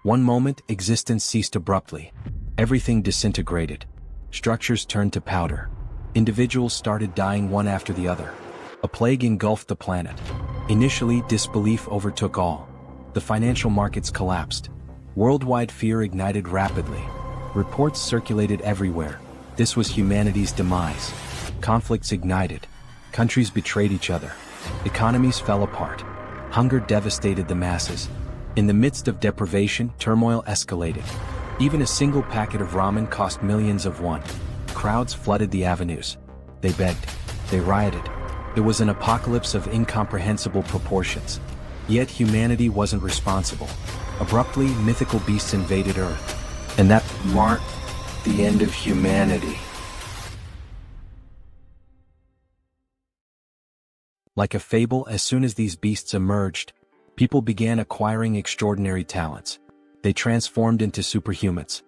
One moment, existence ceased abruptly. Everything disintegrated. Structures turned to powder. Individuals started dying one after the other. A plague engulfed the planet. Initially, disbelief overtook all. The financial markets collapsed. Worldwide fear ignited rapidly. Reports circulated everywhere. This was humanity's demise. Conflicts ignited. Countries betrayed each other. Economies fell apart. Hunger devastated the masses. In the midst of deprivation, turmoil escalated. Even a single packet of ramen cost millions of won. Crowds flooded the avenues. They begged. They rioted. It was an apocalypse of incomprehensible proportions. Yet humanity wasn't responsible. Abruptly, mythical beasts invaded Earth. And that marked the end of humanity. Like a fable, as soon as these beasts emerged, people began acquiring extraordinary talents. They transformed into superhumans.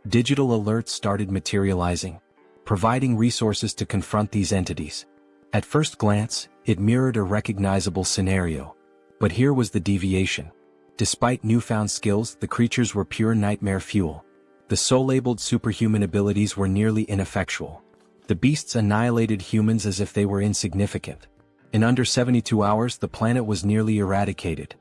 Digital alerts started materializing, providing resources to confront these entities. At first glance, it mirrored a recognizable scenario. But here was the deviation. Despite newfound skills, the creatures were pure nightmare fuel. The soul-labeled superhuman abilities were nearly ineffectual. The beasts annihilated humans as if they were insignificant. In under 72 hours, the planet was nearly eradicated.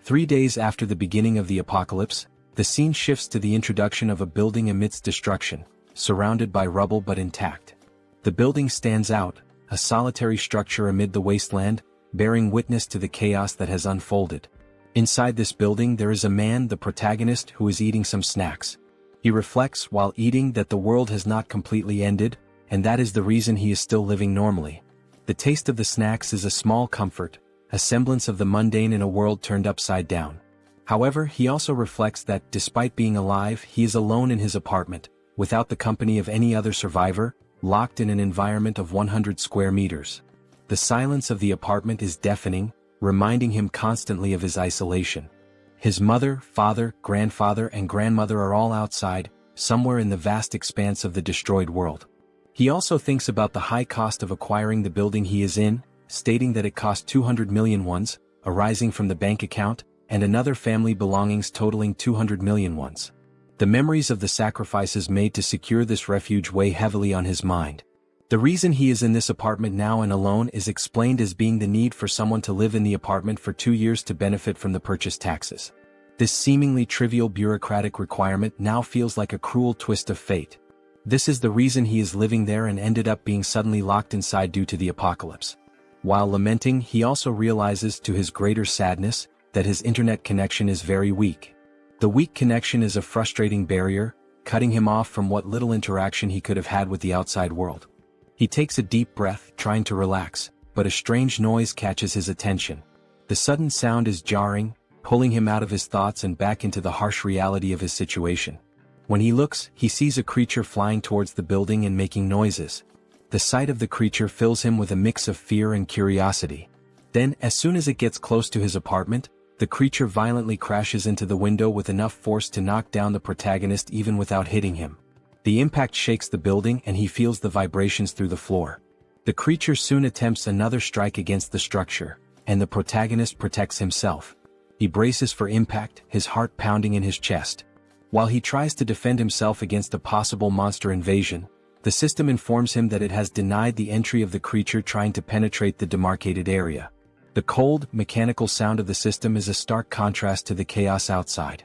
3 days after the beginning of the apocalypse, the scene shifts to the introduction of a building amidst destruction, surrounded by rubble but intact. The building stands out, a solitary structure amid the wasteland, bearing witness to the chaos that has unfolded. Inside this building there is a man, the protagonist, who is eating some snacks. He reflects while eating that the world has not completely ended, and that is the reason he is still living normally. The taste of the snacks is a small comfort, a semblance of the mundane in a world turned upside down. However, he also reflects that, despite being alive, he is alone in his apartment, without the company of any other survivor, locked in an environment of 100 square meters. The silence of the apartment is deafening, reminding him constantly of his isolation. His mother, father, grandfather, and grandmother are all outside, somewhere in the vast expanse of the destroyed world. He also thinks about the high cost of acquiring the building he is in, stating that it cost 200 million wons, arising from the bank account, and another family belongings totaling 200 million wons. The memories of the sacrifices made to secure this refuge weigh heavily on his mind. The reason he is in this apartment now and alone is explained as being the need for someone to live in the apartment for 2 years to benefit from the purchase taxes. This seemingly trivial bureaucratic requirement now feels like a cruel twist of fate. This is the reason he is living there and ended up being suddenly locked inside due to the apocalypse. While lamenting, he also realizes, to his greater sadness, that his internet connection is very weak. The weak connection is a frustrating barrier, cutting him off from what little interaction he could have had with the outside world. He takes a deep breath, trying to relax, but a strange noise catches his attention. The sudden sound is jarring, pulling him out of his thoughts and back into the harsh reality of his situation. When he looks, he sees a creature flying towards the building and making noises. The sight of the creature fills him with a mix of fear and curiosity. Then, as soon as it gets close to his apartment, the creature violently crashes into the window with enough force to knock down the protagonist even without hitting him. The impact shakes the building and he feels the vibrations through the floor. The creature soon attempts another strike against the structure, and the protagonist protects himself. He braces for impact, his heart pounding in his chest. While he tries to defend himself against a possible monster invasion, the system informs him that it has denied the entry of the creature trying to penetrate the demarcated area. The cold, mechanical sound of the system is a stark contrast to the chaos outside.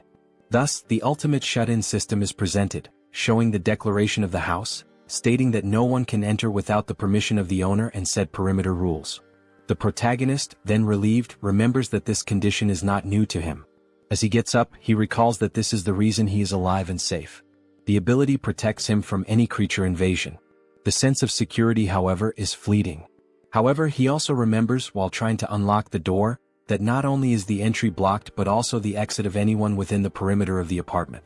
Thus, the ultimate shut-in system is presented, showing the declaration of the house, stating that no one can enter without the permission of the owner and set perimeter rules. The protagonist, then relieved, remembers that this condition is not new to him. As he gets up, he recalls that this is the reason he is alive and safe. The ability protects him from any creature invasion. The sense of security, however, is fleeting. However, he also remembers, while trying to unlock the door, that not only is the entry blocked but also the exit of anyone within the perimeter of the apartment.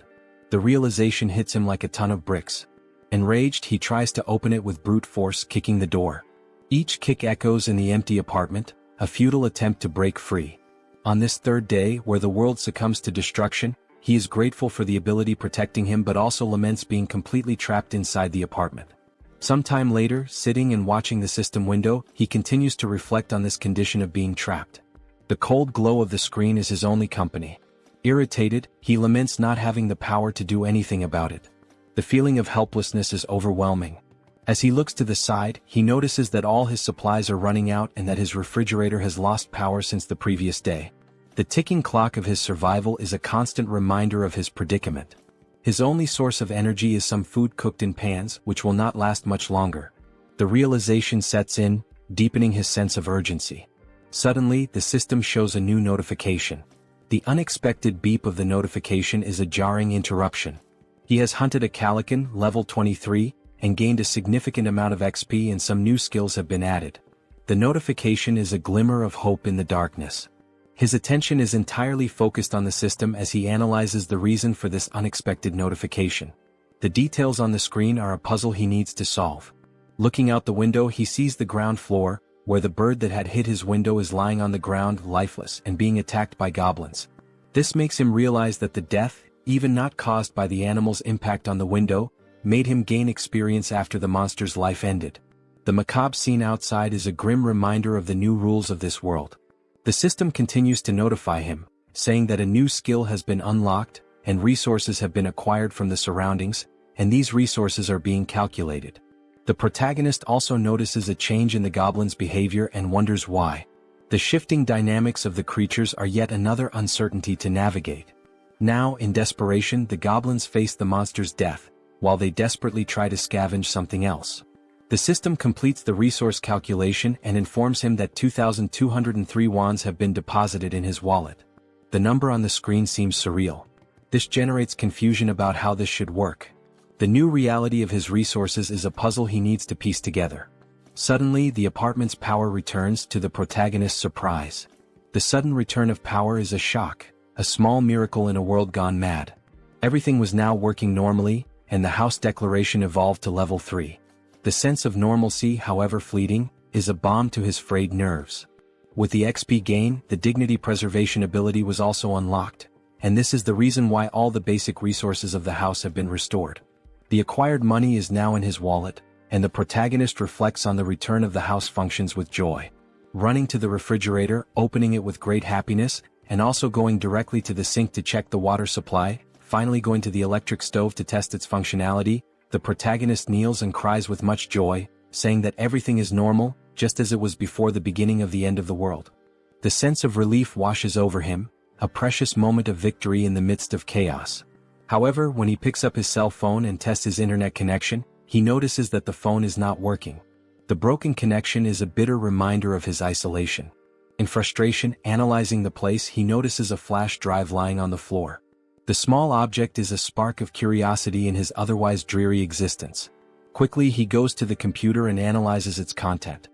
The realization hits him like a ton of bricks. Enraged, he tries to open it with brute force, kicking the door. Each kick echoes in the empty apartment, a futile attempt to break free. On this third day, where the world succumbs to destruction, he is grateful for the ability protecting him but also laments being completely trapped inside the apartment. Sometime later, sitting and watching the system window, he continues to reflect on this condition of being trapped. The cold glow of the screen is his only company. Irritated, he laments not having the power to do anything about it. The feeling of helplessness is overwhelming. As he looks to the side, he notices that all his supplies are running out and that his refrigerator has lost power since the previous day. The ticking clock of his survival is a constant reminder of his predicament. His only source of energy is some food cooked in pans, which will not last much longer. The realization sets in, deepening his sense of urgency. Suddenly, the system shows a new notification. The unexpected beep of the notification is a jarring interruption. He has hunted a Calican, level 23, and gained a significant amount of XP and some new skills have been added. The notification is a glimmer of hope in the darkness. His attention is entirely focused on the system as he analyzes the reason for this unexpected notification. The details on the screen are a puzzle he needs to solve. Looking out the window, he sees the ground floor, where the bird that had hit his window is lying on the ground lifeless and being attacked by goblins. This makes him realize that the death, even not caused by the animal's impact on the window, made him gain experience after the monster's life ended. The macabre scene outside is a grim reminder of the new rules of this world. The system continues to notify him, saying that a new skill has been unlocked, and resources have been acquired from the surroundings, and these resources are being calculated. The protagonist also notices a change in the goblin's behavior and wonders why. The shifting dynamics of the creatures are yet another uncertainty to navigate. Now, in desperation, the goblins face the monster's death, while they desperately try to scavenge something else. The system completes the resource calculation and informs him that 2,203 wands have been deposited in his wallet. The number on the screen seems surreal. This generates confusion about how this should work. The new reality of his resources is a puzzle he needs to piece together. Suddenly, the apartment's power returns, to the protagonist's surprise. The sudden return of power is a shock, a small miracle in a world gone mad. Everything was now working normally, and the house declaration evolved to level 3. The sense of normalcy, however fleeting, is a balm to his frayed nerves. With the XP gain, the dignity preservation ability was also unlocked, and this is the reason why all the basic resources of the house have been restored. The acquired money is now in his wallet, and the protagonist reflects on the return of the house functions with joy. Running to the refrigerator, opening it with great happiness, and also going directly to the sink to check the water supply, finally going to the electric stove to test its functionality, the protagonist kneels and cries with much joy, saying that everything is normal, just as it was before the beginning of the end of the world. The sense of relief washes over him, a precious moment of victory in the midst of chaos. However, when he picks up his cell phone and tests his internet connection, he notices that the phone is not working. The broken connection is a bitter reminder of his isolation. In frustration, analyzing the place, he notices a flash drive lying on the floor. The small object is a spark of curiosity in his otherwise dreary existence. Quickly, he goes to the computer and analyzes its content.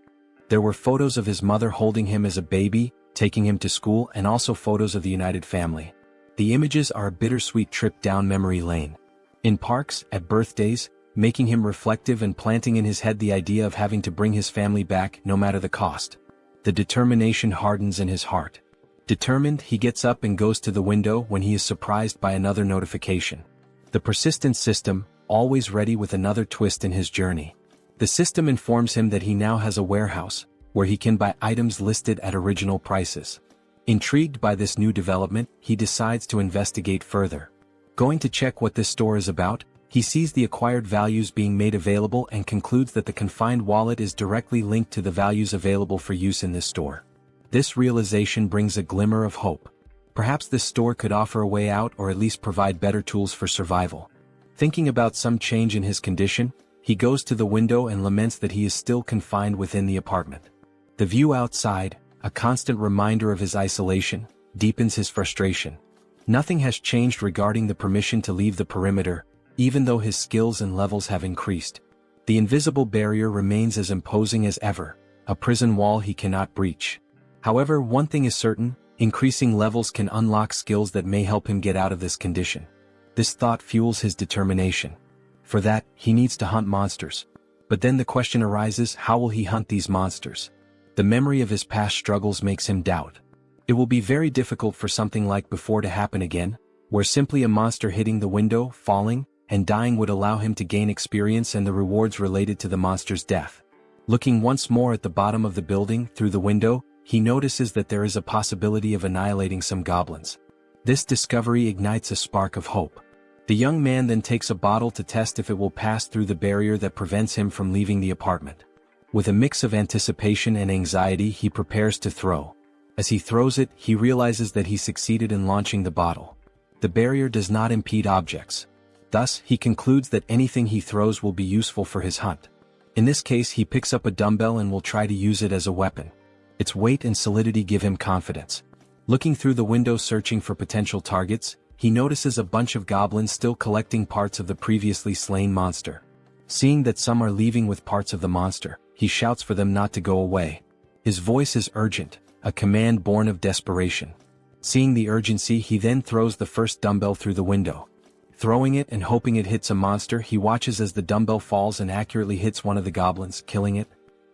There were photos of his mother holding him as a baby, taking him to school, and also photos of the united family. The images are a bittersweet trip down memory lane. In parks, at birthdays, making him reflective and planting in his head the idea of having to bring his family back no matter the cost. The determination hardens in his heart. Determined, he gets up and goes to the window when he is surprised by another notification. The persistent system, always ready with another twist in his journey. The system informs him that he now has a warehouse, where he can buy items listed at original prices. Intrigued by this new development, he decides to investigate further. Going to check what this store is about, he sees the acquired values being made available and concludes that the confined wallet is directly linked to the values available for use in this store. This realization brings a glimmer of hope. Perhaps this store could offer a way out or at least provide better tools for survival. Thinking about some change in his condition, he goes to the window and laments that he is still confined within the apartment. The view outside, a constant reminder of his isolation, deepens his frustration. Nothing has changed regarding the permission to leave the perimeter, even though his skills and levels have increased. The invisible barrier remains as imposing as ever, a prison wall he cannot breach. However, one thing is certain, increasing levels can unlock skills that may help him get out of this condition. This thought fuels his determination. For that, he needs to hunt monsters. But then the question arises, how will he hunt these monsters? The memory of his past struggles makes him doubt. It will be very difficult for something like before to happen again, where simply a monster hitting the window, falling, and dying would allow him to gain experience and the rewards related to the monster's death. Looking once more at the bottom of the building through the window, he notices that there is a possibility of annihilating some goblins. This discovery ignites a spark of hope. The young man then takes a bottle to test if it will pass through the barrier that prevents him from leaving the apartment. With a mix of anticipation and anxiety, he prepares to throw. As he throws it, he realizes that he succeeded in launching the bottle. The barrier does not impede objects. Thus, he concludes that anything he throws will be useful for his hunt. In this case, he picks up a dumbbell and will try to use it as a weapon. Its weight and solidity give him confidence. Looking through the window searching for potential targets, he notices a bunch of goblins still collecting parts of the previously slain monster. Seeing that some are leaving with parts of the monster, he shouts for them not to go away. His voice is urgent, a command born of desperation. Seeing the urgency, he then throws the first dumbbell through the window. Throwing it and hoping it hits a monster, he watches as the dumbbell falls and accurately hits one of the goblins, killing it.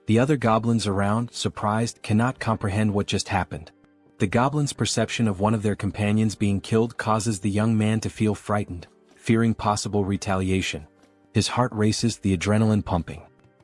The other goblins around, surprised, cannot comprehend what just happened. The goblins' perception of one of their companions being killed causes the young man to feel frightened, fearing possible retaliation. His heart races, the adrenaline pumping.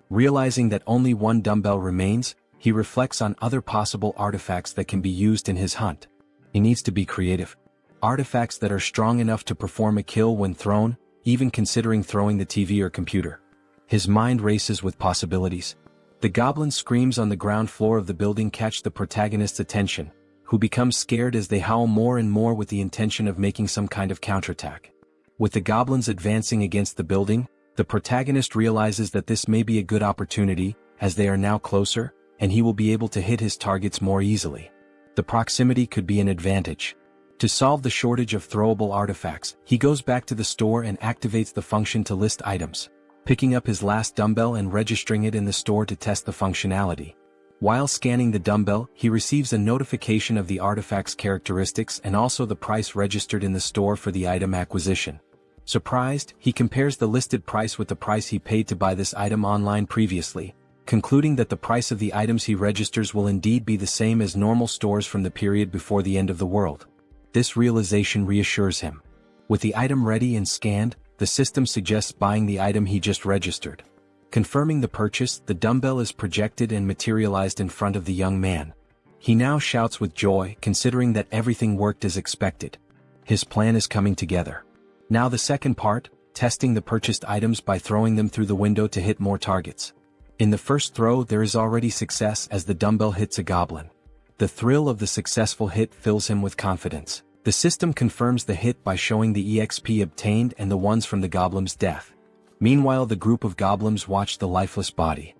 Realizing that only one dumbbell remains, he reflects on other possible artifacts that can be used in his hunt. He needs to be creative. Artifacts that are strong enough to perform a kill when thrown, even considering throwing the TV or computer. His mind races with possibilities. The goblin screams on the ground floor of the building catch the protagonist's attention, who becomes scared as they howl more and more with the intention of making some kind of counterattack. With the goblins advancing against the building, the protagonist realizes that this may be a good opportunity, as they are now closer, and he will be able to hit his targets more easily. The proximity could be an advantage. To solve the shortage of throwable artifacts, he goes back to the store and activates the function to list items, picking up his last dumbbell and registering it in the store to test the functionality. While scanning the dumbbell, he receives a notification of the artifact's characteristics and also the price registered in the store for the item acquisition. Surprised, he compares the listed price with the price he paid to buy this item online previously, concluding that the price of the items he registers will indeed be the same as normal stores from the period before the end of the world. This realization reassures him. With the item ready and scanned, the system suggests buying the item he just registered. Confirming the purchase, the dumbbell is projected and materialized in front of the young man. He now shouts with joy, considering that everything worked as expected. His plan is coming together. Now the second part, testing the purchased items by throwing them through the window to hit more targets. In the first throw, there is already success as the dumbbell hits a goblin. The thrill of the successful hit fills him with confidence. The system confirms the hit by showing the EXP obtained and the ones from the goblin's death. Meanwhile, the group of goblins watch the lifeless body.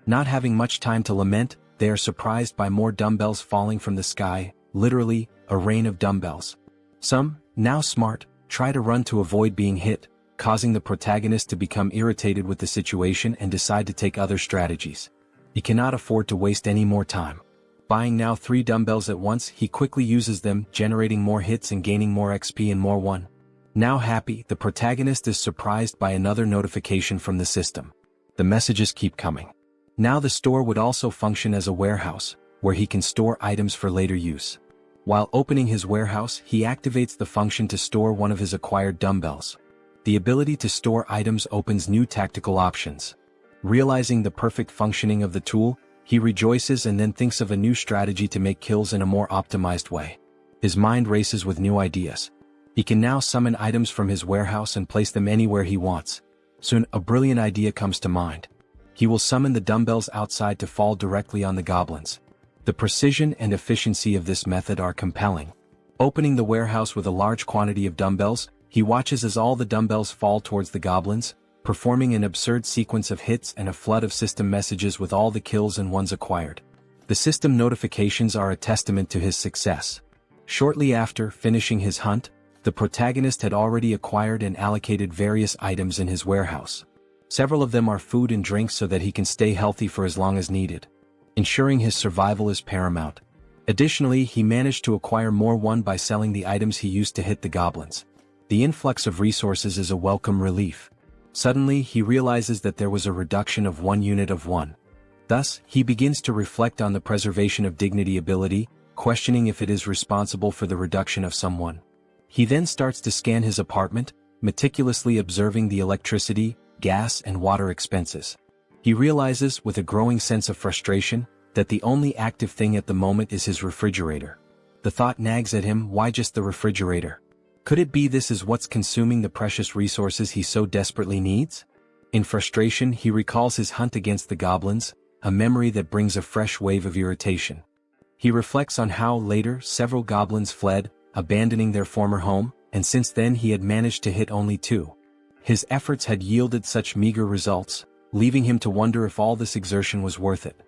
Not having much time to lament, they are surprised by more dumbbells falling from the sky, literally, a rain of dumbbells. Some, now smart, try to run to avoid being hit, causing the protagonist to become irritated with the situation and decide to take other strategies. He cannot afford to waste any more time. Buying now 3 dumbbells at once, he quickly uses them, generating more hits and gaining more XP and more one. Now happy, the protagonist is surprised by another notification from the system. The messages keep coming. Now the store would also function as a warehouse, where he can store items for later use. While opening his warehouse, he activates the function to store one of his acquired dumbbells. The ability to store items opens new tactical options. Realizing the perfect functioning of the tool, he rejoices and then thinks of a new strategy to make kills in a more optimized way. His mind races with new ideas. He can now summon items from his warehouse and place them anywhere he wants. Soon, a brilliant idea comes to mind. He will summon the dumbbells outside to fall directly on the goblins. The precision and efficiency of this method are compelling. Opening the warehouse with a large quantity of dumbbells, he watches as all the dumbbells fall towards the goblins, performing an absurd sequence of hits and a flood of system messages with all the kills and ones acquired. The system notifications are a testament to his success. Shortly after finishing his hunt, the protagonist had already acquired and allocated various items in his warehouse. Several of them are food and drinks so that he can stay healthy for as long as needed. Ensuring his survival is paramount. Additionally, he managed to acquire more one by selling the items he used to hit the goblins. The influx of resources is a welcome relief. Suddenly, he realizes that there was a reduction of 1 unit of one. Thus, he begins to reflect on the preservation of dignity ability, questioning if it is responsible for the reduction of someone. He then starts to scan his apartment, meticulously observing the electricity, gas and water expenses. He realizes, with a growing sense of frustration, that the only active thing at the moment is his refrigerator. The thought nags at him, why just the refrigerator? Could it be this is what's consuming the precious resources he so desperately needs? In frustration, he recalls his hunt against the goblins, a memory that brings a fresh wave of irritation. He reflects on how, later, several goblins fled, abandoning their former home, and since then he had managed to hit only 2. His efforts had yielded such meager results, leaving him to wonder if all this exertion was worth it.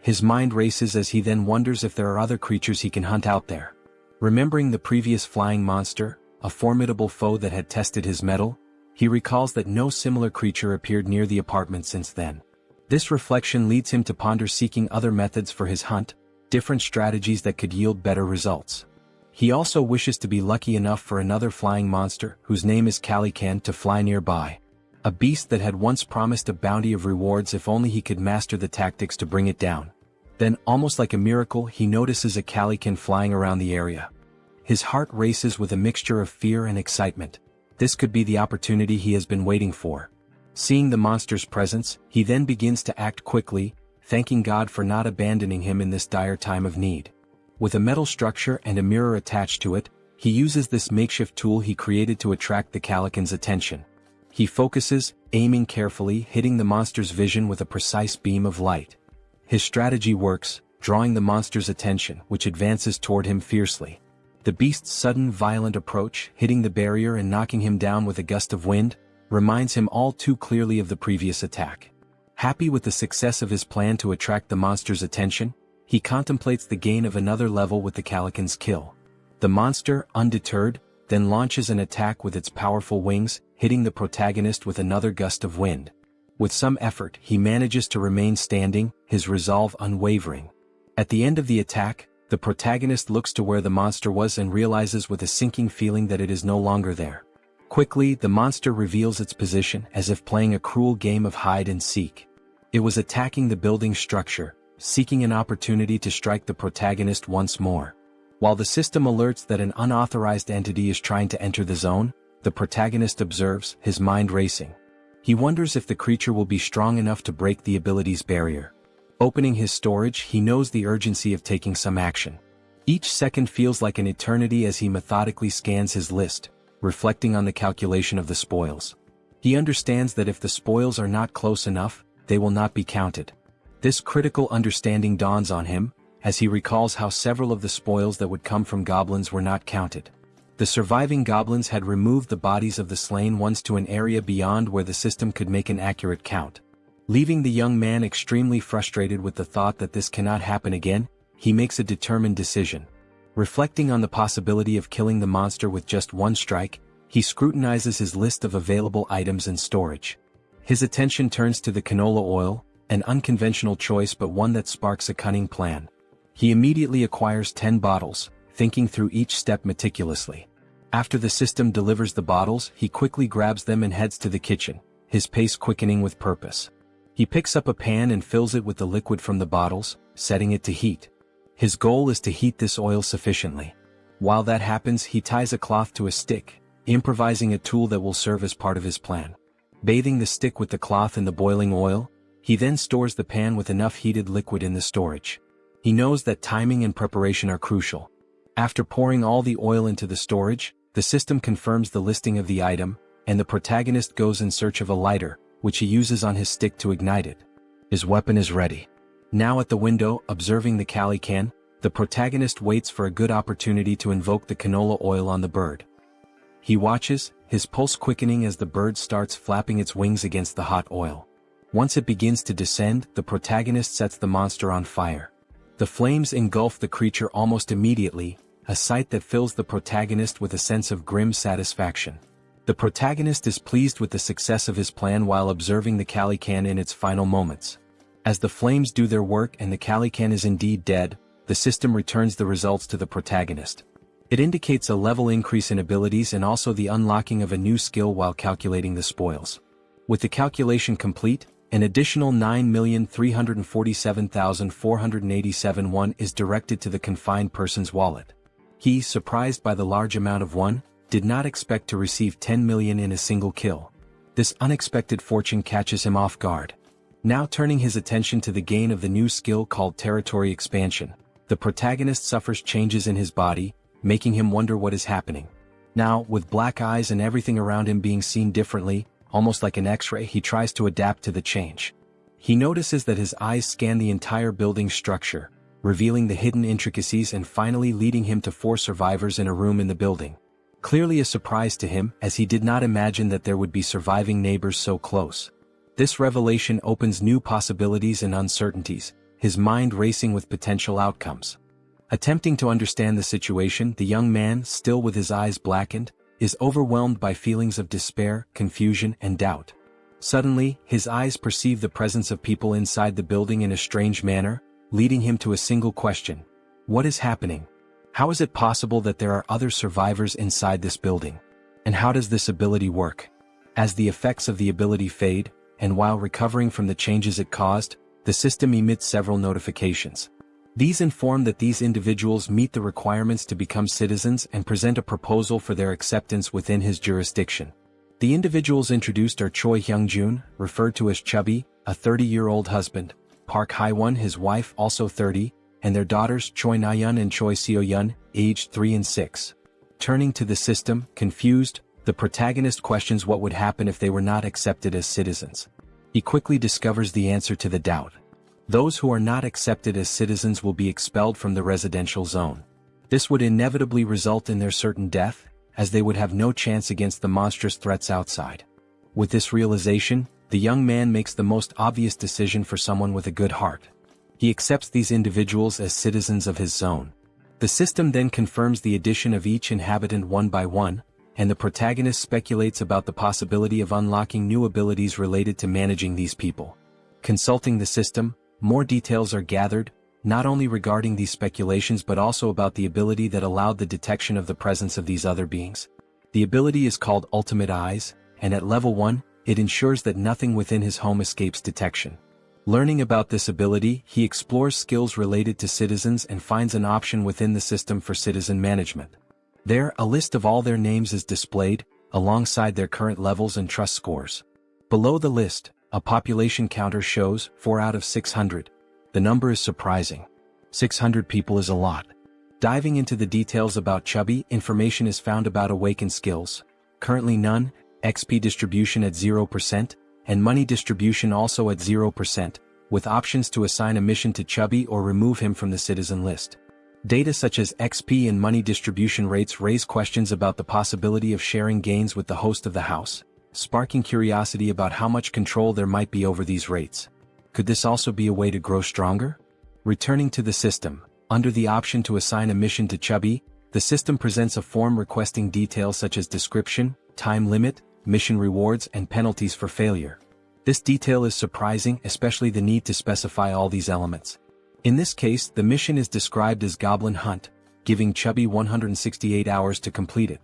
His mind races as he then wonders if there are other creatures he can hunt out there. Remembering the previous flying monster, a formidable foe that had tested his mettle, he recalls that no similar creature appeared near the apartment since then. This reflection leads him to ponder seeking other methods for his hunt, different strategies that could yield better results. He also wishes to be lucky enough for another flying monster, whose name is Calican, to fly nearby. A beast that had once promised a bounty of rewards if only he could master the tactics to bring it down. Then, almost like a miracle, he notices a Calican flying around the area. His heart races with a mixture of fear and excitement. This could be the opportunity he has been waiting for. Seeing the monster's presence, he then begins to act quickly, thanking God for not abandoning him in this dire time of need. With a metal structure and a mirror attached to it, he uses this makeshift tool he created to attract the Calican's attention. He focuses, aiming carefully, hitting the monster's vision with a precise beam of light. His strategy works, drawing the monster's attention, which advances toward him fiercely. The beast's sudden violent approach, hitting the barrier and knocking him down with a gust of wind, reminds him all too clearly of the previous attack. Happy with the success of his plan to attract the monster's attention, he contemplates the gain of another level with the Calican's kill. The monster, undeterred, then launches an attack with its powerful wings, hitting the protagonist with another gust of wind. With some effort, he manages to remain standing, his resolve unwavering. At the end of the attack, the protagonist looks to where the monster was and realizes with a sinking feeling that it is no longer there. Quickly, the monster reveals its position as if playing a cruel game of hide and seek. It was attacking the building structure, seeking an opportunity to strike the protagonist once more. While the system alerts that an unauthorized entity is trying to enter the zone, the protagonist observes, his mind racing. He wonders if the creature will be strong enough to break the ability's barrier. Opening his storage, he knows the urgency of taking some action. Each second feels like an eternity as he methodically scans his list, reflecting on the calculation of the spoils. He understands that if the spoils are not close enough, they will not be counted. This critical understanding dawns on him, as he recalls how several of the spoils that would come from goblins were not counted. The surviving goblins had removed the bodies of the slain ones to an area beyond where the system could make an accurate count. Leaving the young man extremely frustrated with the thought that this cannot happen again, he makes a determined decision. Reflecting on the possibility of killing the monster with just one strike, he scrutinizes his list of available items and storage. His attention turns to the canola oil, an unconventional choice but one that sparks a cunning plan. He immediately acquires 10 bottles, thinking through each step meticulously. After the system delivers the bottles, he quickly grabs them and heads to the kitchen, his pace quickening with purpose. He picks up a pan and fills it with the liquid from the bottles, setting it to heat. His goal is to heat this oil sufficiently. While that happens, he ties a cloth to a stick, improvising a tool that will serve as part of his plan. Bathing the stick with the cloth in the boiling oil, he then stores the pan with enough heated liquid in the storage. He knows that timing and preparation are crucial. After pouring all the oil into the storage, the system confirms the listing of the item, and the protagonist goes in search of a lighter, which he uses on his stick to ignite it. His weapon is ready. Now at the window, observing the Calican, the protagonist waits for a good opportunity to invoke the canola oil on the bird. He watches, his pulse quickening as the bird starts flapping its wings against the hot oil. Once it begins to descend, the protagonist sets the monster on fire. The flames engulf the creature almost immediately, a sight that fills the protagonist with a sense of grim satisfaction. The protagonist is pleased with the success of his plan while observing the Calican in its final moments. As the flames do their work and the Calican is indeed dead, the system returns the results to the protagonist. It indicates a level increase in abilities and also the unlocking of a new skill while calculating the spoils. With the calculation complete, an additional 9,347,487 won is directed to the confined person's wallet. He, surprised by the large amount of won, did not expect to receive 10 million in a single kill. This unexpected fortune catches him off guard. Now turning his attention to the gain of the new skill called territory expansion, the protagonist suffers changes in his body, making him wonder what is happening. Now, with black eyes and everything around him being seen differently, almost like an X-ray, he tries to adapt to the change. He notices that his eyes scan the entire building structure, revealing the hidden intricacies and finally leading him to 4 survivors in a room in the building. Clearly a surprise to him, as he did not imagine that there would be surviving neighbors so close. This revelation opens new possibilities and uncertainties, his mind racing with potential outcomes. Attempting to understand the situation, the young man, still with his eyes blackened, is overwhelmed by feelings of despair, confusion, and doubt. Suddenly, his eyes perceive the presence of people inside the building in a strange manner, leading him to a single question. What is happening? How is it possible that there are other survivors inside this building? And how does this ability work? As the effects of the ability fade, and while recovering from the changes it caused, the system emits several notifications. These inform that these individuals meet the requirements to become citizens and present a proposal for their acceptance within his jurisdiction. The individuals introduced are Choi Hyung-jun, referred to as Chubby, a 30-year-old husband, Park Hae-won, his wife, also 30, and their daughters Choi Na-yeon and Choi Seo-yeon, aged 3 and 6. Turning to the system, confused, the protagonist questions what would happen if they were not accepted as citizens. He quickly discovers the answer to the doubt. Those who are not accepted as citizens will be expelled from the residential zone. This would inevitably result in their certain death, as they would have no chance against the monstrous threats outside. With this realization, the young man makes the most obvious decision for someone with a good heart. He accepts these individuals as citizens of his zone. The system then confirms the addition of each inhabitant one by one, and the protagonist speculates about the possibility of unlocking new abilities related to managing these people. Consulting the system, more details are gathered, not only regarding these speculations but also about the ability that allowed the detection of the presence of these other beings. The ability is called Ultimate Eyes, and at level 1, it ensures that nothing within his home escapes detection. Learning about this ability, he explores skills related to citizens and finds an option within the system for citizen management. There, a list of all their names is displayed, alongside their current levels and trust scores. Below the list, a population counter shows 4 out of 600. The number is surprising. 600 people is a lot. Diving into the details about Chubby, information is found about awakened skills. Currently none, XP distribution at 0%, and money distribution also at 0%, with options to assign a mission to Chubby or remove him from the citizen list. Data such as XP and money distribution rates raise questions about the possibility of sharing gains with the host of the house, sparking curiosity about how much control there might be over these rates. Could this also be a way to grow stronger? Returning to the system, under the option to assign a mission to Chubby, the system presents a form requesting details such as description, time limit, mission rewards, and penalties for failure. This detail is surprising, especially the need to specify all these elements. In this case, the mission is described as Goblin Hunt, giving Chubby 168 hours to complete it.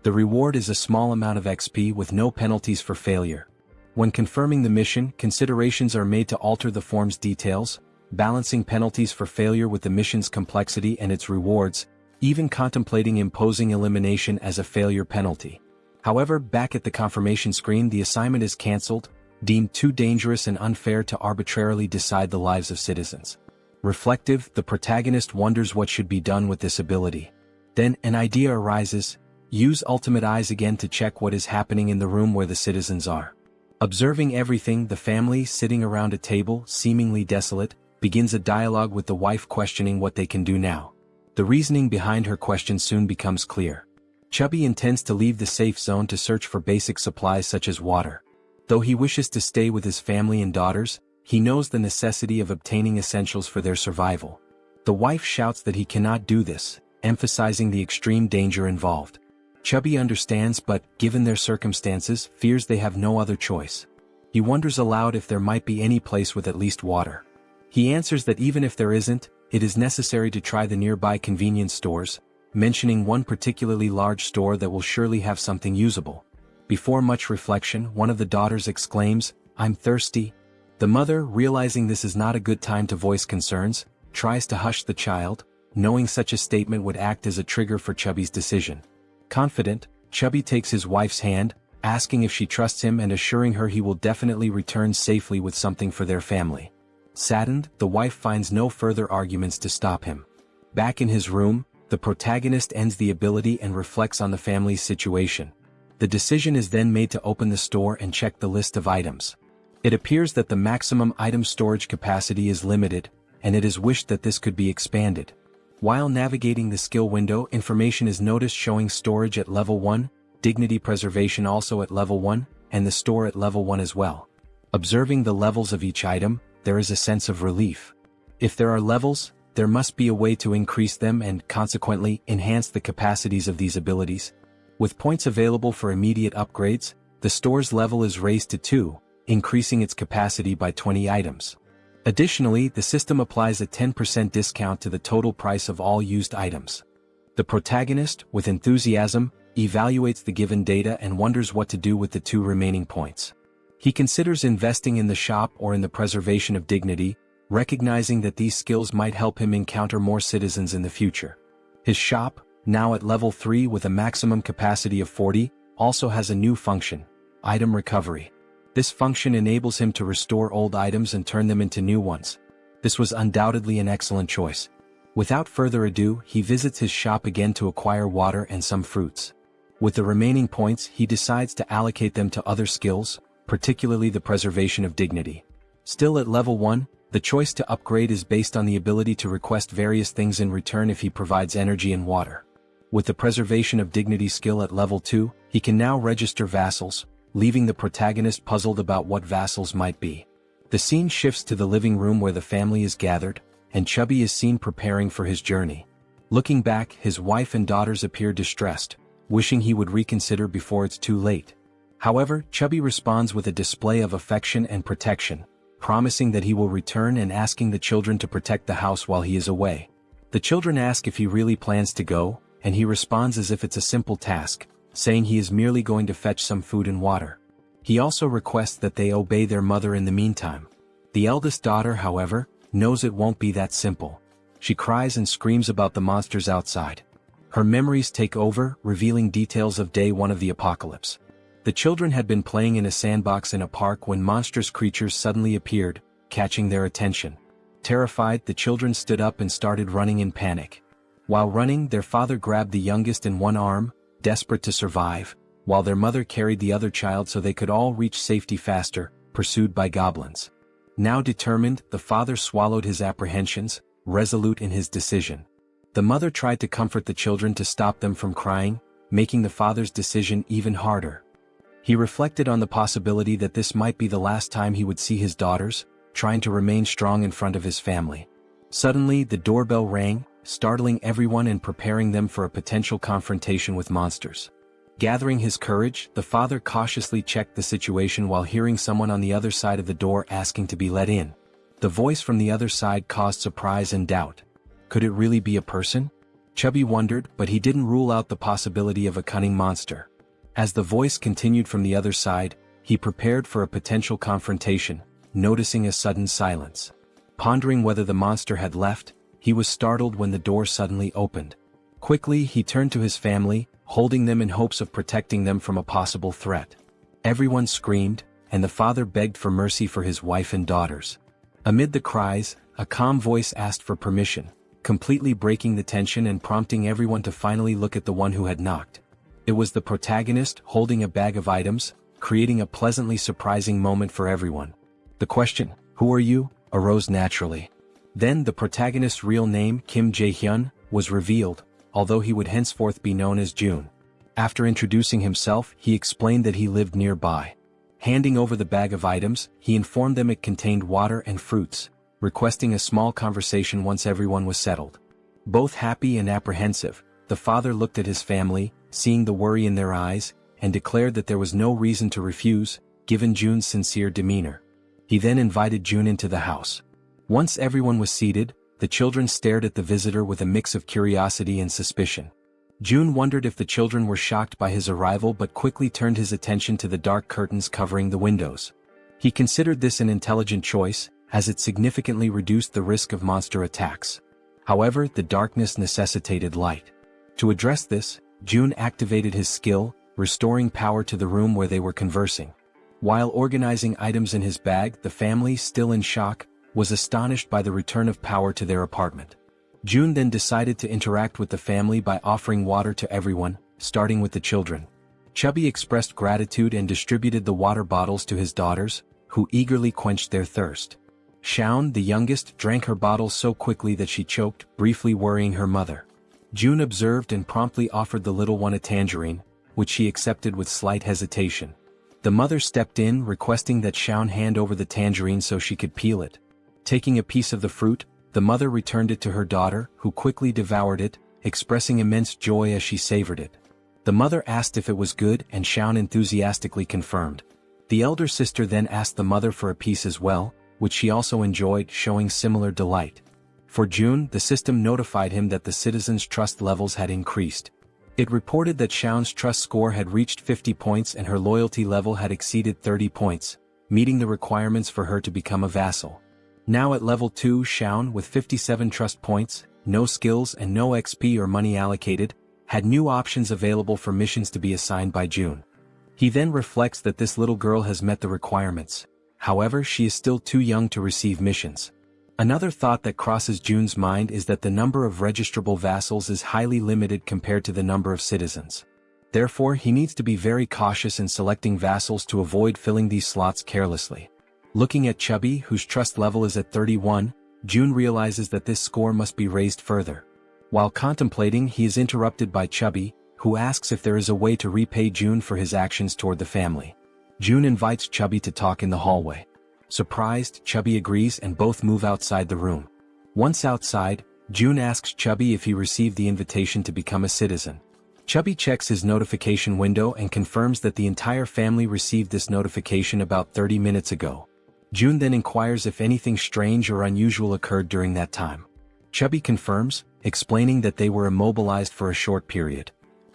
The reward is a small amount of XP with no penalties for failure. When confirming the mission, considerations are made to alter the form's details, balancing penalties for failure with the mission's complexity and its rewards, even contemplating imposing elimination as a failure penalty. However, back at the confirmation screen, the assignment is cancelled, deemed too dangerous and unfair to arbitrarily decide the lives of citizens. Reflective, the protagonist wonders what should be done with this ability. Then, an idea arises: use Ultimate Eyes again to check what is happening in the room where the citizens are. Observing everything, the family, sitting around a table, seemingly desolate, begins a dialogue with the wife questioning what they can do now. The reasoning behind her question soon becomes clear. Chubby intends to leave the safe zone to search for basic supplies such as water. Though he wishes to stay with his family and daughters, he knows the necessity of obtaining essentials for their survival. The wife shouts that he cannot do this, emphasizing the extreme danger involved. Chubby understands but, given their circumstances, fears they have no other choice. He wonders aloud if there might be any place with at least water. He answers that even if there isn't, it is necessary to try the nearby convenience stores, mentioning one particularly large store that will surely have something usable. Before much reflection, one of the daughters exclaims, "I'm thirsty." The mother, realizing this is not a good time to voice concerns, tries to hush the child, knowing such a statement would act as a trigger for Chubby's decision. Confident, Chubby takes his wife's hand, asking if she trusts him and assuring her he will definitely return safely with something for their family. Saddened, the wife finds no further arguments to stop him. Back in his room, the protagonist ends the ability and reflects on the family's situation. The decision is then made to open the store and check the list of items. It appears that the maximum item storage capacity is limited, and it is wished that this could be expanded. While navigating the skill window, information is noticed showing storage at level 1, dignity preservation also at level 1, and the store at level 1 as well. Observing the levels of each item, there is a sense of relief. If there are levels, there must be a way to increase them and, consequently, enhance the capacities of these abilities. With points available for immediate upgrades, the store's level is raised to 2, increasing its capacity by 20 items. Additionally, the system applies a 10% discount to the total price of all used items. The protagonist, with enthusiasm, evaluates the given data and wonders what to do with the 2 remaining points. He considers investing in the shop or in the preservation of dignity, recognizing that these skills might help him encounter more citizens in the future. His shop, now at level 3 with a maximum capacity of 40, also has a new function: item recovery. This function enables him to restore old items and turn them into new ones. This was undoubtedly an excellent choice. Without further ado, he visits his shop again to acquire water and some fruits. With the remaining points, he decides to allocate them to other skills, particularly the preservation of dignity. Still at level 1, the choice to upgrade is based on the ability to request various things in return if he provides energy and water. With the preservation of dignity skill at level 2, he can now register vassals, leaving the protagonist puzzled about what vassals might be. The scene shifts to the living room where the family is gathered, and Chubby is seen preparing for his journey. Looking back, his wife and daughters appear distressed, wishing he would reconsider before it's too late. However, Chubby responds with a display of affection and protection, promising that he will return and asking the children to protect the house while he is away. The children ask if he really plans to go, and he responds as if it's a simple task, saying he is merely going to fetch some food and water. He also requests that they obey their mother in the meantime. The eldest daughter, however, knows it won't be that simple. She cries and screams about the monsters outside. Her memories take over, revealing details of day 1 of the apocalypse. The children had been playing in a sandbox in a park when monstrous creatures suddenly appeared, catching their attention. Terrified, the children stood up and started running in panic. While running, their father grabbed the youngest in one arm, desperate to survive, while their mother carried the other child so they could all reach safety faster, pursued by goblins. Now determined, the father swallowed his apprehensions, resolute in his decision. The mother tried to comfort the children to stop them from crying, making the father's decision even harder. He reflected on the possibility that this might be the last time he would see his daughters, trying to remain strong in front of his family. Suddenly, the doorbell rang, startling everyone and preparing them for a potential confrontation with monsters. Gathering his courage, the father cautiously checked the situation while hearing someone on the other side of the door asking to be let in. The voice from the other side caused surprise and doubt. Could it really be a person? Chubby wondered, but he didn't rule out the possibility of a cunning monster. As the voice continued from the other side, he prepared for a potential confrontation, noticing a sudden silence. Pondering whether the monster had left, he was startled when the door suddenly opened. Quickly, he turned to his family, holding them in hopes of protecting them from a possible threat. Everyone screamed, and the father begged for mercy for his wife and daughters. Amid the cries, a calm voice asked for permission, completely breaking the tension and prompting everyone to finally look at the one who had knocked. It was the protagonist, holding a bag of items, creating a pleasantly surprising moment for everyone. The question, "Who are you?" arose naturally. Then the protagonist's real name, Kim Jaehyeon, was revealed, although he would henceforth be known as June. After introducing himself, he explained that he lived nearby. Handing over the bag of items, he informed them it contained water and fruits, requesting a small conversation once everyone was settled. Both happy and apprehensive, the father looked at his family, seeing the worry in their eyes, and declared that there was no reason to refuse, given June's sincere demeanor. He then invited June into the house. Once everyone was seated, the children stared at the visitor with a mix of curiosity and suspicion. June wondered if the children were shocked by his arrival but quickly turned his attention to the dark curtains covering the windows. He considered this an intelligent choice, as it significantly reduced the risk of monster attacks. However, the darkness necessitated light. To address this, June activated his skill, restoring power to the room where they were conversing. While organizing items in his bag, the family, still in shock, was astonished by the return of power to their apartment. June then decided to interact with the family by offering water to everyone, starting with the children. Chubby expressed gratitude and distributed the water bottles to his daughters, who eagerly quenched their thirst. Shaun, the youngest, drank her bottle so quickly that she choked, briefly worrying her mother. June observed and promptly offered the little one a tangerine, which she accepted with slight hesitation. The mother stepped in, requesting that Shaun hand over the tangerine so she could peel it. Taking a piece of the fruit, the mother returned it to her daughter, who quickly devoured it, expressing immense joy as she savored it. The mother asked if it was good, and Shaun enthusiastically confirmed. The elder sister then asked the mother for a piece as well, which she also enjoyed, showing similar delight. For June, the system notified him that the citizens' trust levels had increased. It reported that Shaun's trust score had reached 50 points and her loyalty level had exceeded 30 points, meeting the requirements for her to become a vassal. Now at level 2, Shaun, with 57 trust points, no skills and no XP or money allocated, had new options available for missions to be assigned by June. He then reflects that this little girl has met the requirements. However, she is still too young to receive missions. Another thought that crosses June's mind is that the number of registrable vassals is highly limited compared to the number of citizens. Therefore, he needs to be very cautious in selecting vassals to avoid filling these slots carelessly. Looking at Chubby, whose trust level is at 31, June realizes that this score must be raised further. While contemplating, he is interrupted by Chubby, who asks if there is a way to repay June for his actions toward the family. June invites Chubby to talk in the hallway. Surprised, Chubby agrees and both move outside the room. Once outside, June asks Chubby if he received the invitation to become a citizen. Chubby checks his notification window and confirms that the entire family received this notification about 30 minutes ago. June then inquires if anything strange or unusual occurred during that time. Chubby confirms, explaining that they were immobilized for a short period.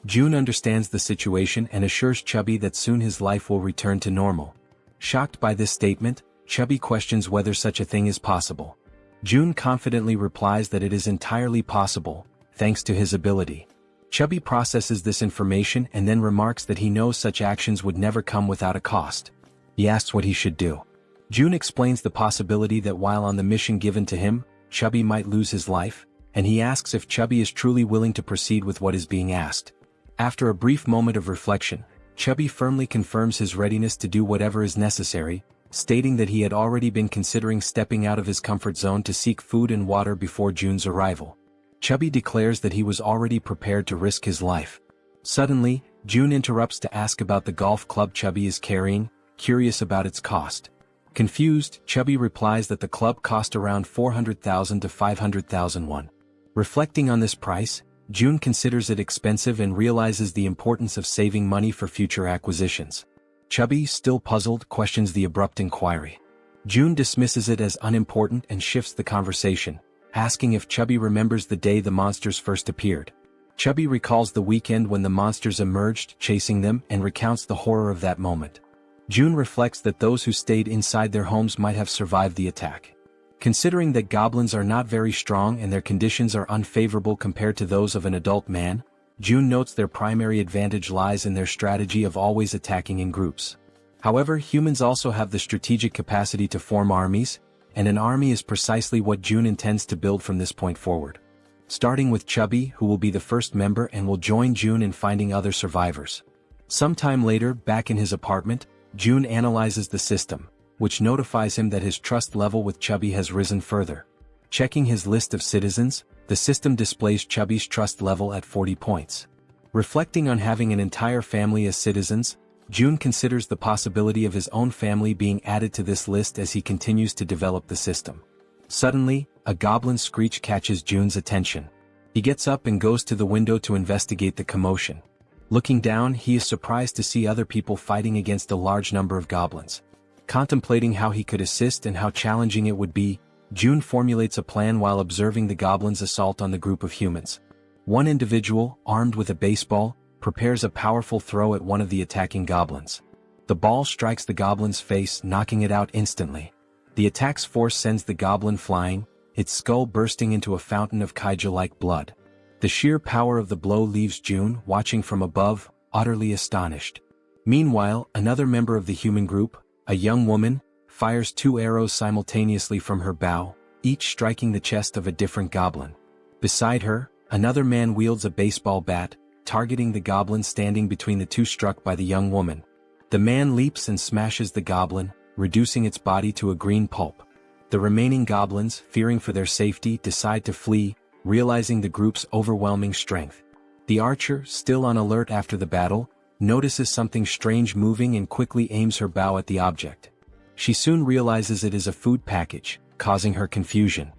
June understands the situation and assures Chubby that soon his life will return to normal. Shocked by this statement, Chubby questions whether such a thing is possible. June confidently replies that it is entirely possible, thanks to his ability. Chubby processes this information and then remarks that he knows such actions would never come without a cost. He asks what he should do. June explains the possibility that while on the mission given to him, Chubby might lose his life, and he asks if Chubby is truly willing to proceed with what is being asked. After a brief moment of reflection, Chubby firmly confirms his readiness to do whatever is necessary, stating that he had already been considering stepping out of his comfort zone to seek food and water before June's arrival. Chubby declares that he was already prepared to risk his life. Suddenly, June interrupts to ask about the golf club Chubby is carrying, curious about its cost. Confused, Chubby replies that the club cost around 400,000 to 500,000 won. Reflecting on this price, June considers it expensive and realizes the importance of saving money for future acquisitions. Chubby, still puzzled, questions the abrupt inquiry. June dismisses it as unimportant and shifts the conversation, asking if Chubby remembers the day the monsters first appeared. Chubby recalls the weekend when the monsters emerged, chasing them, and recounts the horror of that moment. June reflects that those who stayed inside their homes might have survived the attack. Considering that goblins are not very strong and their conditions are unfavorable compared to those of an adult man, June notes their primary advantage lies in their strategy of always attacking in groups. However, humans also have the strategic capacity to form armies, and an army is precisely what June intends to build from this point forward. Starting with Chubby, who will be the first member and will join June in finding other survivors. Sometime later, back in his apartment, June analyzes the system, which notifies him that his trust level with Chubby has risen further. Checking his list of citizens, the system displays Chubby's trust level at 40 points. Reflecting on having an entire family as citizens, June considers the possibility of his own family being added to this list as he continues to develop the system. Suddenly, a goblin screech catches June's attention. He gets up and goes to the window to investigate the commotion. Looking down, he is surprised to see other people fighting against a large number of goblins. Contemplating how he could assist and how challenging it would be, June formulates a plan while observing the goblins' assault on the group of humans. One individual, armed with a baseball, prepares a powerful throw at one of the attacking goblins. The ball strikes the goblin's face, knocking it out instantly. The attack's force sends the goblin flying, its skull bursting into a fountain of kaiju-like blood. The sheer power of the blow leaves June, watching from above, utterly astonished. Meanwhile, another member of the human group, a young woman, fires 2 arrows simultaneously from her bow, each striking the chest of a different goblin. Beside her, another man wields a baseball bat, targeting the goblin standing between the 2 struck by the young woman. The man leaps and smashes the goblin, reducing its body to a green pulp. The remaining goblins, fearing for their safety, decide to flee, realizing the group's overwhelming strength. The archer, still on alert after the battle, notices something strange moving and quickly aims her bow at the object. She soon realizes it is a food package, causing her confusion.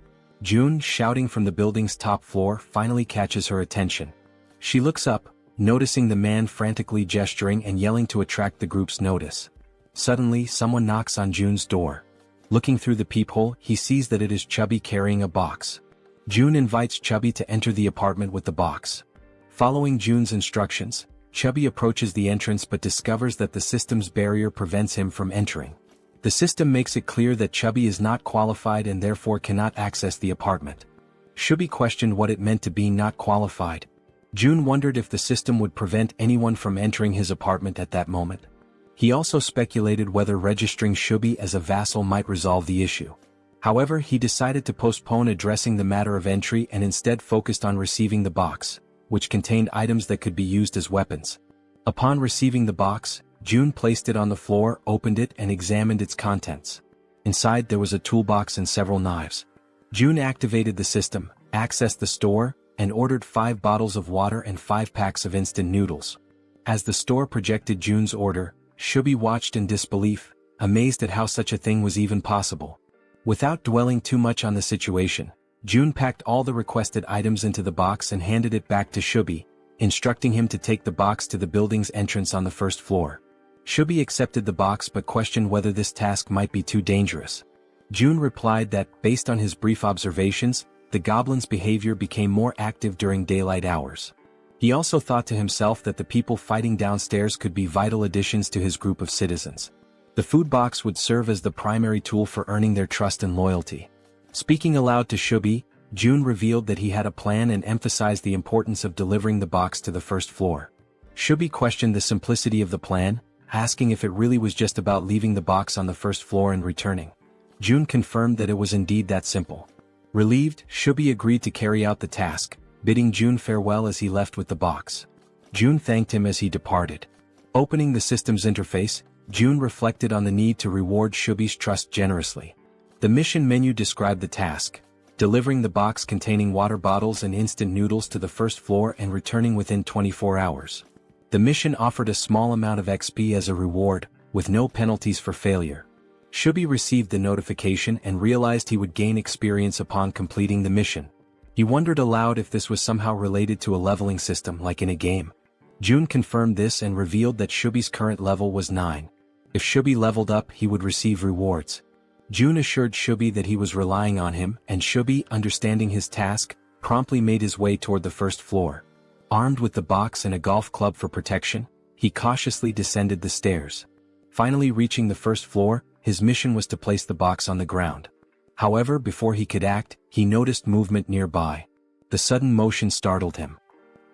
June, shouting from the building's top floor, finally catches her attention. She looks up, noticing the man frantically gesturing and yelling to attract the group's notice. Suddenly, someone knocks on June's door. Looking through the peephole, he sees that it is Chubby carrying a box. June invites Chubby to enter the apartment with the box. Following June's instructions, Chubby approaches the entrance but discovers that the system's barrier prevents him from entering. The system makes it clear that Chubby is not qualified and therefore cannot access the apartment. Chubby questioned what it meant to be not qualified. June wondered if the system would prevent anyone from entering his apartment at that moment. He also speculated whether registering Chubby as a vassal might resolve the issue. However, he decided to postpone addressing the matter of entry and instead focused on receiving the box, which contained items that could be used as weapons. Upon receiving the box, June placed it on the floor, opened it and examined its contents. Inside there was a toolbox and several knives. June activated the system, accessed the store, and ordered 5 bottles of water and 5 packs of instant noodles. As the store projected June's order, Chubby watched in disbelief, amazed at how such a thing was even possible. Without dwelling too much on the situation, June packed all the requested items into the box and handed it back to Chubby, instructing him to take the box to the building's entrance on the 1st floor. Chubby accepted the box but questioned whether this task might be too dangerous. June replied that, based on his brief observations, the goblin's behavior became more active during daylight hours. He also thought to himself that the people fighting downstairs could be vital additions to his group of citizens. The food box would serve as the primary tool for earning their trust and loyalty. Speaking aloud to Chubby, June revealed that he had a plan and emphasized the importance of delivering the box to the 1st floor. Chubby questioned the simplicity of the plan, asking if it really was just about leaving the box on the 1st floor and returning. June confirmed that it was indeed that simple. Relieved, Chubby agreed to carry out the task, bidding June farewell as he left with the box. June thanked him as he departed. Opening the system's interface, June reflected on the need to reward Chubby's trust generously. The mission menu described the task: delivering the box containing water bottles and instant noodles to the 1st floor and returning within 24 hours. The mission offered a small amount of XP as a reward, with no penalties for failure. Chubby received the notification and realized he would gain experience upon completing the mission. He wondered aloud if this was somehow related to a leveling system like in a game. June confirmed this and revealed that Chubby's current level was 9. If Chubby leveled up, he would receive rewards. June assured Chubby that he was relying on him, and Chubby, understanding his task, promptly made his way toward the 1st floor. Armed with the box and a golf club for protection, he cautiously descended the stairs. Finally reaching the 1st floor, his mission was to place the box on the ground. However, before he could act, he noticed movement nearby. The sudden motion startled him.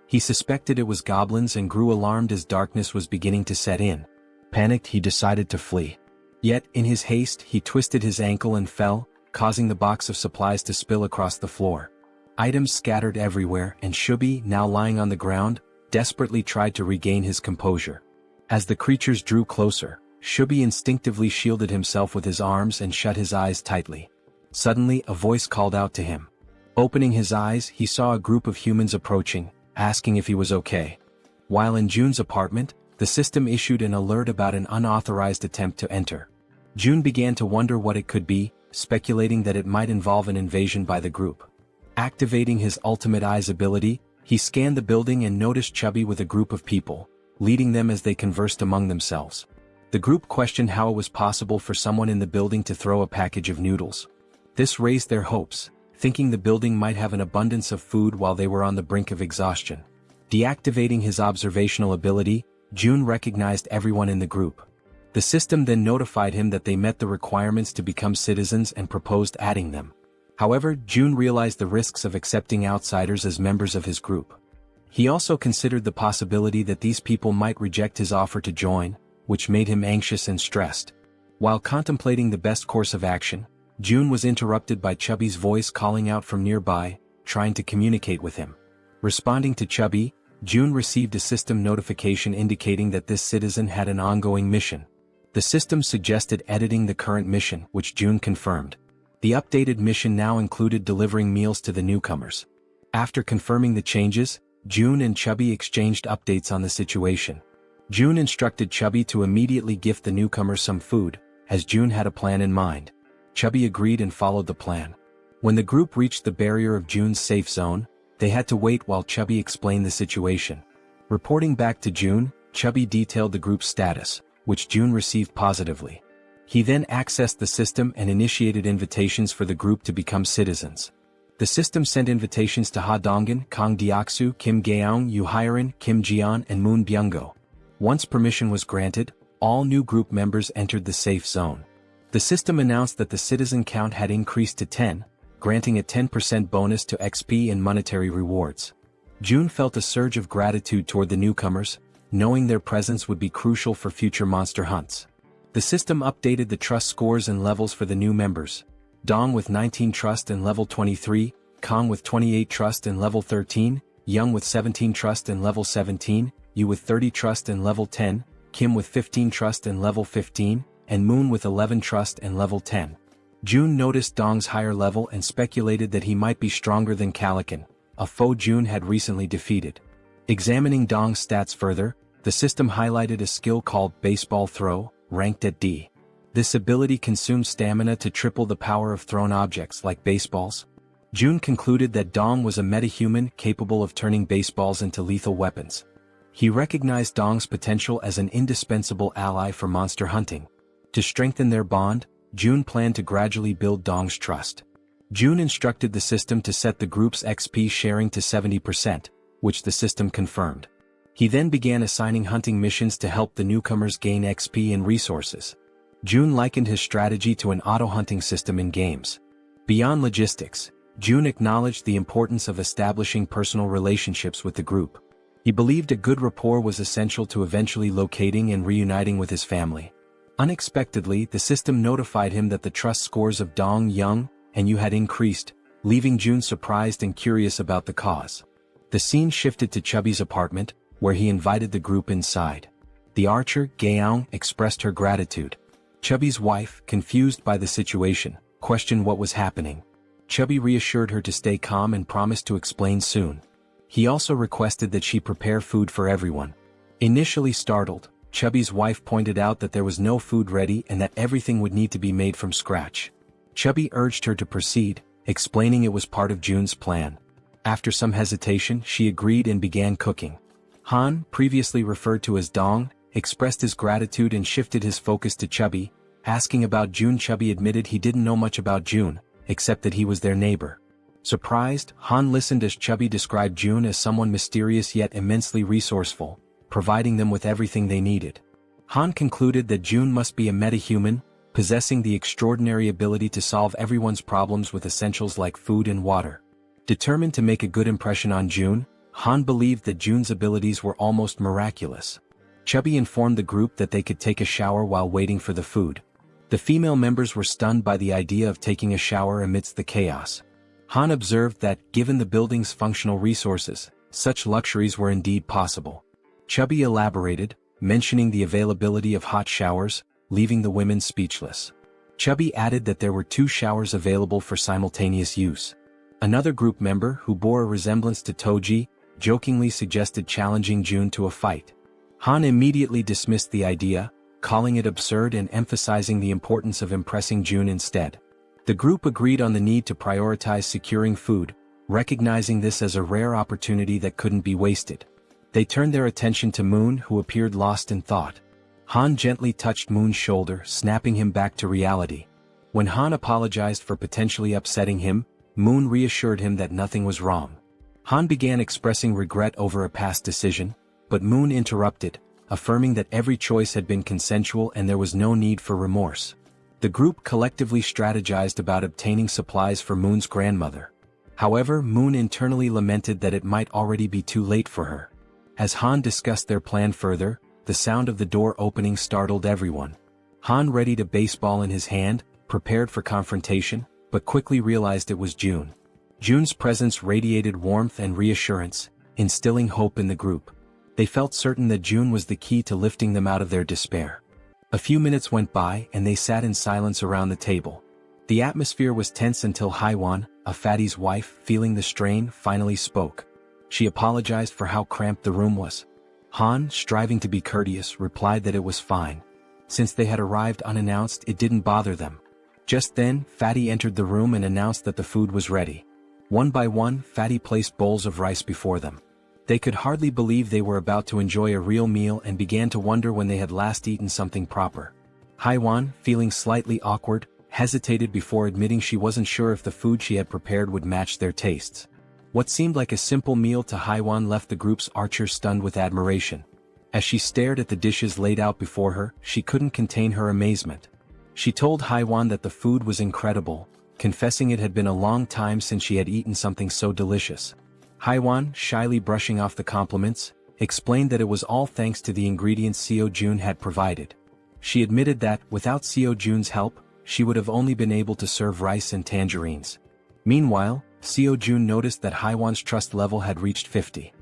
He suspected it was goblins and grew alarmed as darkness was beginning to set in. Panicked, he decided to flee. Yet, in his haste, he twisted his ankle and fell, causing the box of supplies to spill across the floor. Items scattered everywhere, and Chubby, now lying on the ground, desperately tried to regain his composure. As the creatures drew closer, Chubby instinctively shielded himself with his arms and shut his eyes tightly. Suddenly, a voice called out to him. Opening his eyes, he saw a group of humans approaching, asking if he was okay. While in June's apartment, the system issued an alert about an unauthorized attempt to enter. June began to wonder what it could be, speculating that it might involve an invasion by the group. Activating his ultimate eyes ability, he scanned the building and noticed Chubby with a group of people, leading them as they conversed among themselves. The group questioned how it was possible for someone in the building to throw a package of noodles. This raised their hopes, thinking the building might have an abundance of food while they were on the brink of exhaustion. Deactivating his observational ability, June recognized everyone in the group. The system then notified him that they met the requirements to become citizens and proposed adding them. However, June realized the risks of accepting outsiders as members of his group. He also considered the possibility that these people might reject his offer to join, which made him anxious and stressed. While contemplating the best course of action, June was interrupted by Chubby's voice calling out from nearby, trying to communicate with him. Responding to Chubby, June received a system notification indicating that this citizen had an ongoing mission. The system suggested editing the current mission, which June confirmed. The updated mission now included delivering meals to the newcomers. After confirming the changes, June and Chubby exchanged updates on the situation. June instructed Chubby to immediately gift the newcomers some food, as June had a plan in mind. Chubby agreed and followed the plan. When the group reached the barrier of June's safe zone, they had to wait while Chubby explained the situation. Reporting back to June, Chubby detailed the group's status, which June received positively. He then accessed the system and initiated invitations for the group to become citizens. The system sent invitations to Ha Donggan, Kang Deoksu, Kim Gaeong, Yu Hyerin, Kim Jeon, and Moon Byung-go. Once permission was granted, all new group members entered the safe zone. The system announced that the citizen count had increased to 10, granting a 10% bonus to XP and monetary rewards. June felt a surge of gratitude toward the newcomers, knowing their presence would be crucial for future monster hunts. The system updated the trust scores and levels for the new members. Dong with 19 trust and level 23, Kang with 28 trust and level 13, Young with 17 trust and level 17, Yu with 30 trust and level 10, Kim with 15 trust and level 15, and Moon with 11 trust and level 10. June noticed Dong's higher level and speculated that he might be stronger than Calican, a foe June had recently defeated. Examining Dong's stats further, the system highlighted a skill called Baseball Throw, ranked at D. This ability consumes stamina to triple the power of thrown objects like baseballs. June concluded that Dong was a metahuman capable of turning baseballs into lethal weapons. He recognized Dong's potential as an indispensable ally for monster hunting. To strengthen their bond, June planned to gradually build Dong's trust. June instructed the system to set the group's XP sharing to 70%, which the system confirmed. He then began assigning hunting missions to help the newcomers gain XP and resources. June likened his strategy to an auto-hunting system in games. Beyond logistics, June acknowledged the importance of establishing personal relationships with the group. He believed a good rapport was essential to eventually locating and reuniting with his family. Unexpectedly, the system notified him that the trust scores of Dong, Young, and Yu had increased, leaving June surprised and curious about the cause. The scene shifted to Chubby's apartment, where he invited the group inside. The archer, Gaeong, expressed her gratitude. Chubby's wife, confused by the situation, questioned what was happening. Chubby reassured her to stay calm and promised to explain soon. He also requested that she prepare food for everyone. Initially startled, Chubby's wife pointed out that there was no food ready and that everything would need to be made from scratch. Chubby urged her to proceed, explaining it was part of June's plan. After some hesitation, she agreed and began cooking. Han, previously referred to as Dong, expressed his gratitude and shifted his focus to Chubby, asking about June. Chubby admitted he didn't know much about June, except that he was their neighbor. Surprised, Han listened as Chubby described June as someone mysterious yet immensely resourceful, providing them with everything they needed. Han concluded that June must be a metahuman, possessing the extraordinary ability to solve everyone's problems with essentials like food and water. Determined to make a good impression on June, Han believed that June's abilities were almost miraculous. Chubby informed the group that they could take a shower while waiting for the food. The female members were stunned by the idea of taking a shower amidst the chaos. Han observed that, given the building's functional resources, such luxuries were indeed possible. Chubby elaborated, mentioning the availability of hot showers, leaving the women speechless. Chubby added that there were 2 showers available for simultaneous use. Another group member, who bore a resemblance to Toji, jokingly suggested challenging June to a fight. Han immediately dismissed the idea, calling it absurd and emphasizing the importance of impressing June instead. The group agreed on the need to prioritize securing food, recognizing this as a rare opportunity that couldn't be wasted. They turned their attention to Moon, who appeared lost in thought. Han gently touched Moon's shoulder, snapping him back to reality. When Han apologized for potentially upsetting him, Moon reassured him that nothing was wrong. Han began expressing regret over a past decision, but Moon interrupted, affirming that every choice had been consensual and there was no need for remorse. The group collectively strategized about obtaining supplies for Moon's grandmother. However, Moon internally lamented that it might already be too late for her. As Han discussed their plan further, the sound of the door opening startled everyone. Han readied a baseball in his hand, prepared for confrontation, but quickly realized it was June. June's presence radiated warmth and reassurance, instilling hope in the group. They felt certain that June was the key to lifting them out of their despair. A few minutes went by and they sat in silence around the table. The atmosphere was tense until Haiwan, a fatty's wife, feeling the strain, finally spoke. She apologized for how cramped the room was. Han, striving to be courteous, replied that it was fine. Since they had arrived unannounced, it didn't bother them. Just then, Fatty entered the room and announced that the food was ready. One by one, Fatty placed bowls of rice before them. They could hardly believe they were about to enjoy a real meal and began to wonder when they had last eaten something proper. Haiwan, feeling slightly awkward, hesitated before admitting she wasn't sure if the food she had prepared would match their tastes. What seemed like a simple meal to Haiwan left the group's archers stunned with admiration. As she stared at the dishes laid out before her, she couldn't contain her amazement. She told Haiwan that the food was incredible, confessing it had been a long time since she had eaten something so delicious. Haiwan, shyly brushing off the compliments, explained that it was all thanks to the ingredients Seo Jun had provided. She admitted that, without Seo Jun's help, she would have only been able to serve rice and tangerines. Meanwhile, Seo Jun noticed that Haiwan's trust level had reached 50.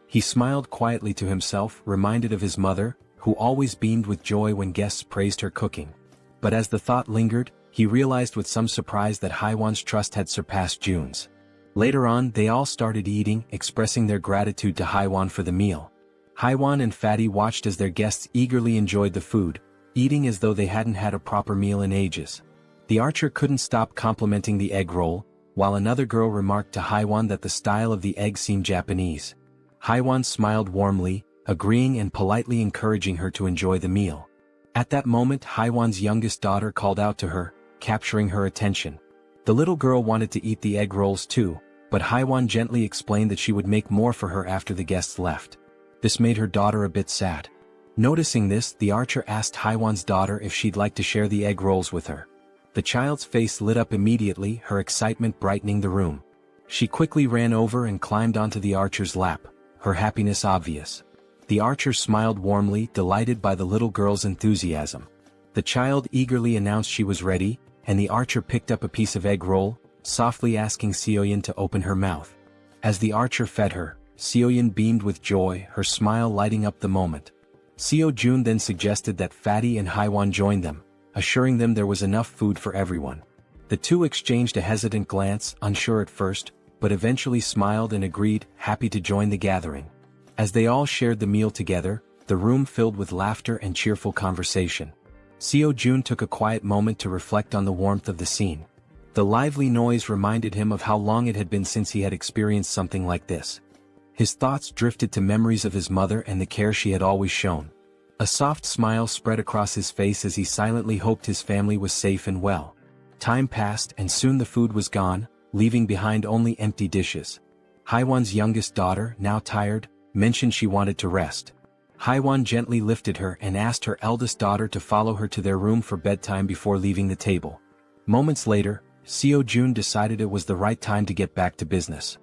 He smiled quietly to himself, reminded of his mother, who always beamed with joy when guests praised her cooking. But as the thought lingered, he realized with some surprise that Haiwan's trust had surpassed Jun's. Later on, they all started eating, expressing their gratitude to Haiwan for the meal. Haiwan and Fatty watched as their guests eagerly enjoyed the food, eating as though they hadn't had a proper meal in ages. The archer couldn't stop complimenting the egg roll, while another girl remarked to Haiwan that the style of the egg seemed Japanese. Haiwan smiled warmly, agreeing and politely encouraging her to enjoy the meal. At that moment, Haiwan's youngest daughter called out to her, capturing her attention. The little girl wanted to eat the egg rolls too, but Haiwan gently explained that she would make more for her after the guests left. This made her daughter a bit sad. Noticing this, the archer asked Haiwan's daughter if she'd like to share the egg rolls with her. The child's face lit up immediately, her excitement brightening the room. She quickly ran over and climbed onto the archer's lap, her happiness obvious. The archer smiled warmly, delighted by the little girl's enthusiasm. The child eagerly announced she was ready, and the archer picked up a piece of egg roll, softly asking Seoyin to open her mouth. As the archer fed her, Seoyin beamed with joy, her smile lighting up the moment. Seo Jun then suggested that Fatty and Haiwan join them, assuring them there was enough food for everyone. The two exchanged a hesitant glance, unsure at first, but eventually smiled and agreed, happy to join the gathering. As they all shared the meal together, the room filled with laughter and cheerful conversation. Seo Jun took a quiet moment to reflect on the warmth of the scene. The lively noise reminded him of how long it had been since he had experienced something like this. His thoughts drifted to memories of his mother and the care she had always shown. A soft smile spread across his face as he silently hoped his family was safe and well. Time passed and soon the food was gone, leaving behind only empty dishes. Haiwan's youngest daughter, now tired, mentioned she wanted to rest. Haiwan gently lifted her and asked her eldest daughter to follow her to their room for bedtime before leaving the table. Moments later, Seo Jun decided it was the right time to get back to business.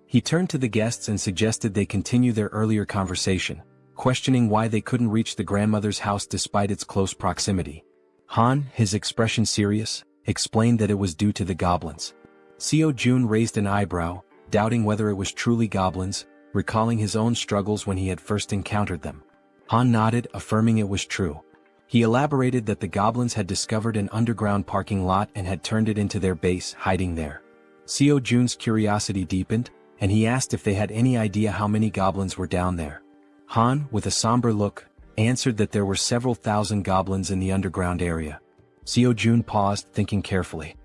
He turned to the guests and suggested they continue their earlier conversation, questioning why they couldn't reach the grandmother's house despite its close proximity. Han, his expression serious, explained that it was due to the goblins. Seo Jun raised an eyebrow, doubting whether it was truly goblins, recalling his own struggles when he had first encountered them. Han nodded, affirming it was true. He elaborated that the goblins had discovered an underground parking lot and had turned it into their base, hiding there. Seo Jun's curiosity deepened, and he asked if they had any idea how many goblins were down there. Han, with a somber look, answered that there were several thousand goblins in the underground area. Seo Jun paused, thinking carefully.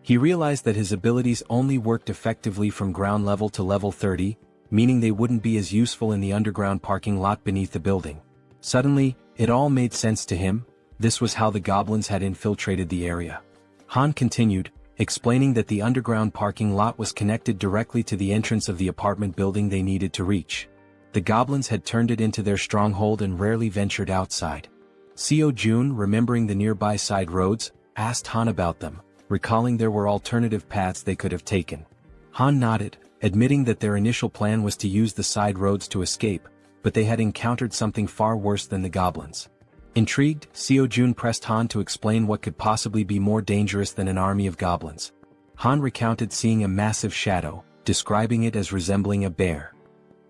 He realized that his abilities only worked effectively from ground level to level 30, meaning they wouldn't be as useful in the underground parking lot beneath the building. Suddenly, it all made sense to him. This was how the goblins had infiltrated the area. Han continued, explaining that the underground parking lot was connected directly to the entrance of the apartment building they needed to reach. The goblins had turned it into their stronghold and rarely ventured outside. Seo Jun, remembering the nearby side roads, asked Han about them, recalling there were alternative paths they could have taken. Han nodded, admitting that their initial plan was to use the side roads to escape, but they had encountered something far worse than the goblins. Intrigued, Seo-jun pressed Han to explain what could possibly be more dangerous than an army of goblins. Han recounted seeing a massive shadow, describing it as resembling a bear.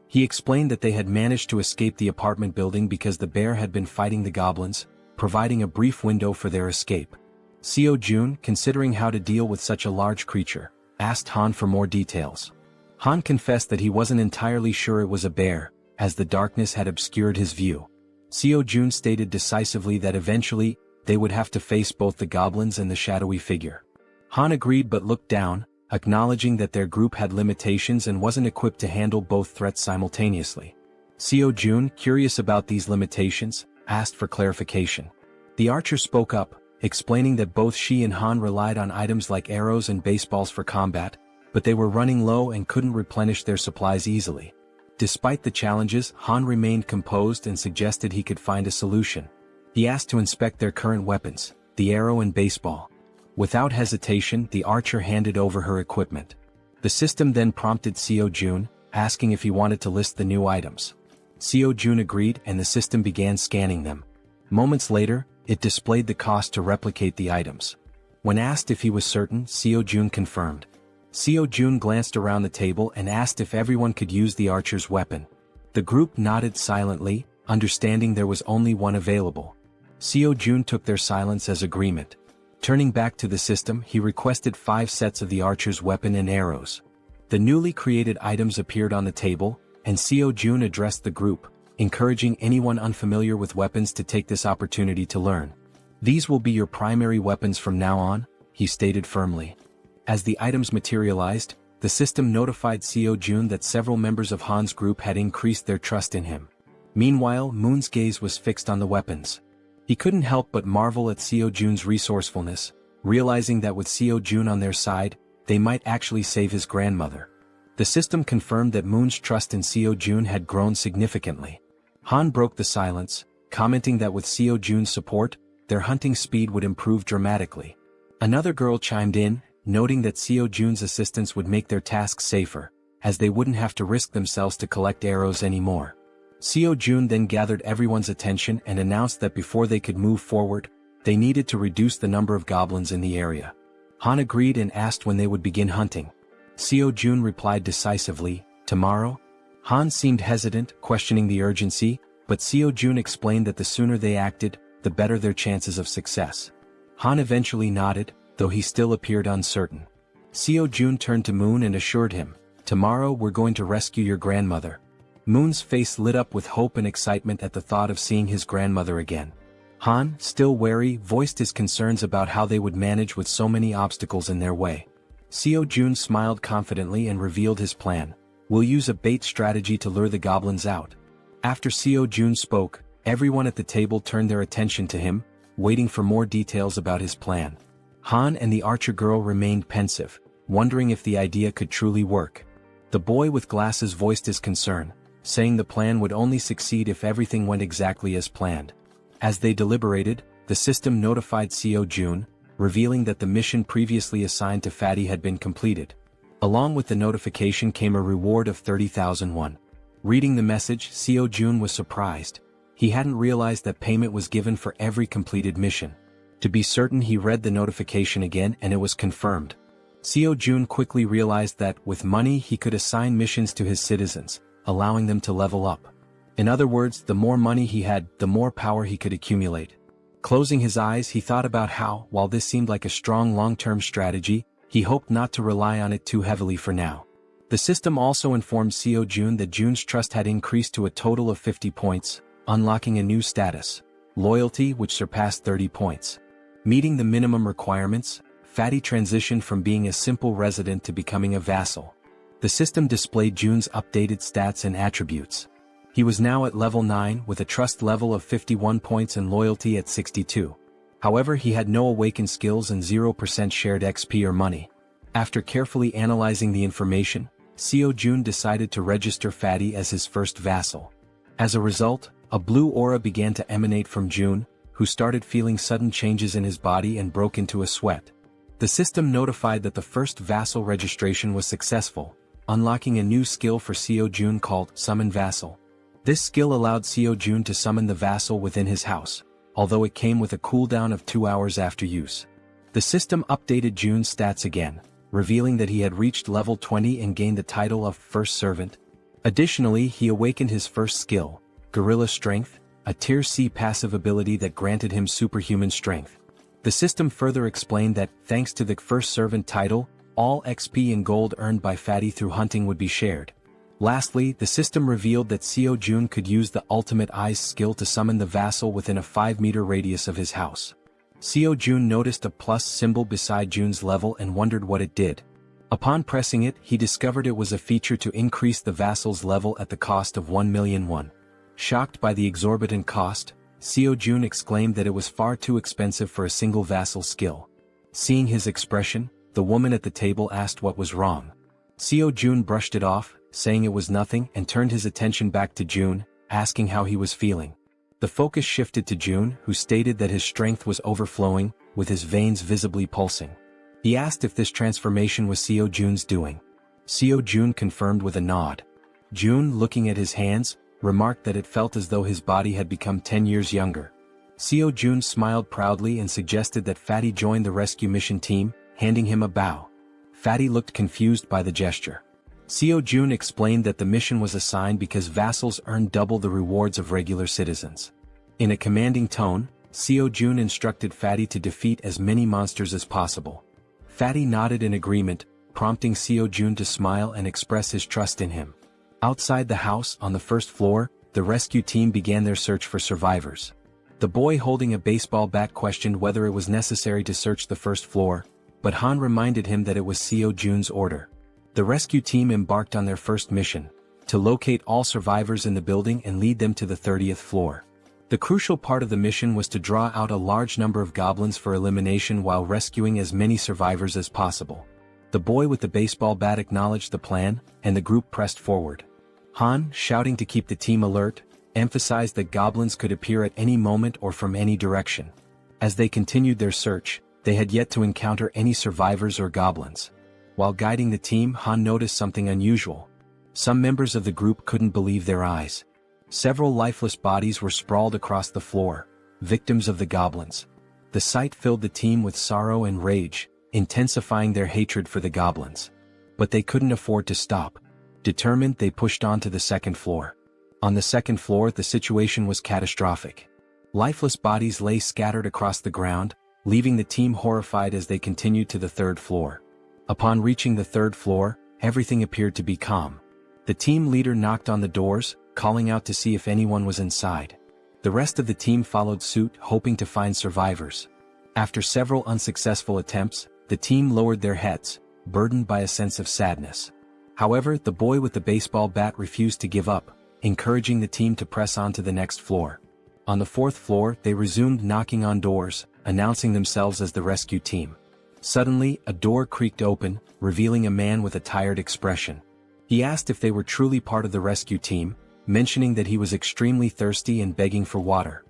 He explained that they had managed to escape the apartment building because the bear had been fighting the goblins, providing a brief window for their escape. Seo-jun, considering how to deal with such a large creature, asked Han for more details. Han confessed that he wasn't entirely sure it was a bear, as the darkness had obscured his view. Seo-jun stated decisively that eventually, they would have to face both the goblins and the shadowy figure. Han agreed but looked down, acknowledging that their group had limitations and wasn't equipped to handle both threats simultaneously. Seo-jun, curious about these limitations, asked for clarification. The archer spoke up, explaining that both she and Han relied on items like arrows and baseballs for combat, but they were running low and couldn't replenish their supplies easily. Despite the challenges, Han remained composed and suggested he could find a solution. He asked to inspect their current weapons, the arrow and baseball. Without hesitation, the archer handed over her equipment. The system then prompted Seo-jun, asking if he wanted to list the new items. Seo-jun agreed and the system began scanning them. Moments later, it displayed the cost to replicate the items. When asked if he was certain, Seo-jun confirmed. Seo-jun glanced around the table and asked if everyone could use the archer's weapon. The group nodded silently, understanding there was only one available. Seo-jun took their silence as agreement. Turning back to the system, he requested 5 sets of the archer's weapon and arrows. The newly created items appeared on the table, and Seo-jun addressed the group, encouraging anyone unfamiliar with weapons to take this opportunity to learn. "These will be your primary weapons from now on," he stated firmly. As the items materialized, the system notified Seo-jun that several members of Han's group had increased their trust in him. Meanwhile, Moon's gaze was fixed on the weapons. He couldn't help but marvel at Seo-jun's resourcefulness, realizing that with Seo-jun on their side, they might actually save his grandmother. The system confirmed that Moon's trust in Seo-jun had grown significantly. Han broke the silence, commenting that with Seo-jun's support, their hunting speed would improve dramatically. Another girl chimed in, noting that Seo-jun's assistance would make their tasks safer, as they wouldn't have to risk themselves to collect arrows anymore. Seo-jun then gathered everyone's attention and announced that before they could move forward, they needed to reduce the number of goblins in the area. Han agreed and asked when they would begin hunting. Seo-jun replied decisively, "Tomorrow?" Han seemed hesitant, questioning the urgency, but Seo-jun explained that the sooner they acted, the better their chances of success. Han eventually nodded, though he still appeared uncertain. Seo-jun turned to Moon and assured him, "Tomorrow we're going to rescue your grandmother." Moon's face lit up with hope and excitement at the thought of seeing his grandmother again. Han, still wary, voiced his concerns about how they would manage with so many obstacles in their way. Seo-jun smiled confidently and revealed his plan. "We'll use a bait strategy to lure the goblins out." After Seo-jun spoke, everyone at the table turned their attention to him, waiting for more details about his plan. Han and the archer girl remained pensive, wondering if the idea could truly work. The boy with glasses voiced his concern, saying the plan would only succeed if everything went exactly as planned. As they deliberated, the system notified Seo-jun, revealing that the mission previously assigned to Fatty had been completed. Along with the notification came a reward of 30,000 won. Reading the message, Seo-jun was surprised. He hadn't realized that payment was given for every completed mission. To be certain, he read the notification again and it was confirmed. Seo-jun quickly realized that, with money, he could assign missions to his citizens, allowing them to level up. In other words, the more money he had, the more power he could accumulate. Closing his eyes, he thought about how, while this seemed like a strong long-term strategy, he hoped not to rely on it too heavily for now. The system also informed Seo-jun that Jun's trust had increased to a total of 50 points, unlocking a new status, loyalty, which surpassed 30 points. Meeting the minimum requirements, Fatty transitioned from being a simple resident to becoming a vassal. The system displayed Jun's updated stats and attributes. He was now at level 9 with a trust level of 51 points and loyalty at 62. However, he had no awakened skills and 0% shared XP or money. After carefully analyzing the information, Seo-jun decided to register Fatty as his first vassal. As a result, a blue aura began to emanate from Jun, who started feeling sudden changes in his body and broke into a sweat. The system notified that the first vassal registration was successful, unlocking a new skill for Seo-jun called Summon Vassal. This skill allowed Seo-jun to summon the vassal within his house, although it came with a cooldown of 2 hours after use. The system updated Jun's stats again, revealing that he had reached level 20 and gained the title of First Servant. Additionally, he awakened his first skill, Gorilla Strength, a Tier C passive ability that granted him superhuman strength. The system further explained that, thanks to the First Servant title, all XP and gold earned by Fatty through hunting would be shared. Lastly, the system revealed that Seo-jun could use the Ultimate Eyes skill to summon the vassal within a 5-meter radius of his house. Seo-jun noticed a plus symbol beside Jun's level and wondered what it did. Upon pressing it, he discovered it was a feature to increase the vassal's level at the cost of 1 million won. Shocked by the exorbitant cost, Seo-jun exclaimed that it was far too expensive for a single vassal skill. Seeing his expression, the woman at the table asked what was wrong. Seo-jun brushed it off, saying it was nothing, and turned his attention back to Jun, asking how he was feeling. The focus shifted to Jun, who stated that his strength was overflowing, with his veins visibly pulsing. He asked if this transformation was Seo-jun's doing. Seo-jun confirmed with a nod. Jun, looking at his hands, remarked that it felt as though his body had become 10 years younger. Seo-jun smiled proudly and suggested that Fatty join the rescue mission team, handing him a bow. Fatty looked confused by the gesture. Seo-jun explained that the mission was assigned because vassals earned double the rewards of regular citizens. In a commanding tone, Seo-jun instructed Fatty to defeat as many monsters as possible. Fatty nodded in agreement, prompting Seo-jun to smile and express his trust in him. Outside the house, on the first floor, the rescue team began their search for survivors. The boy holding a baseball bat questioned whether it was necessary to search the first floor, but Han reminded him that it was Seo-jun's order. The rescue team embarked on their first mission, to locate all survivors in the building and lead them to the 30th floor. The crucial part of the mission was to draw out a large number of goblins for elimination while rescuing as many survivors as possible. The boy with the baseball bat acknowledged the plan, and the group pressed forward. Han, shouting to keep the team alert, emphasized that goblins could appear at any moment or from any direction. As they continued their search, they had yet to encounter any survivors or goblins. While guiding the team, Han noticed something unusual. Some members of the group couldn't believe their eyes. Several lifeless bodies were sprawled across the floor, victims of the goblins. The sight filled the team with sorrow and rage, intensifying their hatred for the goblins. But they couldn't afford to stop. Determined, they pushed on to the second floor. On the second floor, the situation was catastrophic. Lifeless bodies lay scattered across the ground, leaving the team horrified as they continued to the third floor. Upon reaching the third floor, everything appeared to be calm. The team leader knocked on the doors, calling out to see if anyone was inside. The rest of the team followed suit, hoping to find survivors. After several unsuccessful attempts, the team lowered their heads, burdened by a sense of sadness. However, the boy with the baseball bat refused to give up, encouraging the team to press on to the next floor. On the fourth floor, they resumed knocking on doors, announcing themselves as the rescue team. Suddenly, a door creaked open, revealing a man with a tired expression. He asked if they were truly part of the rescue team, mentioning that he was extremely thirsty and begging for water.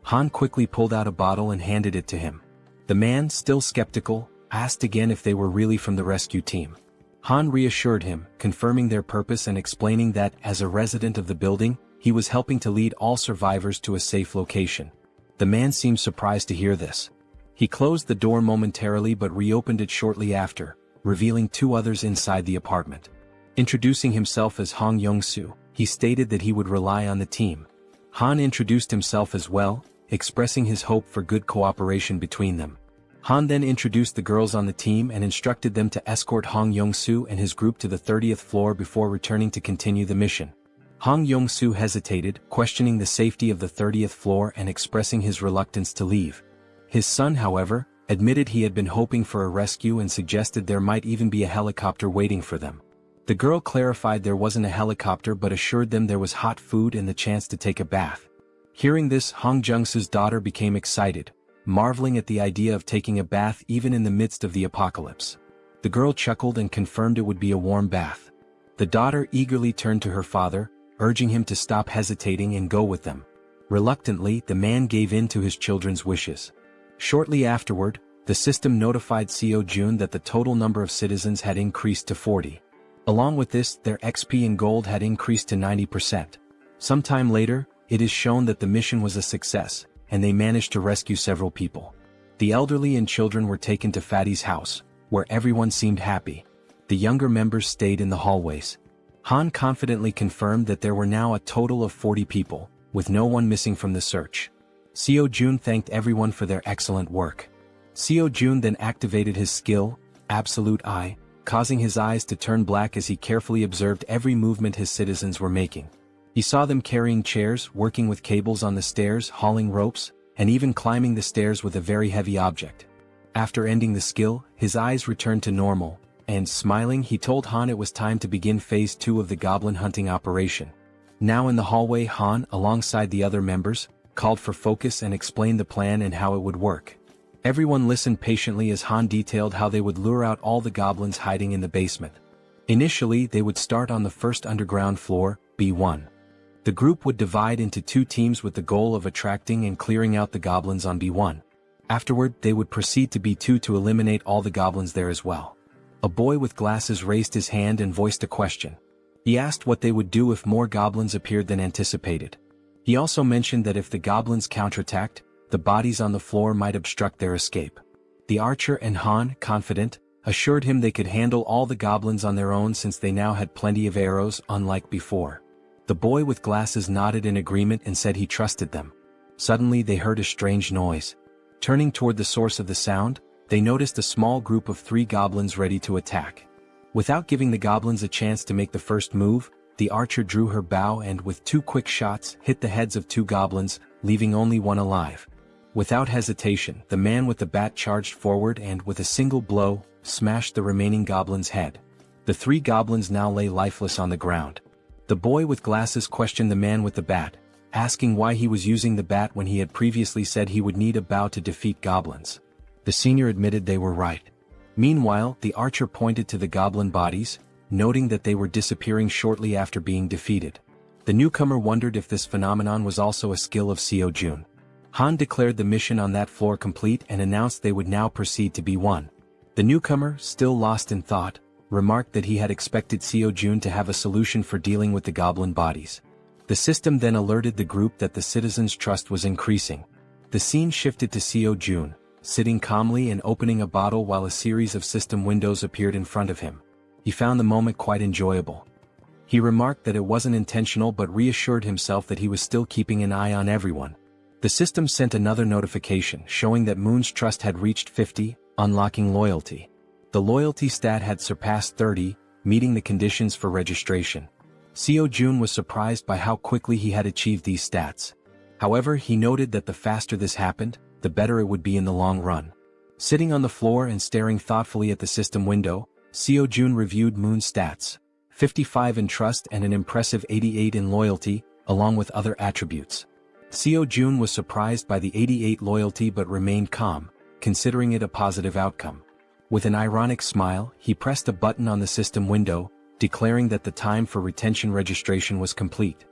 Han quickly pulled out a bottle and handed it to him. The man, still skeptical, asked again if they were really from the rescue team. Han reassured him, confirming their purpose and explaining that, as a resident of the building, he was helping to lead all survivors to a safe location. The man seemed surprised to hear this. He closed the door momentarily but reopened it shortly after, revealing 2 others inside the apartment. Introducing himself as Hong Young-soo, he stated that he would rely on the team. Han introduced himself as well, expressing his hope for good cooperation between them. Han then introduced the girls on the team and instructed them to escort Hong Young-soo and his group to the 30th floor before returning to continue the mission. Hong Young-soo hesitated, questioning the safety of the 30th floor and expressing his reluctance to leave. His son, however, admitted he had been hoping for a rescue and suggested there might even be a helicopter waiting for them. The girl clarified there wasn't a helicopter but assured them there was hot food and the chance to take a bath. Hearing this, Hong Jung-soo's daughter became excited, marveling at the idea of taking a bath even in the midst of the apocalypse. The girl chuckled and confirmed it would be a warm bath. The daughter eagerly turned to her father, urging him to stop hesitating and go with them. Reluctantly, the man gave in to his children's wishes. Shortly afterward, the system notified Jun that the total number of citizens had increased to 40. Along with this, their XP and gold had increased to 90%. Sometime later, it is shown that the mission was a success, and they managed to rescue several people. The elderly and children were taken to Fatty's house, where everyone seemed happy. The younger members stayed in the hallways. Han confidently confirmed that there were now a total of 40 people, with no one missing from the search. Jun thanked everyone for their excellent work. Jun then activated his skill, Absolute Eye, causing his eyes to turn black as he carefully observed every movement his citizens were making. He saw them carrying chairs, working with cables on the stairs, hauling ropes, and even climbing the stairs with a very heavy object. After ending the skill, his eyes returned to normal, and smiling he told Han it was time to begin phase 2 of the goblin hunting operation. Now in the hallway, Han, alongside the other members, called for focus and explained the plan and how it would work. Everyone listened patiently as Han detailed how they would lure out all the goblins hiding in the basement. Initially, they would start on the first underground floor, B1. The group would divide into 2 teams with the goal of attracting and clearing out the goblins on B1. Afterward, they would proceed to B2 to eliminate all the goblins there as well. A boy with glasses raised his hand and voiced a question. He asked what they would do if more goblins appeared than anticipated. He also mentioned that if the goblins counterattacked, the bodies on the floor might obstruct their escape. The archer and Han, confident, assured him they could handle all the goblins on their own since they now had plenty of arrows, unlike before. The boy with glasses nodded in agreement and said he trusted them. Suddenly they heard a strange noise. Turning toward the source of the sound, they noticed a small group of 3 goblins ready to attack. Without giving the goblins a chance to make the first move, the archer drew her bow and with 2 quick shots hit the heads of 2 goblins, leaving only one alive. Without hesitation, the man with the bat charged forward and with a single blow, smashed the remaining goblin's head. The 3 goblins now lay lifeless on the ground. The boy with glasses questioned the man with the bat, asking why he was using the bat when he had previously said he would need a bow to defeat goblins. The senior admitted they were right. Meanwhile, the archer pointed to the goblin bodies, noting that they were disappearing shortly after being defeated. The newcomer wondered if this phenomenon was also a skill of Jun. Han declared the mission on that floor complete and announced they would now proceed to B1. The newcomer, still lost in thought, remarked that he had expected Jun to have a solution for dealing with the goblin bodies. The system then alerted the group that the citizens' trust was increasing. The scene shifted to Jun, sitting calmly and opening a bottle while a series of system windows appeared in front of him. He found the moment quite enjoyable. He remarked that it wasn't intentional but reassured himself that he was still keeping an eye on everyone. The system sent another notification showing that Moon's trust had reached 50, unlocking loyalty. The loyalty stat had surpassed 30, meeting the conditions for registration. Jun was surprised by how quickly he had achieved these stats. However, he noted that the faster this happened, the better it would be in the long run. Sitting on the floor and staring thoughtfully at the system window, Jun reviewed Moon's stats, 55 in trust and an impressive 88 in loyalty, along with other attributes. Jun was surprised by the 88 loyalty but remained calm, considering it a positive outcome. With an ironic smile, he pressed a button on the system window, declaring that the time for retention registration was complete.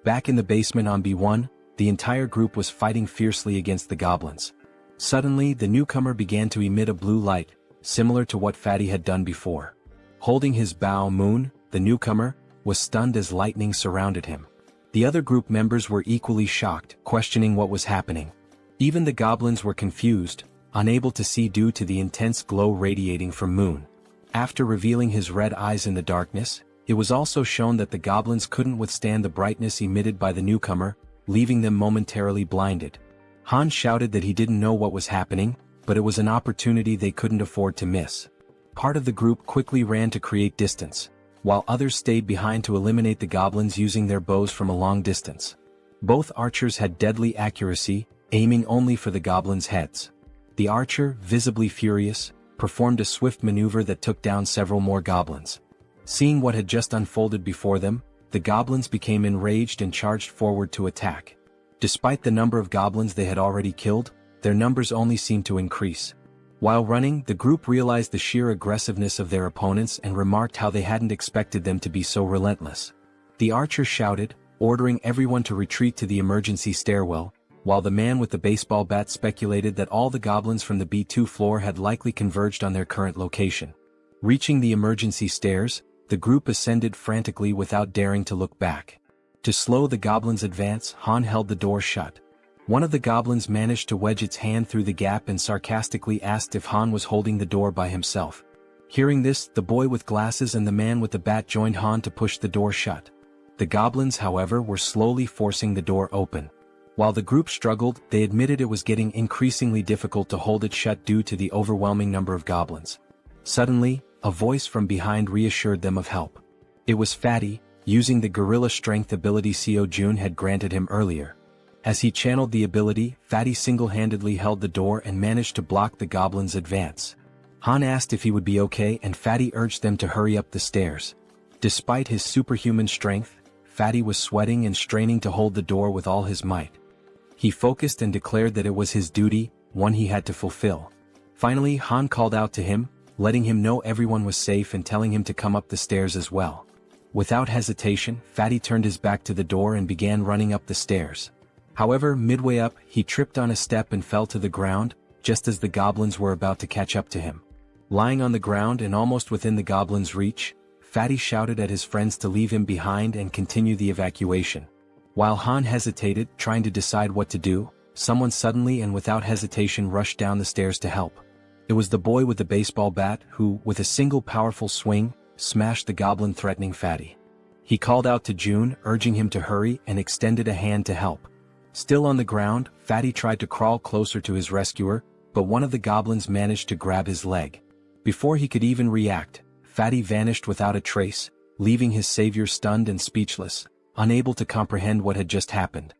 Back in the basement on B1, the entire group was fighting fiercely against the goblins. Suddenly, the newcomer began to emit a blue light, similar to what Fatty had done before. Holding his bow, Moon, the newcomer, was stunned as lightning surrounded him. The other group members were equally shocked, questioning what was happening. Even the goblins were confused, unable to see due to the intense glow radiating from Moon. After revealing his red eyes in the darkness, it was also shown that the goblins couldn't withstand the brightness emitted by the newcomer, leaving them momentarily blinded. Han shouted that he didn't know what was happening, but it was an opportunity they couldn't afford to miss. Part of the group quickly ran to create distance, while others stayed behind to eliminate the goblins using their bows from a long distance. Both archers had deadly accuracy, aiming only for the goblins' heads. The archer, visibly furious, performed a swift maneuver that took down several more goblins. Seeing what had just unfolded before them, the goblins became enraged and charged forward to attack. Despite the number of goblins they had already killed, their numbers only seemed to increase. While running, the group realized the sheer aggressiveness of their opponents and remarked how they hadn't expected them to be so relentless. The archer shouted, ordering everyone to retreat to the emergency stairwell, while the man with the baseball bat speculated that all the goblins from the B2 floor had likely converged on their current location. Reaching the emergency stairs, the group ascended frantically without daring to look back. To slow the goblins' advance, Han held the door shut. One of the goblins managed to wedge its hand through the gap and sarcastically asked if Han was holding the door by himself. Hearing this, the boy with glasses and the man with the bat joined Han to push the door shut. The goblins, however, were slowly forcing the door open. While the group struggled, they admitted it was getting increasingly difficult to hold it shut due to the overwhelming number of goblins. Suddenly, a voice from behind reassured them of help. It was Fatty, using the gorilla strength ability Jaehyeon had granted him earlier. As he channeled the ability, Fatty single-handedly held the door and managed to block the goblins' advance. Han asked if he would be okay and Fatty urged them to hurry up the stairs. Despite his superhuman strength, Fatty was sweating and straining to hold the door with all his might. He focused and declared that it was his duty, one he had to fulfill. Finally, Han called out to him, letting him know everyone was safe and telling him to come up the stairs as well. Without hesitation, Fatty turned his back to the door and began running up the stairs. However, midway up, he tripped on a step and fell to the ground, just as the goblins were about to catch up to him. Lying on the ground and almost within the goblins' reach, Fatty shouted at his friends to leave him behind and continue the evacuation. While Han hesitated, trying to decide what to do, someone suddenly and without hesitation rushed down the stairs to help. It was the boy with the baseball bat who, with a single powerful swing, smashed the goblin threatening Fatty. He called out to June, urging him to hurry, and extended a hand to help. Still on the ground, Fatty tried to crawl closer to his rescuer, but one of the goblins managed to grab his leg. Before he could even react, Fatty vanished without a trace, leaving his savior stunned and speechless, unable to comprehend what had just happened.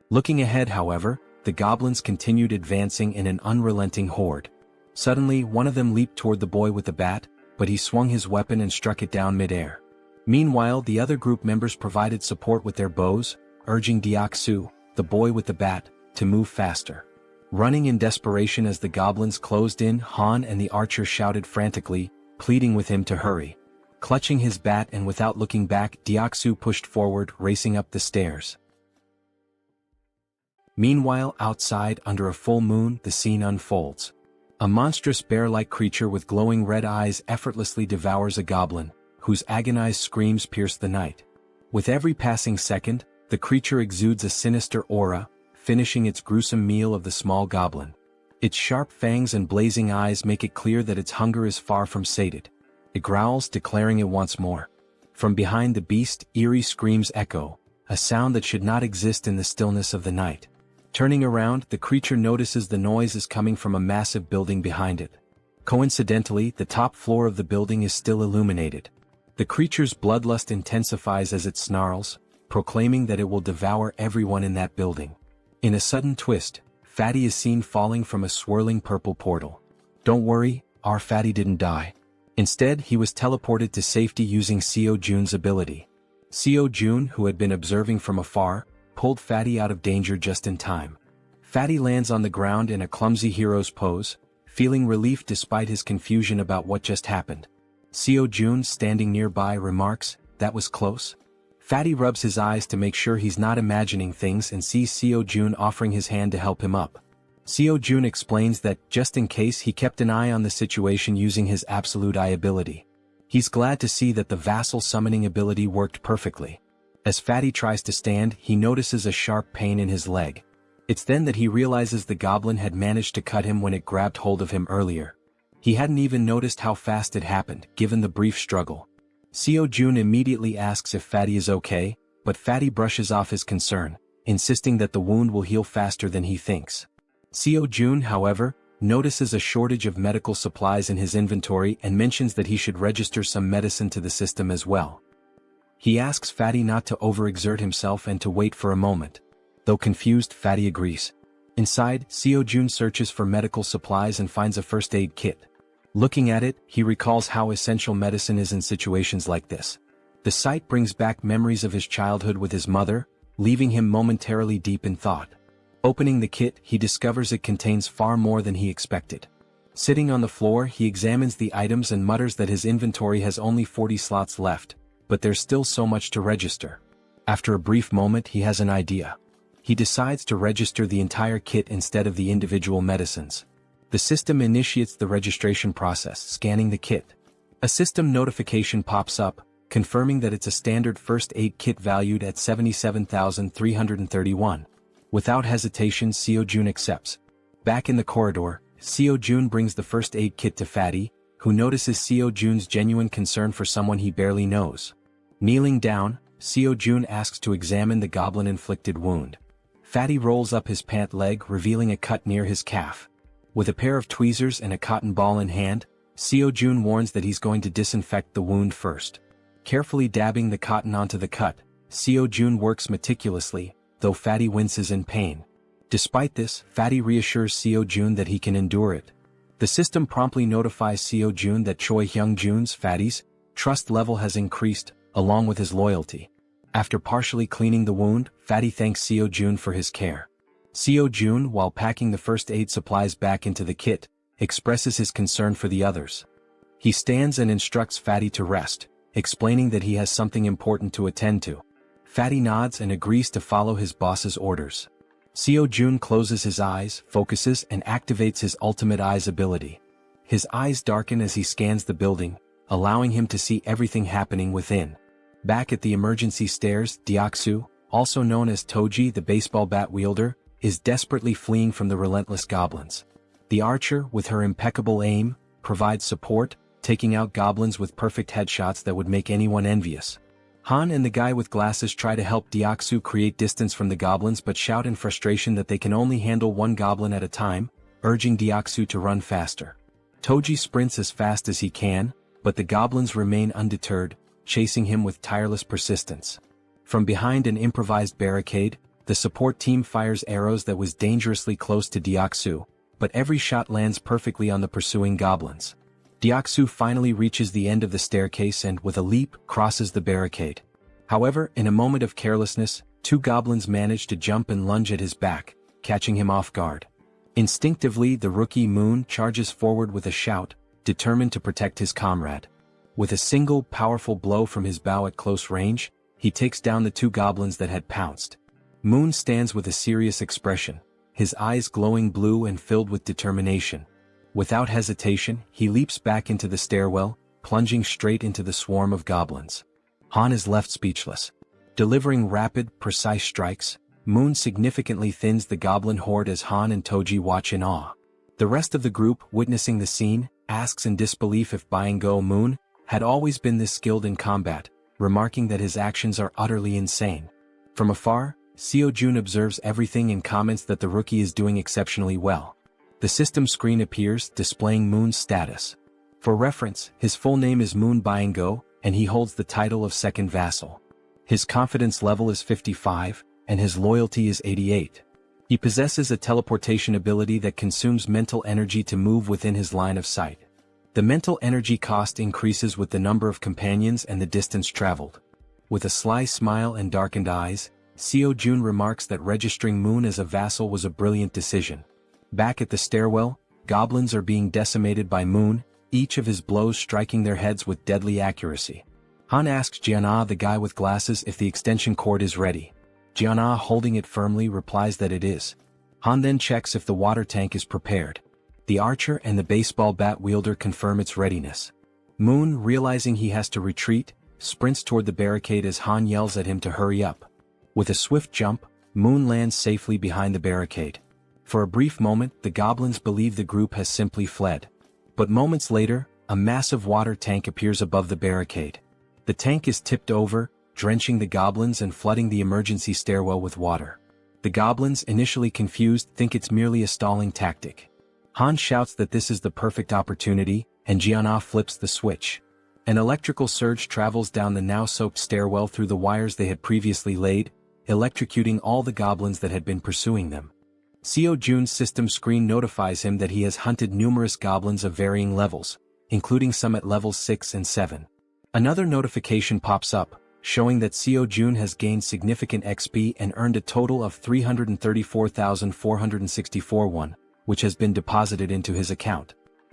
Looking ahead, however, the goblins continued advancing in an unrelenting horde. Suddenly, one of them leaped toward the boy with the bat, but he swung his weapon and struck it down mid-air. Meanwhile, the other group members provided support with their bows, urging Deok-su, the boy with the bat, to move faster. Running in desperation as the goblins closed in, Han and the archer shouted frantically, pleading with him to hurry. Clutching his bat and without looking back, Deok-su pushed forward, racing up the stairs. Meanwhile, outside, under a full moon, the scene unfolds. A monstrous bear-like creature with glowing red eyes effortlessly devours a goblin, whose agonized screams pierce the night. With every passing second, the creature exudes a sinister aura, finishing its gruesome meal of the small goblin. Its sharp fangs and blazing eyes make it clear that its hunger is far from sated. It growls, declaring it wants more. From behind the beast, eerie screams echo, a sound that should not exist in the stillness of the night. Turning around, the creature notices the noise is coming from a massive building behind it. Coincidentally, the top floor of the building is still illuminated. The creature's bloodlust intensifies as it snarls, proclaiming that it will devour everyone in that building. In a sudden twist, Fatty is seen falling from a swirling purple portal. Don't worry, our Fatty didn't die. Instead, he was teleported to safety using Jaehyeon's ability. Jaehyeon, who had been observing from afar, pulled Fatty out of danger just in time. Fatty lands on the ground in a clumsy hero's pose, feeling relief despite his confusion about what just happened. Jaehyeon, standing nearby, remarks, "That was close." Fatty rubs his eyes to make sure he's not imagining things and sees Jaehyeon offering his hand to help him up. Jaehyeon explains that, just in case, he kept an eye on the situation using his absolute eye ability. He's glad to see that the vassal summoning ability worked perfectly. As Fatty tries to stand, he notices a sharp pain in his leg. It's then that he realizes the goblin had managed to cut him when it grabbed hold of him earlier. He hadn't even noticed how fast it happened, given the brief struggle. Jaehyeon immediately asks if Fatty is okay, but Fatty brushes off his concern, insisting that the wound will heal faster than he thinks. Jaehyeon, however, notices a shortage of medical supplies in his inventory and mentions that he should register some medicine to the system as well. He asks Fatty not to overexert himself and to wait for a moment. Though confused, Fatty agrees. Inside, Jaehyeon searches for medical supplies and finds a first aid kit. Looking at it, he recalls how essential medicine is in situations like this. The sight brings back memories of his childhood with his mother, leaving him momentarily deep in thought. Opening the kit, he discovers it contains far more than he expected. Sitting on the floor, he examines the items and mutters that his inventory has only 40 slots left, but there's still so much to register. After a brief moment, he has an idea. he decides to register the entire kit instead of the individual medicines. The system initiates the registration process, scanning the kit. A system notification pops up, confirming that it's a standard first aid kit valued at 77,331. Without hesitation, Seo-jun accepts. Back in the corridor, Seo-jun brings the first aid kit to Fatty, who notices Seo-jun's genuine concern for someone he barely knows. Kneeling down, Seo-jun asks to examine the goblin-inflicted wound. Fatty rolls up his pant leg, revealing a cut near his calf. With a pair of tweezers and a cotton ball in hand, Seo-jun warns that he's going to disinfect the wound first. Carefully dabbing the cotton onto the cut, Seo-jun works meticulously, though Fatty winces in pain. Despite this, Fatty reassures Seo-jun that he can endure it. The system promptly notifies Seo-jun that Choi Hyung-jun's, Fatty's, trust level has increased, along with his loyalty. After partially cleaning the wound, Fatty thanks Seo-jun for his care. Seo-jun, while packing the first aid supplies back into the kit, expresses his concern for the others. He stands and instructs Fatty to rest, explaining that he has something important to attend to. Fatty nods and agrees to follow his boss's orders. Seo-jun closes his eyes, focuses, and activates his ultimate eyes ability. His eyes darken as he scans the building, allowing him to see everything happening within. Back at the emergency stairs, Deoksu, also known as Toji the baseball bat wielder, is desperately fleeing from the relentless goblins. The archer, with her impeccable aim, provides support, taking out goblins with perfect headshots that would make anyone envious. Han and the guy with glasses try to help Deoksu create distance from the goblins but shout in frustration that they can only handle one goblin at a time, urging Deoksu to run faster. Toji sprints as fast as he can, but the goblins remain undeterred, chasing him with tireless persistence. From behind an improvised barricade, the support team fires arrows that was dangerously close to Deoksu, but every shot lands perfectly on the pursuing goblins. Deoksu finally reaches the end of the staircase and, with a leap, crosses the barricade. However, in a moment of carelessness, two goblins manage to jump and lunge at his back, catching him off guard. Instinctively, the rookie Moon charges forward with a shout, determined to protect his comrade. With a single powerful blow from his bow at close range, he takes down the two goblins that had pounced. Moon stands with a serious expression, his eyes glowing blue and filled with determination. Without hesitation, he leaps back into the stairwell, plunging straight into the swarm of goblins. Han is left speechless. Delivering rapid, precise strikes, Moon significantly thins the goblin horde as Han and Toji watch in awe. The rest of the group, witnessing the scene, asks in disbelief if Byung-go Moon had always been this skilled in combat, remarking that his actions are utterly insane. From afar, Seo-jun observes everything and comments that the rookie is doing exceptionally well. The system screen appears, displaying Moon's status. For reference, his full name is Moon Byung-go, and he holds the title of second vassal. His confidence level is 55, and his loyalty is 88. He possesses a teleportation ability that consumes mental energy to move within his line of sight. The mental energy cost increases with the number of companions and the distance traveled. With a sly smile and darkened eyes, Seo-jun remarks that registering Moon as a vassal was a brilliant decision. Back at the stairwell, goblins are being decimated by Moon, each of his blows striking their heads with deadly accuracy. Han asks Jaehyeon, the guy with glasses, if the extension cord is ready. Jaehyeon, holding it firmly, replies that it is. Han then checks if the water tank is prepared. The archer and the baseball bat wielder confirm its readiness. Moon, realizing he has to retreat, sprints toward the barricade as Han yells at him to hurry up. With a swift jump, Moon lands safely behind the barricade. For a brief moment, the goblins believe the group has simply fled. But moments later, a massive water tank appears above the barricade. The tank is tipped over, drenching the goblins and flooding the emergency stairwell with water. The goblins, initially confused, think it's merely a stalling tactic. Han shouts that this is the perfect opportunity, and Jaehyeon flips the switch. An electrical surge travels down the now-soaked stairwell through the wires they had previously laid, electrocuting all the goblins that had been pursuing them. Seo-jun's system screen notifies him that he has hunted numerous goblins of varying levels, including some at levels 6 and 7. Another notification pops up, showing that Seo-jun has gained significant XP and earned a total of 334,464 won, which has been deposited into his account.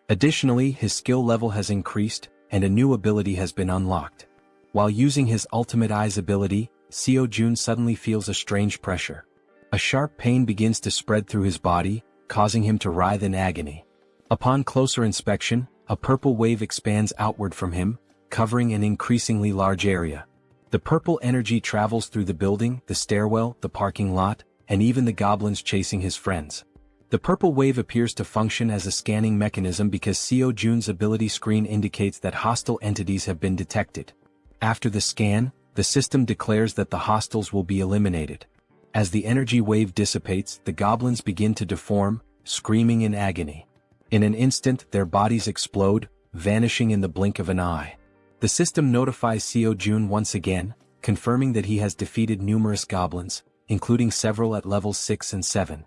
Additionally, his skill level has increased, and a new ability has been unlocked. While using his ultimate eyes ability, Seo-jun suddenly feels a strange pressure. A sharp pain begins to spread through his body, causing him to writhe in agony. Upon closer inspection, a purple wave expands outward from him, covering an increasingly large area. The purple energy travels through the building, the stairwell, the parking lot, and even the goblins chasing his friends. The purple wave appears to function as a scanning mechanism because Seo Jun's ability screen indicates that hostile entities have been detected. After the scan, the system declares that the hostiles will be eliminated. As the energy wave dissipates, the goblins begin to deform, screaming in agony. In an instant, their bodies explode, vanishing in the blink of an eye. The system notifies Seo Jun once again, confirming that he has defeated numerous goblins, including several at levels 6 and 7.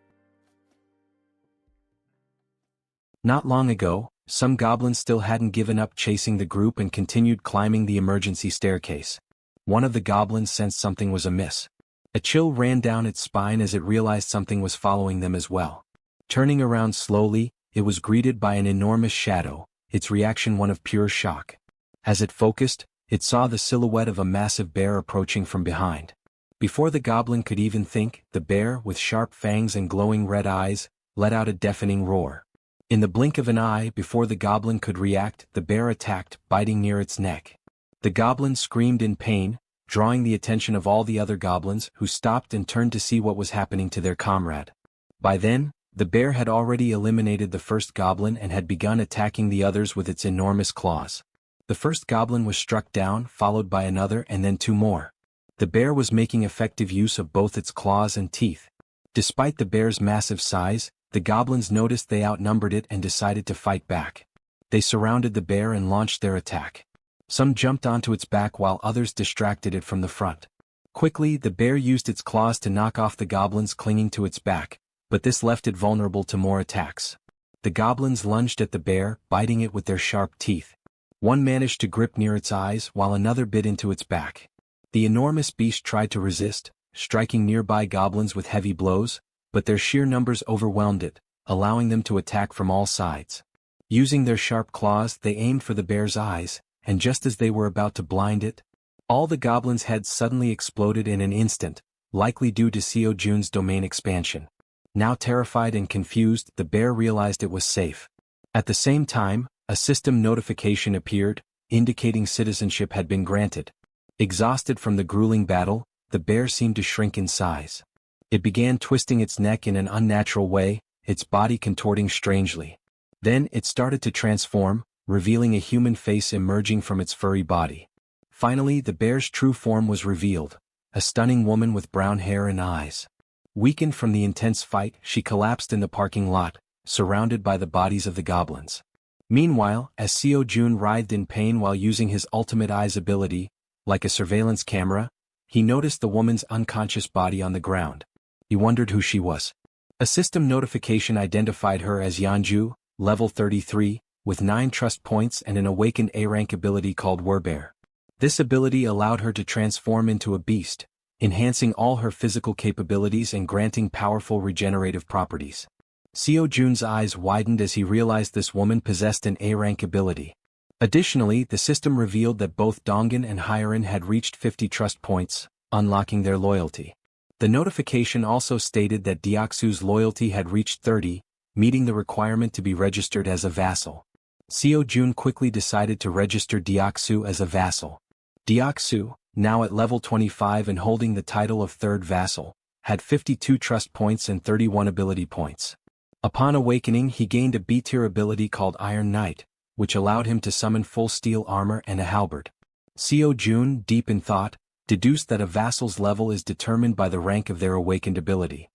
Not long ago, some goblins still hadn't given up chasing the group and continued climbing the emergency staircase. One of the goblins sensed something was amiss. A chill ran down its spine as it realized something was following them as well. Turning around slowly, it was greeted by an enormous shadow, its reaction one of pure shock. As it focused, it saw the silhouette of a massive bear approaching from behind. Before the goblin could even think, the bear, with sharp fangs and glowing red eyes, let out a deafening roar. In the blink of an eye, before the goblin could react, the bear attacked, biting near its neck. The goblin screamed in pain, drawing the attention of all the other goblins, who stopped and turned to see what was happening to their comrade. By then, the bear had already eliminated the first goblin and had begun attacking the others with its enormous claws. The first goblin was struck down, followed by another and then 2 more. The bear was making effective use of both its claws and teeth. Despite the bear's massive size, the goblins noticed they outnumbered it and decided to fight back. They surrounded the bear and launched their attack. Some jumped onto its back while others distracted it from the front. Quickly, the bear used its claws to knock off the goblins clinging to its back, but this left it vulnerable to more attacks. The goblins lunged at the bear, biting it with their sharp teeth. One managed to grip near its eyes while another bit into its back. The enormous beast tried to resist, striking nearby goblins with heavy blows, but their sheer numbers overwhelmed it, allowing them to attack from all sides. Using their sharp claws, they aimed for the bear's eyes, and just as they were about to blind it, all the goblins' heads suddenly exploded in an instant, likely due to Seo Jun's domain expansion. Now terrified and confused, the bear realized it was safe. At the same time, a system notification appeared, indicating citizenship had been granted. Exhausted from the grueling battle, the bear seemed to shrink in size. It began twisting its neck in an unnatural way, its body contorting strangely. Then it started to transform, revealing a human face emerging from its furry body. Finally, the bear's true form was revealed, a stunning woman with brown hair and eyes. Weakened from the intense fight, she collapsed in the parking lot, surrounded by the bodies of the goblins. Meanwhile, as Seo Jun writhed in pain while using his ultimate eyes ability, like a surveillance camera, he noticed the woman's unconscious body on the ground. He wondered who she was. A system notification identified her as Yeonju, level 33, with 9 trust points and an awakened A-rank ability called Werbear. This ability allowed her to transform into a beast, enhancing all her physical capabilities and granting powerful regenerative properties. Seo Jun's eyes widened as he realized this woman possessed an A-rank ability. Additionally, the system revealed that both Dongan and Harem had reached 50 trust points, unlocking their loyalty. The notification also stated that Deoksu's loyalty had reached 30, meeting the requirement to be registered as a vassal. Seo Jun quickly decided to register Deoksu as a vassal. Deoksu, now at level 25 and holding the title of third vassal, had 52 trust points and 31 ability points. Upon awakening, he gained a B-tier ability called Iron Knight, which allowed him to summon full steel armor and a halberd. Seo Jun, deep in thought, deduced that a vassal's level is determined by the rank of their awakened ability.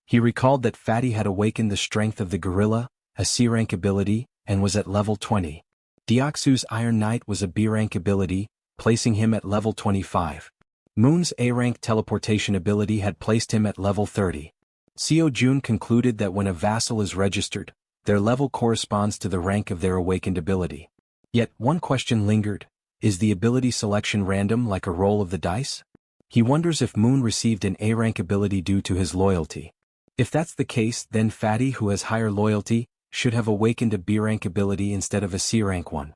He recalled that Fatty had awakened the strength of the gorilla, a C-rank ability, and was at level 20. Deoksu's Iron Knight was a B-rank ability, placing him at level 25. Moon's A-rank teleportation ability had placed him at level 30. Seo Jun concluded that when a vassal is registered, their level corresponds to the rank of their awakened ability. Yet one question lingered: is the ability selection random like a roll of the dice? He wonders if Moon received an A-rank ability due to his loyalty. If that's the case, then Fatty, who has higher loyalty, should have awakened a B-rank ability instead of a C-rank one.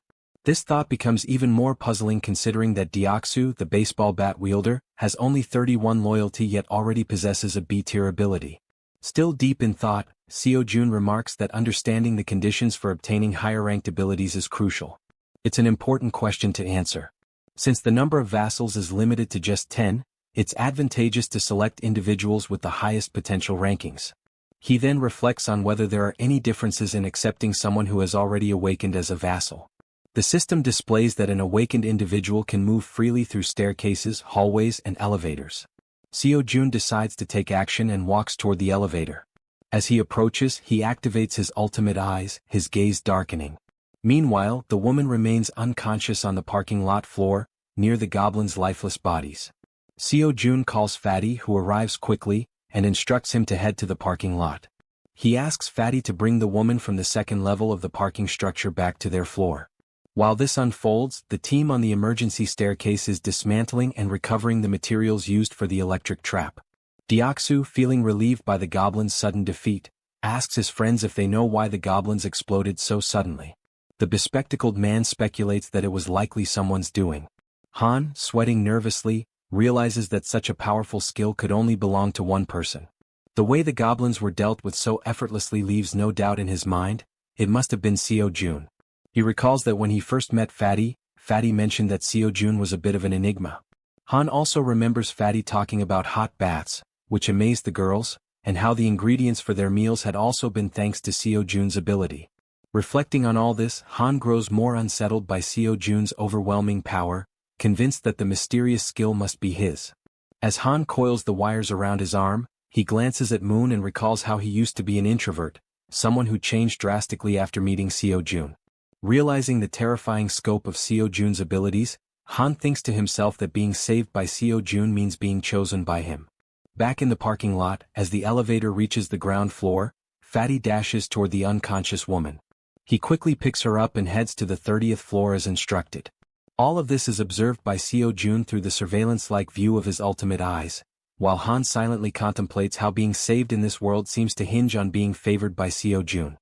This thought becomes even more puzzling considering that Deoksu, the baseball bat wielder, has only 31 loyalty yet already possesses a B-tier ability. Still deep in thought, Seo-jun remarks that understanding the conditions for obtaining higher-ranked abilities is crucial. It's an important question to answer. Since the number of vassals is limited to just 10, it's advantageous to select individuals with the highest potential rankings. He then reflects on whether there are any differences in accepting someone who has already awakened as a vassal. The system displays that an awakened individual can move freely through staircases, hallways, and elevators. Seo-jun decides to take action and walks toward the elevator. As he approaches, he activates his ultimate eyes, his gaze darkening. Meanwhile, the woman remains unconscious on the parking lot floor, near the goblins' lifeless bodies. Seo-jun calls Fatty, who arrives quickly, and instructs him to head to the parking lot. He asks Fatty to bring the woman from the second level of the parking structure back to their floor. While this unfolds, the team on the emergency staircase is dismantling and recovering the materials used for the electric trap. Deoksu, feeling relieved by the goblins' sudden defeat, asks his friends if they know why the goblins exploded so suddenly. The bespectacled man speculates that it was likely someone's doing. Han, sweating nervously, realizes that such a powerful skill could only belong to one person. The way the goblins were dealt with so effortlessly leaves no doubt in his mind. It must have been Seo-jun. He recalls that when he first met Fatty, Fatty mentioned that Seo-jun was a bit of an enigma. Han also remembers Fatty talking about hot baths, which amazed the girls, and how the ingredients for their meals had also been thanks to Seo-jun's ability. Reflecting on all this, Han grows more unsettled by Seo-jun's overwhelming power, convinced that the mysterious skill must be his. As Han coils the wires around his arm, he glances at Moon and recalls how he used to be an introvert, someone who changed drastically after meeting Seo-jun. Realizing the terrifying scope of Seo-jun's abilities, Han thinks to himself that being saved by Seo-jun means being chosen by him. Back in the parking lot, as the elevator reaches the ground floor, Fatty dashes toward the unconscious woman. He quickly picks her up and heads to the 30th floor as instructed. All of this is observed by Seo-jun through the surveillance-like view of his ultimate eyes, while Han silently contemplates how being saved in this world seems to hinge on being favored by Seo-jun.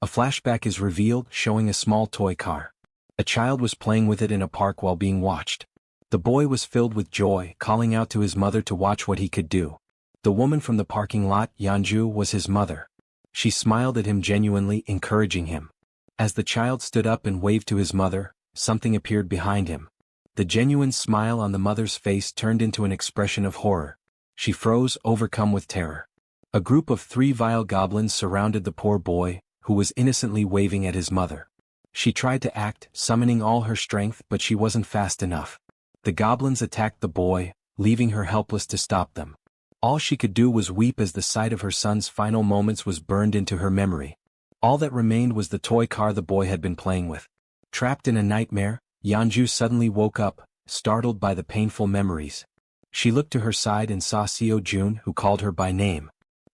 A flashback is revealed, showing a small toy car. A child was playing with it in a park while being watched. The boy was filled with joy, calling out to his mother to watch what he could do. The woman from the parking lot, Yeonju, was his mother. She smiled at him genuinely, encouraging him. As the child stood up and waved to his mother, something appeared behind him. The genuine smile on the mother's face turned into an expression of horror. She froze, overcome with terror. A group of 3 vile goblins surrounded the poor boy, who was innocently waving at his mother. She tried to act, summoning all her strength, but she wasn't fast enough. The goblins attacked the boy, leaving her helpless to stop them. All she could do was weep as the sight of her son's final moments was burned into her memory. All that remained was the toy car the boy had been playing with. Trapped in a nightmare, Yeonju suddenly woke up, startled by the painful memories. She looked to her side and saw Seo-jun, who called her by name.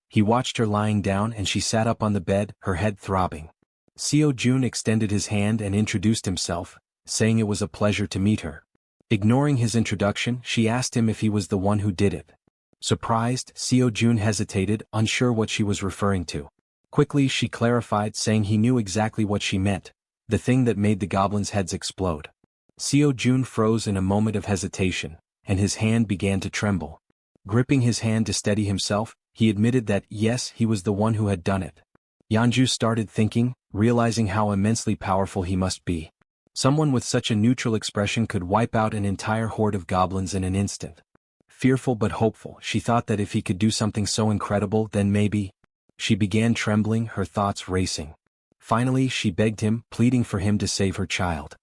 He watched her lying down and she sat up on the bed, her head throbbing. Seo-jun extended his hand and introduced himself, saying it was a pleasure to meet her. Ignoring his introduction, she asked him if he was the one who did it. Surprised, Seo-jun hesitated, unsure what she was referring to. Quickly she clarified, saying he knew exactly what she meant, the thing that made the goblins' heads explode. Seo-jun froze in a moment of hesitation, and his hand began to tremble. Gripping his hand to steady himself, he admitted that, yes, he was the one who had done it. Yeonju started thinking, realizing how immensely powerful he must be. Someone with such a neutral expression could wipe out an entire horde of goblins in an instant. Fearful but hopeful, she thought that if he could do something so incredible, then maybe. She began trembling, her thoughts racing. Finally, she begged him, pleading for him to save her child.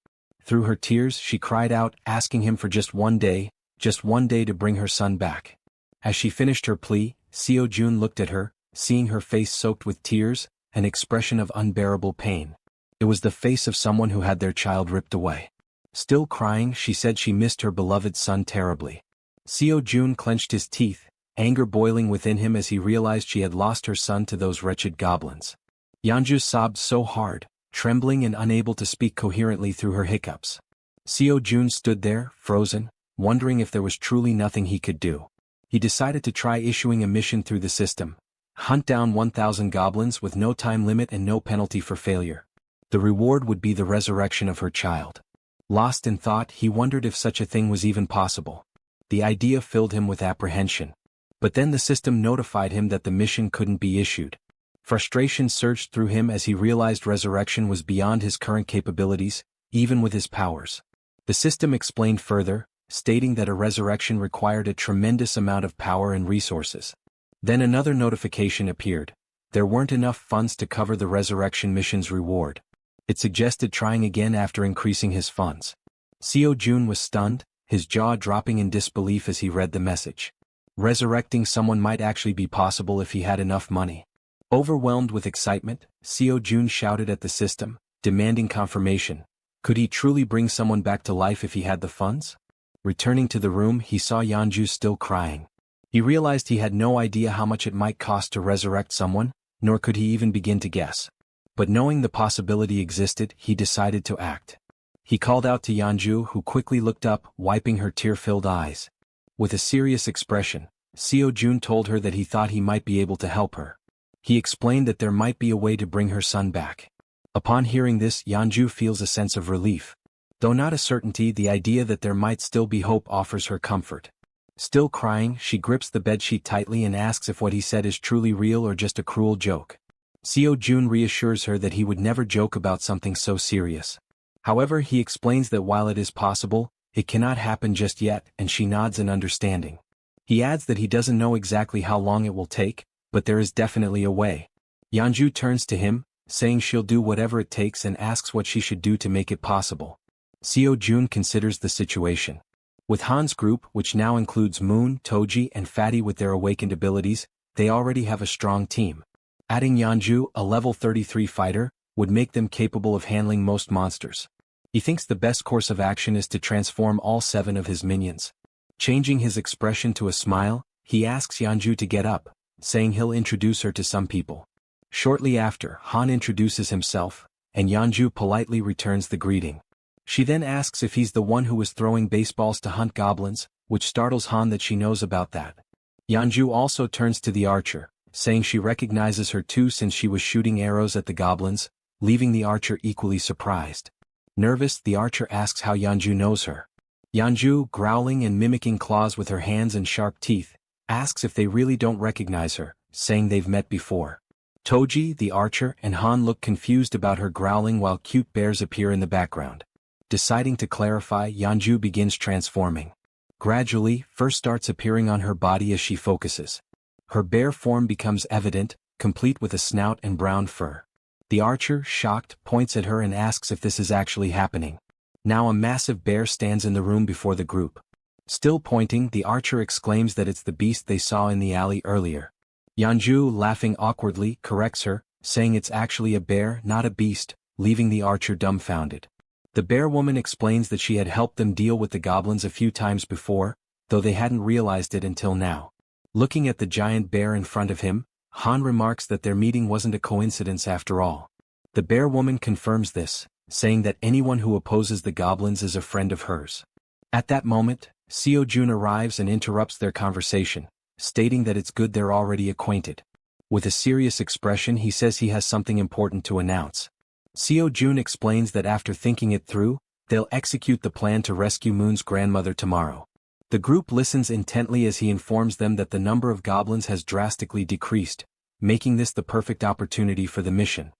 Through her tears, she cried out, asking him for just one day to bring her son back. As she finished her plea, Seo-jun looked at her, seeing her face soaked with tears, an expression of unbearable pain. It was the face of someone who had their child ripped away. Still crying, she said she missed her beloved son terribly. Seo-jun clenched his teeth, anger boiling within him as he realized she had lost her son to those wretched goblins. Yeonju sobbed so hard, trembling and unable to speak coherently through her hiccups. Seo-jun stood there, frozen, wondering if there was truly nothing he could do. He decided to try issuing a mission through the system. Hunt down 1,000 goblins with no time limit and no penalty for failure. The reward would be the resurrection of her child. Lost in thought, he wondered if such a thing was even possible. The idea filled him with apprehension. But then the system notified him that the mission couldn't be issued. Frustration surged through him as he realized resurrection was beyond his current capabilities, even with his powers. The system explained further, stating that a resurrection required a tremendous amount of power and resources. Then another notification appeared. There weren't enough funds to cover the resurrection mission's reward. It suggested trying again after increasing his funds. Seo Jun was stunned, his jaw dropping in disbelief as he read the message. Resurrecting someone might actually be possible if he had enough money. Overwhelmed with excitement, Seo Jun shouted at the system, demanding confirmation. Could he truly bring someone back to life if he had the funds? Returning to the room, he saw Yeonju still crying. He realized he had no idea how much it might cost to resurrect someone, nor could he even begin to guess. But knowing the possibility existed, he decided to act. He called out to Yeonju, who quickly looked up, wiping her tear-filled eyes. With a serious expression, Seo Jun told her that he thought he might be able to help her. He explained that there might be a way to bring her son back. Upon hearing this, Yeonju feels a sense of relief. Though not a certainty, the idea that there might still be hope offers her comfort. Still crying, she grips the bedsheet tightly and asks if what he said is truly real or just a cruel joke. Seo Jun reassures her that he would never joke about something so serious. However, he explains that while it is possible, it cannot happen just yet, and she nods in understanding. He adds that he doesn't know exactly how long it will take, but there is definitely a way. Yeonju turns to him, saying she'll do whatever it takes and asks what she should do to make it possible. Seo Jun considers the situation. With Han's group, which now includes Moon, Toji, and Fatty with their awakened abilities, they already have a strong team. Adding Yeonju, a level 33 fighter, would make them capable of handling most monsters. He thinks the best course of action is to transform all 7 of his minions. Changing his expression to a smile, he asks Yeonju to get up, saying he'll introduce her to some people. Shortly after, Han introduces himself, and Yeonju politely returns the greeting. She then asks if he's the one who was throwing baseballs to hunt goblins, which startles Han that she knows about that. Yeonju also turns to the archer, saying she recognizes her too since she was shooting arrows at the goblins, leaving the archer equally surprised. Nervous, the archer asks how Yeonju knows her. Yeonju, growling and mimicking claws with her hands and sharp teeth, asks if they really don't recognize her, saying they've met before. Toji, the archer, and Han look confused about her growling while cute bears appear in the background. Deciding to clarify, Yeonju begins transforming. Gradually, fur starts appearing on her body as she focuses. Her bear form becomes evident, complete with a snout and brown fur. The archer, shocked, points at her and asks if this is actually happening. Now a massive bear stands in the room before the group. Still pointing, the archer exclaims that it's the beast they saw in the alley earlier. Yeonju, laughing awkwardly, corrects her, saying it's actually a bear, not a beast, leaving the archer dumbfounded. The bear woman explains that she had helped them deal with the goblins a few times before, though they hadn't realized it until now. Looking at the giant bear in front of him, Han remarks that their meeting wasn't a coincidence after all. The bear woman confirms this, saying that anyone who opposes the goblins is a friend of hers. At that moment, Seo Jun arrives and interrupts their conversation, stating that it's good they're already acquainted. With a serious expression, he says he has something important to announce. Seo Jun explains that after thinking it through, they'll execute the plan to rescue Moon's grandmother tomorrow. The group listens intently as he informs them that the number of goblins has drastically decreased, making this the perfect opportunity for the mission.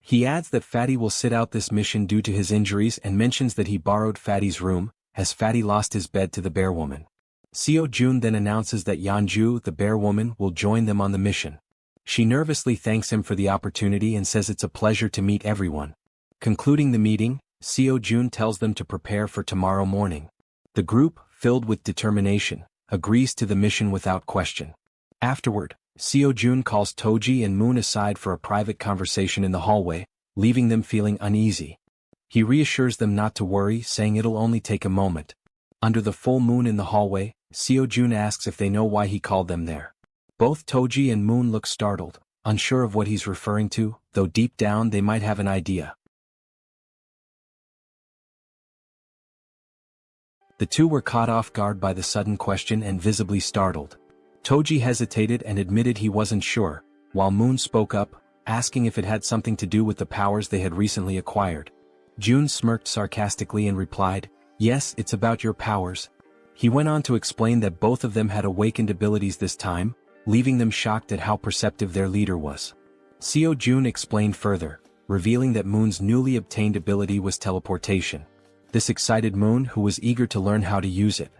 He adds that Fatty will sit out this mission due to his injuries and mentions that he borrowed Fatty's room, as Fatty lost his bed to the bear woman. Seo Jun then announces that Yeonju, the bear woman, will join them on the mission. She nervously thanks him for the opportunity and says it's a pleasure to meet everyone. Concluding the meeting, Seo Jun tells them to prepare for tomorrow morning. The group, filled with determination, agrees to the mission without question. Afterward, Seo Jun calls Toji and Moon aside for a private conversation in the hallway, leaving them feeling uneasy. He reassures them not to worry, saying it'll only take a moment. Under the full moon in the hallway, Seo Jun asks if they know why he called them there. Both Toji and Moon look startled, unsure of what he's referring to, though deep down they might have an idea. The two were caught off guard by the sudden question and visibly startled. Toji hesitated and admitted he wasn't sure, while Moon spoke up, asking if it had something to do with the powers they had recently acquired. June smirked sarcastically and replied, "Yes, it's about your powers." He went on to explain that both of them had awakened abilities this time, leaving them shocked at how perceptive their leader was. Seo Jun explained further, revealing that Moon's newly obtained ability was teleportation. This excited Moon, who was eager to learn how to use it.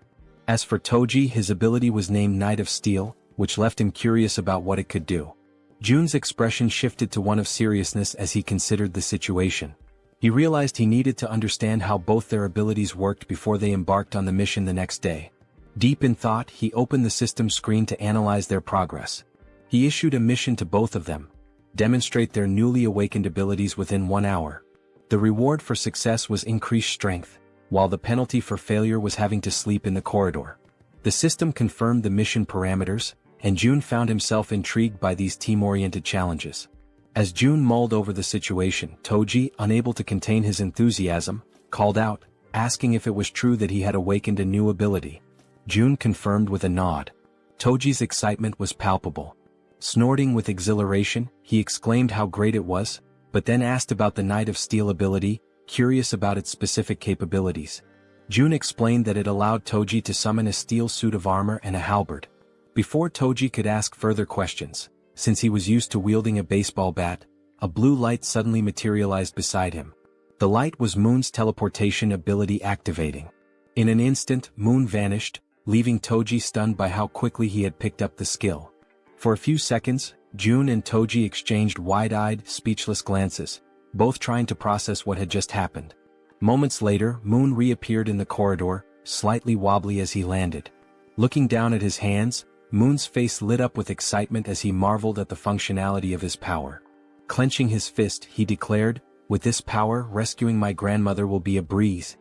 As for Toji, his ability was named Knight of Steel, which left him curious about what it could do. Jun's expression shifted to one of seriousness as he considered the situation. He realized he needed to understand how both their abilities worked before they embarked on the mission the next day. Deep in thought, he opened the system screen to analyze their progress. He issued a mission to both of them: demonstrate their newly awakened abilities within 1 hour. The reward for success was increased strength, while the penalty for failure was having to sleep in the corridor. The system confirmed the mission parameters, and Jun found himself intrigued by these team-oriented challenges. As Jun mulled over the situation, Toji, unable to contain his enthusiasm, called out, asking if it was true that he had awakened a new ability. Jun confirmed with a nod. Toji's excitement was palpable. Snorting with exhilaration, he exclaimed how great it was, but then asked about the Knight of Steel ability, curious about its specific capabilities. Jun explained that it allowed Toji to summon a steel suit of armor and a halberd. Before Toji could ask further questions, since he was used to wielding a baseball bat, a blue light suddenly materialized beside him. The light was Moon's teleportation ability activating. In an instant, Moon vanished, leaving Toji stunned by how quickly he had picked up the skill. For a few seconds, Jun and Toji exchanged wide-eyed, speechless glances, both trying to process what had just happened. Moments later, Moon reappeared in the corridor, slightly wobbly as he landed. Looking down at his hands, Moon's face lit up with excitement as he marveled at the functionality of his power. Clenching his fist, he declared, "With this power, rescuing my grandmother will be a breeze."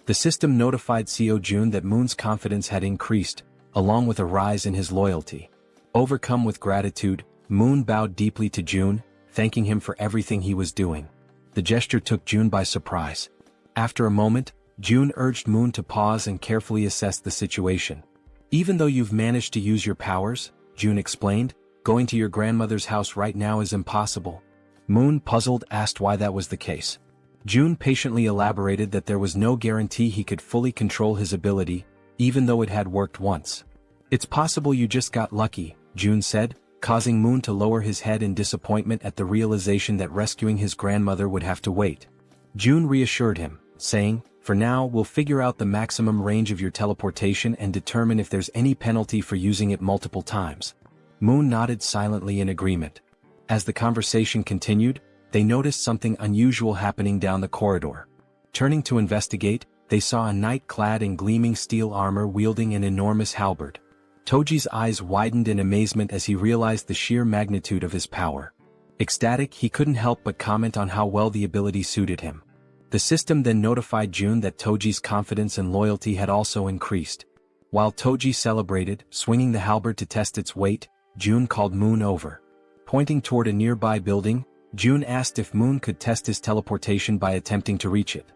The system notified Seo Jun that Moon's confidence had increased, along with a rise in his loyalty. Overcome with gratitude, Moon bowed deeply to Jun, thanking him for everything he was doing. The gesture took Jun by surprise. After a moment, Jun urged Moon to pause and carefully assess the situation. "Even though you've managed to use your powers," Jun explained, "going to your grandmother's house right now is impossible." Moon, puzzled, asked why that was the case. Jun patiently elaborated that there was no guarantee he could fully control his ability, even though it had worked once. "It's possible you just got lucky," Jun said, causing Moon to lower his head in disappointment at the realization that rescuing his grandmother would have to wait. Jun reassured him, saying, "For now, we'll figure out the maximum range of your teleportation and determine if there's any penalty for using it multiple times." Moon nodded silently in agreement. As the conversation continued, they noticed something unusual happening down the corridor. Turning to investigate, they saw a knight clad in gleaming steel armor wielding an enormous halberd. Toji's eyes widened in amazement as he realized the sheer magnitude of his power. Ecstatic, he couldn't help but comment on how well the ability suited him. The system then notified Jun that Toji's confidence and loyalty had also increased. While Toji celebrated, swinging the halberd to test its weight, Jun called Moon over. Pointing toward a nearby building, Jun asked if Moon could test his teleportation by attempting to reach it.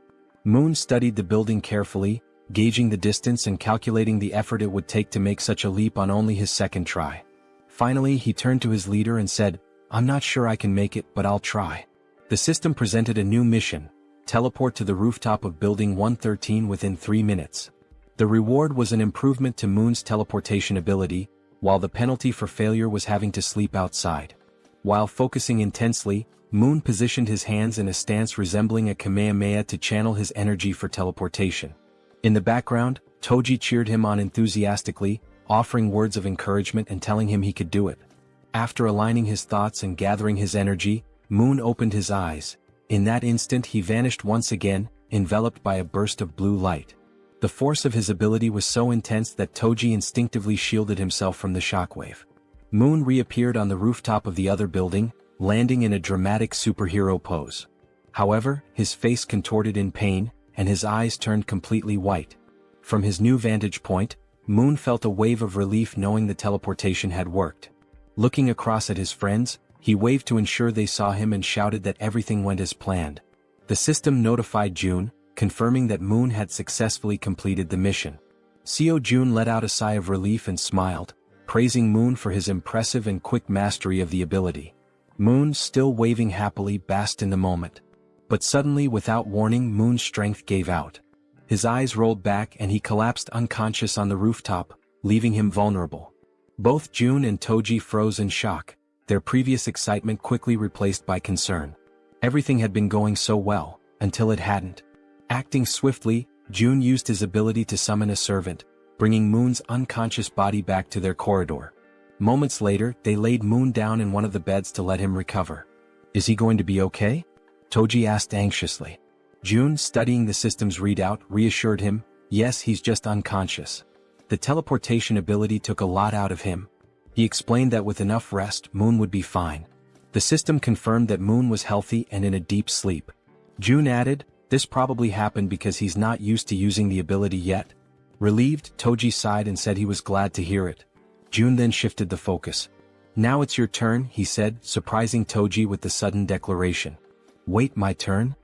Moon studied the building carefully, gauging the distance and calculating the effort it would take to make such a leap on only his second try. Finally, he turned to his leader and said, "I'm not sure I can make it, but I'll try." The system presented a new mission: teleport to the rooftop of Building 113 within 3 minutes. The reward was an improvement to Moon's teleportation ability, while the penalty for failure was having to sleep outside. While focusing intensely, Moon positioned his hands in a stance resembling a Kamehameha to channel his energy for teleportation. In the background, Toji cheered him on enthusiastically, offering words of encouragement and telling him he could do it. After aligning his thoughts and gathering his energy, Moon opened his eyes. In that instant he vanished once again, enveloped by a burst of blue light. The force of his ability was so intense that Toji instinctively shielded himself from the shockwave. Moon reappeared on the rooftop of the other building, landing in a dramatic superhero pose. However, his face contorted in pain, and his eyes turned completely white. From his new vantage point, Moon felt a wave of relief knowing the teleportation had worked. Looking across at his friends, he waved to ensure they saw him and shouted that everything went as planned. The system notified Jun, confirming that Moon had successfully completed the mission. Seo Jun let out a sigh of relief and smiled, praising Moon for his impressive and quick mastery of the ability. Moon, still waving happily, basked in the moment. But suddenly, without warning, Moon's strength gave out. His eyes rolled back and he collapsed unconscious on the rooftop, leaving him vulnerable. Both June and Toji froze in shock, their previous excitement quickly replaced by concern. Everything had been going so well, until it hadn't. Acting swiftly, June used his ability to summon a servant, bringing Moon's unconscious body back to their corridor. Moments later, they laid Moon down in one of the beds to let him recover. "Is he going to be okay?" Toji asked anxiously. June, studying the system's readout, reassured him, "Yes, he's just unconscious. The teleportation ability took a lot out of him." He explained that with enough rest, Moon would be fine. The system confirmed that Moon was healthy and in a deep sleep. June added, "This probably happened because he's not used to using the ability yet." Relieved, Toji sighed and said he was glad to hear it. June then shifted the focus. "Now it's your turn," he said, surprising Toji with the sudden declaration. "Wait, my turn?"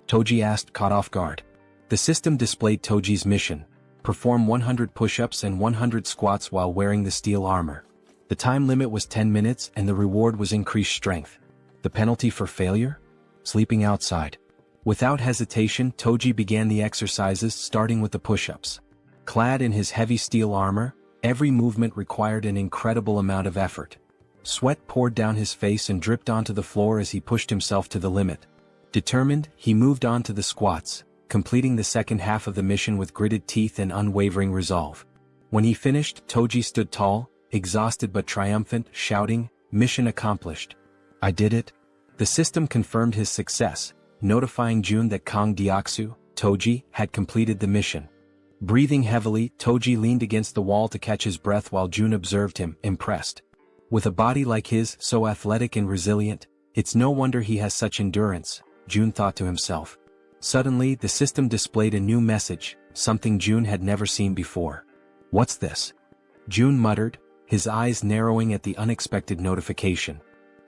Toji asked, caught off guard. The system displayed Toji's mission: perform 100 push-ups and 100 squats while wearing the steel armor. The time limit was 10 minutes and the reward was increased strength. The penalty for failure? Sleeping outside. Without hesitation, Toji began the exercises, starting with the push-ups. Clad in his heavy steel armor, every movement required an incredible amount of effort. Sweat poured down his face and dripped onto the floor as he pushed himself to the limit. Determined, he moved on to the squats, completing the second half of the mission with gritted teeth and unwavering resolve. When he finished, Toji stood tall, exhausted but triumphant, shouting, "Mission accomplished. I did it." The system confirmed his success, notifying June that Kang Deoksu, Toji, had completed the mission. Breathing heavily, Toji leaned against the wall to catch his breath while June observed him, impressed. With a body like his, so athletic and resilient, it's no wonder he has such endurance, June thought to himself. Suddenly, the system displayed a new message, something June had never seen before. "What's this?" June muttered, his eyes narrowing at the unexpected notification.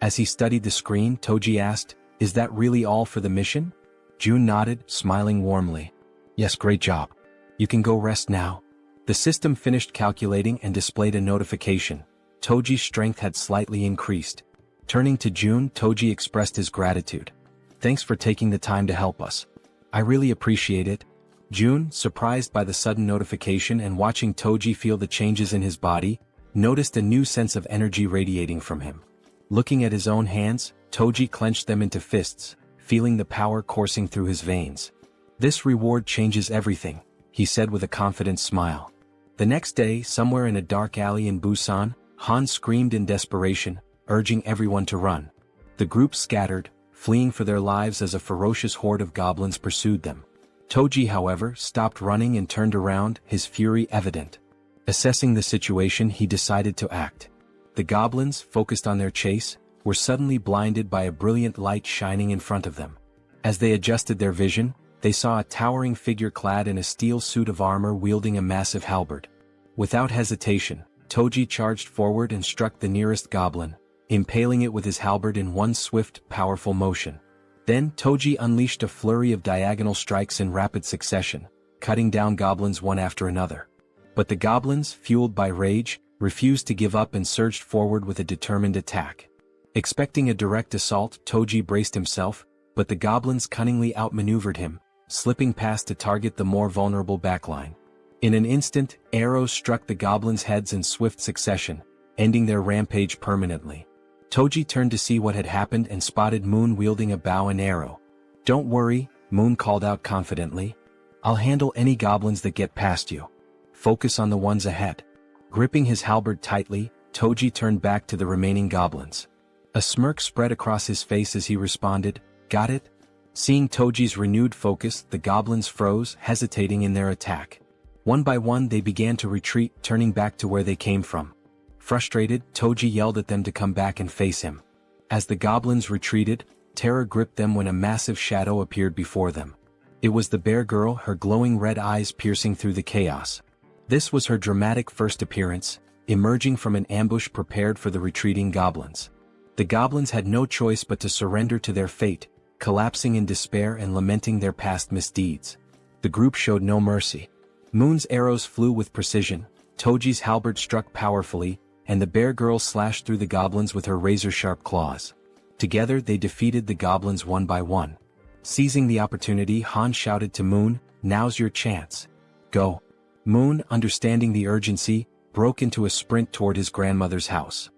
As he studied the screen, Toji asked, "Is that really all for the mission?" June nodded, smiling warmly. "Yes, great job. You can go rest now." The system finished calculating and displayed a notification. Toji's strength had slightly increased. Turning to June, Toji expressed his gratitude. "Thanks for taking the time to help us. I really appreciate it." June, surprised by the sudden notification and watching Toji feel the changes in his body, noticed a new sense of energy radiating from him. Looking at his own hands, Toji clenched them into fists, feeling the power coursing through his veins. "This reward changes everything," he said with a confident smile. The next day, somewhere in a dark alley in Busan, Han screamed in desperation, urging everyone to run. The group scattered, fleeing for their lives as a ferocious horde of goblins pursued them. Toji, however, stopped running and turned around, his fury evident. Assessing the situation, he decided to act. The goblins, focused on their chase, were suddenly blinded by a brilliant light shining in front of them. As they adjusted their vision, they saw a towering figure clad in a steel suit of armor wielding a massive halberd. Without hesitation, Toji charged forward and struck the nearest goblin, impaling it with his halberd in one swift, powerful motion. Then Toji unleashed a flurry of diagonal strikes in rapid succession, cutting down goblins one after another. But the goblins, fueled by rage, refused to give up and surged forward with a determined attack. Expecting a direct assault, Toji braced himself, but the goblins cunningly outmaneuvered him, slipping past to target the more vulnerable backline. In an instant, arrows struck the goblins' heads in swift succession, ending their rampage permanently. Toji turned to see what had happened and spotted Moon wielding a bow and arrow. "Don't worry," Moon called out confidently. "I'll handle any goblins that get past you. Focus on the ones ahead." Gripping his halberd tightly, Toji turned back to the remaining goblins. A smirk spread across his face as he responded, "Got it?" Seeing Toji's renewed focus, the goblins froze, hesitating in their attack. One by one they began to retreat, turning back to where they came from. Frustrated, Toji yelled at them to come back and face him. As the goblins retreated, terror gripped them when a massive shadow appeared before them. It was the bear girl, her glowing red eyes piercing through the chaos. This was her dramatic first appearance, emerging from an ambush prepared for the retreating goblins. The goblins had no choice but to surrender to their fate, collapsing in despair and lamenting their past misdeeds. The group showed no mercy. Moon's arrows flew with precision, Toji's halberd struck powerfully, and the bear girl slashed through the goblins with her razor-sharp claws. Together they defeated the goblins one by one. Seizing the opportunity, Han shouted to Moon, "Now's your chance. Go." Moon, understanding the urgency, broke into a sprint toward his grandmother's house.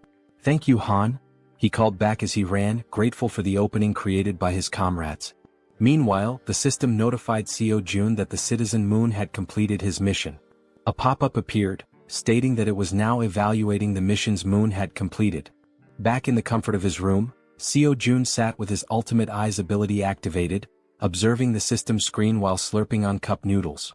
"Thank you, Han," he called back as he ran, grateful for the opening created by his comrades. Meanwhile, the system notified Seo Jun that the citizen Moon had completed his mission. A pop-up appeared, stating that it was now evaluating the missions Moon had completed. Back in the comfort of his room, Seo Jun sat with his ultimate eyes ability activated, observing the system screen while slurping on cup noodles.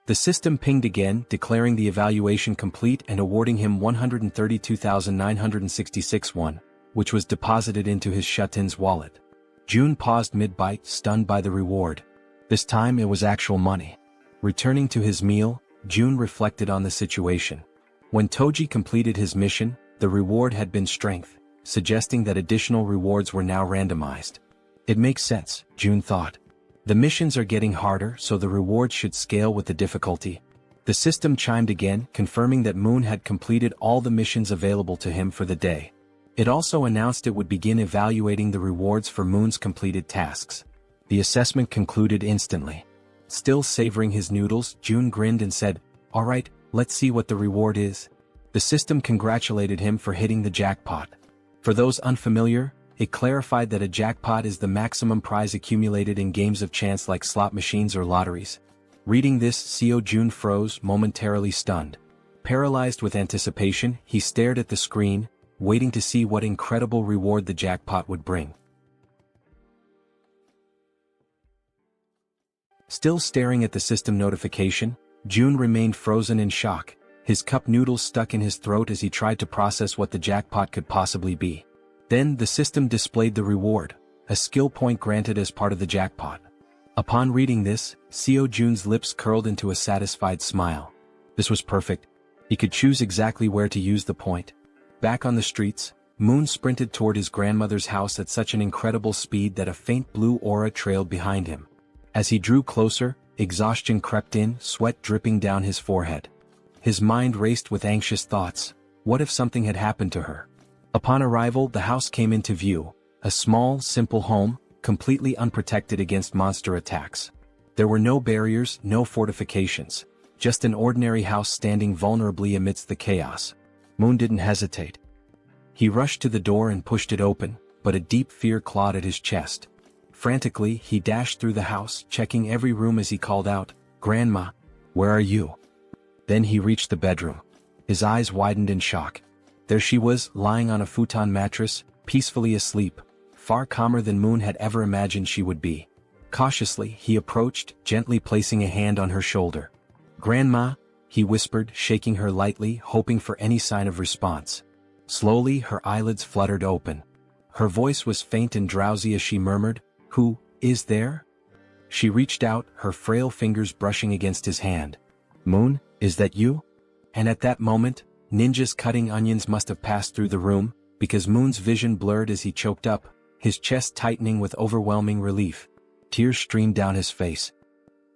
The system pinged again, declaring the evaluation complete and awarding him 132,966 won, which was deposited into his Shutin's wallet. Jun paused mid-bite, stunned by the reward. This time it was actual money. Returning to his meal, Jun reflected on the situation. When Toji completed his mission, the reward had been strength, suggesting that additional rewards were now randomized. It makes sense, Jun thought. The missions are getting harder, so the rewards should scale with the difficulty. The system chimed again, confirming that Moon had completed all the missions available to him for the day. It also announced it would begin evaluating the rewards for Moon's completed tasks. The assessment concluded instantly. Still savoring his noodles, Jun grinned and said, "All right, let's see what the reward is." The system congratulated him for hitting the jackpot. For those unfamiliar, it clarified that a jackpot is the maximum prize accumulated in games of chance like slot machines or lotteries. Reading this, Seo Jun froze, momentarily stunned. Paralyzed with anticipation, he stared at the screen, waiting to see what incredible reward the jackpot would bring. Still staring at the system notification, Jun remained frozen in shock, his cup noodles stuck in his throat as he tried to process what the jackpot could possibly be. Then the system displayed the reward, a skill point granted as part of the jackpot. Upon reading this, Seo Jun's lips curled into a satisfied smile. This was perfect. He could choose exactly where to use the point. Back on the streets, Moon sprinted toward his grandmother's house at such an incredible speed that a faint blue aura trailed behind him. As he drew closer, exhaustion crept in, sweat dripping down his forehead. His mind raced with anxious thoughts. What if something had happened to her? Upon arrival, the house came into view, a small, simple home, completely unprotected against monster attacks. There were no barriers, no fortifications, just an ordinary house standing vulnerably amidst the chaos. Moon didn't hesitate. He rushed to the door and pushed it open, but a deep fear clawed at his chest. Frantically, he dashed through the house, checking every room as he called out, "Grandma, where are you?" Then he reached the bedroom. His eyes widened in shock. There she was, lying on a futon mattress, peacefully asleep, far calmer than Moon had ever imagined she would be. Cautiously, he approached, gently placing a hand on her shoulder. "Grandma," he whispered, shaking her lightly, hoping for any sign of response. Slowly, her eyelids fluttered open. Her voice was faint and drowsy as she murmured, "Who is there?" She reached out, her frail fingers brushing against his hand. "Moon, is that you?" And at that moment, ninjas cutting onions must have passed through the room, because Moon's vision blurred as he choked up, his chest tightening with overwhelming relief. Tears streamed down his face.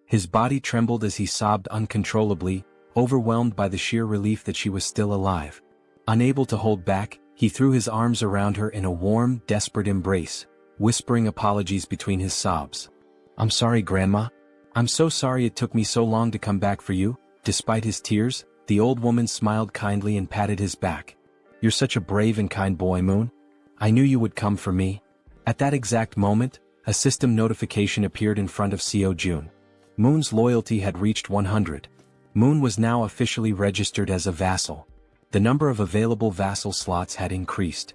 His body trembled as he sobbed uncontrollably, overwhelmed by the sheer relief that she was still alive. Unable to hold back, he threw his arms around her in a warm, desperate embrace, whispering apologies between his sobs. "I'm sorry, Grandma. I'm so sorry it took me so long to come back for you." Despite his tears, the old woman smiled kindly and patted his back. "You're such a brave and kind boy, Moon. I knew you would come for me." At that exact moment, a system notification appeared in front of Seo Jun. Moon's loyalty had reached 100. Moon was now officially registered as a vassal. The number of available vassal slots had increased.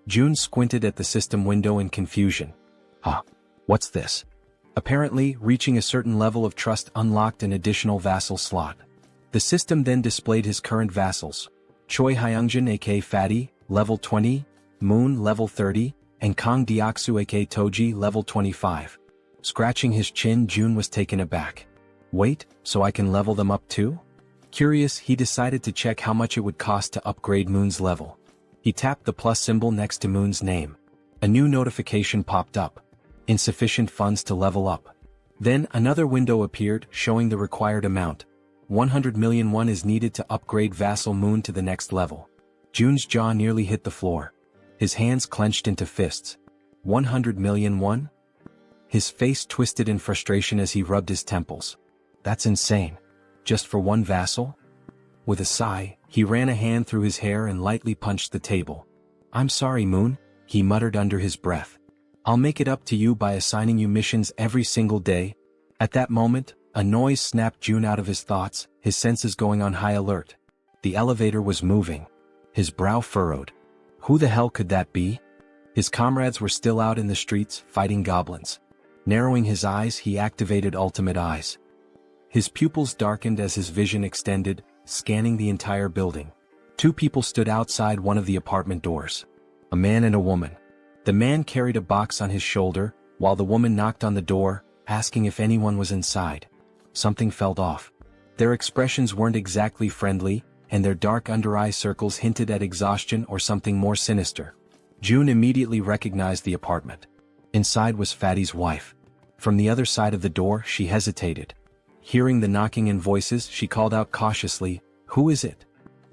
Jun squinted at the system window in confusion. What's this? Apparently, reaching a certain level of trust unlocked an additional vassal slot. The system then displayed his current vassals. Choi Hyungjin aka Fatty, level 20, Moon level 30, and Kang Deoksu aka Toji level 25. Scratching his chin, Jun was taken aback. Wait, so I can level them up too? Curious, he decided to check how much it would cost to upgrade Moon's level. He tapped the plus symbol next to Moon's name. A new notification popped up. Insufficient funds to level up. Then another window appeared, showing the required amount. 100 million won is needed to upgrade Vassal Moon to the next level. Jun's jaw nearly hit the floor. His hands clenched into fists. 100 million won? His face twisted in frustration as he rubbed his temples. That's insane. Just for one vassal? With a sigh, he ran a hand through his hair and lightly punched the table. I'm sorry, Moon, he muttered under his breath. I'll make it up to you by assigning you missions every single day. At that moment, a noise snapped June out of his thoughts, his senses going on high alert. The elevator was moving. His brow furrowed. Who the hell could that be? His comrades were still out in the streets, fighting goblins. Narrowing his eyes, he activated Ultimate Eyes. His pupils darkened as his vision extended, scanning the entire building. Two people stood outside one of the apartment doors. A man and a woman. The man carried a box on his shoulder, while the woman knocked on the door, asking if anyone was inside. Something felt off. Their expressions weren't exactly friendly, and their dark under-eye circles hinted at exhaustion or something more sinister. June immediately recognized the apartment. Inside was Fatty's wife. From the other side of the door, she hesitated. Hearing the knocking and voices, she called out cautiously, "Who is it?"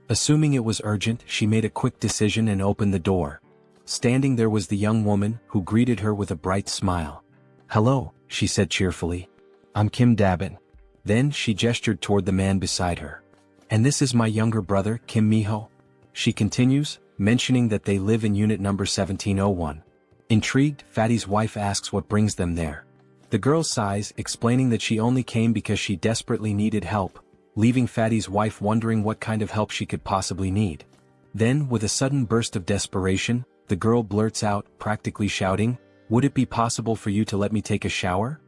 Assuming it was urgent, she made a quick decision and opened the door. Standing there was the young woman, who greeted her with a bright smile. "Hello," she said cheerfully. "I'm Kim Dabin." Then she gestured toward the man beside her. "And this is my younger brother, Kim Miho." She continues, mentioning that they live in unit number 1701. Intrigued, Fatty's wife asks what brings them there. The girl sighs, explaining that she only came because she desperately needed help, leaving Fatty's wife wondering what kind of help she could possibly need. Then, with a sudden burst of desperation, the girl blurts out, practically shouting, "Would it be possible for you to let me take a shower?"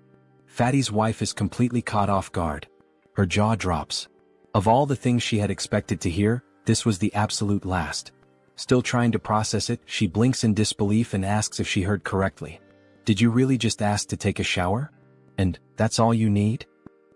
Fatty's wife is completely caught off guard. Her jaw drops. Of all the things she had expected to hear, this was the absolute last. Still trying to process it, she blinks in disbelief and asks if she heard correctly. "Did you really just ask to take a shower? And that's all you need?"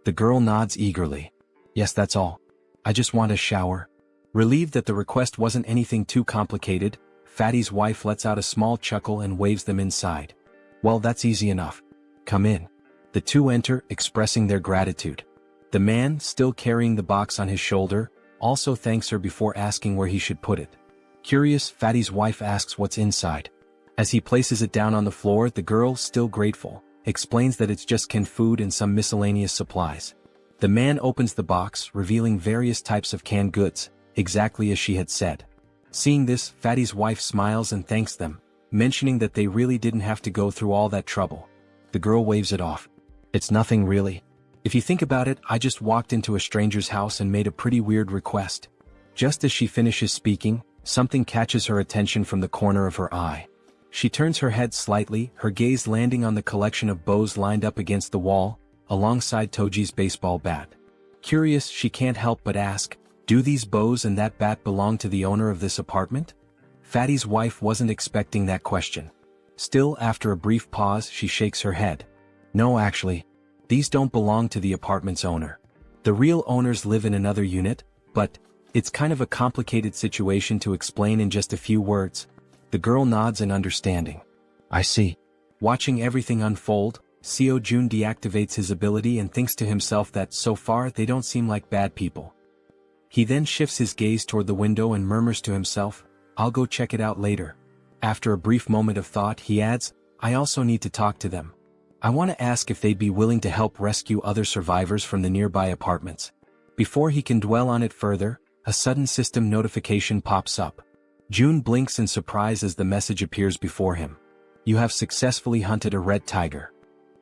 The girl nods eagerly. "Yes, that's all. I just want a shower." Relieved that the request wasn't anything too complicated, Fatty's wife lets out a small chuckle and waves them inside. "Well, that's easy enough. Come in." The two enter, expressing their gratitude. The man, still carrying the box on his shoulder, also thanks her before asking where he should put it. Curious, Fatty's wife asks what's inside. As he places it down on the floor, the girl, still grateful, explains that it's just canned food and some miscellaneous supplies. The man opens the box, revealing various types of canned goods, exactly as she had said. Seeing this, Fatty's wife smiles and thanks them, mentioning that they really didn't have to go through all that trouble. The girl waves it off. "It's nothing really. If you think about it, I just walked into a stranger's house and made a pretty weird request." Just as she finishes speaking, something catches her attention from the corner of her eye. She turns her head slightly, her gaze landing on the collection of bows lined up against the wall, alongside Toji's baseball bat. Curious, she can't help but ask, "Do these bows and that bat belong to the owner of this apartment?" Fatty's wife wasn't expecting that question. Still, after a brief pause, she shakes her head. "No, actually. These don't belong to the apartment's owner. The real owners live in another unit, but it's kind of a complicated situation to explain in just a few words." The girl nods in understanding. "I see." Watching everything unfold, Seo Jun deactivates his ability and thinks to himself that so far they don't seem like bad people. He then shifts his gaze toward the window and murmurs to himself, "I'll go check it out later." After a brief moment of thought, he adds, "I also need to talk to them. I want to ask if they'd be willing to help rescue other survivors from the nearby apartments." Before he can dwell on it further, a sudden system notification pops up. June blinks in surprise as the message appears before him. "You have successfully hunted a red tiger."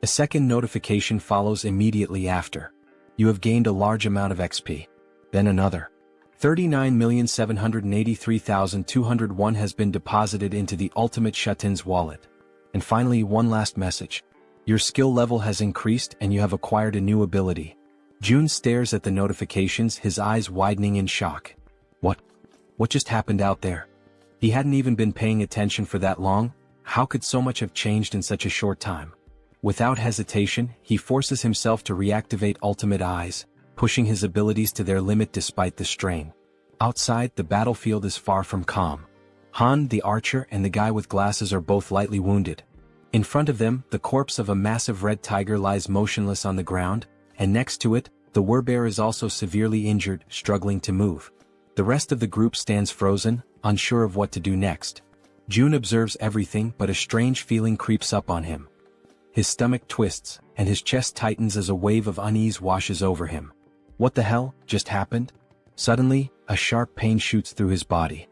A second notification follows immediately after. "You have gained a large amount of XP." Then another. 39,783,201 has been deposited into the Ultimate Shutin's wallet. And finally, one last message. "Your skill level has increased and you have acquired a new ability." June stares at the notifications, his eyes widening in shock. What just happened out there? He hadn't even been paying attention for that long. How could so much have changed in such a short time? Without hesitation, he forces himself to reactivate Ultimate Eyes, pushing his abilities to their limit despite the strain. Outside, the battlefield is far from calm. Han, the archer, and the guy with glasses are both lightly wounded. In front of them, the corpse of a massive red tiger lies motionless on the ground, and next to it, the werebear is also severely injured, struggling to move. The rest of the group stands frozen, unsure of what to do next. June observes everything, but a strange feeling creeps up on him. His stomach twists, and his chest tightens as a wave of unease washes over him. What the hell just happened? Suddenly, a sharp pain shoots through his body.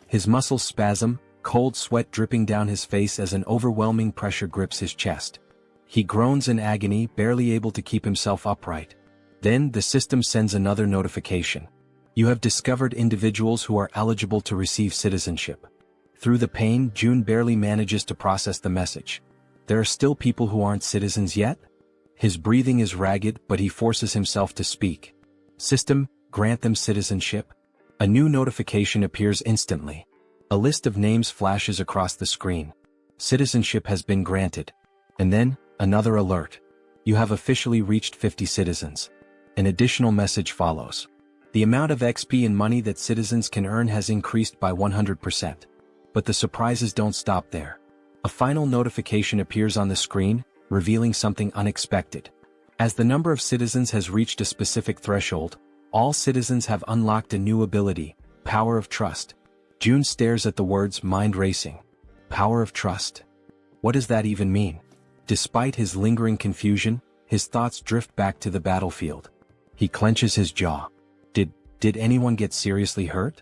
His muscles spasm, cold sweat dripping down his face as an overwhelming pressure grips his chest. He groans in agony, barely able to keep himself upright. Then the system sends another notification. You have discovered individuals who are eligible to receive citizenship. Through the pain, June barely manages to process the message. There are still people who aren't citizens yet? His breathing is ragged, but he forces himself to speak. System, grant them citizenship. A new notification appears instantly. A list of names flashes across the screen. Citizenship has been granted. And then, another alert. You have officially reached 50 citizens. An additional message follows. The amount of XP and money that citizens can earn has increased by 100%. But the surprises don't stop there. A final notification appears on the screen, revealing something unexpected. As the number of citizens has reached a specific threshold, all citizens have unlocked a new ability, Power of Trust. June stares at the words mind racing. Power of Trust. What does that even mean? Despite his lingering confusion, his thoughts drift back to the battlefield. He clenches his jaw. Did anyone get seriously hurt?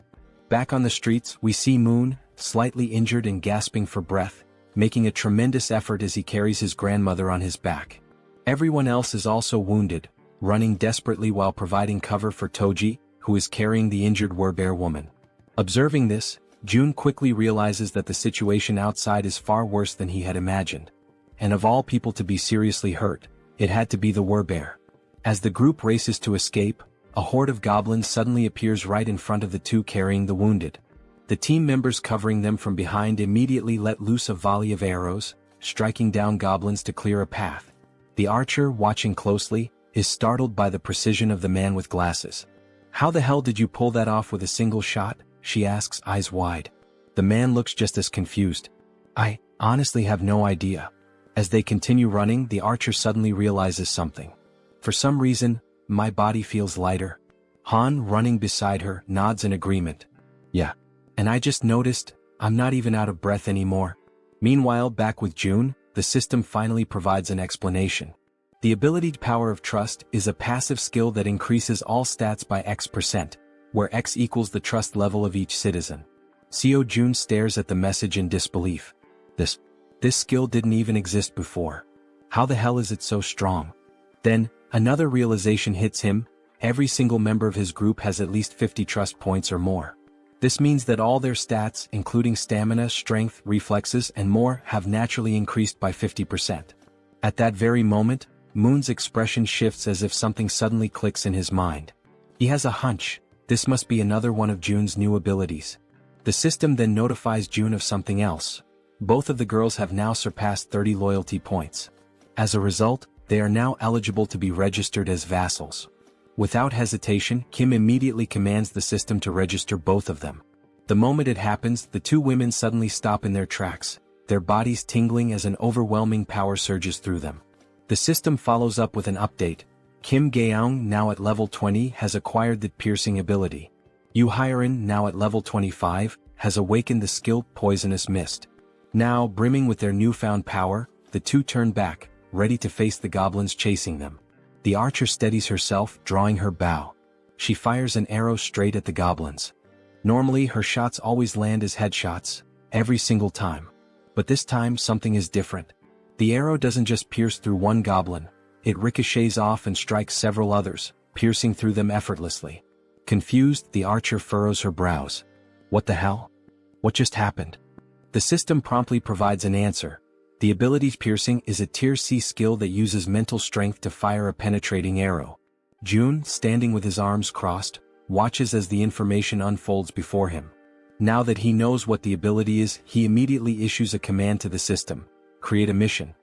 Back on the streets, we see Moon, slightly injured and gasping for breath, making a tremendous effort as he carries his grandmother on his back. Everyone else is also wounded, running desperately while providing cover for Toji, who is carrying the injured werbear woman. Observing this, June quickly realizes that the situation outside is far worse than he had imagined. And of all people to be seriously hurt, it had to be the werbear. As the group races to escape, a horde of goblins suddenly appears right in front of the two carrying the wounded. The team members covering them from behind immediately let loose a volley of arrows, striking down goblins to clear a path. The archer, watching closely, is startled by the precision of the man with glasses. How the hell did you pull that off with a single shot? She asks, eyes wide. The man looks just as confused. I honestly have no idea. As they continue running, the archer suddenly realizes something. For some reason, my body feels lighter. Han, running beside her, nods in agreement. Yeah. And I just noticed, I'm not even out of breath anymore. Meanwhile, back with June, the system finally provides an explanation. The ability Power of Trust is a passive skill that increases all stats by X%, where X equals the trust level of each citizen. Seo June stares at the message in disbelief. This skill didn't even exist before. How the hell is it so strong? Then, another realization hits him. Every single member of his group has at least 50 trust points or more. This means that all their stats, including stamina, strength, reflexes, and more, have naturally increased by 50%. At that very moment, Moon's expression shifts as if something suddenly clicks in his mind. He has a hunch. This must be another one of June's new abilities. The system then notifies June of something else. Both of the girls have now surpassed 30 loyalty points. As a result, they are now eligible to be registered as vassals. Without hesitation, Kim immediately commands the system to register both of them. The moment it happens, the two women suddenly stop in their tracks, their bodies tingling as an overwhelming power surges through them. The system follows up with an update. Kim Gaeong, now at level 20, has acquired the piercing ability. Yu Hyerin, now at level 25, has awakened the skill Poisonous Mist. Now, brimming with their newfound power, the two turn back, ready to face the goblins chasing them. The archer steadies herself, drawing her bow. She fires an arrow straight at the goblins. Normally, her shots always land as headshots, every single time. But this time, something is different. The arrow doesn't just pierce through one goblin, it ricochets off and strikes several others, piercing through them effortlessly. Confused, the archer furrows her brows. What the hell? What just happened? The system promptly provides an answer. The ability Piercing is a Tier C skill that uses mental strength to fire a penetrating arrow. June, standing with his arms crossed, watches as the information unfolds before him. Now that he knows what the ability is, he immediately issues a command to the system. Create a mission.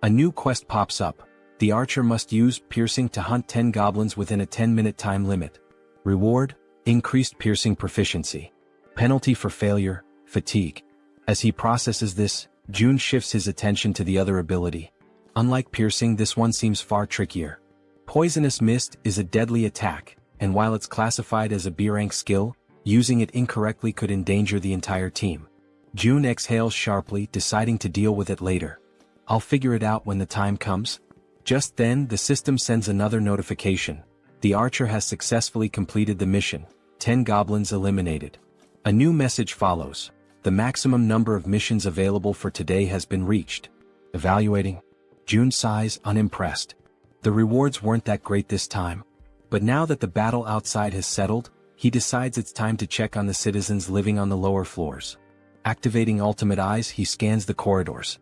A new quest pops up. The archer must use Piercing to hunt 10 goblins within a 10-minute time limit. Reward: increased piercing proficiency. Penalty for failure: fatigue. As he processes this, June shifts his attention to the other ability. Unlike piercing, this one seems far trickier. Poisonous Mist is a deadly attack, and while it's classified as a B-rank skill, using it incorrectly could endanger the entire team. June exhales sharply, deciding to deal with it later. I'll figure it out when the time comes. Just then, the system sends another notification. The archer has successfully completed the mission. 10 goblins eliminated. A new message follows. The maximum number of missions available for today has been reached. Evaluating. June sighs, unimpressed. The rewards weren't that great this time. But now that the battle outside has settled, he decides it's time to check on the citizens living on the lower floors. Activating ultimate eyes, he scans the corridors.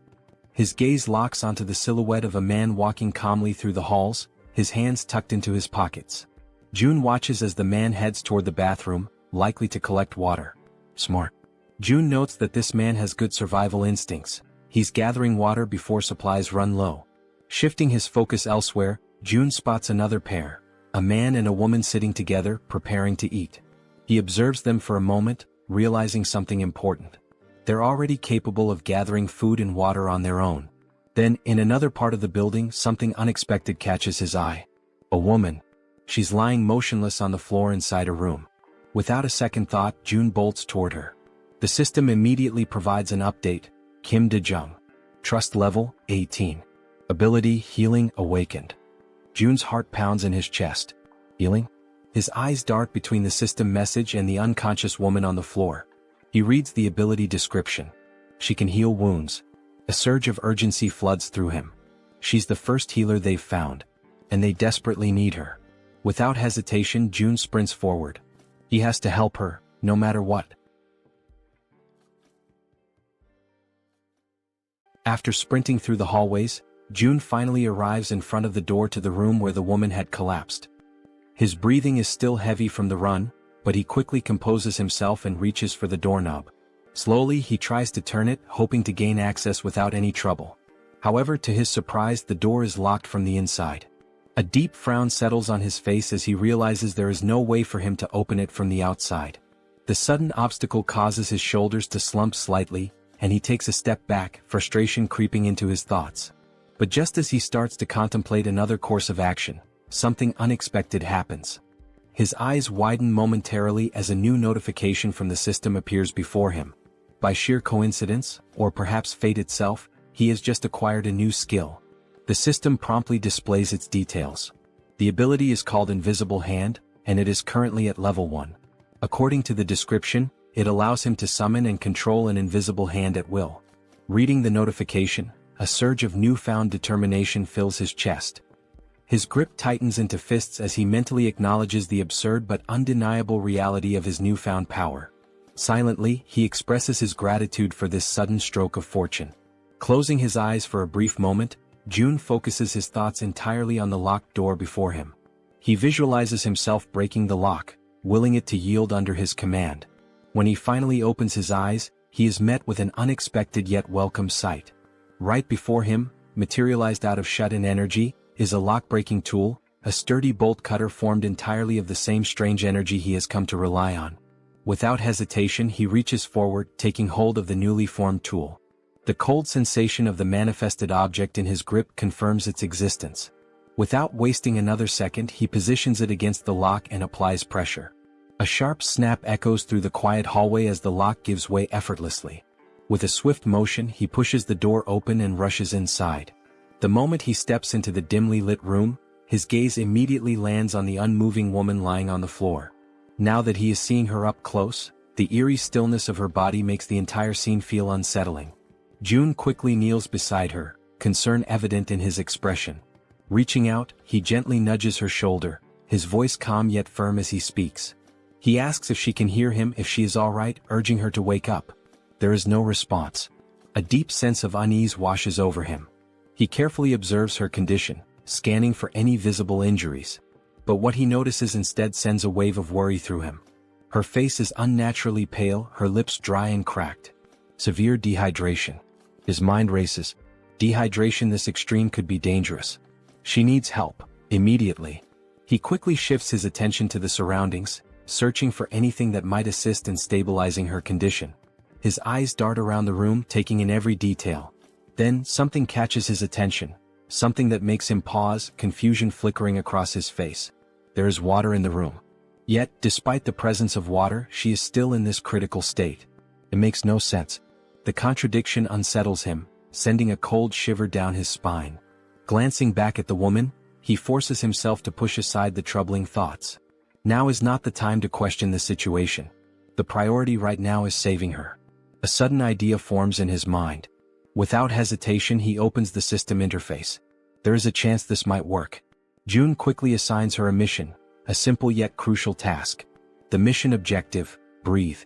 His gaze locks onto the silhouette of a man walking calmly through the halls, his hands tucked into his pockets. June watches as the man heads toward the bathroom, likely to collect water. Smart. June notes that this man has good survival instincts. He's gathering water before supplies run low. Shifting his focus elsewhere, June spots another pair, a man and a woman sitting together, preparing to eat. He observes them for a moment, realizing something important. They're already capable of gathering food and water on their own. Then, in another part of the building, something unexpected catches his eye. A woman. She's lying motionless on the floor inside a room. Without a second thought, June bolts toward her. The system immediately provides an update. Kim De-jung. Trust level, 18. Ability, healing, awakened. June's heart pounds in his chest. Healing? His eyes dart between the system message and the unconscious woman on the floor. He reads the ability description. She can heal wounds. A surge of urgency floods through him. She's the first healer they've found, and they desperately need her. Without hesitation, June sprints forward. He has to help her, no matter what. After sprinting through the hallways, June finally arrives in front of the door to the room where the woman had collapsed. His breathing is still heavy from the run, but he quickly composes himself and reaches for the doorknob. Slowly, he tries to turn it, hoping to gain access without any trouble. However, to his surprise, the door is locked from the inside. A deep frown settles on his face as he realizes there is no way for him to open it from the outside. The sudden obstacle causes his shoulders to slump slightly, and he takes a step back, frustration creeping into his thoughts. But just as he starts to contemplate another course of action, something unexpected happens. His eyes widen momentarily as a new notification from the system appears before him. By sheer coincidence, or perhaps fate itself, he has just acquired a new skill. The system promptly displays its details. The ability is called Invisible Hand, and it is currently at level 1. According to the description, it allows him to summon and control an invisible hand at will. Reading the notification, a surge of newfound determination fills his chest. His grip tightens into fists as he mentally acknowledges the absurd but undeniable reality of his newfound power. Silently, he expresses his gratitude for this sudden stroke of fortune. Closing his eyes for a brief moment, June focuses his thoughts entirely on the locked door before him. He visualizes himself breaking the lock, willing it to yield under his command. When he finally opens his eyes, he is met with an unexpected yet welcome sight. Right before him, materialized out of shut-in energy, is a lock-breaking tool, a sturdy bolt cutter formed entirely of the same strange energy he has come to rely on. Without hesitation, he reaches forward, taking hold of the newly formed tool. The cold sensation of the manifested object in his grip confirms its existence. Without wasting another second, he positions it against the lock and applies pressure. A sharp snap echoes through the quiet hallway as the lock gives way effortlessly. With a swift motion, he pushes the door open and rushes inside. The moment he steps into the dimly lit room, his gaze immediately lands on the unmoving woman lying on the floor. Now that he is seeing her up close, the eerie stillness of her body makes the entire scene feel unsettling. June quickly kneels beside her, concern evident in his expression. Reaching out, he gently nudges her shoulder, his voice calm yet firm as he speaks. He asks if she can hear him, if she is all right, urging her to wake up. There is no response. A deep sense of unease washes over him. He carefully observes her condition, scanning for any visible injuries. But what he notices instead sends a wave of worry through him. Her face is unnaturally pale, her lips dry and cracked. Severe dehydration. His mind races. Dehydration this extreme could be dangerous. She needs help, immediately. He quickly shifts his attention to the surroundings, searching for anything that might assist in stabilizing her condition. His eyes dart around the room, taking in every detail. Then, something catches his attention, something that makes him pause, confusion flickering across his face. There is water in the room. Yet, despite the presence of water, she is still in this critical state. It makes no sense. The contradiction unsettles him, sending a cold shiver down his spine. Glancing back at the woman, he forces himself to push aside the troubling thoughts. Now is not the time to question the situation. The priority right now is saving her. A sudden idea forms in his mind. Without hesitation, he opens the system interface. There is a chance this might work. June quickly assigns her a mission, a simple yet crucial task. The mission objective: breathe.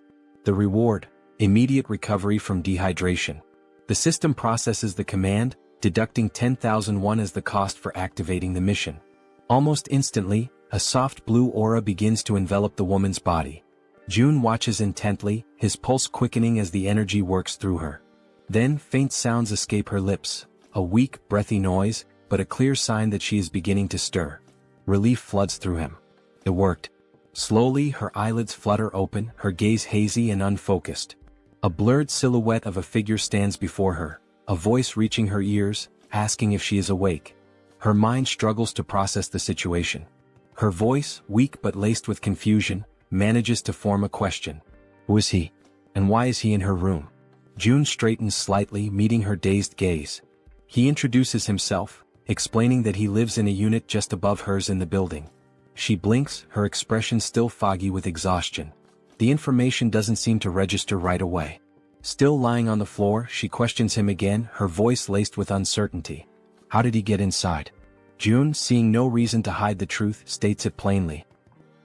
The reward: immediate recovery from dehydration. The system processes the command, deducting 10,000 won as the cost for activating the mission. Almost instantly, a soft blue aura begins to envelop the woman's body. June watches intently, his pulse quickening as the energy works through her. Then faint sounds escape her lips, a weak, breathy noise, but a clear sign that she is beginning to stir. Relief floods through him. It worked. Slowly, her eyelids flutter open, her gaze hazy and unfocused. A blurred silhouette of a figure stands before her, a voice reaching her ears, asking if she is awake. Her mind struggles to process the situation. Her voice, weak but laced with confusion, manages to form a question. Who is he? And why is he in her room? June straightens slightly, meeting her dazed gaze. He introduces himself, explaining that he lives in a unit just above hers in the building. She blinks, her expression still foggy with exhaustion. The information doesn't seem to register right away. Still lying on the floor, she questions him again, her voice laced with uncertainty. How did he get inside? June, seeing no reason to hide the truth, states it plainly.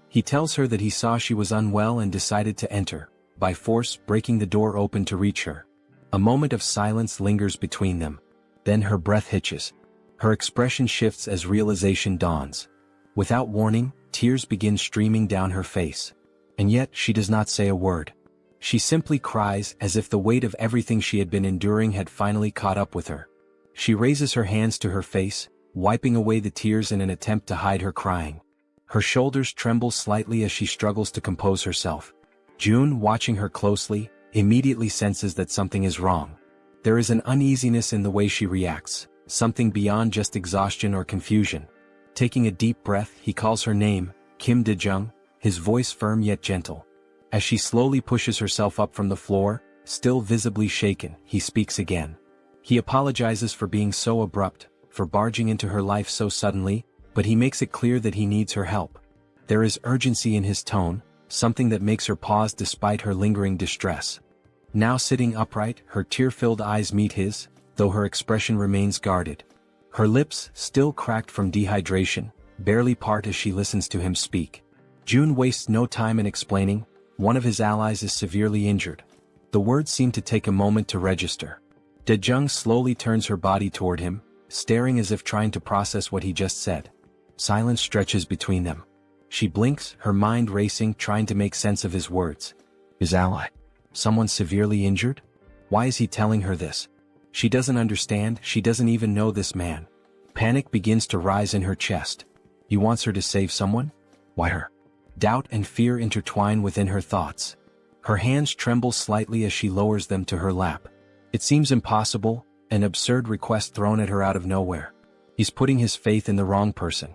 He tells her that he saw she was unwell and decided to enter, by force breaking the door open to reach her. A moment of silence lingers between them. Then her breath hitches. Her expression shifts as realization dawns. Without warning, tears begin streaming down her face. And yet she does not say a word. She simply cries as if the weight of everything she had been enduring had finally caught up with her. She raises her hands to her face, wiping away the tears in an attempt to hide her crying. Her shoulders tremble slightly as she struggles to compose herself. June, watching her closely, immediately senses that something is wrong. There is an uneasiness in the way she reacts, something beyond just exhaustion or confusion. Taking a deep breath, he calls her name, Kim De-jung, his voice firm yet gentle. As she slowly pushes herself up from the floor, still visibly shaken, he speaks again. He apologizes for being so abrupt, for barging into her life so suddenly, but he makes it clear that he needs her help. There is urgency in his tone, something that makes her pause despite her lingering distress. Now sitting upright, her tear-filled eyes meet his, though her expression remains guarded. Her lips, still cracked from dehydration, barely part as she listens to him speak. June wastes no time in explaining, one of his allies is severely injured. The words seem to take a moment to register. De-jung slowly turns her body toward him, staring as if trying to process what he just said. Silence stretches between them. She blinks, her mind racing, trying to make sense of his words. His ally? Someone severely injured? Why is he telling her this? She doesn't understand, she doesn't even know this man. Panic begins to rise in her chest. He wants her to save someone? Why her? Doubt and fear intertwine within her thoughts. Her hands tremble slightly as she lowers them to her lap. It seems impossible, an absurd request thrown at her out of nowhere. He's putting his faith in the wrong person.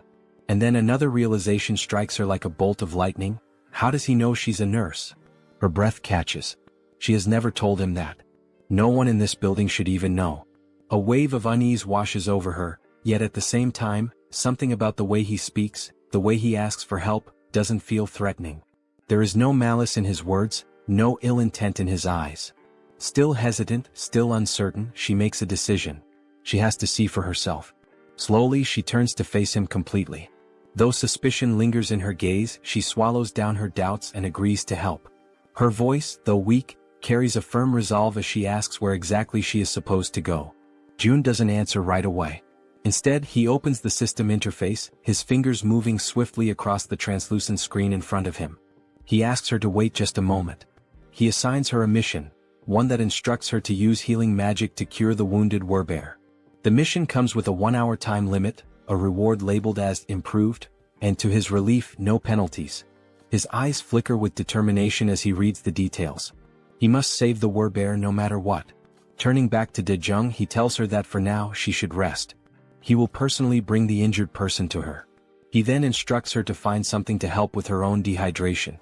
And then another realization strikes her like a bolt of lightning. How does he know she's a nurse? Her breath catches. She has never told him that. No one in this building should even know. A wave of unease washes over her, yet at the same time, something about the way he speaks, the way he asks for help, doesn't feel threatening. There is no malice in his words, no ill intent in his eyes. Still hesitant, still uncertain, she makes a decision. She has to see for herself. Slowly she turns to face him completely. Though suspicion lingers in her gaze, she swallows down her doubts and agrees to help. Her voice, though weak, carries a firm resolve as she asks where exactly she is supposed to go. June doesn't answer right away. Instead, he opens the system interface, his fingers moving swiftly across the translucent screen in front of him. He asks her to wait just a moment. He assigns her a mission, one that instructs her to use healing magic to cure the wounded werbear. The mission comes with a 1-hour time limit, a reward labeled as improved, and to his relief, no penalties. His eyes flicker with determination as he reads the details. He must save the werbear no matter what. Turning back to De-jung, he tells her that for now she should rest. He will personally bring the injured person to her. He then instructs her to find something to help with her own dehydration.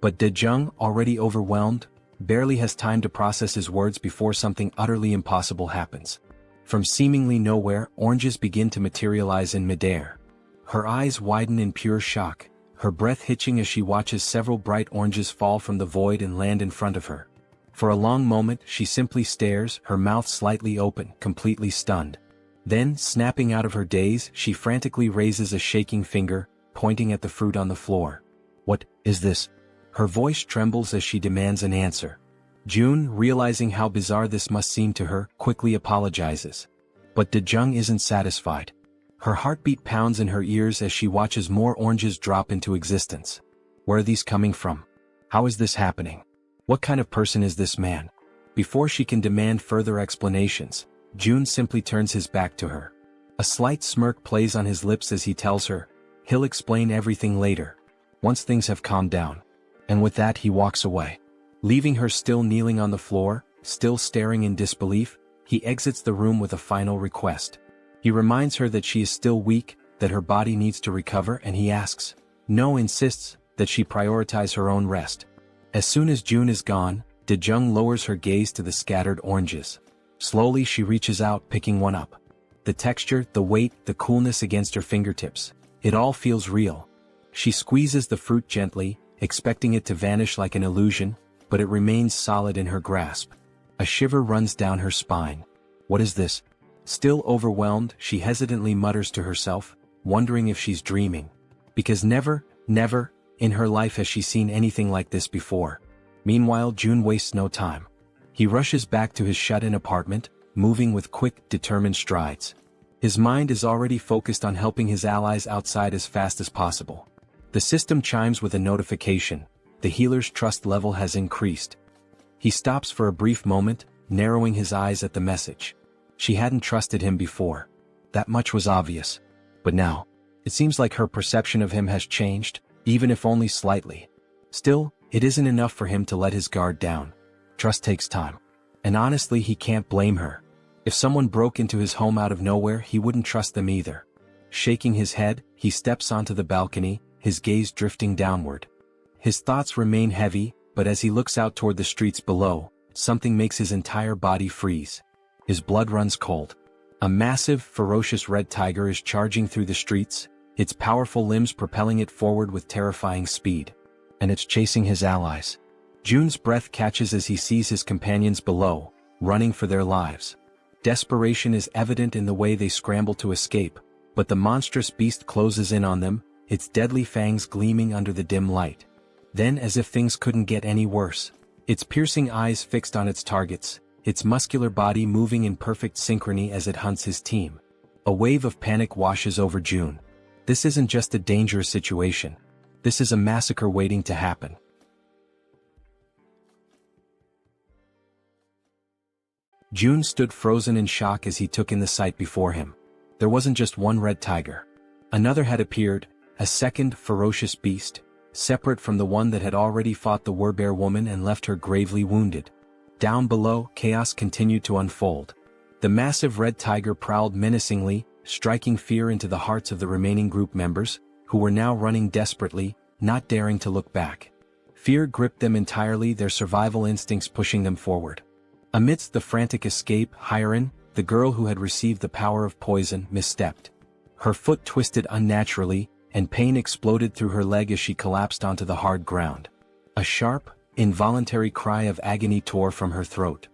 But De-jung, already overwhelmed, barely has time to process his words before something utterly impossible happens. From seemingly nowhere, oranges begin to materialize in midair. Her eyes widen in pure shock, her breath hitching as she watches several bright oranges fall from the void and land in front of her. For a long moment she simply stares, her mouth slightly open, completely stunned. Then, snapping out of her daze, she frantically raises a shaking finger, pointing at the fruit on the floor. "What is this?" Her voice trembles as she demands an answer. June, realizing how bizarre this must seem to her, quickly apologizes. But Daejung isn't satisfied. Her heartbeat pounds in her ears as she watches more oranges drop into existence. Where are these coming from? How is this happening? What kind of person is this man? Before she can demand further explanations, June simply turns his back to her. A slight smirk plays on his lips as he tells her, he'll explain everything later, once things have calmed down. And with that he walks away. Leaving her still kneeling on the floor, still staring in disbelief, he exits the room with a final request. He reminds her that she is still weak, that her body needs to recover, and he insists, that she prioritize her own rest. As soon as June is gone, Daejung lowers her gaze to the scattered oranges. Slowly she reaches out, picking one up. The texture, the weight, the coolness against her fingertips. It all feels real. She squeezes the fruit gently, expecting it to vanish like an illusion, but it remains solid in her grasp. A shiver runs down her spine. What is this? Still overwhelmed, she hesitantly mutters to herself, wondering if she's dreaming. Because never, in her life has she seen anything like this before. Meanwhile, June wastes no time. He rushes back to his shut-in apartment, moving with quick, determined strides. His mind is already focused on helping his allies outside as fast as possible. The system chimes with a notification. The healer's trust level has increased. He stops for a brief moment, narrowing his eyes at the message. She hadn't trusted him before. That much was obvious. But now, it seems like her perception of him has changed, even if only slightly. Still, it isn't enough for him to let his guard down. Trust takes time. And honestly, he can't blame her. If someone broke into his home out of nowhere, he wouldn't trust them either. Shaking his head, he steps onto the balcony, his gaze drifting downward. His thoughts remain heavy, but as he looks out toward the streets below, something makes his entire body freeze. His blood runs cold. A massive, ferocious red tiger is charging through the streets, its powerful limbs propelling it forward with terrifying speed. And it's chasing his allies. June's breath catches as he sees his companions below, running for their lives. Desperation is evident in the way they scramble to escape, but the monstrous beast closes in on them, its deadly fangs gleaming under the dim light. Then, as if things couldn't get any worse, its piercing eyes fixed on its targets, its muscular body moving in perfect synchrony as it hunts his team. A wave of panic washes over June. This isn't just a dangerous situation. This is a massacre waiting to happen. June stood frozen in shock as he took in the sight before him. There wasn't just one red tiger. Another had appeared, a second ferocious beast, separate from the one that had already fought the Werbear woman and left her gravely wounded. Down below, chaos continued to unfold. The massive red tiger prowled menacingly, striking fear into the hearts of the remaining group members, who were now running desperately, not daring to look back. Fear gripped them entirely, their survival instincts pushing them forward. Amidst the frantic escape, Harem, the girl who had received the power of poison, misstepped. Her foot twisted unnaturally, and pain exploded through her leg as she collapsed onto the hard ground. A sharp, involuntary cry of agony tore from her throat.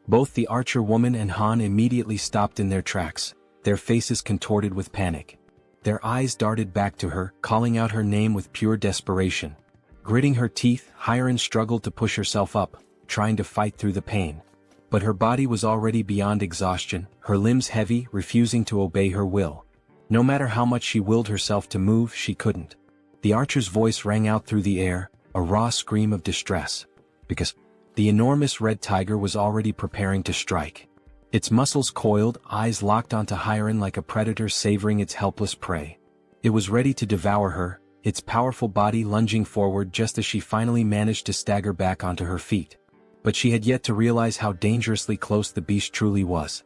Both the archer woman and Han immediately stopped in their tracks, their faces contorted with panic. Their eyes darted back to her, calling out her name with pure desperation. Gritting her teeth, Harem struggled to push herself up, trying to fight through the pain. But her body was already beyond exhaustion, her limbs heavy, refusing to obey her will. No matter how much she willed herself to move, she couldn't. The archer's voice rang out through the air, a raw scream of distress. Because the enormous red tiger was already preparing to strike. Its muscles coiled, eyes locked onto Harem like a predator savoring its helpless prey. It was ready to devour her, its powerful body lunging forward just as she finally managed to stagger back onto her feet. But she had yet to realize how dangerously close the beast truly was.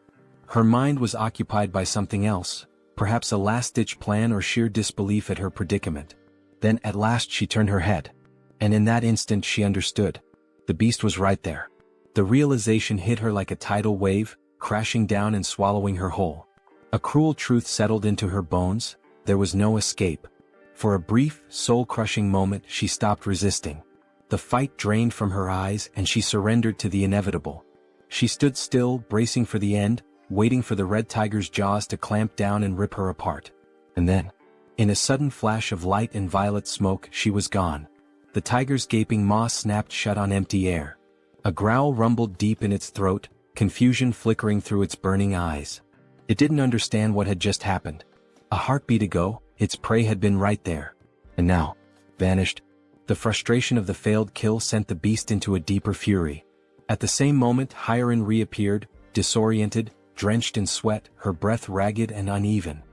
Her mind was occupied by something else, perhaps a last-ditch plan or sheer disbelief at her predicament. Then at last she turned her head. And in that instant she understood. The beast was right there. The realization hit her like a tidal wave, crashing down and swallowing her whole. A cruel truth settled into her bones: there was no escape. For a brief, soul-crushing moment she stopped resisting. The fight drained from her eyes and she surrendered to the inevitable. She stood still, bracing for the end, waiting for the red tiger's jaws to clamp down and rip her apart. And then, in a sudden flash of light and violet smoke, she was gone. The tiger's gaping maw snapped shut on empty air. A growl rumbled deep in its throat, confusion flickering through its burning eyes. It didn't understand what had just happened. A heartbeat ago, its prey had been right there. And now, vanished. The frustration of the failed kill sent the beast into a deeper fury. At the same moment, Harem reappeared, disoriented, drenched in sweat, her breath ragged and uneven.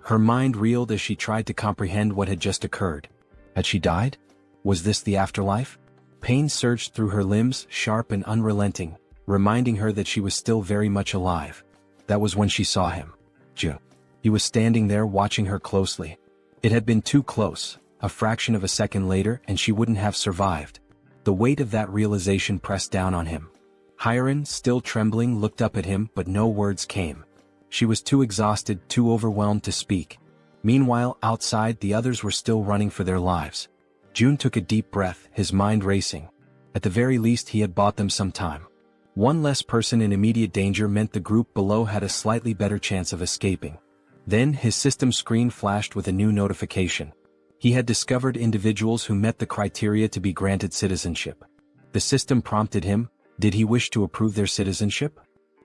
Her mind reeled as she tried to comprehend what had just occurred. Had she died? Was this the afterlife? Pain surged through her limbs, sharp and unrelenting, reminding her that she was still very much alive. That was when she saw him. June. He was standing there watching her closely. It had been too close. A fraction of a second later and she wouldn't have survived. The weight of that realization pressed down on him. Harem, still trembling, looked up at him, but no words came. She was too exhausted, too overwhelmed to speak. Meanwhile, outside, the others were still running for their lives. June took a deep breath, his mind racing. At the very least, he had bought them some time. One less person in immediate danger meant the group below had a slightly better chance of escaping. Then his system screen flashed with a new notification. He had discovered individuals who met the criteria to be granted citizenship. The system prompted him: did he wish to approve their citizenship?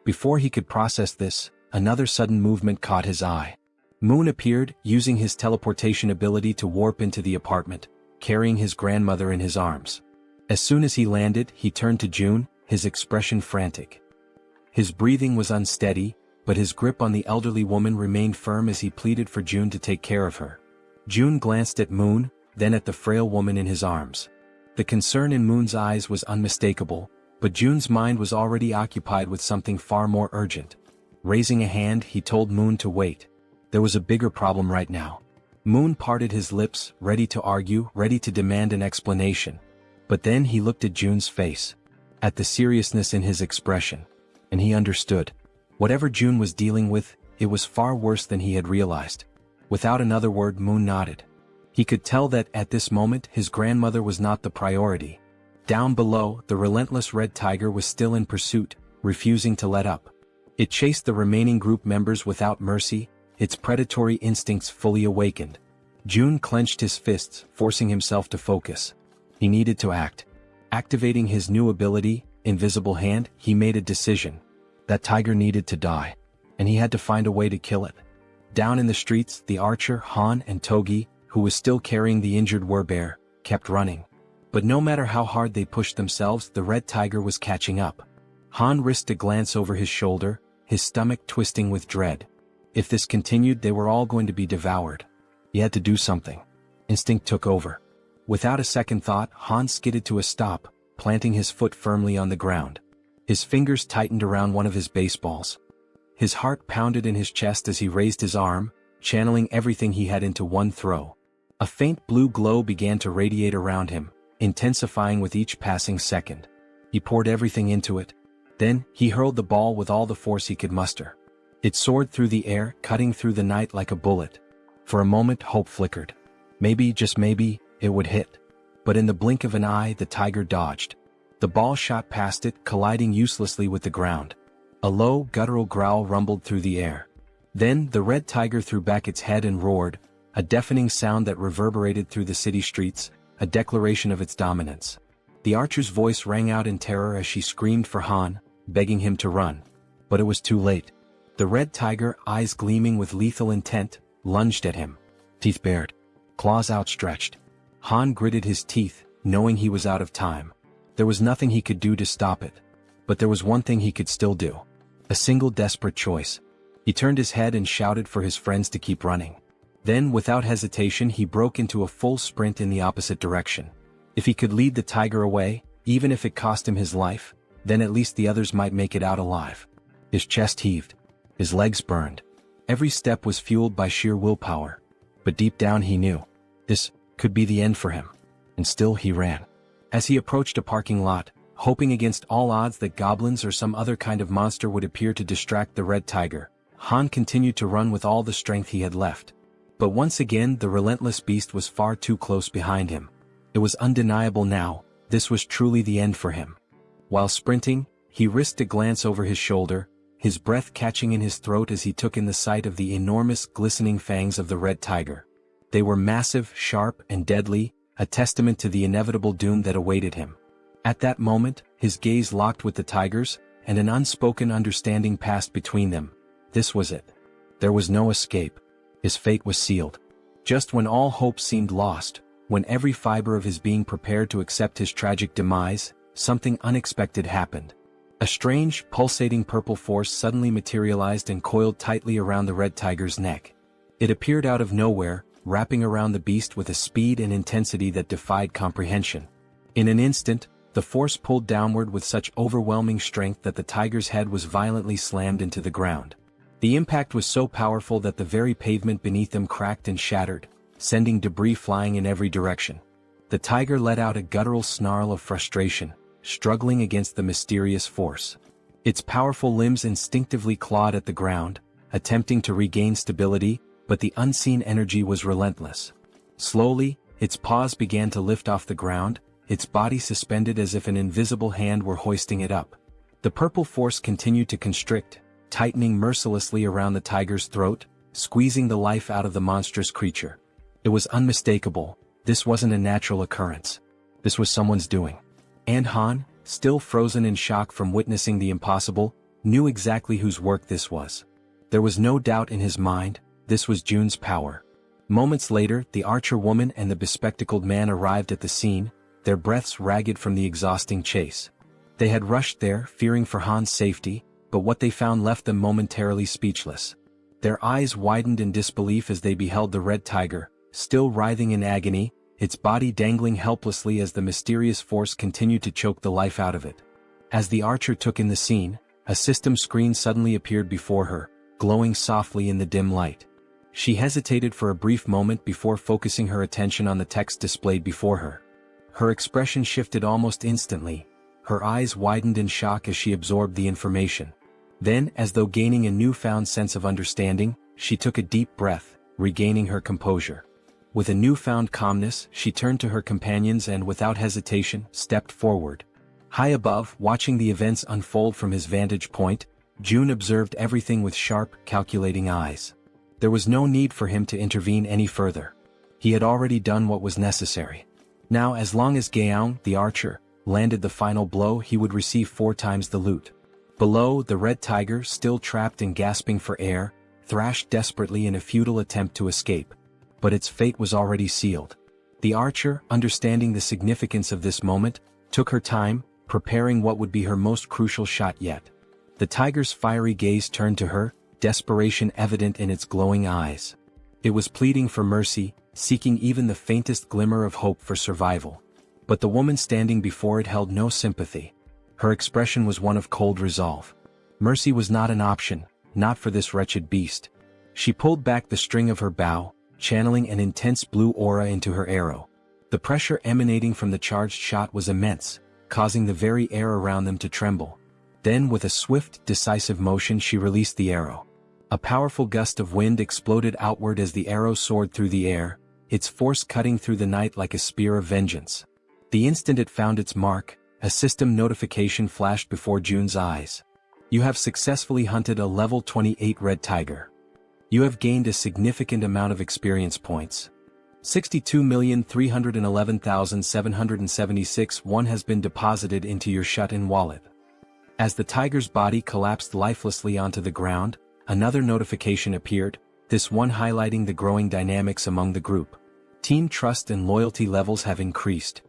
Before he could process this, another sudden movement caught his eye. Moon appeared, using his teleportation ability to warp into the apartment, carrying his grandmother in his arms. As soon as he landed, he turned to June, his expression frantic. His breathing was unsteady, but his grip on the elderly woman remained firm as he pleaded for June to take care of her. June glanced at Moon, then at the frail woman in his arms. The concern in Moon's eyes was unmistakable, but June's mind was already occupied with something far more urgent. Raising a hand, he told Moon to wait. There was a bigger problem right now. Moon parted his lips, ready to argue, ready to demand an explanation. But then he looked at June's face, at the seriousness in his expression, and he understood. Whatever June was dealing with, it was far worse than he had realized. Without another word, Moon nodded. He could tell that, at this moment, his grandmother was not the priority. Down below, the relentless red tiger was still in pursuit, refusing to let up. It chased the remaining group members without mercy, its predatory instincts fully awakened. June clenched his fists, forcing himself to focus. He needed to act. Activating his new ability, Invisible Hand, he made a decision. That tiger needed to die, and he had to find a way to kill it. Down in the streets, the archer, Han, and Togi, who was still carrying the injured werbear, kept running. But no matter how hard they pushed themselves, the red tiger was catching up. Han risked a glance over his shoulder, his stomach twisting with dread. If this continued, they were all going to be devoured. He had to do something. Instinct took over. Without a second thought, Han skidded to a stop, planting his foot firmly on the ground. His fingers tightened around one of his baseballs. His heart pounded in his chest as he raised his arm, channeling everything he had into one throw. A faint blue glow began to radiate around him, intensifying with each passing second. He poured everything into it. Then, he hurled the ball with all the force he could muster. It soared through the air, cutting through the night like a bullet. For a moment, hope flickered. Maybe, just maybe, it would hit. But in the blink of an eye, the tiger dodged. The ball shot past it, colliding uselessly with the ground. A low, guttural growl rumbled through the air. Then, the red tiger threw back its head and roared, a deafening sound that reverberated through the city streets, a declaration of its dominance. The archer's voice rang out in terror as she screamed for Han, begging him to run. But it was too late. The red tiger, eyes gleaming with lethal intent, lunged at him. Teeth bared, claws outstretched. Han gritted his teeth, knowing he was out of time. There was nothing he could do to stop it. But there was one thing he could still do. A single desperate choice. He turned his head and shouted for his friends to keep running. Then, without hesitation, he broke into a full sprint in the opposite direction. If he could lead the tiger away, even if it cost him his life, then at least the others might make it out alive. His chest heaved. His legs burned. Every step was fueled by sheer willpower. But deep down he knew. This could be the end for him. And still he ran. As he approached a parking lot, hoping against all odds that goblins or some other kind of monster would appear to distract the red tiger. Han continued to run with all the strength he had left. But once again the relentless beast was far too close behind him. It was undeniable now, this was truly the end for him. While sprinting, he risked a glance over his shoulder, his breath catching in his throat as he took in the sight of the enormous glistening fangs of the red tiger. They were massive, sharp, and deadly, a testament to the inevitable doom that awaited him. At that moment, his gaze locked with the tiger's, and an unspoken understanding passed between them. This was it. There was no escape. His fate was sealed. Just when all hope seemed lost, when every fiber of his being prepared to accept his tragic demise, something unexpected happened. A strange, pulsating purple force suddenly materialized and coiled tightly around the red tiger's neck. It appeared out of nowhere, wrapping around the beast with a speed and intensity that defied comprehension. In an instant, the force pulled downward with such overwhelming strength that the tiger's head was violently slammed into the ground. The impact was so powerful that the very pavement beneath them cracked and shattered, sending debris flying in every direction. The tiger let out a guttural snarl of frustration, struggling against the mysterious force. Its powerful limbs instinctively clawed at the ground, attempting to regain stability, but the unseen energy was relentless. Slowly, its paws began to lift off the ground, its body suspended as if an invisible hand were hoisting it up. The purple force continued to constrict, tightening mercilessly around the tiger's throat, squeezing the life out of the monstrous creature. It was unmistakable. This wasn't a natural occurrence. This was someone's doing. And Han, still frozen in shock from witnessing the impossible, knew exactly whose work this was. There was no doubt in his mind, this was Jun's power. Moments later, the archer woman and the bespectacled man arrived at the scene, their breaths ragged from the exhausting chase. They had rushed there, fearing for Han's safety, but what they found left them momentarily speechless. Their eyes widened in disbelief as they beheld the red tiger, still writhing in agony, its body dangling helplessly as the mysterious force continued to choke the life out of it. As the archer took in the scene, a system screen suddenly appeared before her, glowing softly in the dim light. She hesitated for a brief moment before focusing her attention on the text displayed before her. Her expression shifted almost instantly. Her eyes widened in shock as she absorbed the information. Then, as though gaining a newfound sense of understanding, she took a deep breath, regaining her composure. With a newfound calmness, she turned to her companions and without hesitation, stepped forward. High above, watching the events unfold from his vantage point, Jun observed everything with sharp, calculating eyes. There was no need for him to intervene any further. He had already done what was necessary. Now, as long as Jaehyeon, the archer, landed the final blow, he would receive 4 times the loot. Below, the red tiger, still trapped and gasping for air, thrashed desperately in a futile attempt to escape. But its fate was already sealed. The archer, understanding the significance of this moment, took her time, preparing what would be her most crucial shot yet. The tiger's fiery gaze turned to her, desperation evident in its glowing eyes. It was pleading for mercy, seeking even the faintest glimmer of hope for survival. But the woman standing before it held no sympathy. Her expression was one of cold resolve. Mercy was not an option, not for this wretched beast. She pulled back the string of her bow, channeling an intense blue aura into her arrow. The pressure emanating from the charged shot was immense, causing the very air around them to tremble. Then with a swift, decisive motion she released the arrow. A powerful gust of wind exploded outward as the arrow soared through the air, its force cutting through the night like a spear of vengeance. The instant it found its mark, a system notification flashed before Jun's eyes. You have successfully hunted a level 28 red tiger. You have gained a significant amount of experience points. 62,311,776 one has been deposited into your shut-in wallet. As the tiger's body collapsed lifelessly onto the ground, another notification appeared, this one highlighting the growing dynamics among the group. Team trust and loyalty levels have increased.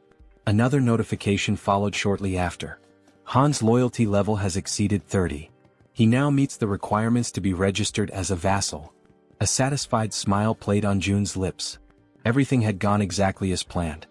Another notification followed shortly after. Han's loyalty level has exceeded 30. He now meets the requirements to be registered as a vassal. A satisfied smile played on Jun's lips. Everything had gone exactly as planned.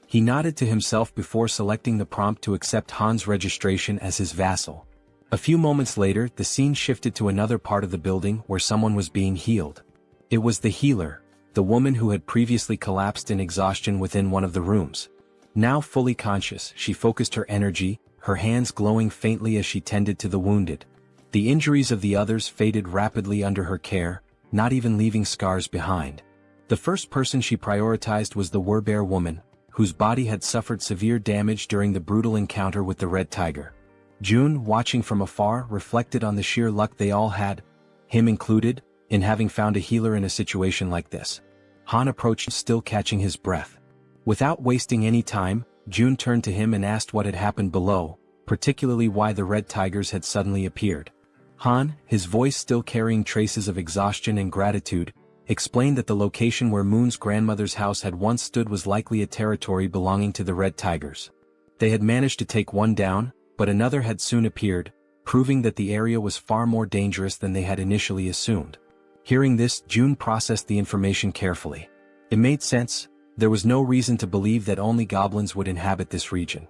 He nodded to himself before selecting the prompt to accept Han's registration as his vassal. A few moments later, the scene shifted to another part of the building where someone was being healed. It was the healer, the woman who had previously collapsed in exhaustion within one of the rooms. Now fully conscious, she focused her energy, her hands glowing faintly as she tended to the wounded. The injuries of the others faded rapidly under her care, not even leaving scars behind. The first person she prioritized was the Werbear woman, whose body had suffered severe damage during the brutal encounter with the Red Tiger. June, watching from afar, reflected on the sheer luck they all had, him included, in having found a healer in a situation like this. Han approached, still catching his breath. Without wasting any time, June turned to him and asked what had happened below, particularly why the Red Tigers had suddenly appeared. Han, his voice still carrying traces of exhaustion and gratitude, explained that the location where Moon's grandmother's house had once stood was likely a territory belonging to the Red Tigers. They had managed to take one down, but another had soon appeared, proving that the area was far more dangerous than they had initially assumed. Hearing this, June processed the information carefully. It made sense. There was no reason to believe that only goblins would inhabit this region.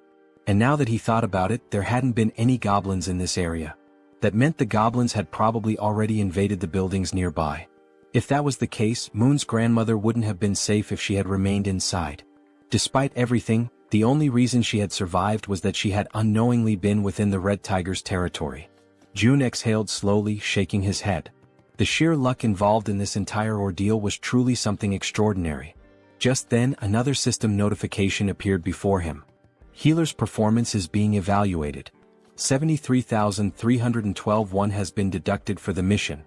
And now that he thought about it, there hadn't been any goblins in this area. That meant the goblins had probably already invaded the buildings nearby. If that was the case, Moon's grandmother wouldn't have been safe if she had remained inside. Despite everything, the only reason she had survived was that she had unknowingly been within the Red Tiger's territory. June exhaled slowly, shaking his head. The sheer luck involved in this entire ordeal was truly something extraordinary. Just then, another system notification appeared before him. Healer's performance is being evaluated. 73,312 has been deducted for the mission.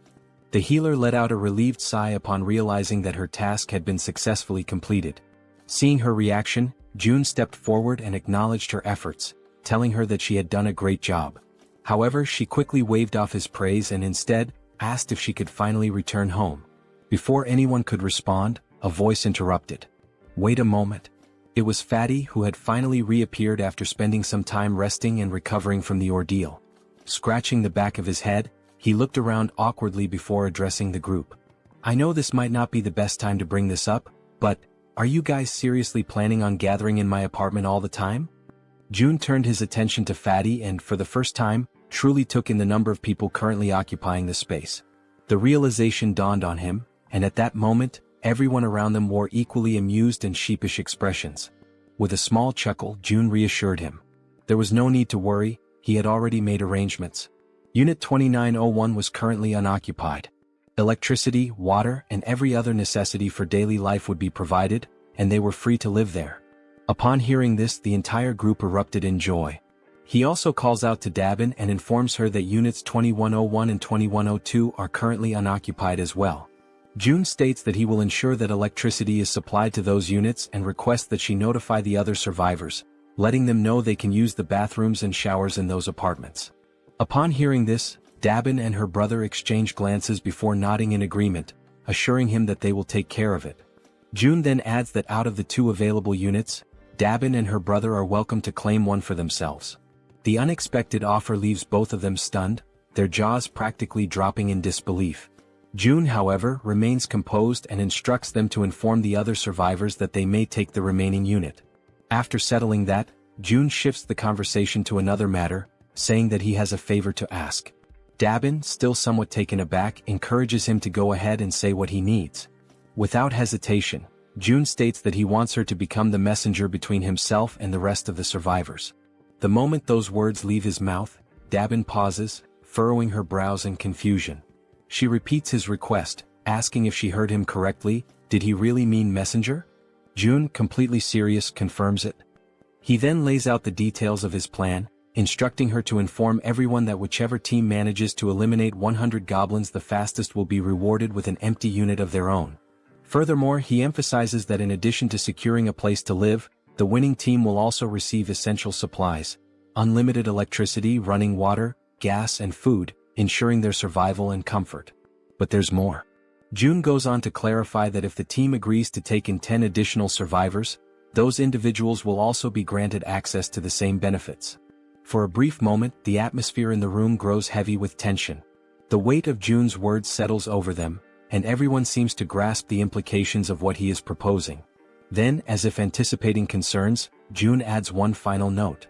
The healer let out a relieved sigh upon realizing that her task had been successfully completed. Seeing her reaction, June stepped forward and acknowledged her efforts, telling her that she had done a great job. However, she quickly waved off his praise and instead asked if she could finally return home. Before anyone could respond, a voice interrupted. Wait a moment. It was Fatty, who had finally reappeared after spending some time resting and recovering from the ordeal. Scratching the back of his head, he looked around awkwardly before addressing the group. I know this might not be the best time to bring this up, but are you guys seriously planning on gathering in my apartment all the time? June turned his attention to Fatty and, for the first time, truly took in the number of people currently occupying the space. The realization dawned on him, and at that moment, everyone around them wore equally amused and sheepish expressions. With a small chuckle, June reassured him. There was no need to worry, he had already made arrangements. Unit 2901 was currently unoccupied. Electricity, water, and every other necessity for daily life would be provided, and they were free to live there. Upon hearing this, the entire group erupted in joy. He also calls out to Dabin and informs her that Units 2101 and 2102 are currently unoccupied as well. June states that he will ensure that electricity is supplied to those units and requests that she notify the other survivors, letting them know they can use the bathrooms and showers in those apartments. Upon hearing this, Dabin and her brother exchange glances before nodding in agreement, assuring him that they will take care of it. June then adds that out of the two available units, Dabin and her brother are welcome to claim one for themselves. The unexpected offer leaves both of them stunned, their jaws practically dropping in disbelief. June, however, remains composed and instructs them to inform the other survivors that they may take the remaining unit. After settling that, June shifts the conversation to another matter, saying that he has a favor to ask. Dabin, still somewhat taken aback, encourages him to go ahead and say what he needs. Without hesitation, June states that he wants her to become the messenger between himself and the rest of the survivors. The moment those words leave his mouth, Dabin pauses, furrowing her brows in confusion. She repeats his request, asking if she heard him correctly. Did he really mean messenger? June, completely serious, confirms it. He then lays out the details of his plan, instructing her to inform everyone that whichever team manages to eliminate 100 goblins the fastest will be rewarded with an empty unit of their own. Furthermore, he emphasizes that in addition to securing a place to live, the winning team will also receive essential supplies, unlimited electricity, running water, gas, and food, ensuring their survival and comfort. But there's more. June goes on to clarify that if the team agrees to take in 10 additional survivors, those individuals will also be granted access to the same benefits. For a brief moment, the atmosphere in the room grows heavy with tension. The weight of June's words settles over them, and everyone seems to grasp the implications of what he is proposing. Then, as if anticipating concerns, June adds one final note.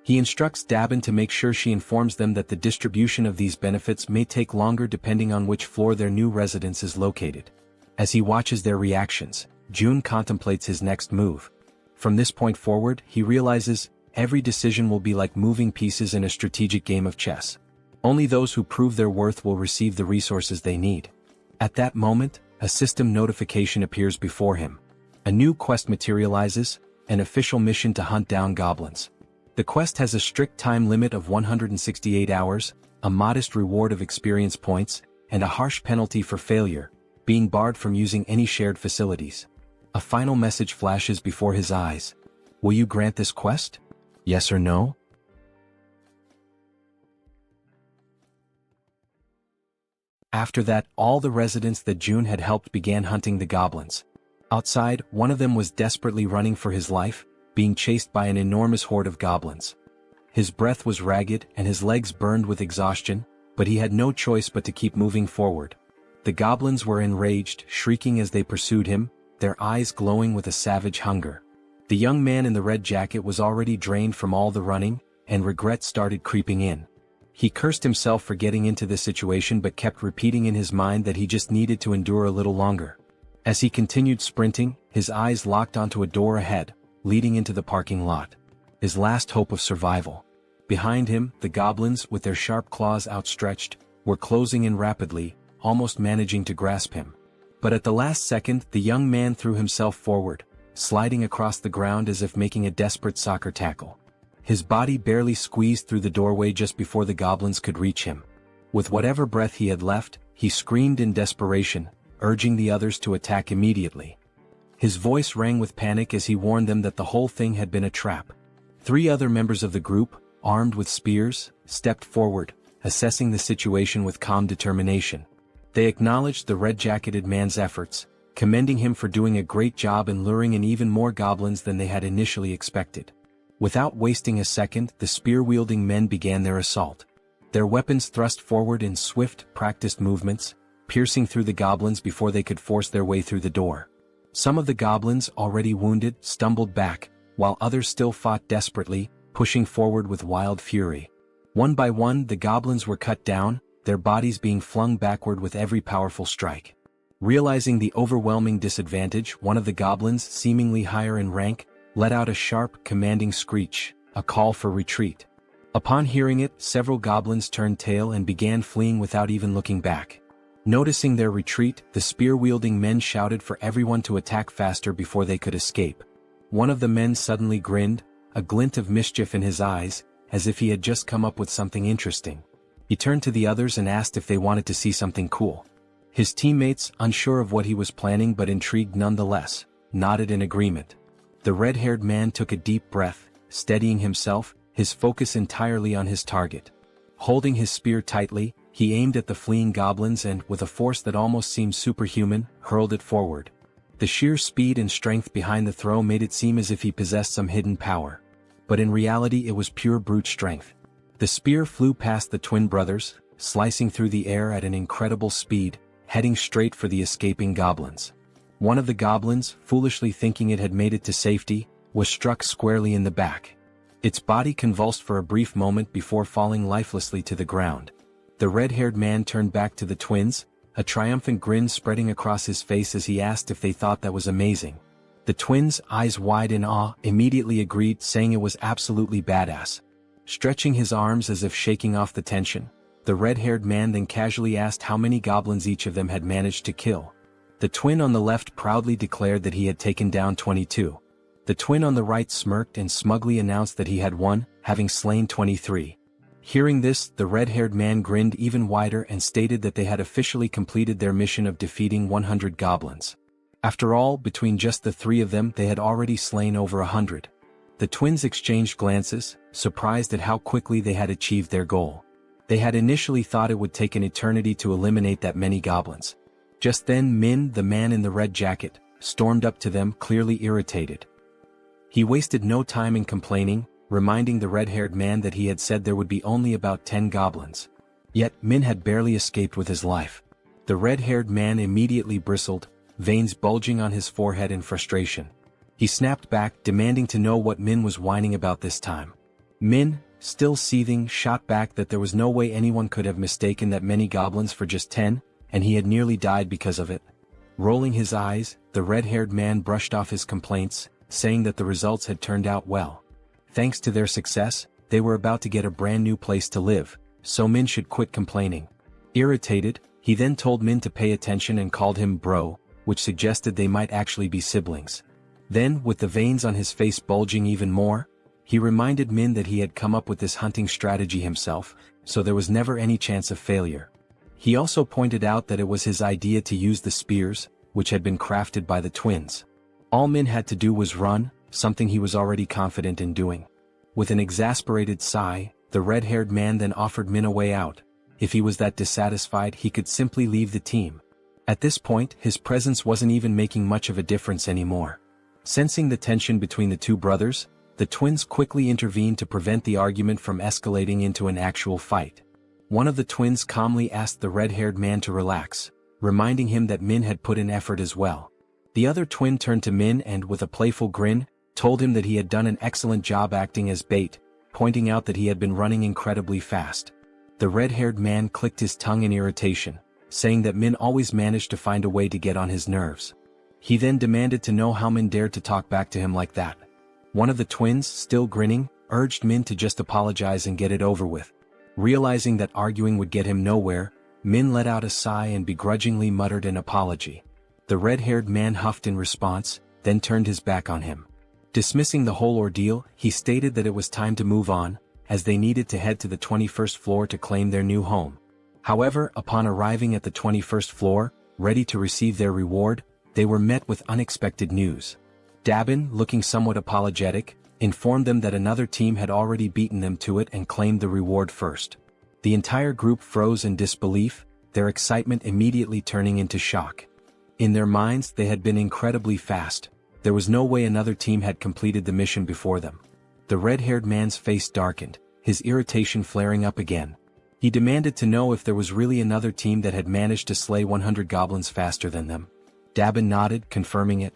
He instructs Dabin to make sure she informs them that the distribution of these benefits may take longer depending on which floor their new residence is located. As he watches their reactions, June contemplates his next move. From this point forward, he realizes, every decision will be like moving pieces in a strategic game of chess. Only those who prove their worth will receive the resources they need. At that moment, a system notification appears before him. A new quest materializes, an official mission to hunt down goblins. The quest has a strict time limit of 168 hours, a modest reward of experience points, and a harsh penalty for failure, being barred from using any shared facilities. A final message flashes before his eyes. Will you grant this quest? Yes or no? After that, all the residents that June had helped began hunting the goblins. Outside, one of them was desperately running for his life, being chased by an enormous horde of goblins. His breath was ragged and his legs burned with exhaustion, but he had no choice but to keep moving forward. The goblins were enraged, shrieking as they pursued him, their eyes glowing with a savage hunger. The young man in the red jacket was already drained from all the running, and regret started creeping in. He cursed himself for getting into this situation but kept repeating in his mind that he just needed to endure a little longer. As he continued sprinting, his eyes locked onto a door ahead, leading into the parking lot. His last hope of survival. Behind him, the goblins, with their sharp claws outstretched, were closing in rapidly, almost managing to grasp him. But at the last second, the young man threw himself forward, sliding across the ground as if making a desperate soccer tackle. His body barely squeezed through the doorway just before the goblins could reach him. With whatever breath he had left, he screamed in desperation, urging the others to attack immediately. His voice rang with panic as he warned them that the whole thing had been a trap. 3 other members of the group, armed with spears, stepped forward, assessing the situation with calm determination. They acknowledged the red-jacketed man's efforts, commending him for doing a great job in luring in even more goblins than they had initially expected. Without wasting a second, the spear-wielding men began their assault. Their weapons thrust forward in swift, practiced movements, piercing through the goblins before they could force their way through the door. Some of the goblins, already wounded, stumbled back, while others still fought desperately, pushing forward with wild fury. One by one, the goblins were cut down, their bodies being flung backward with every powerful strike. Realizing the overwhelming disadvantage, one of the goblins, seemingly higher in rank, let out a sharp, commanding screech, a call for retreat. Upon hearing it, several goblins turned tail and began fleeing without even looking back. Noticing their retreat, the spear-wielding men shouted for everyone to attack faster before they could escape. One of the men suddenly grinned, a glint of mischief in his eyes, as if he had just come up with something interesting. He turned to the others and asked if they wanted to see something cool. His teammates, unsure of what he was planning but intrigued nonetheless, nodded in agreement. The red-haired man took a deep breath, steadying himself, his focus entirely on his target. Holding his spear tightly, he aimed at the fleeing goblins and, with a force that almost seemed superhuman, hurled it forward. The sheer speed and strength behind the throw made it seem as if he possessed some hidden power. But in reality it was pure brute strength. The spear flew past the twin brothers, slicing through the air at an incredible speed, heading straight for the escaping goblins. One of the goblins, foolishly thinking it had made it to safety, was struck squarely in the back. Its body convulsed for a brief moment before falling lifelessly to the ground. The red-haired man turned back to the twins, a triumphant grin spreading across his face as he asked if they thought that was amazing. The twins, eyes wide in awe, immediately agreed, saying it was absolutely badass. Stretching his arms as if shaking off the tension, the red-haired man then casually asked how many goblins each of them had managed to kill. The twin on the left proudly declared that he had taken down 22. The twin on the right smirked and smugly announced that he had won, having slain 23. Hearing this, the red-haired man grinned even wider and stated that they had officially completed their mission of defeating 100 goblins. After all, between just the 3 of them they had already slain over 100. The twins exchanged glances, surprised at how quickly they had achieved their goal. They had initially thought it would take an eternity to eliminate that many goblins. Just then Min, the man in the red jacket, stormed up to them, clearly irritated. He wasted no time in complaining, reminding the red-haired man that he had said there would be only about 10 goblins. Yet Min had barely escaped with his life. The red-haired man immediately bristled, veins bulging on his forehead in frustration. He snapped back, demanding to know what Min was whining about this time. Min, still seething, shot back that there was no way anyone could have mistaken that many goblins for just 10, and he had nearly died because of it. Rolling his eyes, the red-haired man brushed off his complaints, saying that the results had turned out well. Thanks to their success, they were about to get a brand new place to live, so Min should quit complaining. Irritated, he then told Min to pay attention and called him bro, which suggested they might actually be siblings. Then, with the veins on his face bulging even more, he reminded Min that he had come up with this hunting strategy himself, so there was never any chance of failure. He also pointed out that it was his idea to use the spears, which had been crafted by the twins. All Min had to do was run, something he was already confident in doing. With an exasperated sigh, the red-haired man then offered Min a way out. If he was that dissatisfied, he could simply leave the team. At this point, his presence wasn't even making much of a difference anymore. Sensing the tension between the two brothers, the twins quickly intervened to prevent the argument from escalating into an actual fight. One of the twins calmly asked the red-haired man to relax, reminding him that Min had put in effort as well. The other twin turned to Min and, with a playful grin, told him that he had done an excellent job acting as bait, pointing out that he had been running incredibly fast. The red-haired man clicked his tongue in irritation, saying that Min always managed to find a way to get on his nerves. He then demanded to know how Min dared to talk back to him like that. One of the twins, still grinning, urged Min to just apologize and get it over with. Realizing that arguing would get him nowhere, Min let out a sigh and begrudgingly muttered an apology. The red-haired man huffed in response, then turned his back on him. Dismissing the whole ordeal, he stated that it was time to move on, as they needed to head to the 21st floor to claim their new home. However, upon arriving at the 21st floor, ready to receive their reward, they were met with unexpected news. Dabin, looking somewhat apologetic, informed them that another team had already beaten them to it and claimed the reward first. The entire group froze in disbelief, their excitement immediately turning into shock. In their minds, they had been incredibly fast. There was no way another team had completed the mission before them. The red-haired man's face darkened, his irritation flaring up again. He demanded to know if there was really another team that had managed to slay 100 goblins faster than them. Dabin nodded, confirming it.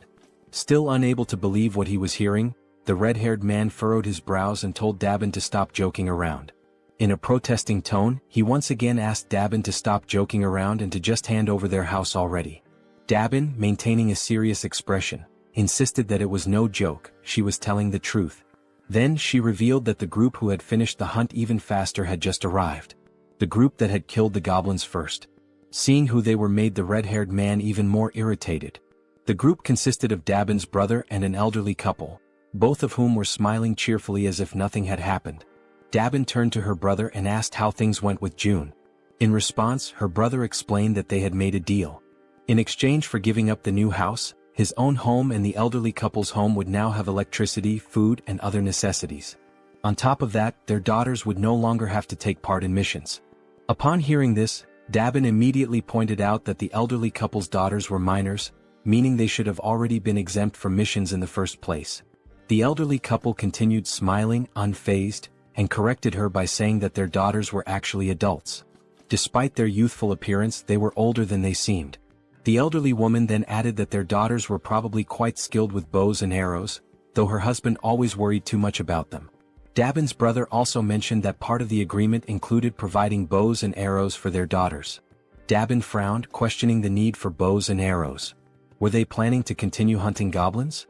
Still unable to believe what he was hearing, the red-haired man furrowed his brows and told Dabin to stop joking around. In a protesting tone, he once again asked Dabin to stop joking around and to just hand over their house already. Dabin, maintaining a serious expression, insisted that it was no joke, she was telling the truth. Then she revealed that the group who had finished the hunt even faster had just arrived. The group that had killed the goblins first. Seeing who they were made the red-haired man even more irritated. The group consisted of Dabin's brother and an elderly couple, both of whom were smiling cheerfully as if nothing had happened. Dabin turned to her brother and asked how things went with June. In response, her brother explained that they had made a deal. In exchange for giving up the new house, his own home and the elderly couple's home would now have electricity, food, and other necessities. On top of that, their daughters would no longer have to take part in missions. Upon hearing this, Dabin immediately pointed out that the elderly couple's daughters were minors, meaning they should have already been exempt from missions in the first place. The elderly couple continued smiling, unfazed, and corrected her by saying that their daughters were actually adults. Despite their youthful appearance, they were older than they seemed. The elderly woman then added that their daughters were probably quite skilled with bows and arrows, though her husband always worried too much about them. Dabin's brother also mentioned that part of the agreement included providing bows and arrows for their daughters. Dabin frowned, questioning the need for bows and arrows. Were they planning to continue hunting goblins?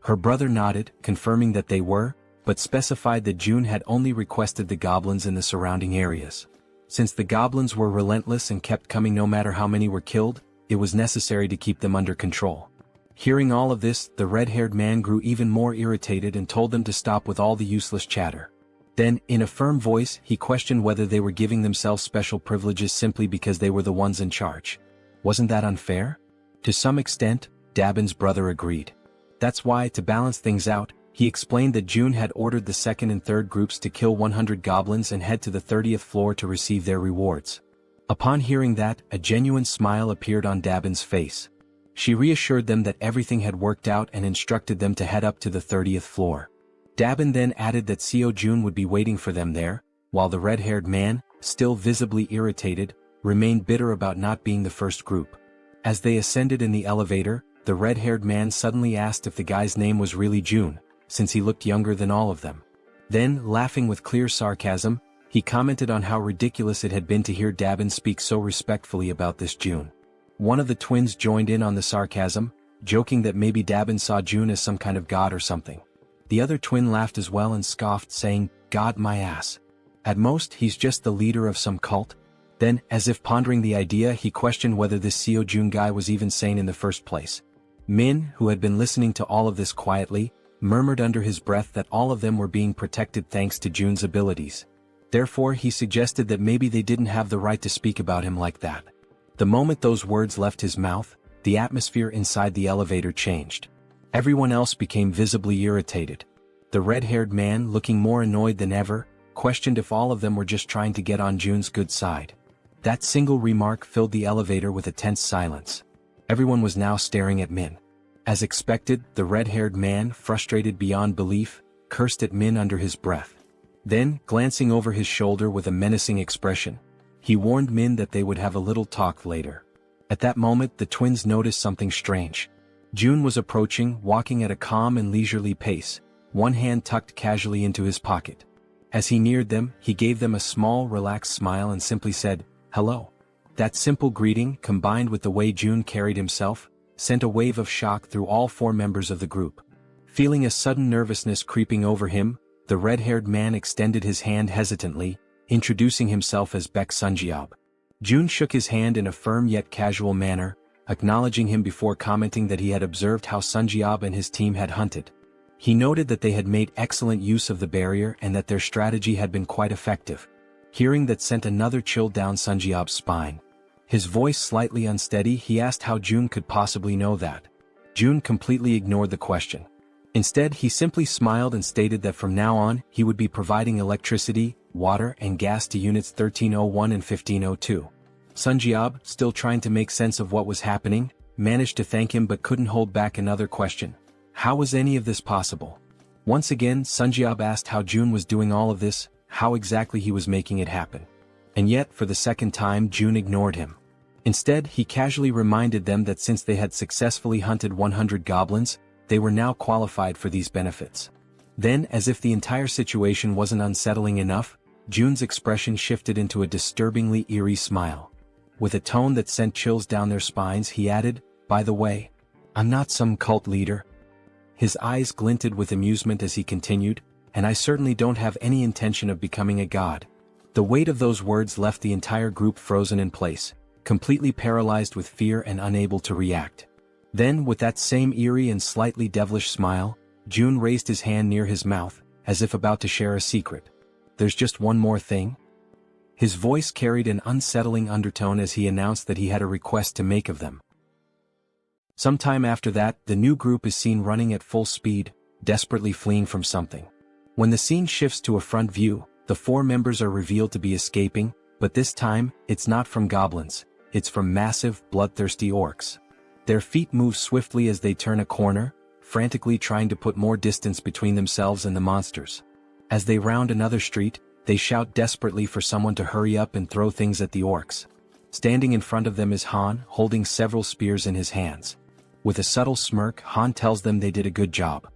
Her brother nodded, confirming that they were, but specified that June had only requested the goblins in the surrounding areas. Since the goblins were relentless and kept coming no matter how many were killed, it was necessary to keep them under control. Hearing all of this, the red-haired man grew even more irritated and told them to stop with all the useless chatter. Then, in a firm voice, he questioned whether they were giving themselves special privileges simply because they were the ones in charge. Wasn't that unfair? To some extent, Dabin's brother agreed. That's why, to balance things out, he explained that June had ordered the second and third groups to kill 100 goblins and head to the 30th floor to receive their rewards. Upon hearing that, a genuine smile appeared on Dabin's face. She reassured them that everything had worked out and instructed them to head up to the 30th floor. Dabin then added that Seo Jun would be waiting for them there, while the red-haired man, still visibly irritated, remained bitter about not being the first group. As they ascended in the elevator, the red-haired man suddenly asked if the guy's name was really June, since he looked younger than all of them. Then, laughing with clear sarcasm, he commented on how ridiculous it had been to hear Dabin speak so respectfully about this June. One of the twins joined in on the sarcasm, joking that maybe Dabin saw June as some kind of god or something. The other twin laughed as well and scoffed, saying, "God my ass. At most he's just the leader of some cult." Then, as if pondering the idea, he questioned whether this Seo Jun guy was even sane in the first place. Min, who had been listening to all of this quietly, murmured under his breath that all of them were being protected thanks to Jun's abilities. Therefore he suggested that maybe they didn't have the right to speak about him like that. The moment those words left his mouth, the atmosphere inside the elevator changed. Everyone else became visibly irritated. The red-haired man, looking more annoyed than ever, questioned if all of them were just trying to get on Jun's good side. That single remark filled the elevator with a tense silence. Everyone was now staring at Min. As expected, the red-haired man, frustrated beyond belief, cursed at Min under his breath. Then, glancing over his shoulder with a menacing expression, he warned Min that they would have a little talk later. At that moment the twins noticed something strange. Jun was approaching, walking at a calm and leisurely pace, one hand tucked casually into his pocket. As he neared them, he gave them a small, relaxed smile and simply said, "Hello." That simple greeting, combined with the way Jun carried himself, sent a wave of shock through all four members of the group. Feeling a sudden nervousness creeping over him, the red-haired man extended his hand hesitantly, introducing himself as Baek Sunjiob. Jun shook his hand in a firm yet casual manner, acknowledging him before commenting that he had observed how Sunjiob and his team had hunted. He noted that they had made excellent use of the barrier and that their strategy had been quite effective. Hearing that sent another chill down Sunjiob's spine. His voice slightly unsteady, he asked how Jun could possibly know that. Jun completely ignored the question. Instead, he simply smiled and stated that from now on, he would be providing electricity, water and gas to units 1301 and 1502. Sunjiob, still trying to make sense of what was happening, managed to thank him but couldn't hold back another question. How was any of this possible? Once again, Sunjiob asked how Jun was doing all of this, how exactly he was making it happen. And yet, for the second time, Jun ignored him. Instead, he casually reminded them that since they had successfully hunted 100 goblins, they were now qualified for these benefits. Then, as if the entire situation wasn't unsettling enough, Jun's expression shifted into a disturbingly eerie smile. With a tone that sent chills down their spines, he added, "By the way, I'm not some cult leader." His eyes glinted with amusement as he continued, "And I certainly don't have any intention of becoming a god." The weight of those words left the entire group frozen in place, completely paralyzed with fear and unable to react. Then, with that same eerie and slightly devilish smile, Jun raised his hand near his mouth, as if about to share a secret. "There's just one more thing." His voice carried an unsettling undertone as he announced that he had a request to make of them. Sometime after that, the new group is seen running at full speed, desperately fleeing from something. When the scene shifts to a front view, the four members are revealed to be escaping, but this time, it's not from goblins, it's from massive, bloodthirsty orcs. Their feet move swiftly as they turn a corner, frantically trying to put more distance between themselves and the monsters. As they round another street, they shout desperately for someone to hurry up and throw things at the orcs. Standing in front of them is Han, holding several spears in his hands. With a subtle smirk, Han tells them they did a good job.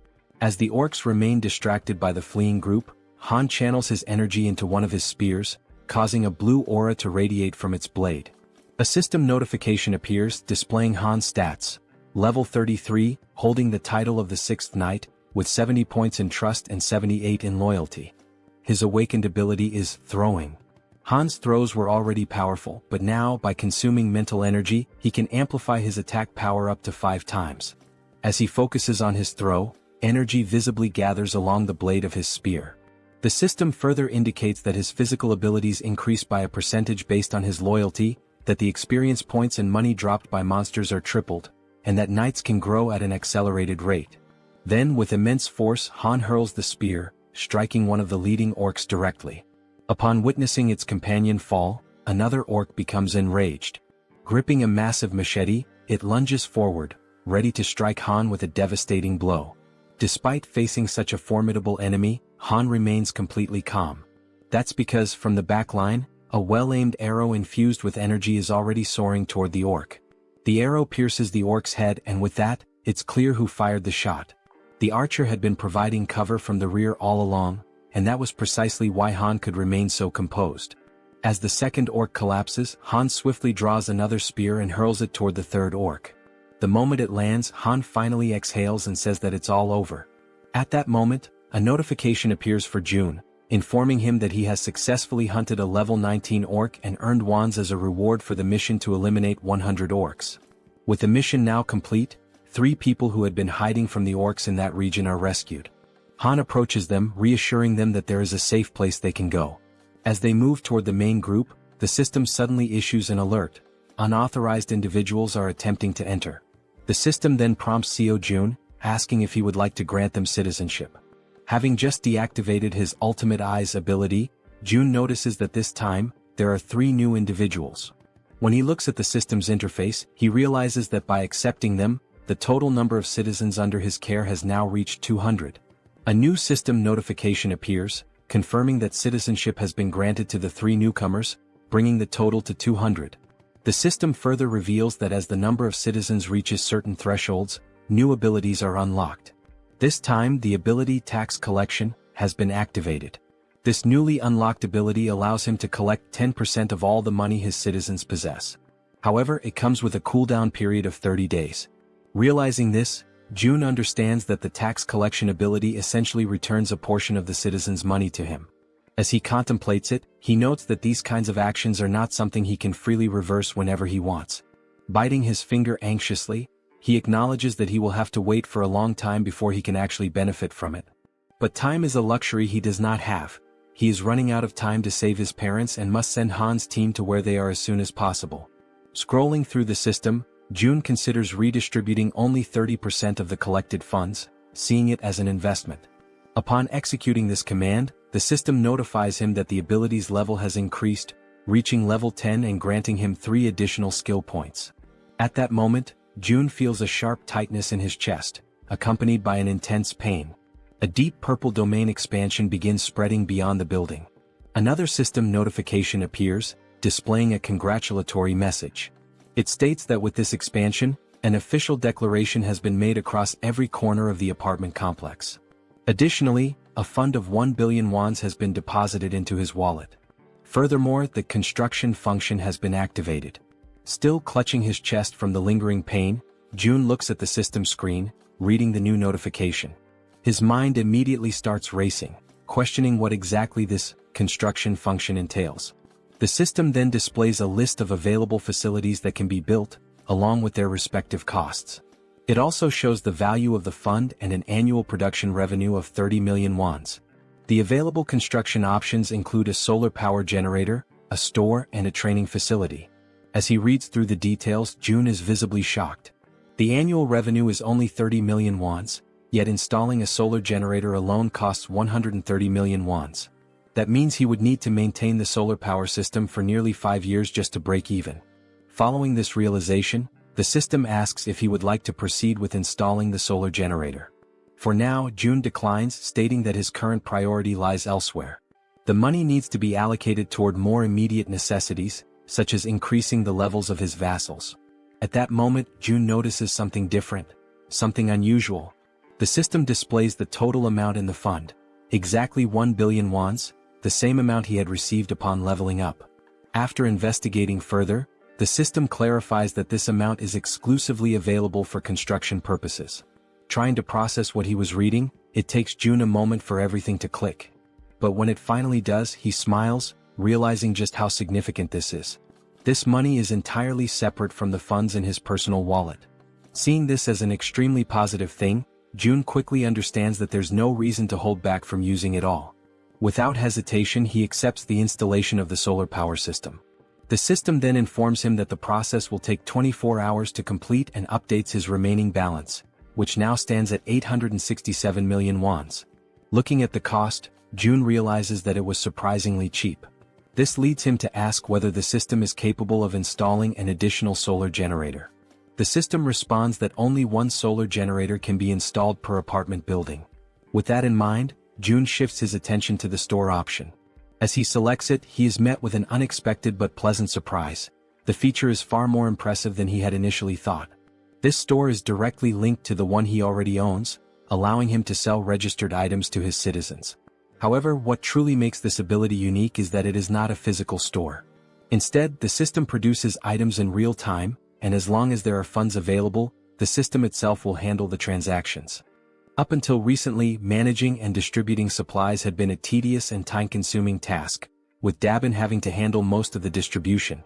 As the orcs remain distracted by the fleeing group, Han channels his energy into one of his spears, causing a blue aura to radiate from its blade. A system notification appears, displaying Han's stats. Level 33, holding the title of the 6th Knight, with 70 points in trust and 78 in loyalty. His awakened ability is throwing. Han's throws were already powerful, but now, by consuming mental energy, he can amplify his attack power up to 5 times. As he focuses on his throw, energy visibly gathers along the blade of his spear. The system further indicates that his physical abilities increase by a percentage based on his loyalty, that the experience points and money dropped by monsters are tripled, and that knights can grow at an accelerated rate. Then, with immense force, Han hurls the spear, striking one of the leading orcs directly. Upon witnessing its companion fall, another orc becomes enraged. Gripping a massive machete, it lunges forward, ready to strike Han with a devastating blow. Despite facing such a formidable enemy, Han remains completely calm. That's because, from the back line, a well-aimed arrow infused with energy is already soaring toward the orc. The arrow pierces the orc's head, and with that, it's clear who fired the shot. The archer had been providing cover from the rear all along, and that was precisely why Han could remain so composed. As the second orc collapses, Han swiftly draws another spear and hurls it toward the third orc. The moment it lands, Han finally exhales and says that it's all over. At that moment, a notification appears for June, informing him that he has successfully hunted a level 19 orc and earned wands as a reward for the mission to eliminate 100 orcs. With the mission now complete, 3 people who had been hiding from the orcs in that region are rescued. Han approaches them, reassuring them that there is a safe place they can go. As they move toward the main group, the system suddenly issues an alert. Unauthorized individuals are attempting to enter. The system then prompts Seo Jun, asking if he would like to grant them citizenship. Having just deactivated his Ultimate Eyes ability, Jun notices that this time, there are 3 new individuals. When he looks at the system's interface, he realizes that by accepting them, the total number of citizens under his care has now reached 200. A new system notification appears, confirming that citizenship has been granted to the 3 newcomers, bringing the total to 200. The system further reveals that as the number of citizens reaches certain thresholds, new abilities are unlocked. This time the ability Tax Collection has been activated. This newly unlocked ability allows him to collect 10% of all the money his citizens possess. However, it comes with a cooldown period of 30 days. Realizing this, Jun understands that the tax collection ability essentially returns a portion of the citizens' money to him. As he contemplates it, he notes that these kinds of actions are not something he can freely reverse whenever he wants. Biting his finger anxiously, he acknowledges that he will have to wait for a long time before he can actually benefit from it. But time is a luxury he does not have. He is running out of time to save his parents and must send Han's team to where they are as soon as possible. Scrolling through the system, Jun considers redistributing only 30% of the collected funds, seeing it as an investment. Upon executing this command, the system notifies him that the ability's level has increased, reaching level 10 and granting him 3 additional skill points. At that moment, Jun feels a sharp tightness in his chest, accompanied by an intense pain. A deep purple domain expansion begins spreading beyond the building. Another system notification appears, displaying a congratulatory message. It states that with this expansion, an official declaration has been made across every corner of the apartment complex. Additionally, a fund of 1 billion wands has been deposited into his wallet. Furthermore, the construction function has been activated. Still clutching his chest from the lingering pain, Jun looks at the system screen, reading the new notification. His mind immediately starts racing, questioning what exactly this construction function entails. The system then displays a list of available facilities that can be built, along with their respective costs. It also shows the value of the fund and an annual production revenue of 30 million wands. The available construction options include a solar power generator, a store, and a training facility. As he reads through the details, Jun is visibly shocked. The annual revenue is only 30 million wands, yet installing a solar generator alone costs 130 million wands. That means he would need to maintain the solar power system for nearly 5 years just to break even. Following this realization, the system asks if he would like to proceed with installing the solar generator. For now, Jun declines, stating that his current priority lies elsewhere. The money needs to be allocated toward more immediate necessities, such as increasing the levels of his vassals. At that moment, Jun notices something different, something unusual. The system displays the total amount in the fund, exactly 1 billion wands, the same amount he had received upon leveling up. After investigating further, the system clarifies that this amount is exclusively available for construction purposes. Trying to process what he was reading, it takes Jun a moment for everything to click. But when it finally does, he smiles, realizing just how significant this is. This money is entirely separate from the funds in his personal wallet. Seeing this as an extremely positive thing, Jun quickly understands that there's no reason to hold back from using it all. Without hesitation, he accepts the installation of the solar power system. The system then informs him that the process will take 24 hours to complete and updates his remaining balance, which now stands at 867 million wands. Looking at the cost, Jun realizes that it was surprisingly cheap. This leads him to ask whether the system is capable of installing an additional solar generator. The system responds that only 1 solar generator can be installed per apartment building. With that in mind, Jun shifts his attention to the store option. As he selects it, he is met with an unexpected but pleasant surprise. The feature is far more impressive than he had initially thought. This store is directly linked to the one he already owns, allowing him to sell registered items to his citizens. However, what truly makes this ability unique is that it is not a physical store. Instead, the system produces items in real time, and as long as there are funds available, the system itself will handle the transactions. Up until recently, managing and distributing supplies had been a tedious and time-consuming task, with Dabin having to handle most of the distribution.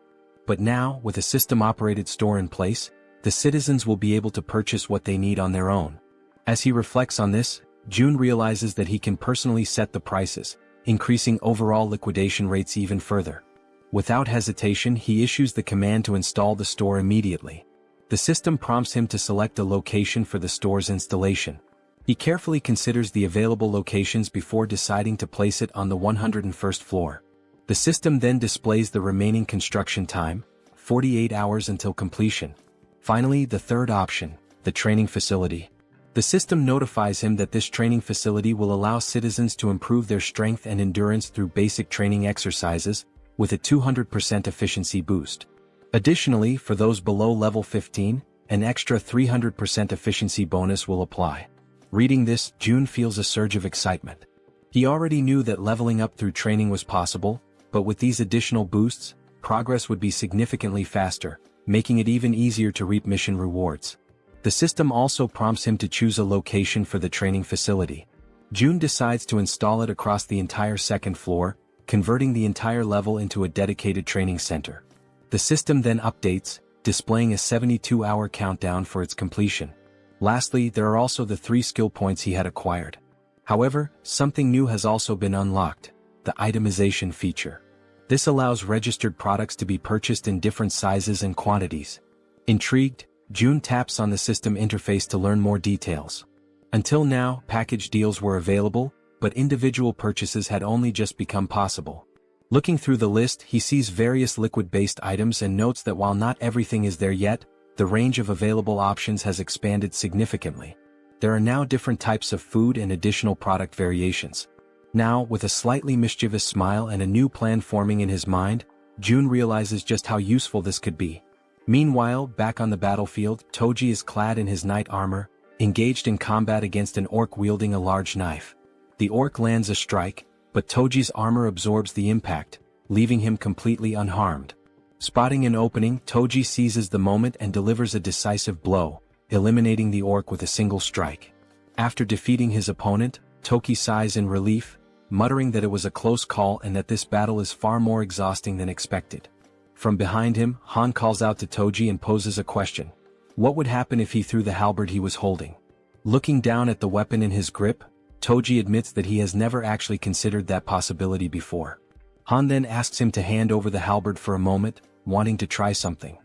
But now, with a system-operated store in place, the citizens will be able to purchase what they need on their own. As he reflects on this, Jun realizes that he can personally set the prices, increasing overall liquidation rates even further. Without hesitation, he issues the command to install the store immediately. The system prompts him to select a location for the store's installation. He carefully considers the available locations before deciding to place it on the 101st floor. The system then displays the remaining construction time, 48 hours until completion. Finally, the third option, the training facility. The system notifies him that this training facility will allow citizens to improve their strength and endurance through basic training exercises, with a 200% efficiency boost. Additionally, for those below level 15, an extra 300% efficiency bonus will apply. Reading this, Jun feels a surge of excitement. He already knew that leveling up through training was possible, but with these additional boosts, progress would be significantly faster, making it even easier to reap mission rewards. The system also prompts him to choose a location for the training facility. Jun decides to install it across the entire second floor, converting the entire level into a dedicated training center. The system then updates, displaying a 72-hour countdown for its completion. Lastly, there are also the 3 skill points he had acquired. However, something new has also been unlocked, the itemization feature. This allows registered products to be purchased in different sizes and quantities. Intrigued, Jun taps on the system interface to learn more details. Until now, package deals were available, but individual purchases had only just become possible. Looking through the list, he sees various liquid-based items and notes that while not everything is there yet, the range of available options has expanded significantly. There are now different types of food and additional product variations. Now, with a slightly mischievous smile and a new plan forming in his mind, Jun realizes just how useful this could be. Meanwhile, back on the battlefield, Toji is clad in his knight armor, engaged in combat against an orc wielding a large knife. The orc lands a strike, but Toji's armor absorbs the impact, leaving him completely unharmed. Spotting an opening, Toji seizes the moment and delivers a decisive blow, eliminating the orc with a single strike. After defeating his opponent, Toki sighs in relief, muttering that it was a close call and that this battle is far more exhausting than expected. From behind him, Han calls out to Toji and poses a question. What would happen if he threw the halberd he was holding? Looking down at the weapon in his grip, Toji admits that he has never actually considered that possibility before. Han then asks him to hand over the halberd for a moment, wanting to try something.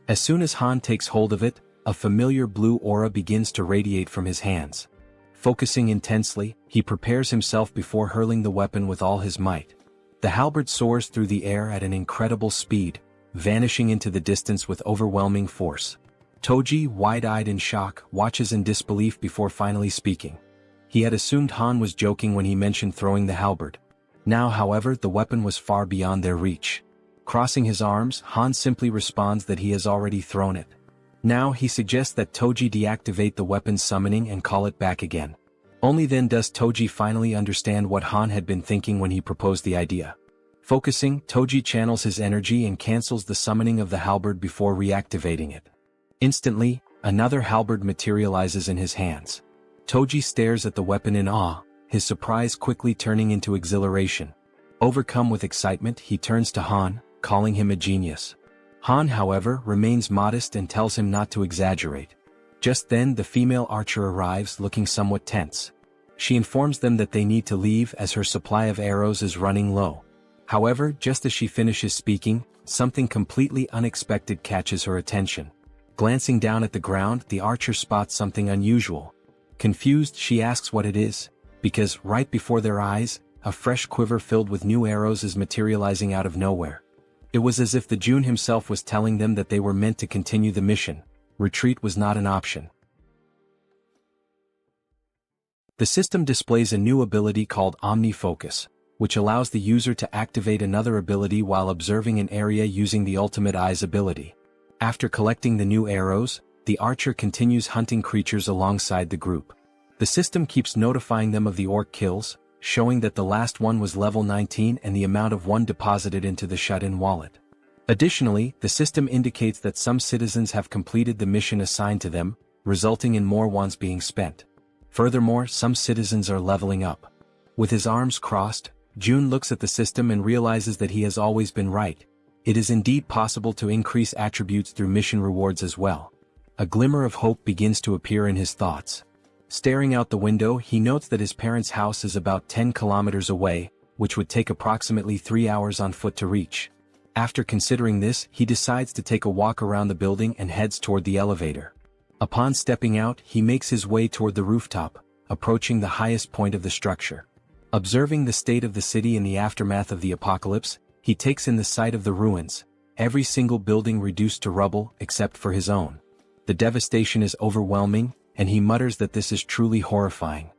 As soon as Han takes hold of it, a familiar blue aura begins to radiate from his hands. Focusing intensely, he prepares himself before hurling the weapon with all his might. The halberd soars through the air at an incredible speed, vanishing into the distance with overwhelming force. Toji, wide-eyed in shock, watches in disbelief before finally speaking. He had assumed Han was joking when he mentioned throwing the halberd. Now, however, the weapon was far beyond their reach. Crossing his arms, Han simply responds that he has already thrown it. Now he suggests that Toji deactivate the weapon's summoning and call it back again. Only then does Toji finally understand what Han had been thinking when he proposed the idea. Focusing, Toji channels his energy and cancels the summoning of the halberd before reactivating it. Instantly, another halberd materializes in his hands. Toji stares at the weapon in awe, his surprise quickly turning into exhilaration. Overcome with excitement, he turns to Han, calling him a genius. Han, however, remains modest and tells him not to exaggerate. Just then, the female archer arrives looking somewhat tense. She informs them that they need to leave as her supply of arrows is running low. However, just as she finishes speaking, something completely unexpected catches her attention. Glancing down at the ground, the archer spots something unusual. Confused, she asks what it is, because right before their eyes, a fresh quiver filled with new arrows is materializing out of nowhere. It was as if the Jun himself was telling them that they were meant to continue the mission. Retreat was not an option. The system displays a new ability called Omni-Focus, which allows the user to activate another ability while observing an area using the Ultimate Eyes ability. After collecting the new arrows, the archer continues hunting creatures alongside the group. The system keeps notifying them of the orc kills, showing that the last one was level 19 and the amount of one deposited into the shut-in wallet. Additionally, the system indicates that some citizens have completed the mission assigned to them, resulting in more ones being spent. Furthermore, some citizens are leveling up. With his arms crossed, Jun looks at the system and realizes that he has always been right. It is indeed possible to increase attributes through mission rewards as well. A glimmer of hope begins to appear in his thoughts. Staring out the window, he notes that his parents' house is about 10 kilometers away, which would take approximately 3 hours on foot to reach. After considering this, he decides to take a walk around the building and heads toward the elevator. Upon stepping out, he makes his way toward the rooftop, approaching the highest point of the structure. Observing the state of the city in the aftermath of the apocalypse, he takes in the sight of the ruins, every single building reduced to rubble except for his own. The devastation is overwhelming, and he mutters that this is truly horrifying.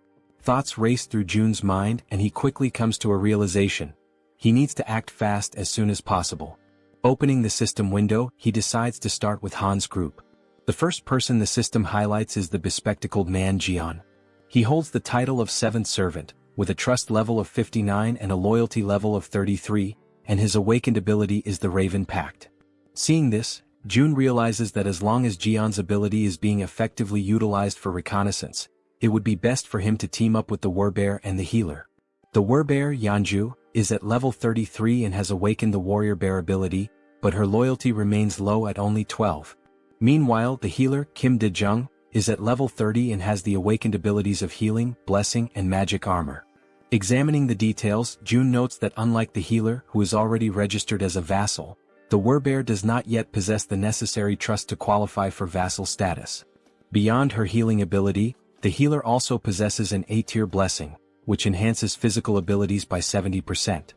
Thoughts race through Jun's mind and he quickly comes to a realization. He needs to act fast as soon as possible. Opening the system window, he decides to start with Han's group. The first person the system highlights is the bespectacled man Jaehyeon. He holds the title of 7th Servant, with a trust level of 59 and a loyalty level of 33, and his awakened ability is the Raven Pact. Seeing this, Jun realizes that as long as Jaehyeon's ability is being effectively utilized for reconnaissance, it would be best for him to team up with the Warbear and the healer. The Warbear, Yeonju, is at level 33 and has awakened the Warrior Bear ability, but her loyalty remains low at only 12. Meanwhile, the healer, Kim De-jung, is at level 30 and has the awakened abilities of healing, blessing, and magic armor. Examining the details, Jun notes that unlike the healer, who is already registered as a vassal, the Warbear does not yet possess the necessary trust to qualify for vassal status. Beyond her healing ability, the healer also possesses an A-tier blessing, which enhances physical abilities by 70%.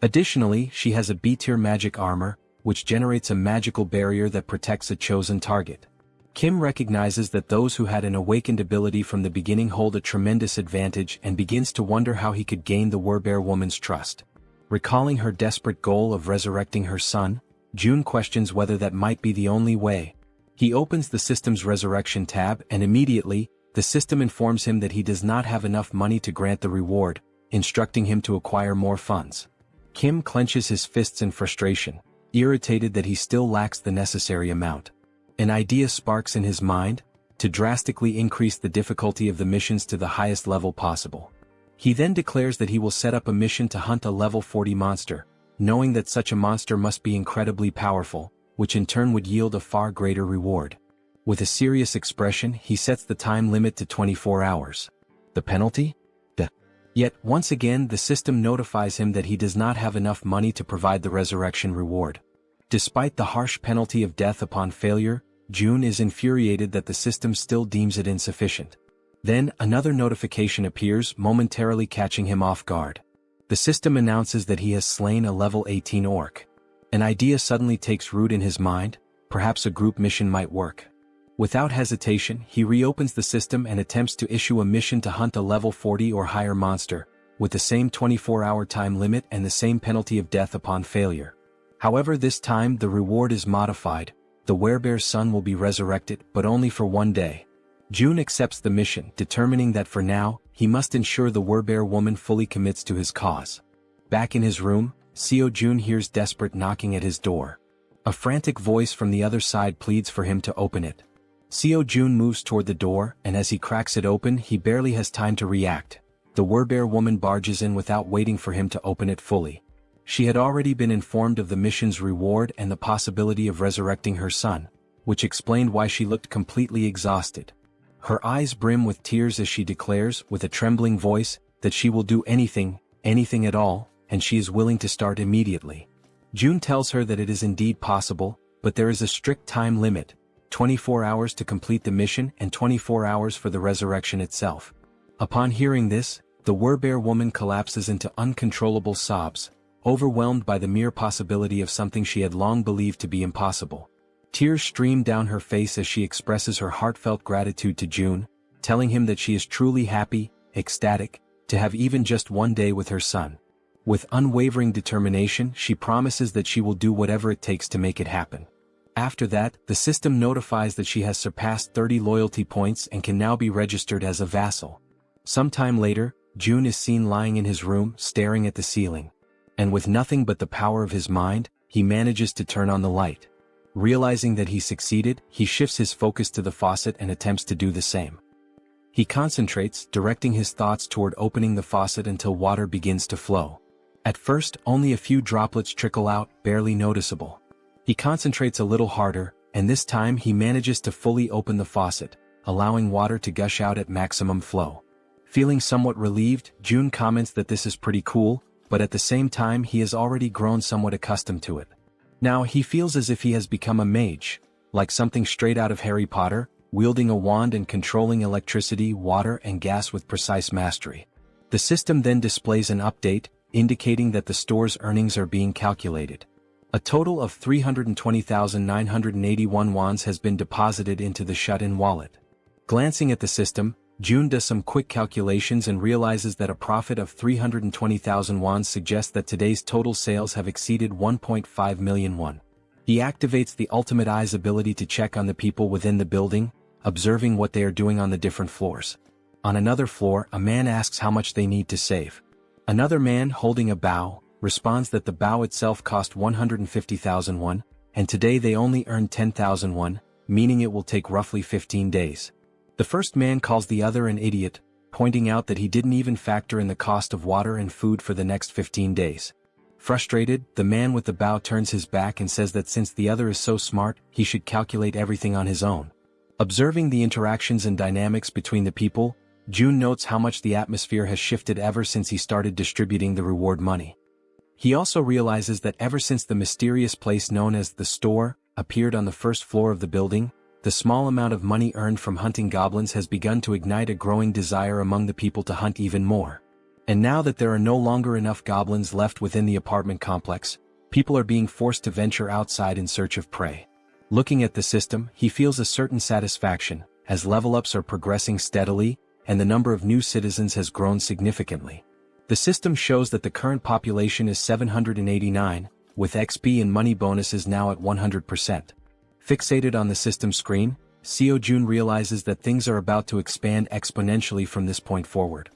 Additionally, she has a B-tier magic armor, which generates a magical barrier that protects a chosen target. Kim recognizes that those who had an awakened ability from the beginning hold a tremendous advantage and begins to wonder how he could gain the Warbear woman's trust. Recalling her desperate goal of resurrecting her son, Jun questions whether that might be the only way. He opens the system's resurrection tab and immediately, the system informs him that he does not have enough money to grant the reward, instructing him to acquire more funds. Kim clenches his fists in frustration, irritated that he still lacks the necessary amount. An idea sparks in his mind, to drastically increase the difficulty of the missions to the highest level possible. He then declares that he will set up a mission to hunt a level 40 monster, knowing that such a monster must be incredibly powerful, which in turn would yield a far greater reward. With a serious expression, he sets the time limit to 24 hours. The penalty? Death. Yet, once again, the system notifies him that he does not have enough money to provide the resurrection reward. Despite the harsh penalty of death upon failure, Jun is infuriated that the system still deems it insufficient. Then, another notification appears, momentarily catching him off guard. The system announces that he has slain a level 18 orc. An idea suddenly takes root in his mind, perhaps a group mission might work. Without hesitation, he reopens the system and attempts to issue a mission to hunt a level 40 or higher monster, with the same 24-hour time limit and the same penalty of death upon failure. However, this time the reward is modified. The Werebear's son will be resurrected, but only for 1 day. Jun accepts the mission, determining that for now, he must ensure the Werebear woman fully commits to his cause. Back in his room, Seo Jun hears desperate knocking at his door. A frantic voice from the other side pleads for him to open it. Seo Jun moves toward the door, and as he cracks it open, he barely has time to react. The Werebear woman barges in without waiting for him to open it fully. She had already been informed of the mission's reward and the possibility of resurrecting her son, which explained why she looked completely exhausted. Her eyes brim with tears as she declares, with a trembling voice, that she will do anything, anything at all, and she is willing to start immediately. Jun tells her that it is indeed possible, but there is a strict time limit, 24 hours to complete the mission and 24 hours for the resurrection itself. Upon hearing this, the Werebear woman collapses into uncontrollable sobs, overwhelmed by the mere possibility of something she had long believed to be impossible. Tears stream down her face as she expresses her heartfelt gratitude to Jun, telling him that she is truly happy, ecstatic, to have even just 1 day with her son. With unwavering determination, she promises that she will do whatever it takes to make it happen. After that, the system notifies that she has surpassed 30 loyalty points and can now be registered as a vassal. Sometime later, Jun is seen lying in his room, staring at the ceiling. And with nothing but the power of his mind, he manages to turn on the light. Realizing that he succeeded, he shifts his focus to the faucet and attempts to do the same. He concentrates, directing his thoughts toward opening the faucet until water begins to flow. At first, only a few droplets trickle out, barely noticeable. He concentrates a little harder, and this time he manages to fully open the faucet, allowing water to gush out at maximum flow. Feeling somewhat relieved, June comments that this is pretty cool, but at the same time he has already grown somewhat accustomed to it. Now he feels as if he has become a mage, like something straight out of Harry Potter, wielding a wand and controlling electricity, water and gas with precise mastery. The system then displays an update, indicating that the store's earnings are being calculated. A total of 320,981 wons has been deposited into the shut-in wallet. Glancing at the system, June does some quick calculations and realizes that a profit of 320,000 wons suggests that today's total sales have exceeded 1.5 million won. He activates the Ultimate Eye's ability to check on the people within the building, observing what they are doing on the different floors. On another floor, a man asks how much they need to save. Another man, holding a bow, responds that the bow itself cost 150,000 won, and today they only earn 10,000 won, meaning it will take roughly 15 days. The first man calls the other an idiot, pointing out that he didn't even factor in the cost of water and food for the next 15 days. Frustrated, the man with the bow turns his back and says that since the other is so smart, he should calculate everything on his own. Observing the interactions and dynamics between the people, June notes how much the atmosphere has shifted ever since he started distributing the reward money. He also realizes that ever since the mysterious place known as the store appeared on the first floor of the building, the small amount of money earned from hunting goblins has begun to ignite a growing desire among the people to hunt even more. And now that there are no longer enough goblins left within the apartment complex, people are being forced to venture outside in search of prey. Looking at the system, he feels a certain satisfaction, as level-ups are progressing steadily, and the number of new citizens has grown significantly. The system shows that the current population is 789, with XP and money bonuses now at 100%. Fixated on the system screen, Seo Jun realizes that things are about to expand exponentially from this point forward.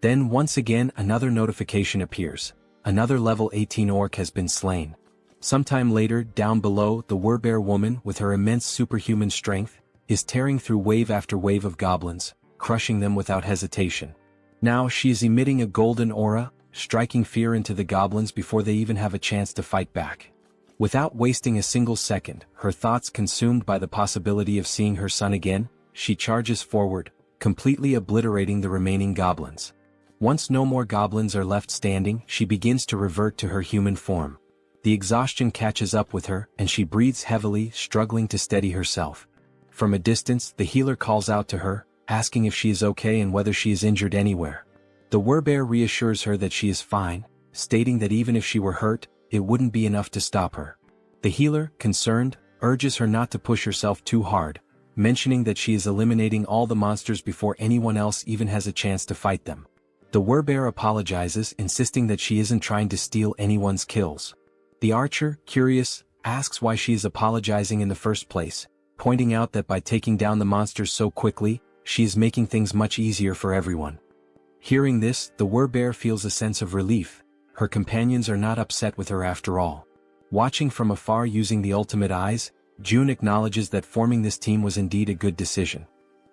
Then once again another notification appears. Another level 18 orc has been slain. Sometime later, down below, the Werbear woman, with her immense superhuman strength, is tearing through wave after wave of goblins, crushing them without hesitation. Now she is emitting a golden aura, striking fear into the goblins before they even have a chance to fight back. Without wasting a single second, her thoughts consumed by the possibility of seeing her son again, she charges forward, completely obliterating the remaining goblins. Once no more goblins are left standing, she begins to revert to her human form. The exhaustion catches up with her, and she breathes heavily, struggling to steady herself. From a distance, the healer calls out to her, asking if she is okay and whether she is injured anywhere. The Werbear reassures her that she is fine, stating that even if she were hurt, it wouldn't be enough to stop her. The healer, concerned, urges her not to push herself too hard, mentioning that she is eliminating all the monsters before anyone else even has a chance to fight them. The Werbear apologizes, insisting that she isn't trying to steal anyone's kills. The archer, curious, asks why she is apologizing in the first place, pointing out that by taking down the monsters so quickly, she is making things much easier for everyone. Hearing this, the Werbear feels a sense of relief. Her companions are not upset with her after all. Watching from afar using the ultimate eyes, June acknowledges that forming this team was indeed a good decision.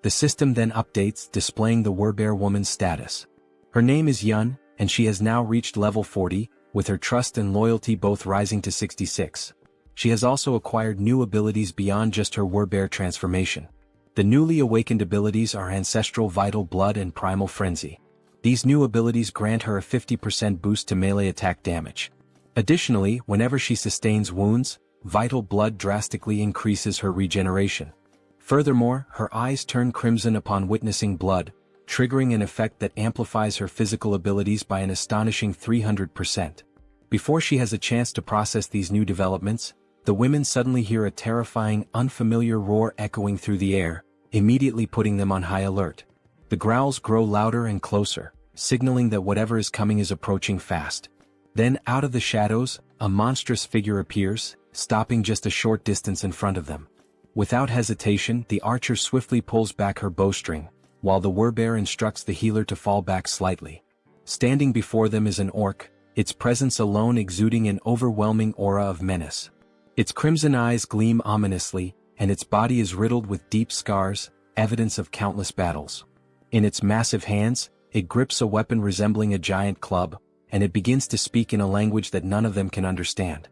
The system then updates, displaying the Werbear woman's status. Her name is Yun, and she has now reached level 40, with her trust and loyalty both rising to 66. She has also acquired new abilities beyond just her Werbear transformation. The newly awakened abilities are Ancestral Vital Blood and Primal Frenzy. These new abilities grant her a 50% boost to melee attack damage. Additionally, whenever she sustains wounds, Vital Blood drastically increases her regeneration. Furthermore, her eyes turn crimson upon witnessing blood, triggering an effect that amplifies her physical abilities by an astonishing 300%. Before she has a chance to process these new developments, the women suddenly hear a terrifying, unfamiliar roar echoing through the air, immediately putting them on high alert. The growls grow louder and closer, signaling that whatever is coming is approaching fast. Then, out of the shadows, a monstrous figure appears, stopping just a short distance in front of them. Without hesitation, the archer swiftly pulls back her bowstring, while the Werbear instructs the healer to fall back slightly. Standing before them is an orc, its presence alone exuding an overwhelming aura of menace. Its crimson eyes gleam ominously, and its body is riddled with deep scars, evidence of countless battles. In its massive hands, it grips a weapon resembling a giant club, and it begins to speak in a language that none of them can understand.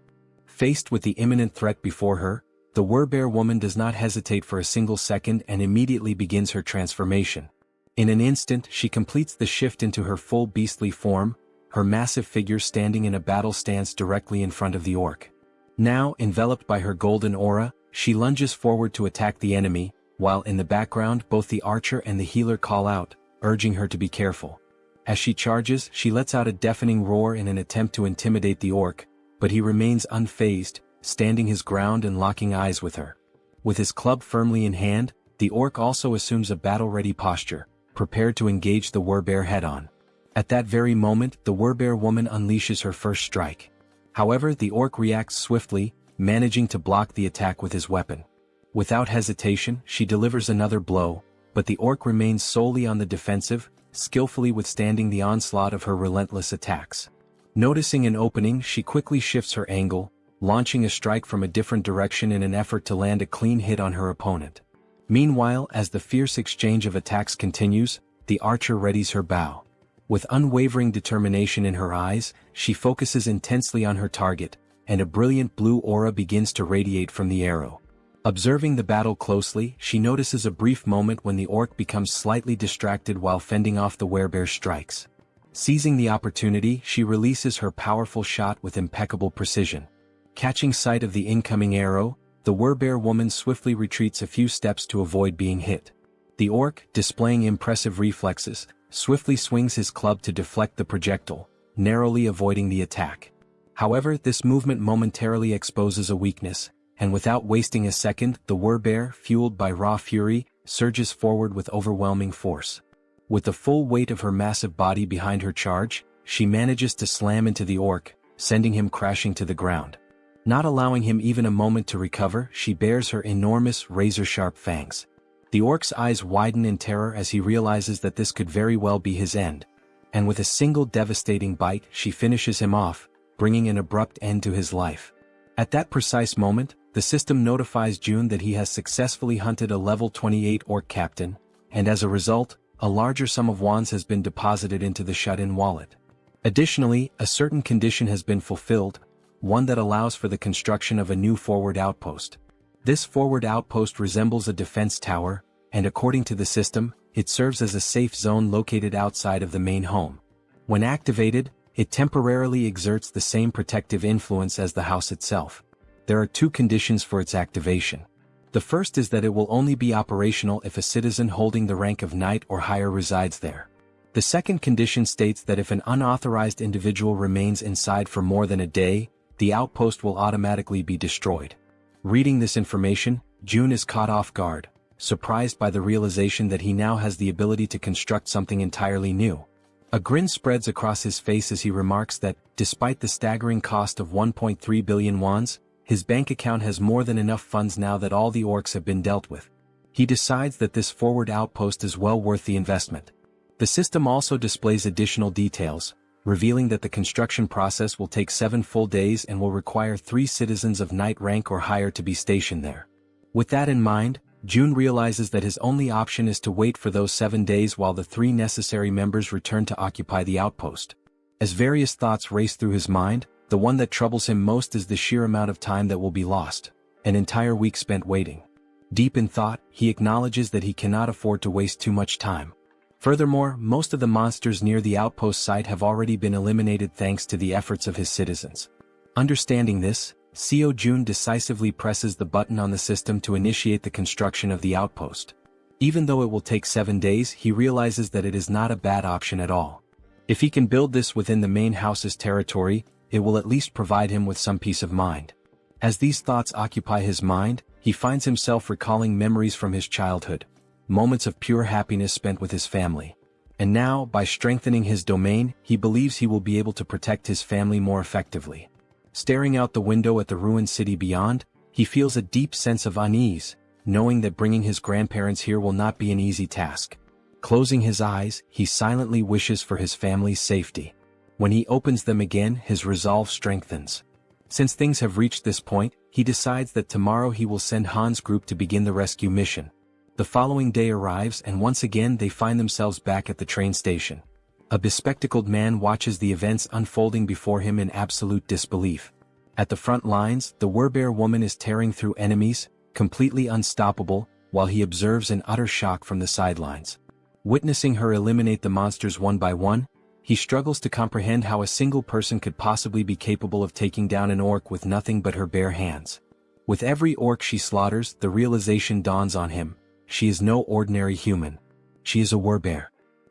Faced with the imminent threat before her, the Werbear woman does not hesitate for a single second and immediately begins her transformation. In an instant she completes the shift into her full beastly form, her massive figure standing in a battle stance directly in front of the orc. Now, enveloped by her golden aura, she lunges forward to attack the enemy, while in the background both the archer and the healer call out, urging her to be careful. As she charges, she lets out a deafening roar in an attempt to intimidate the orc, but he remains unfazed, standing his ground and locking eyes with her. With his club firmly in hand, the orc also assumes a battle-ready posture, prepared to engage the Werbear head-on. At that very moment, the Werbear woman unleashes her first strike. However, the orc reacts swiftly, managing to block the attack with his weapon. Without hesitation, she delivers another blow, but the orc remains solely on the defensive, skillfully withstanding the onslaught of her relentless attacks. Noticing an opening, she quickly shifts her angle, launching a strike from a different direction in an effort to land a clean hit on her opponent. Meanwhile, as the fierce exchange of attacks continues, the archer readies her bow. With unwavering determination in her eyes, she focuses intensely on her target, and a brilliant blue aura begins to radiate from the arrow. Observing the battle closely, she notices a brief moment when the orc becomes slightly distracted while fending off the Werbear's strikes. Seizing the opportunity, she releases her powerful shot with impeccable precision. Catching sight of the incoming arrow, the Werbear woman swiftly retreats a few steps to avoid being hit. The orc, displaying impressive reflexes, swiftly swings his club to deflect the projectile, narrowly avoiding the attack. However, this movement momentarily exposes a weakness, and without wasting a second, the Werbear, fueled by raw fury, surges forward with overwhelming force. With the full weight of her massive body behind her charge, she manages to slam into the orc, sending him crashing to the ground. Not allowing him even a moment to recover, she bares her enormous, razor-sharp fangs. The orc's eyes widen in terror as he realizes that this could very well be his end, and with a single devastating bite she finishes him off, bringing an abrupt end to his life. At that precise moment, the system notifies June that he has successfully hunted a level 28 orc captain, and as a result, a larger sum of wands has been deposited into the shut-in wallet. Additionally, a certain condition has been fulfilled, one that allows for the construction of a new forward outpost. This forward outpost resembles a defense tower, and according to the system, it serves as a safe zone located outside of the main home. When activated, it temporarily exerts the same protective influence as the house itself. There are two conditions for its activation. The first is that it will only be operational if a citizen holding the rank of knight or higher resides there. The second condition states that if an unauthorized individual remains inside for more than a day, the outpost will automatically be destroyed. Reading this information, June is caught off guard, surprised by the realization that he now has the ability to construct something entirely new. A grin spreads across his face as he remarks that, despite the staggering cost of 1.3 billion wands, his bank account has more than enough funds now that all the orcs have been dealt with. He decides that this forward outpost is well worth the investment. The system also displays additional details, revealing that the construction process will take 7 full days and will require 3 citizens of knight rank or higher to be stationed there. With that in mind, June realizes that his only option is to wait for those 7 days while the 3 necessary members return to occupy the outpost. As various thoughts race through his mind, the one that troubles him most is the sheer amount of time that will be lost, an entire week spent waiting. Deep in thought, he acknowledges that he cannot afford to waste too much time. Furthermore, most of the monsters near the outpost site have already been eliminated thanks to the efforts of his citizens. Understanding this, Seo Jun decisively presses the button on the system to initiate the construction of the outpost. Even though it will take 7 days, he realizes that it is not a bad option at all. If he can build this within the main house's territory, it will at least provide him with some peace of mind. As these thoughts occupy his mind, he finds himself recalling memories from his childhood, moments of pure happiness spent with his family. And now, by strengthening his domain, he believes he will be able to protect his family more effectively. Staring out the window at the ruined city beyond, he feels a deep sense of unease, knowing that bringing his grandparents here will not be an easy task. Closing his eyes, he silently wishes for his family's safety. When he opens them again, his resolve strengthens. Since things have reached this point, he decides that tomorrow he will send Han's group to begin the rescue mission. The following day arrives and once again they find themselves back at the train station. A bespectacled man watches the events unfolding before him in absolute disbelief. At the front lines, the Werbear woman is tearing through enemies, completely unstoppable, while he observes in utter shock from the sidelines. Witnessing her eliminate the monsters one by one, he struggles to comprehend how a single person could possibly be capable of taking down an orc with nothing but her bare hands. With every orc she slaughters, the realization dawns on him: she is no ordinary human. She is a Werbear.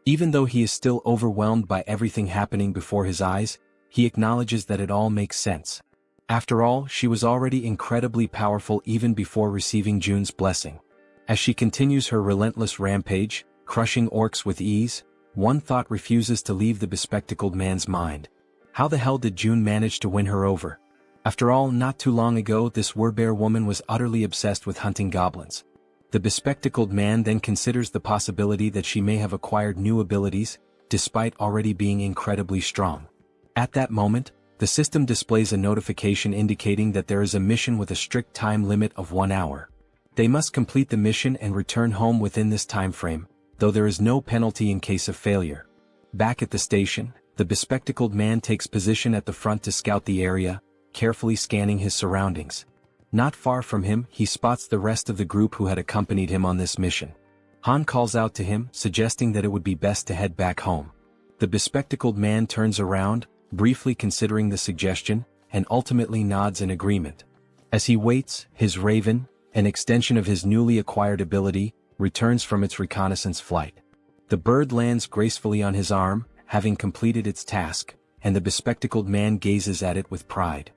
Even though he is still overwhelmed by everything happening before his eyes, he acknowledges that it all makes sense. After all, she was already incredibly powerful even before receiving June's blessing. As she continues her relentless rampage, crushing orcs with ease, one thought refuses to leave the bespectacled man's mind. How the hell did June manage to win her over? After all, not too long ago this Werbear woman was utterly obsessed with hunting goblins. The bespectacled man then considers the possibility that she may have acquired new abilities, despite already being incredibly strong. At that moment, the system displays a notification indicating that there is a mission with a strict time limit of 1 hour. They must complete the mission and return home within this time frame, though there is no penalty in case of failure. Back at the station, the bespectacled man takes position at the front to scout the area, carefully scanning his surroundings. Not far from him, he spots the rest of the group who had accompanied him on this mission. Han calls out to him, suggesting that it would be best to head back home. The bespectacled man turns around, briefly considering the suggestion, and ultimately nods in agreement. As he waits, his raven, an extension of his newly acquired ability, returns from its reconnaissance flight. The bird lands gracefully on his arm, having completed its task, and the bespectacled man gazes at it with pride.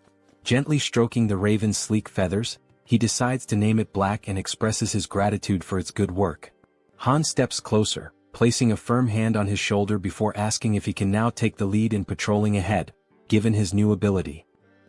Gently stroking the raven's sleek feathers, he decides to name it Black and expresses his gratitude for its good work. Han steps closer, placing a firm hand on his shoulder before asking if he can now take the lead in patrolling ahead, given his new ability.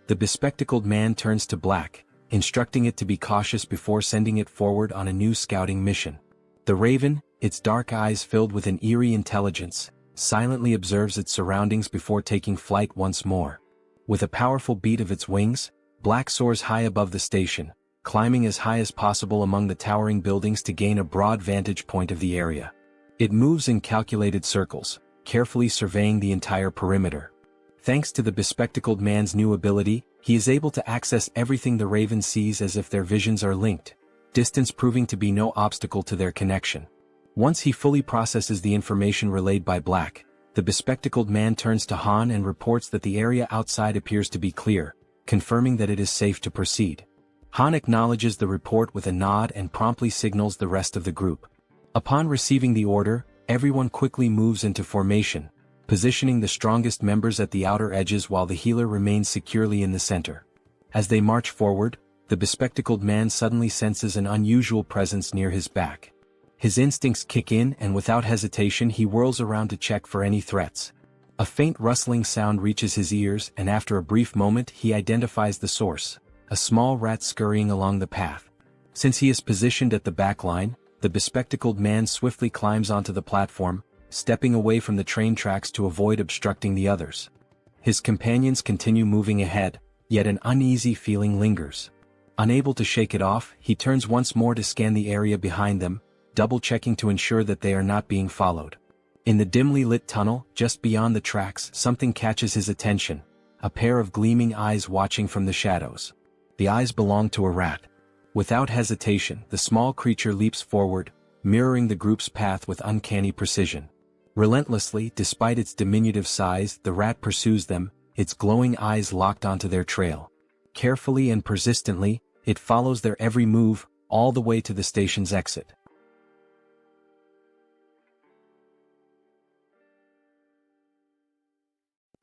The bespectacled man turns to Black, instructing it to be cautious before sending it forward on a new scouting mission. The raven, its dark eyes filled with an eerie intelligence, silently observes its surroundings before taking flight once more. With a powerful beat of its wings, Black soars high above the station, climbing as high as possible among the towering buildings to gain a broad vantage point of the area. It moves in calculated circles, carefully surveying the entire perimeter. Thanks to the bespectacled man's new ability, he is able to access everything the raven sees as if their visions are linked, distance proving to be no obstacle to their connection. Once he fully processes the information relayed by Black, the bespectacled man turns to Han and reports that the area outside appears to be clear, confirming that it is safe to proceed. Han acknowledges the report with a nod and promptly signals the rest of the group. Upon receiving the order, everyone quickly moves into formation, positioning the strongest members at the outer edges while the healer remains securely in the center. As they march forward, the bespectacled man suddenly senses an unusual presence near his back. His instincts kick in and without hesitation he whirls around to check for any threats. A faint rustling sound reaches his ears and after a brief moment he identifies the source, a small rat scurrying along the path. Since he is positioned at the back line, the bespectacled man swiftly climbs onto the platform, stepping away from the train tracks to avoid obstructing the others. His companions continue moving ahead, yet an uneasy feeling lingers. Unable to shake it off, he turns once more to scan the area behind them, double-checking to ensure that they are not being followed. In the dimly lit tunnel, just beyond the tracks, something catches his attention, a pair of gleaming eyes watching from the shadows. The eyes belong to a rat. Without hesitation, the small creature leaps forward, mirroring the group's path with uncanny precision. Relentlessly, despite its diminutive size, the rat pursues them, its glowing eyes locked onto their trail. Carefully and persistently, it follows their every move, all the way to the station's exit.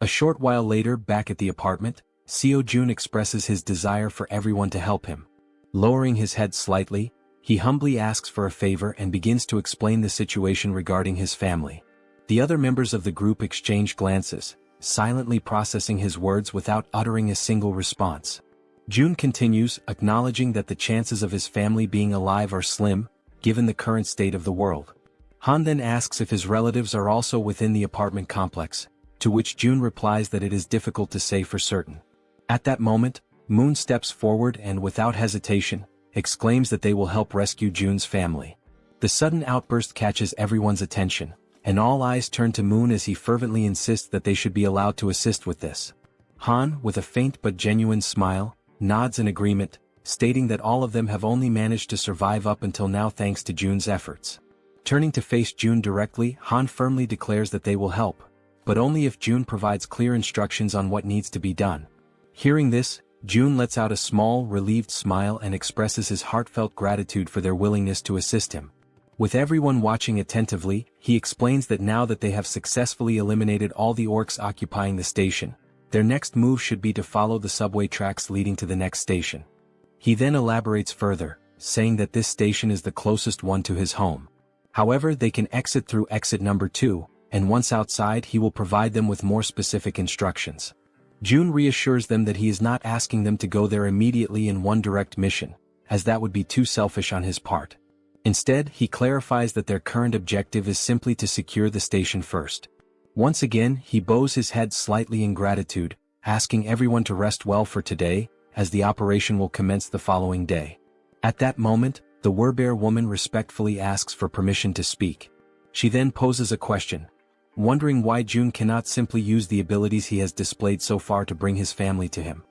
A short while later, back at the apartment, Seo Jun expresses his desire for everyone to help him. Lowering his head slightly, he humbly asks for a favor and begins to explain the situation regarding his family. The other members of the group exchange glances, silently processing his words without uttering a single response. Jun continues, acknowledging that the chances of his family being alive are slim, given the current state of the world. Han then asks if his relatives are also within the apartment complex, to which Jun replies that it is difficult to say for certain. At that moment, Moon steps forward and without hesitation, exclaims that they will help rescue Jun's family. The sudden outburst catches everyone's attention, and all eyes turn to Moon as he fervently insists that they should be allowed to assist with this. Han, with a faint but genuine smile, nods in agreement, stating that all of them have only managed to survive up until now thanks to Jun's efforts. Turning to face Jun directly, Han firmly declares that they will help, but only if Jun provides clear instructions on what needs to be done. Hearing this, Jun lets out a small, relieved smile and expresses his heartfelt gratitude for their willingness to assist him. With everyone watching attentively, he explains that now that they have successfully eliminated all the orcs occupying the station, their next move should be to follow the subway tracks leading to the next station. He then elaborates further, saying that this station is the closest one to his home. However, they can exit through exit number 2, and once outside he will provide them with more specific instructions. Jun reassures them that he is not asking them to go there immediately in one direct mission, as that would be too selfish on his part. Instead, he clarifies that their current objective is simply to secure the station first. Once again, he bows his head slightly in gratitude, asking everyone to rest well for today, as the operation will commence the following day. At that moment, the Werbear woman respectfully asks for permission to speak. She then poses a question, wondering why Jun cannot simply use the abilities he has displayed so far to bring his family to him.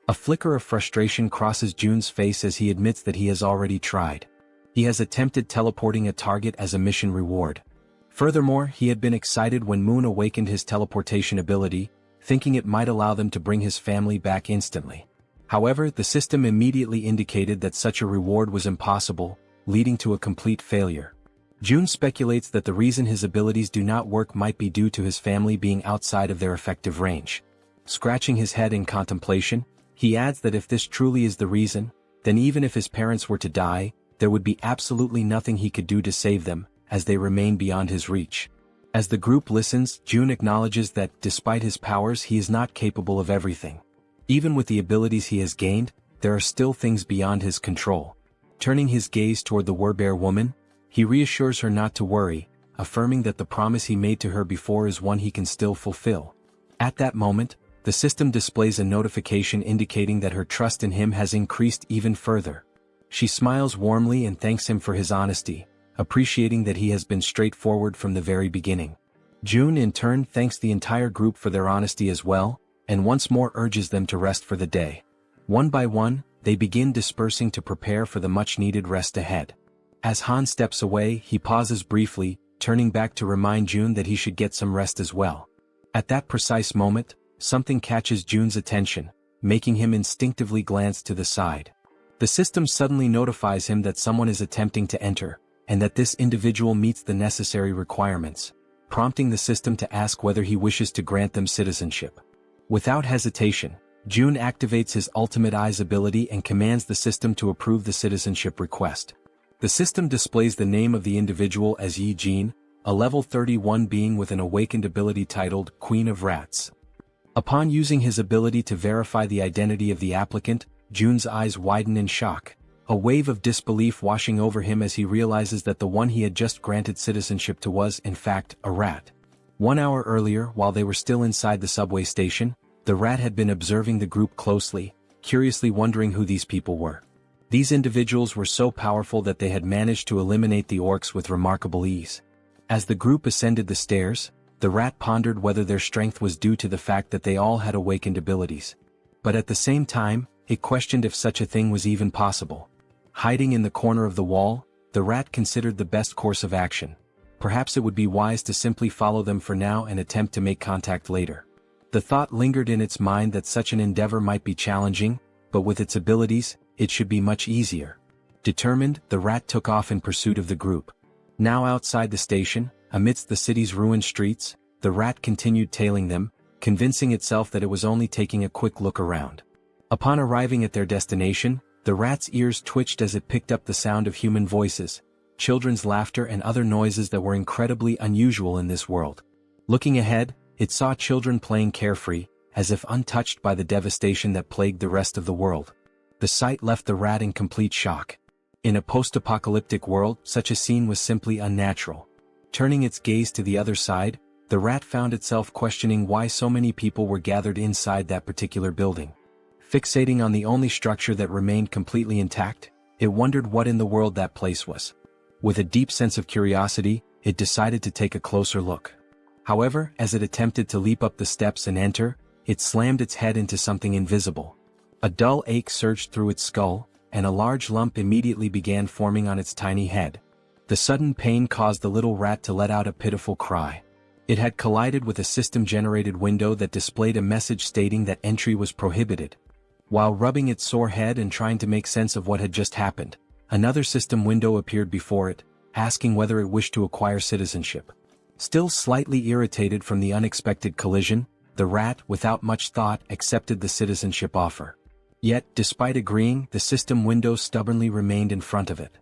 A flicker of frustration crosses Jun's face as he admits that he has already tried. He has attempted teleporting a target as a mission reward. Furthermore, he had been excited when Moon awakened his teleportation ability, thinking it might allow them to bring his family back instantly. However, the system immediately indicated that such a reward was impossible, leading to a complete failure. Jun speculates that the reason his abilities do not work might be due to his family being outside of their effective range. Scratching his head in contemplation, he adds that if this truly is the reason, then even if his parents were to die, there would be absolutely nothing he could do to save them, as they remain beyond his reach. As the group listens, Jun acknowledges that, despite his powers, he is not capable of everything. Even with the abilities he has gained, there are still things beyond his control. Turning his gaze toward the Werbear woman, he reassures her not to worry, affirming that the promise he made to her before is one he can still fulfill. At that moment, the system displays a notification indicating that her trust in him has increased even further. She smiles warmly and thanks him for his honesty, appreciating that he has been straightforward from the very beginning. Jun in turn thanks the entire group for their honesty as well, and once more urges them to rest for the day. One by one, they begin dispersing to prepare for the much-needed rest ahead. As Han steps away, he pauses briefly, turning back to remind Jun that he should get some rest as well. At that precise moment, something catches Jun's attention, making him instinctively glance to the side. The system suddenly notifies him that someone is attempting to enter, and that this individual meets the necessary requirements, prompting the system to ask whether he wishes to grant them citizenship. Without hesitation, Jun activates his Ultimate Eyes ability and commands the system to approve the citizenship request. The system displays the name of the individual as Yi Jin, a level 31 being with an awakened ability titled Queen of Rats. Upon using his ability to verify the identity of the applicant, Jun's eyes widen in shock, a wave of disbelief washing over him as he realizes that the one he had just granted citizenship to was, in fact, a rat. 1 hour earlier, while they were still inside the subway station, the rat had been observing the group closely, curiously wondering who these people were. These individuals were so powerful that they had managed to eliminate the orcs with remarkable ease. As the group ascended the stairs, the rat pondered whether their strength was due to the fact that they all had awakened abilities. But at the same time, it questioned if such a thing was even possible. Hiding in the corner of the wall, the rat considered the best course of action. Perhaps it would be wise to simply follow them for now and attempt to make contact later. The thought lingered in its mind that such an endeavor might be challenging, but with its abilities, it should be much easier. Determined, the rat took off in pursuit of the group. Now outside the station, amidst the city's ruined streets, the rat continued tailing them, convincing itself that it was only taking a quick look around. Upon arriving at their destination, the rat's ears twitched as it picked up the sound of human voices, children's laughter and other noises that were incredibly unusual in this world. Looking ahead, it saw children playing carefree, as if untouched by the devastation that plagued the rest of the world. The sight left the rat in complete shock. In a post-apocalyptic world, such a scene was simply unnatural. Turning its gaze to the other side, the rat found itself questioning why so many people were gathered inside that particular building. Fixating on the only structure that remained completely intact, it wondered what in the world that place was. With a deep sense of curiosity, it decided to take a closer look. However, as it attempted to leap up the steps and enter, it slammed its head into something invisible. A dull ache surged through its skull, and a large lump immediately began forming on its tiny head. The sudden pain caused the little rat to let out a pitiful cry. It had collided with a system-generated window that displayed a message stating that entry was prohibited. While rubbing its sore head and trying to make sense of what had just happened, another system window appeared before it, asking whether it wished to acquire citizenship. Still slightly irritated from the unexpected collision, the rat, without much thought, accepted the citizenship offer. Yet, despite agreeing, the system window stubbornly remained in front of it.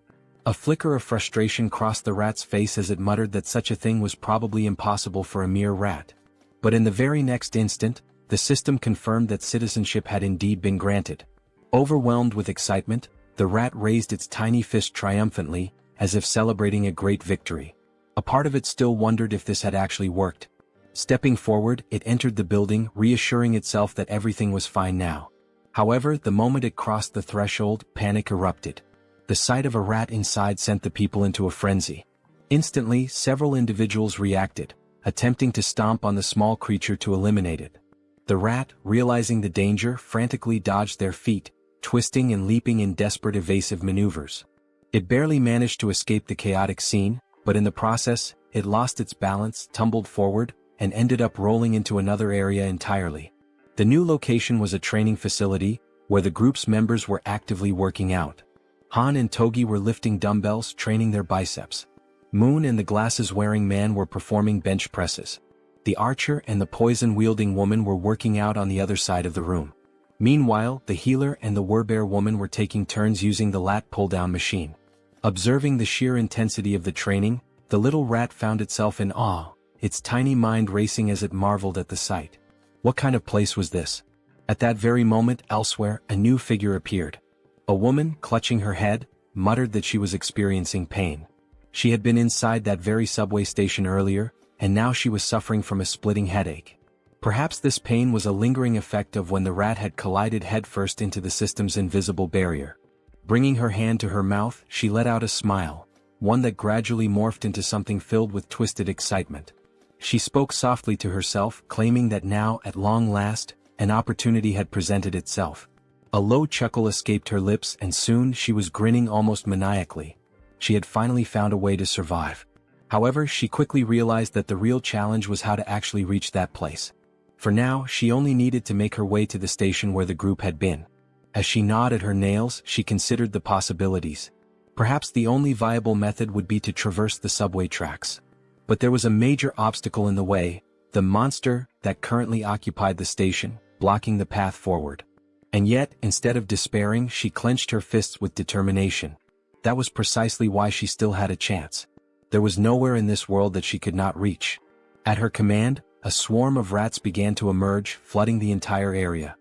A flicker of frustration crossed the rat's face as it muttered that such a thing was probably impossible for a mere rat. But in the very next instant, the system confirmed that citizenship had indeed been granted. Overwhelmed with excitement, the rat raised its tiny fist triumphantly, as if celebrating a great victory. A part of it still wondered if this had actually worked. Stepping forward, it entered the building, reassuring itself that everything was fine now. However, the moment it crossed the threshold, panic erupted. The sight of a rat inside sent the people into a frenzy. Instantly, several individuals reacted, attempting to stomp on the small creature to eliminate it. The rat, realizing the danger, frantically dodged their feet, twisting and leaping in desperate evasive maneuvers. It barely managed to escape the chaotic scene, but in the process, it lost its balance, tumbled forward, and ended up rolling into another area entirely. The new location was a training facility, where the group's members were actively working out. Han and Togi were lifting dumbbells, training their biceps. Moon and the glasses-wearing man were performing bench presses. The archer and the poison-wielding woman were working out on the other side of the room. Meanwhile, the healer and the werbear woman were taking turns using the lat pull-down machine. Observing the sheer intensity of the training, the little rat found itself in awe, its tiny mind racing as it marveled at the sight. What kind of place was this? At that very moment, elsewhere, a new figure appeared. A woman, clutching her head, muttered that she was experiencing pain. She had been inside that very subway station earlier, and now she was suffering from a splitting headache. Perhaps this pain was a lingering effect of when the rat had collided headfirst into the system's invisible barrier. Bringing her hand to her mouth, she let out a smile, one that gradually morphed into something filled with twisted excitement. She spoke softly to herself, claiming that now, at long last, an opportunity had presented itself. A low chuckle escaped her lips, and soon she was grinning almost maniacally. She had finally found a way to survive. However, she quickly realized that the real challenge was how to actually reach that place. For now, she only needed to make her way to the station where the group had been. As she gnawed at her nails, she considered the possibilities. Perhaps the only viable method would be to traverse the subway tracks. But there was a major obstacle in the way, the monster that currently occupied the station, blocking the path forward. And yet, instead of despairing, she clenched her fists with determination. That was precisely why she still had a chance. There was nowhere in this world that she could not reach. At her command, a swarm of rats began to emerge, flooding the entire area.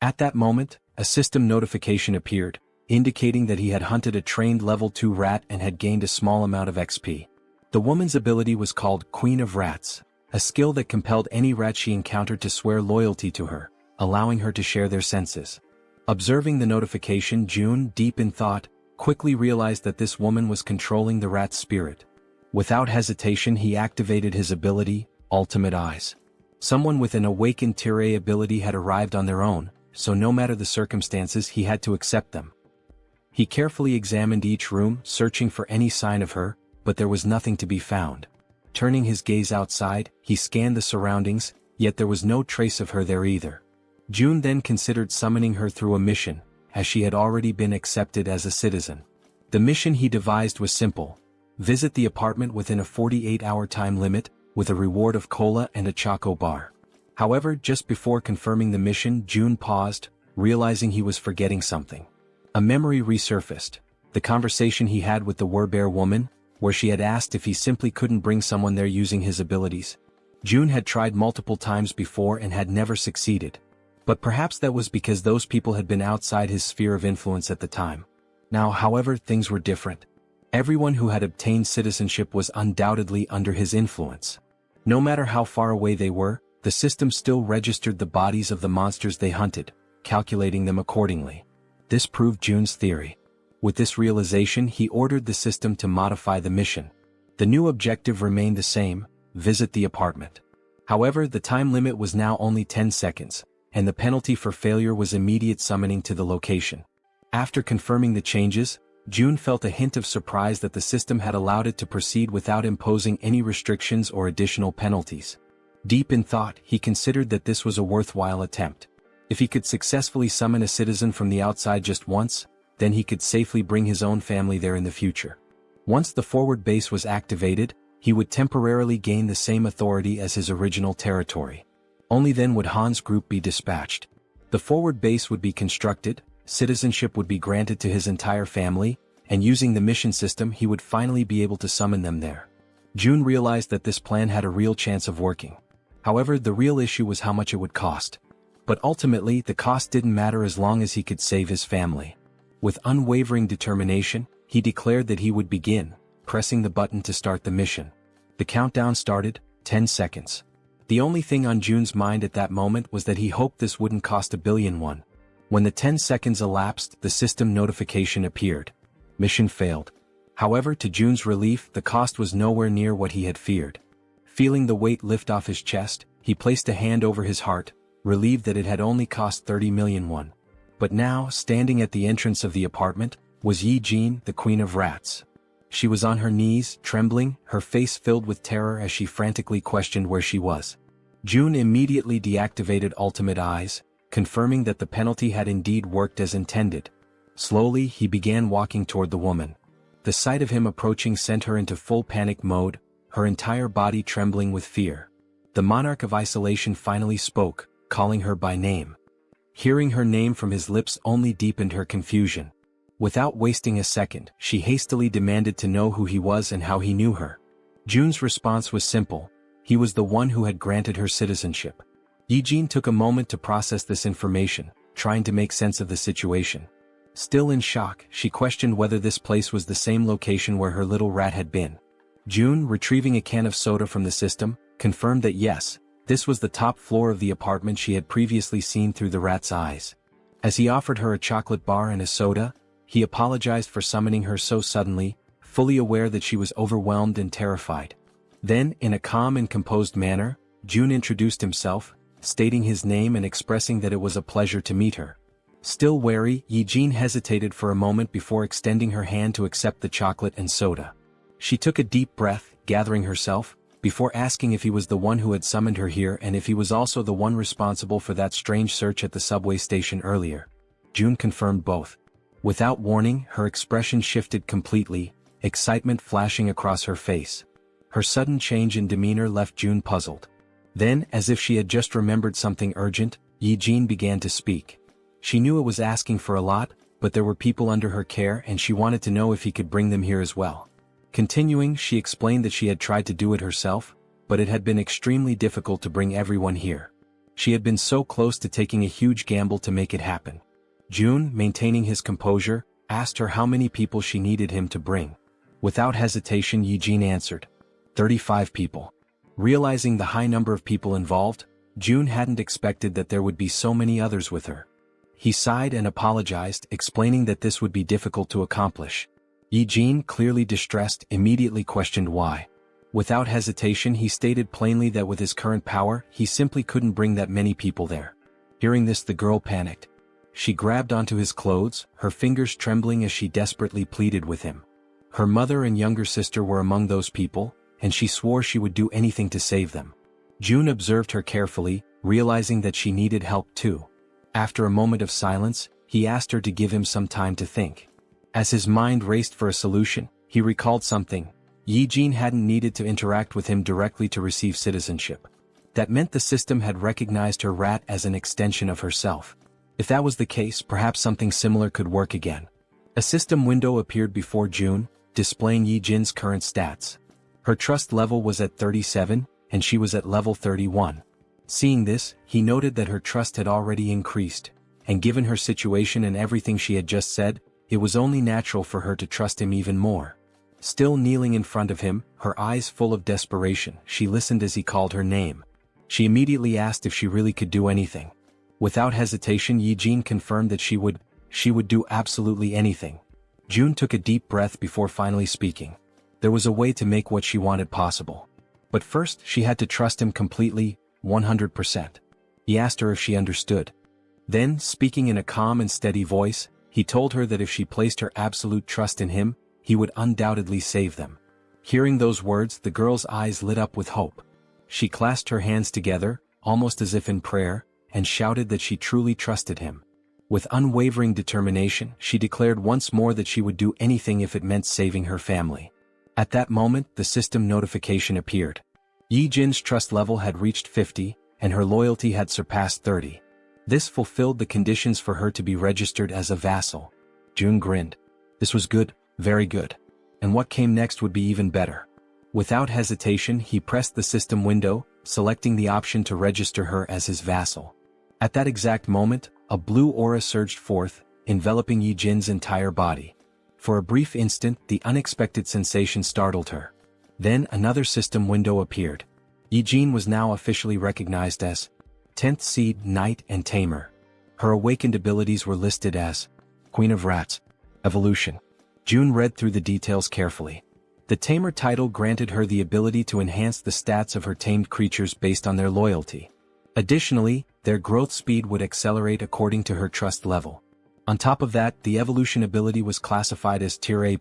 At that moment, a system notification appeared, indicating that he had hunted a trained level 2 rat and had gained a small amount of XP. The woman's ability was called Queen of Rats, a skill that compelled any rat she encountered to swear loyalty to her, allowing her to share their senses. Observing the notification, June, deep in thought, quickly realized that this woman was controlling the rat's spirit. Without hesitation, he activated his ability, Ultimate Eyes. Someone with an awakened Tirei ability had arrived on their own, so no matter the circumstances, he had to accept them. He carefully examined each room, searching for any sign of her, but there was nothing to be found. Turning his gaze outside, he scanned the surroundings, yet there was no trace of her there either. June then considered summoning her through a mission, as she had already been accepted as a citizen. The mission he devised was simple: visit the apartment within a 48-hour time limit, with a reward of cola and a choco bar. However, just before confirming the mission, June paused, realizing he was forgetting something. A memory resurfaced, the conversation he had with the werbear woman, where she had asked if he simply couldn't bring someone there using his abilities. June had tried multiple times before and had never succeeded. But perhaps that was because those people had been outside his sphere of influence at the time. Now, however, things were different. Everyone who had obtained citizenship was undoubtedly under his influence. No matter how far away they were, the system still registered the bodies of the monsters they hunted, calculating them accordingly. This proved Jun's theory. With this realization, he ordered the system to modify the mission. The new objective remained the same: visit the apartment. However, the time limit was now only 10 seconds, and the penalty for failure was immediate summoning to the location. After confirming the changes, Jun felt a hint of surprise that the system had allowed it to proceed without imposing any restrictions or additional penalties. Deep in thought, he considered that this was a worthwhile attempt. If he could successfully summon a citizen from the outside just once, then he could safely bring his own family there in the future. Once the forward base was activated, he would temporarily gain the same authority as his original territory. Only then would Han's group be dispatched. The forward base would be constructed, citizenship would be granted to his entire family, and using the mission system he would finally be able to summon them there. Jun realized that this plan had a real chance of working. However, the real issue was how much it would cost. But ultimately, the cost didn't matter as long as he could save his family. With unwavering determination, he declared that he would begin, pressing the button to start the mission. The countdown started, 10 seconds. The only thing on Jun's mind at that moment was that he hoped this wouldn't cost $1 billion. When the 10 seconds elapsed, the system notification appeared. Mission failed. However, to Jun's relief, the cost was nowhere near what he had feared. Feeling the weight lift off his chest, he placed a hand over his heart, relieved that it had only cost 30 million won. But now, standing at the entrance of the apartment, was Yi-Jin, the Queen of Rats. She was on her knees, trembling, her face filled with terror as she frantically questioned where she was. Jun immediately deactivated Ultimate Eyes, confirming that the penalty had indeed worked as intended. Slowly, he began walking toward the woman. The sight of him approaching sent her into full panic mode, her entire body trembling with fear. The monarch of isolation finally spoke, calling her by name. Hearing her name from his lips only deepened her confusion. Without wasting a second, she hastily demanded to know who he was and how he knew her. Jun's response was simple: he was the one who had granted her citizenship. Yi-Jin took a moment to process this information, trying to make sense of the situation. Still in shock, she questioned whether this place was the same location where her little rat had been. Jun, retrieving a can of soda from the system, confirmed that yes, this was the top floor of the apartment she had previously seen through the rat's eyes. As he offered her a chocolate bar and a soda, he apologized for summoning her so suddenly, fully aware that she was overwhelmed and terrified. Then, in a calm and composed manner, Jun introduced himself, stating his name and expressing that it was a pleasure to meet her. Still wary, Yi-Jin hesitated for a moment before extending her hand to accept the chocolate and soda. She took a deep breath, gathering herself, before asking if he was the one who had summoned her here and if he was also the one responsible for that strange search at the subway station earlier. Jun confirmed both. Without warning, her expression shifted completely, excitement flashing across her face. Her sudden change in demeanor left Jun puzzled. Then, as if she had just remembered something urgent, Yi-Jin began to speak. She knew it was asking for a lot, but there were people under her care and she wanted to know if he could bring them here as well. Continuing, she explained that she had tried to do it herself, but it had been extremely difficult to bring everyone here. She had been so close to taking a huge gamble to make it happen. Jun, maintaining his composure, asked her how many people she needed him to bring. Without hesitation, Yi-Jin answered, 35 people. Realizing the high number of people involved, Jun hadn't expected that there would be so many others with her. He sighed and apologized, explaining that this would be difficult to accomplish. Yi-Jin, clearly distressed, immediately questioned why. Without hesitation, he stated plainly that with his current power, he simply couldn't bring that many people there. Hearing this, the girl panicked. She grabbed onto his clothes, her fingers trembling as she desperately pleaded with him. Her mother and younger sister were among those people, and she swore she would do anything to save them. Jun observed her carefully, realizing that she needed help too. After a moment of silence, he asked her to give him some time to think. As his mind raced for a solution, he recalled something. Yi-Jin hadn't needed to interact with him directly to receive citizenship. That meant the system had recognized her rat as an extension of herself. If that was the case, perhaps something similar could work again. A system window appeared before Jun, displaying Yi-Jin's current stats. Her trust level was at 37, and she was at level 31. Seeing this, he noted that her trust had already increased, and given her situation and everything she had just said, it was only natural for her to trust him even more. Still kneeling in front of him, her eyes full of desperation, she listened as he called her name. She immediately asked if she really could do anything. Without hesitation, Yi-Jin confirmed that she would, She would do absolutely anything. June took a deep breath before finally speaking. There was a way to make what she wanted possible. But first she had to trust him completely, 100%. He asked her if she understood. Then, speaking in a calm and steady voice, he told her that if she placed her absolute trust in him, he would undoubtedly save them. Hearing those words, the girl's eyes lit up with hope. She clasped her hands together, almost as if in prayer, and shouted that she truly trusted him. With unwavering determination, she declared once more that she would do anything if it meant saving her family. At that moment, the system notification appeared. Yi-jin's trust level had reached 50, and her loyalty had surpassed 30. This fulfilled the conditions for her to be registered as a vassal. June grinned. This was good, very good. And what came next would be even better. Without hesitation, he pressed the system window, selecting the option to register her as his vassal. At that exact moment, a blue aura surged forth, enveloping Yi-jin's entire body. For a brief instant, the unexpected sensation startled her. Then another system window appeared. Yi-jin was now officially recognized as 10th Seed, Knight and Tamer. Her awakened abilities were listed as Queen of Rats, Evolution. June read through the details carefully. The Tamer title granted her the ability to enhance the stats of her tamed creatures based on their loyalty. Additionally, their growth speed would accelerate according to her trust level. On top of that, the evolution ability was classified as Tier A+.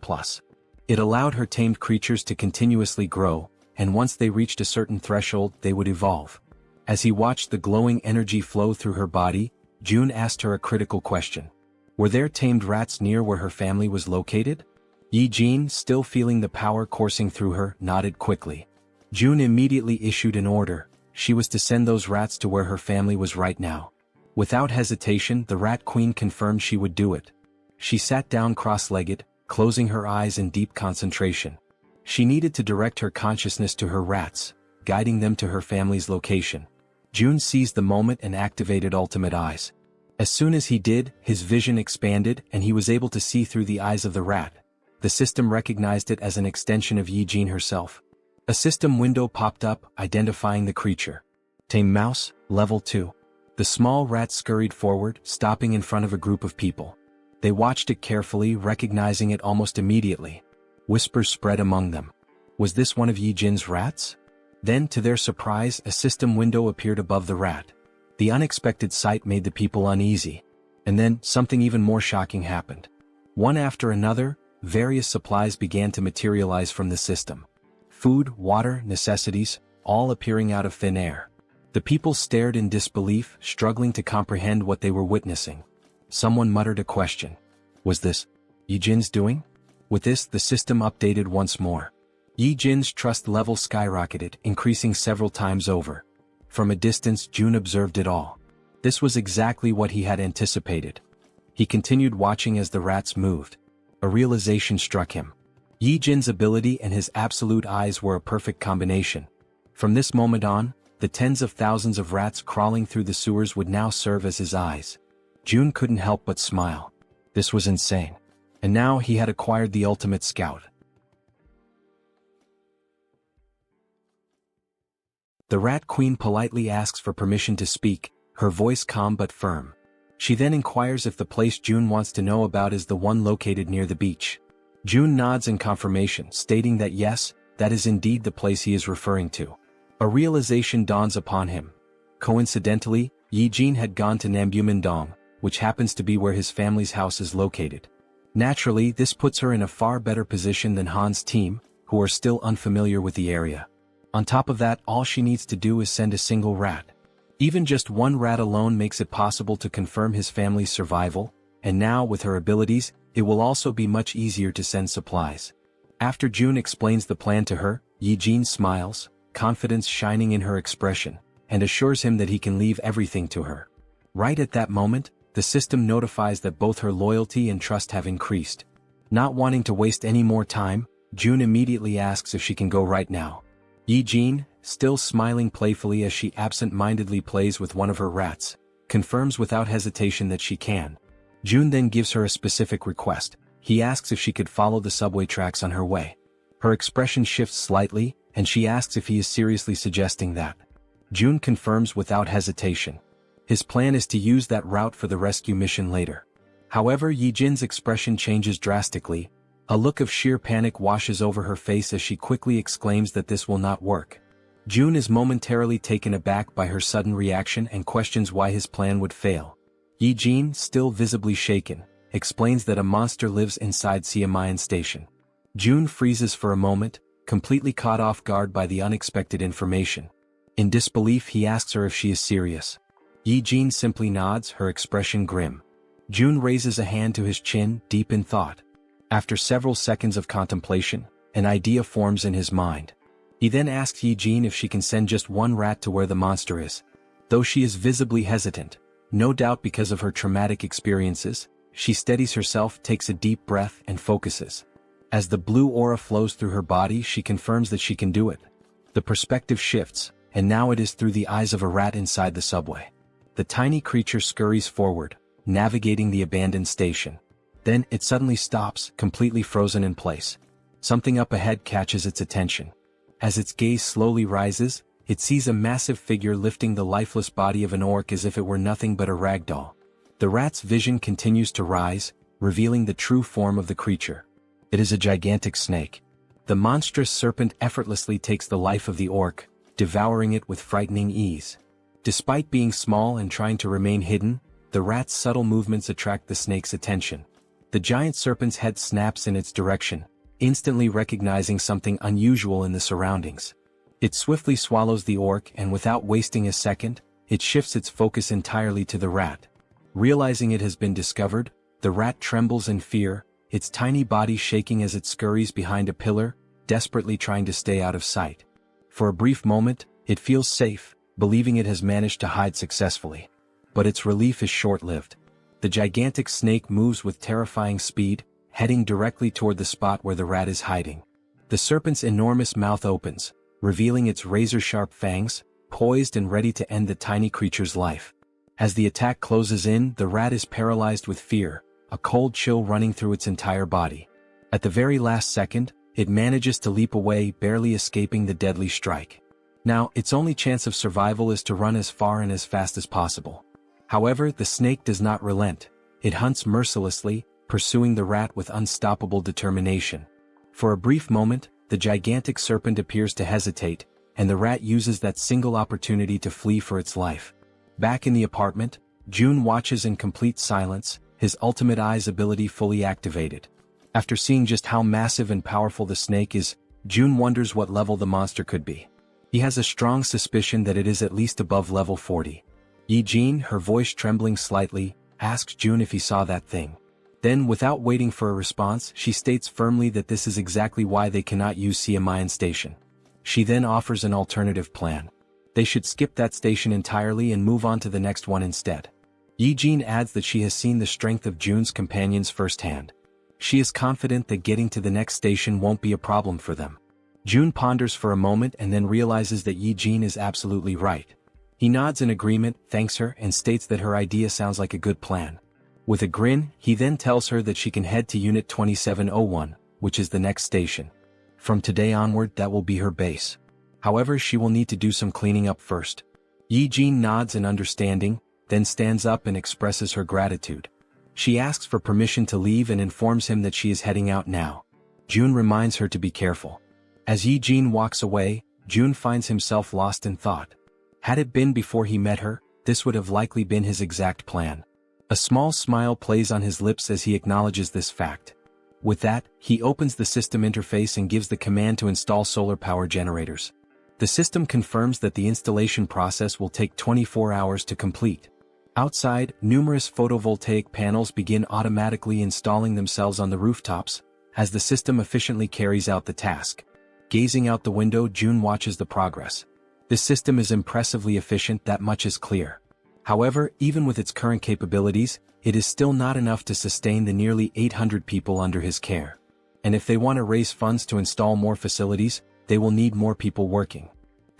It allowed her tamed creatures to continuously grow, and once they reached a certain threshold, they would evolve. As he watched the glowing energy flow through her body, June asked her a critical question. Were there tamed rats near where her family was located? Yi-jin, still feeling the power coursing through her, nodded quickly. June immediately issued an order. She was to send those rats to where her family was right now. Without hesitation, the Rat Queen confirmed she would do it. She sat down cross-legged, closing her eyes in deep concentration. She needed to direct her consciousness to her rats, guiding them to her family's location. June seized the moment and activated Ultimate Eyes. As soon as he did, his vision expanded and he was able to see through the eyes of the rat. The system recognized it as an extension of Yi-jin herself. A system window popped up, identifying the creature. Tame Mouse, Level 2. The small rat scurried forward, stopping in front of a group of people. They watched it carefully, recognizing it almost immediately. Whispers spread among them. Was this one of Yi-jin's rats? Then, to their surprise, a system window appeared above the rat. The unexpected sight made the people uneasy. And then, something even more shocking happened. One after another, various supplies began to materialize from the system. Food, water, necessities, all appearing out of thin air. The people stared in disbelief, struggling to comprehend what they were witnessing. Someone muttered a question. Was this Yi-jin's doing? With this, the system updated once more. Yi-jin's trust level skyrocketed, increasing several times over. From a distance, June observed it all. This was exactly what he had anticipated. He continued watching as the rats moved. A realization struck him. Yi-jin's ability and his absolute eyes were a perfect combination. From this moment on, the tens of thousands of rats crawling through the sewers would now serve as his eyes. June couldn't help but smile. This was insane. And now he had acquired the ultimate scout. The Rat Queen politely asks for permission to speak, her voice calm but firm. She then inquires if the place June wants to know about is the one located near the beach. June nods in confirmation, stating that yes, that is indeed the place he is referring to. A realization dawns upon him. Coincidentally, Yi-jin had gone to Nambu-Mindong, which happens to be where his family's house is located. Naturally, this puts her in a far better position than Han's team, who are still unfamiliar with the area. On top of that, all she needs to do is send a single rat. Even just one rat alone makes it possible to confirm his family's survival, and now with her abilities, it will also be much easier to send supplies. After June explains the plan to her, Yi-jin smiles, confidence shining in her expression, and assures him that he can leave everything to her. Right at that moment, the system notifies that both her loyalty and trust have increased. Not wanting to waste any more time, June immediately asks if she can go right now. Yi-jin, still smiling playfully as she absent-mindedly plays with one of her rats, confirms without hesitation that she can. June then gives her a specific request. He asks if she could follow the subway tracks on her way. Her expression shifts slightly, and she asks if he is seriously suggesting that. June confirms without hesitation. His plan is to use that route for the rescue mission later. However, Yijin's expression changes drastically. A look of sheer panic washes over her face as she quickly exclaims that this will not work. Jun is momentarily taken aback by her sudden reaction and questions why his plan would fail. Yijin, still visibly shaken, explains that a monster lives inside Siamayan Station. Jun freezes for a moment, completely caught off guard by the unexpected information. In disbelief, he asks her if she is serious. Yijin simply nods, her expression grim. Jun raises a hand to his chin, deep in thought. After several seconds of contemplation, an idea forms in his mind. He then asks Yijin if she can send just one rat to where the monster is. Though she is visibly hesitant, no doubt because of her traumatic experiences, she steadies herself, takes a deep breath, and focuses. As the blue aura flows through her body, she confirms that she can do it. The perspective shifts, and now it is through the eyes of a rat inside the subway. The tiny creature scurries forward, navigating the abandoned station. Then, it suddenly stops, completely frozen in place. Something up ahead catches its attention. As its gaze slowly rises, it sees a massive figure lifting the lifeless body of an orc as if it were nothing but a rag doll. The rat's vision continues to rise, revealing the true form of the creature. It is a gigantic snake. The monstrous serpent effortlessly takes the life of the orc, devouring it with frightening ease. Despite being small and trying to remain hidden, the rat's subtle movements attract the snake's attention. The giant serpent's head snaps in its direction, instantly recognizing something unusual in the surroundings. It swiftly swallows the orc, and without wasting a second, it shifts its focus entirely to the rat. Realizing it has been discovered, the rat trembles in fear, its tiny body shaking as it scurries behind a pillar, desperately trying to stay out of sight. For a brief moment, it feels safe, believing it has managed to hide successfully. But its relief is short-lived. The gigantic snake moves with terrifying speed, heading directly toward the spot where the rat is hiding. The serpent's enormous mouth opens, revealing its razor-sharp fangs, poised and ready to end the tiny creature's life. As the attack closes in, the rat is paralyzed with fear, a cold chill running through its entire body. At the very last second, it manages to leap away, barely escaping the deadly strike. Now, its only chance of survival is to run as far and as fast as possible. However, the snake does not relent. It hunts mercilessly, pursuing the rat with unstoppable determination. For a brief moment, the gigantic serpent appears to hesitate, and the rat uses that single opportunity to flee for its life. Back in the apartment, Jun watches in complete silence, his ultimate eyes ability fully activated. After seeing just how massive and powerful the snake is, Jun wonders what level the monster could be. He has a strong suspicion that it is at least above level 40. Yijin, her voice trembling slightly, asks Jun if he saw that thing. Then, without waiting for a response, she states firmly that this is exactly why they cannot use Siamayan Station. She then offers an alternative plan. They should skip that station entirely and move on to the next one instead. Yijin adds that she has seen the strength of Jun's companions firsthand. She is confident that getting to the next station won't be a problem for them. Jun ponders for a moment and then realizes that Yijin is absolutely right. He nods in agreement, thanks her, and states that her idea sounds like a good plan. With a grin, he then tells her that she can head to Unit 2701, which is the next station. From today onward, that will be her base. However, she will need to do some cleaning up first. Yijin nods in understanding, then stands up and expresses her gratitude. She asks for permission to leave and informs him that she is heading out now. Jun reminds her to be careful. As Yijin walks away, Jun finds himself lost in thought. Had it been before he met her, this would have likely been his exact plan. A small smile plays on his lips as he acknowledges this fact. With that, he opens the system interface and gives the command to install solar power generators. The system confirms that the installation process will take 24 hours to complete. Outside, numerous photovoltaic panels begin automatically installing themselves on the rooftops, as the system efficiently carries out the task. Gazing out the window, Jun watches the progress. This system is impressively efficient, that much is clear. However, even with its current capabilities, it is still not enough to sustain the nearly 800 people under his care. And if they want to raise funds to install more facilities, they will need more people working.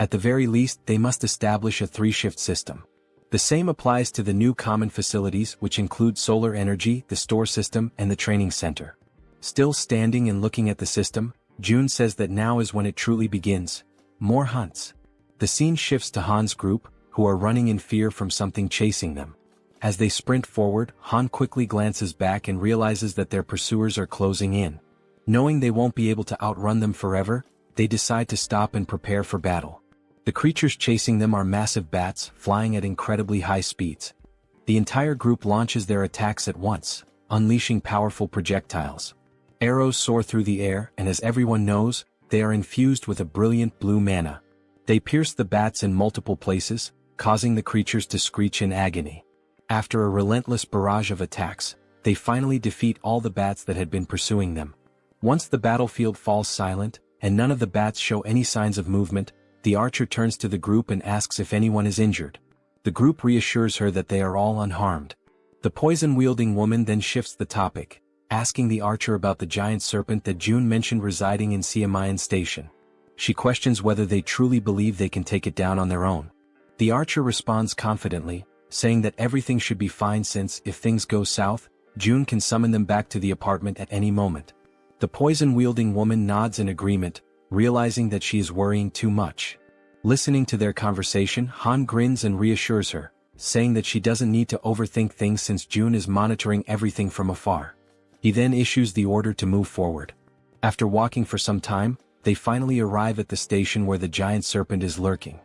At the very least, they must establish a 3-shift system. The same applies to the new common facilities, which include solar energy, the store system, and the training center. Still standing and looking at the system, Jun says that now is when it truly begins. More hunts. The scene shifts to Han's group, who are running in fear from something chasing them. As they sprint forward, Han quickly glances back and realizes that their pursuers are closing in. Knowing they won't be able to outrun them forever, they decide to stop and prepare for battle. The creatures chasing them are massive bats, flying at incredibly high speeds. The entire group launches their attacks at once, unleashing powerful projectiles. Arrows soar through the air, and as everyone knows, they are infused with a brilliant blue mana. They pierce the bats in multiple places, causing the creatures to screech in agony. After a relentless barrage of attacks, they finally defeat all the bats that had been pursuing them. Once the battlefield falls silent, and none of the bats show any signs of movement, the archer turns to the group and asks if anyone is injured. The group reassures her that they are all unharmed. The poison-wielding woman then shifts the topic, asking the archer about the giant serpent that June mentioned residing in Siamayan Station. She questions whether they truly believe they can take it down on their own. The archer responds confidently, saying that everything should be fine since, if things go south, June can summon them back to the apartment at any moment. The poison-wielding woman nods in agreement, realizing that she is worrying too much. Listening to their conversation, Han grins and reassures her, saying that she doesn't need to overthink things since June is monitoring everything from afar. He then issues the order to move forward. After walking for some time, they finally arrive at the station where the giant serpent is lurking.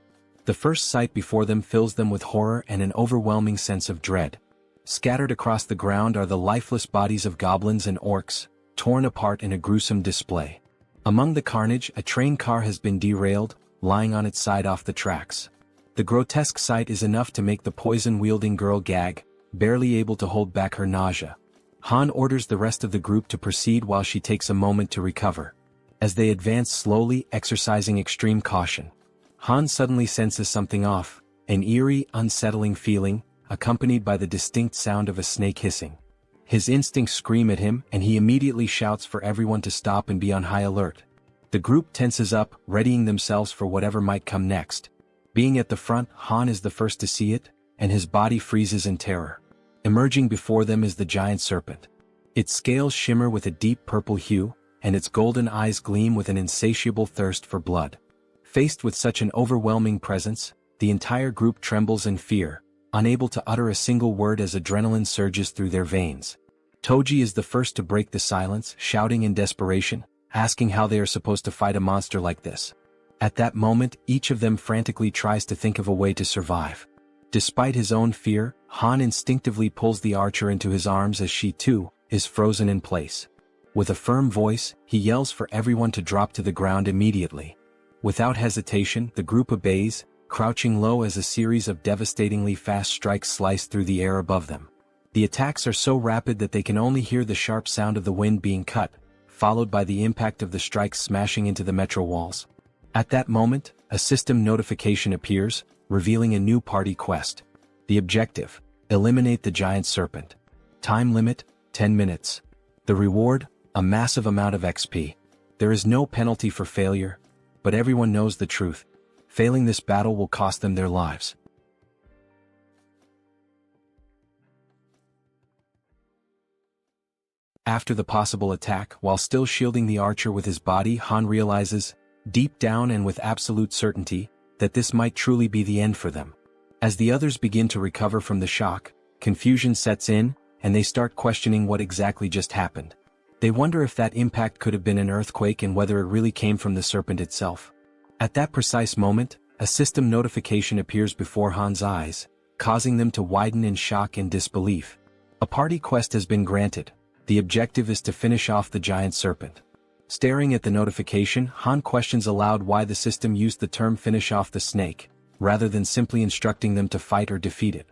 The first sight before them fills them with horror and an overwhelming sense of dread. Scattered across the ground are the lifeless bodies of goblins and orcs, torn apart in a gruesome display. Among the carnage, a train car has been derailed, lying on its side off the tracks. The grotesque sight is enough to make the poison-wielding girl gag, barely able to hold back her nausea. Han orders the rest of the group to proceed while she takes a moment to recover. As they advance slowly, exercising extreme caution, Han suddenly senses something off, an eerie, unsettling feeling, accompanied by the distinct sound of a snake hissing. His instincts scream at him, and he immediately shouts for everyone to stop and be on high alert. The group tenses up, readying themselves for whatever might come next. Being at the front, Han is the first to see it, and his body freezes in terror. Emerging before them is the giant serpent. Its scales shimmer with a deep purple hue, and its golden eyes gleam with an insatiable thirst for blood. Faced with such an overwhelming presence, the entire group trembles in fear, unable to utter a single word as adrenaline surges through their veins. Toji is the first to break the silence, shouting in desperation, asking how they are supposed to fight a monster like this. At that moment, each of them frantically tries to think of a way to survive. Despite his own fear, Han instinctively pulls the archer into his arms as she, too, is frozen in place. With a firm voice, he yells for everyone to drop to the ground immediately. Without hesitation, the group obeys, crouching low as a series of devastatingly fast strikes slice through the air above them. The attacks are so rapid that they can only hear the sharp sound of the wind being cut, followed by the impact of the strikes smashing into the metro walls. At that moment, a system notification appears, revealing a new party quest. The objective: eliminate the giant serpent. Time limit: 10 minutes. The reward: a massive amount of XP. There is no penalty for failure, but everyone knows the truth. Failing this battle will cost them their lives. After the possible attack, while still shielding the archer with his body, Han realizes, deep down and with absolute certainty, that this might truly be the end for them. As the others begin to recover from the shock, confusion sets in, and they start questioning what exactly just happened. They wonder if that impact could have been an earthquake and whether it really came from the serpent itself. At that precise moment, a system notification appears before Han's eyes, causing them to widen in shock and disbelief. A party quest has been granted. The objective is to finish off the giant serpent. Staring at the notification, Han questions aloud why the system used the term "finish off the snake," rather than simply instructing them to fight or defeat it.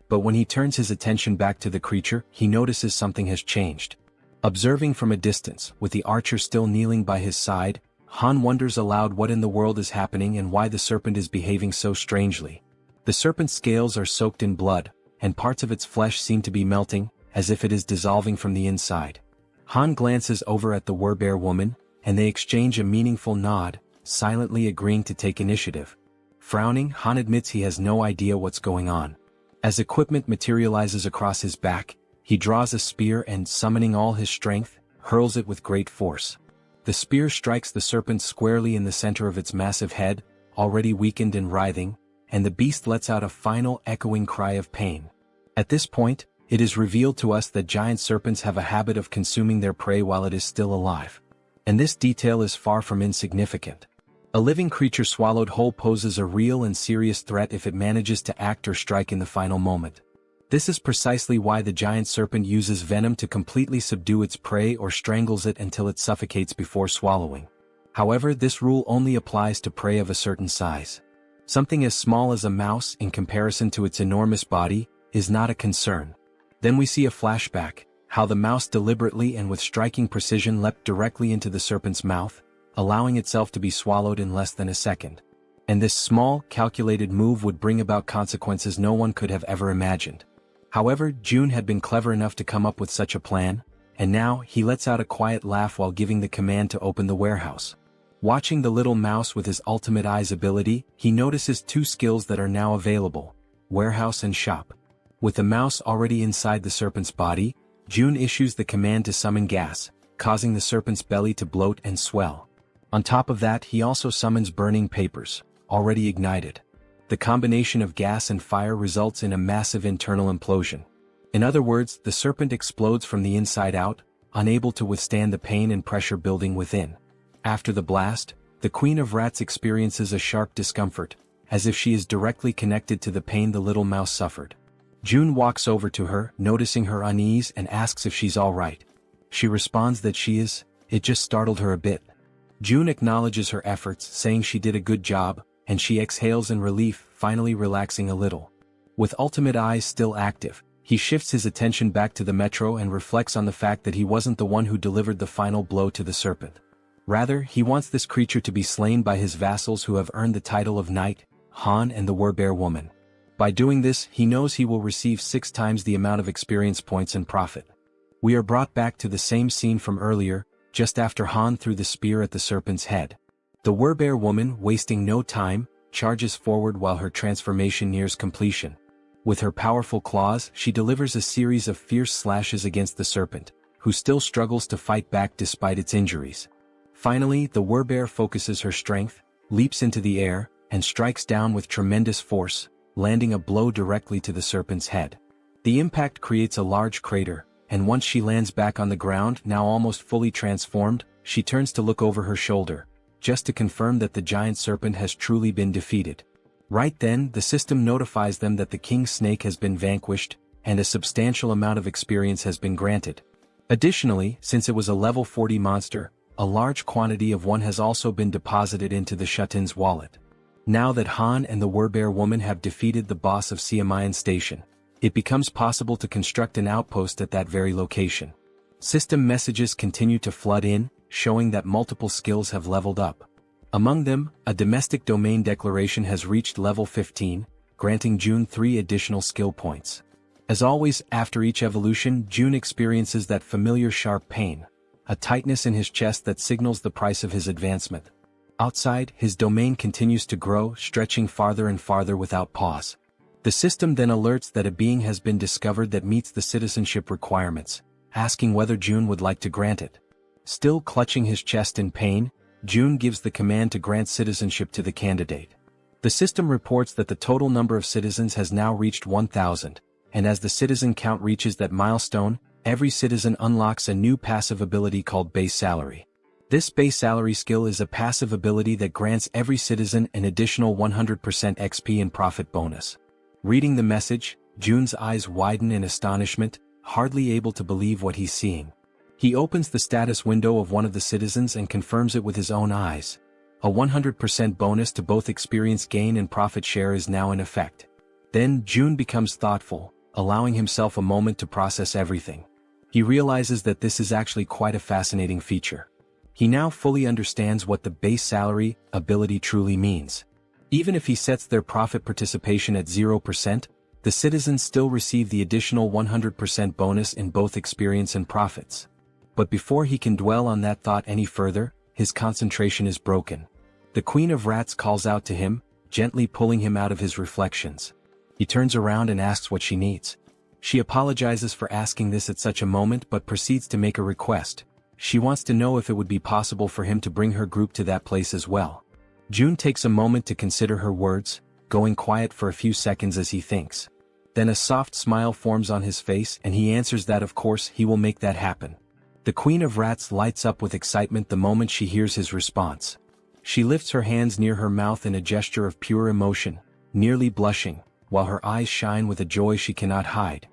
But when he turns his attention back to the creature, he notices something has changed. Observing from a distance, with the archer still kneeling by his side, Han wonders aloud what in the world is happening and why the serpent is behaving so strangely. The serpent's scales are soaked in blood, and parts of its flesh seem to be melting, as if it is dissolving from the inside. Han glances over at the werbear woman, and they exchange a meaningful nod, silently agreeing to take initiative. Frowning, Han admits he has no idea what's going on. As equipment materializes across his back, he draws a spear and, summoning all his strength, hurls it with great force. The spear strikes the serpent squarely in the center of its massive head, already weakened and writhing, and the beast lets out a final echoing cry of pain. At this point, it is revealed to us that giant serpents have a habit of consuming their prey while it is still alive. And this detail is far from insignificant. A living creature swallowed whole poses a real and serious threat if it manages to act or strike in the final moment. This is precisely why the giant serpent uses venom to completely subdue its prey or strangles it until it suffocates before swallowing. However, this rule only applies to prey of a certain size. Something as small as a mouse, in comparison to its enormous body, is not a concern. Then we see a flashback, how the mouse deliberately and with striking precision leapt directly into the serpent's mouth, allowing itself to be swallowed in less than a second. And this small, calculated move would bring about consequences no one could have ever imagined. However, Jun had been clever enough to come up with such a plan, and now he lets out a quiet laugh while giving the command to open the warehouse. Watching the little mouse with his ultimate eyes ability, he notices two skills that are now available: warehouse and shop. With the mouse already inside the serpent's body, Jun issues the command to summon gas, causing the serpent's belly to bloat and swell. On top of that, he also summons burning papers, already ignited. The combination of gas and fire results in a massive internal implosion. In other words, the serpent explodes from the inside out, unable to withstand the pain and pressure building within. After the blast, the Queen of Rats experiences a sharp discomfort, as if she is directly connected to the pain the little mouse suffered. Jun walks over to her, noticing her unease, and asks if she's all right. She responds that she is. It just startled her a bit. Jun acknowledges her efforts, saying she did a good job, and she exhales in relief, finally relaxing a little. With ultimate eyes still active, he shifts his attention back to the metro and reflects on the fact that he wasn't the one who delivered the final blow to the serpent. Rather, he wants this creature to be slain by his vassals who have earned the title of Knight, Han and the Werbear Woman. By doing this, he knows he will receive 6 times the amount of experience points and profit. We are brought back to the same scene from earlier, just after Han threw the spear at the serpent's head. The Werbear Woman, wasting no time, charges forward while her transformation nears completion. With her powerful claws, she delivers a series of fierce slashes against the serpent, who still struggles to fight back despite its injuries. Finally, the Werbear focuses her strength, leaps into the air, and strikes down with tremendous force, landing a blow directly to the serpent's head. The impact creates a large crater, and once she lands back on the ground, now almost fully transformed, she turns to look over her shoulder, just to confirm that the giant serpent has truly been defeated. Right then, the system notifies them that the king snake has been vanquished, and a substantial amount of experience has been granted. Additionally, since it was a level 40 monster, a large quantity of one has also been deposited into the Shutin's wallet. Now that Han and the Werbear Woman have defeated the boss of Siamayan Station, it becomes possible to construct an outpost at that very location. System messages continue to flood in, showing that multiple skills have leveled up. Among them, a domestic domain declaration has reached level 15, granting Jun 3 additional skill points. As always, after each evolution, Jun experiences that familiar sharp pain, a tightness in his chest that signals the price of his advancement. Outside, his domain continues to grow, stretching farther and farther without pause. The system then alerts that a being has been discovered that meets the citizenship requirements, asking whether Jun would like to grant it. Still clutching his chest in pain, Jun gives the command to grant citizenship to the candidate. The system reports that the total number of citizens has now reached 1,000, and as the citizen count reaches that milestone, every citizen unlocks a new passive ability called Base Salary. This Base Salary skill is a passive ability that grants every citizen an additional 100% XP and profit bonus. Reading the message, Jun's eyes widen in astonishment, hardly able to believe what he's seeing. He opens the status window of one of the citizens and confirms it with his own eyes. A 100% bonus to both experience gain and profit share is now in effect. Then Jun becomes thoughtful, allowing himself a moment to process everything. He realizes that this is actually quite a fascinating feature. He now fully understands what the Base Salary ability truly means. Even if he sets their profit participation at 0%, the citizens still receive the additional 100% bonus in both experience and profits. But before he can dwell on that thought any further, his concentration is broken. The Queen of Rats calls out to him, gently pulling him out of his reflections. He turns around and asks what she needs. She apologizes for asking this at such a moment but proceeds to make a request. She wants to know if it would be possible for him to bring her group to that place as well. Jun takes a moment to consider her words, going quiet for a few seconds as he thinks. Then a soft smile forms on his face and he answers that of course he will make that happen. The Queen of Rats lights up with excitement the moment she hears his response. She lifts her hands near her mouth in a gesture of pure emotion, nearly blushing, while her eyes shine with a joy she cannot hide.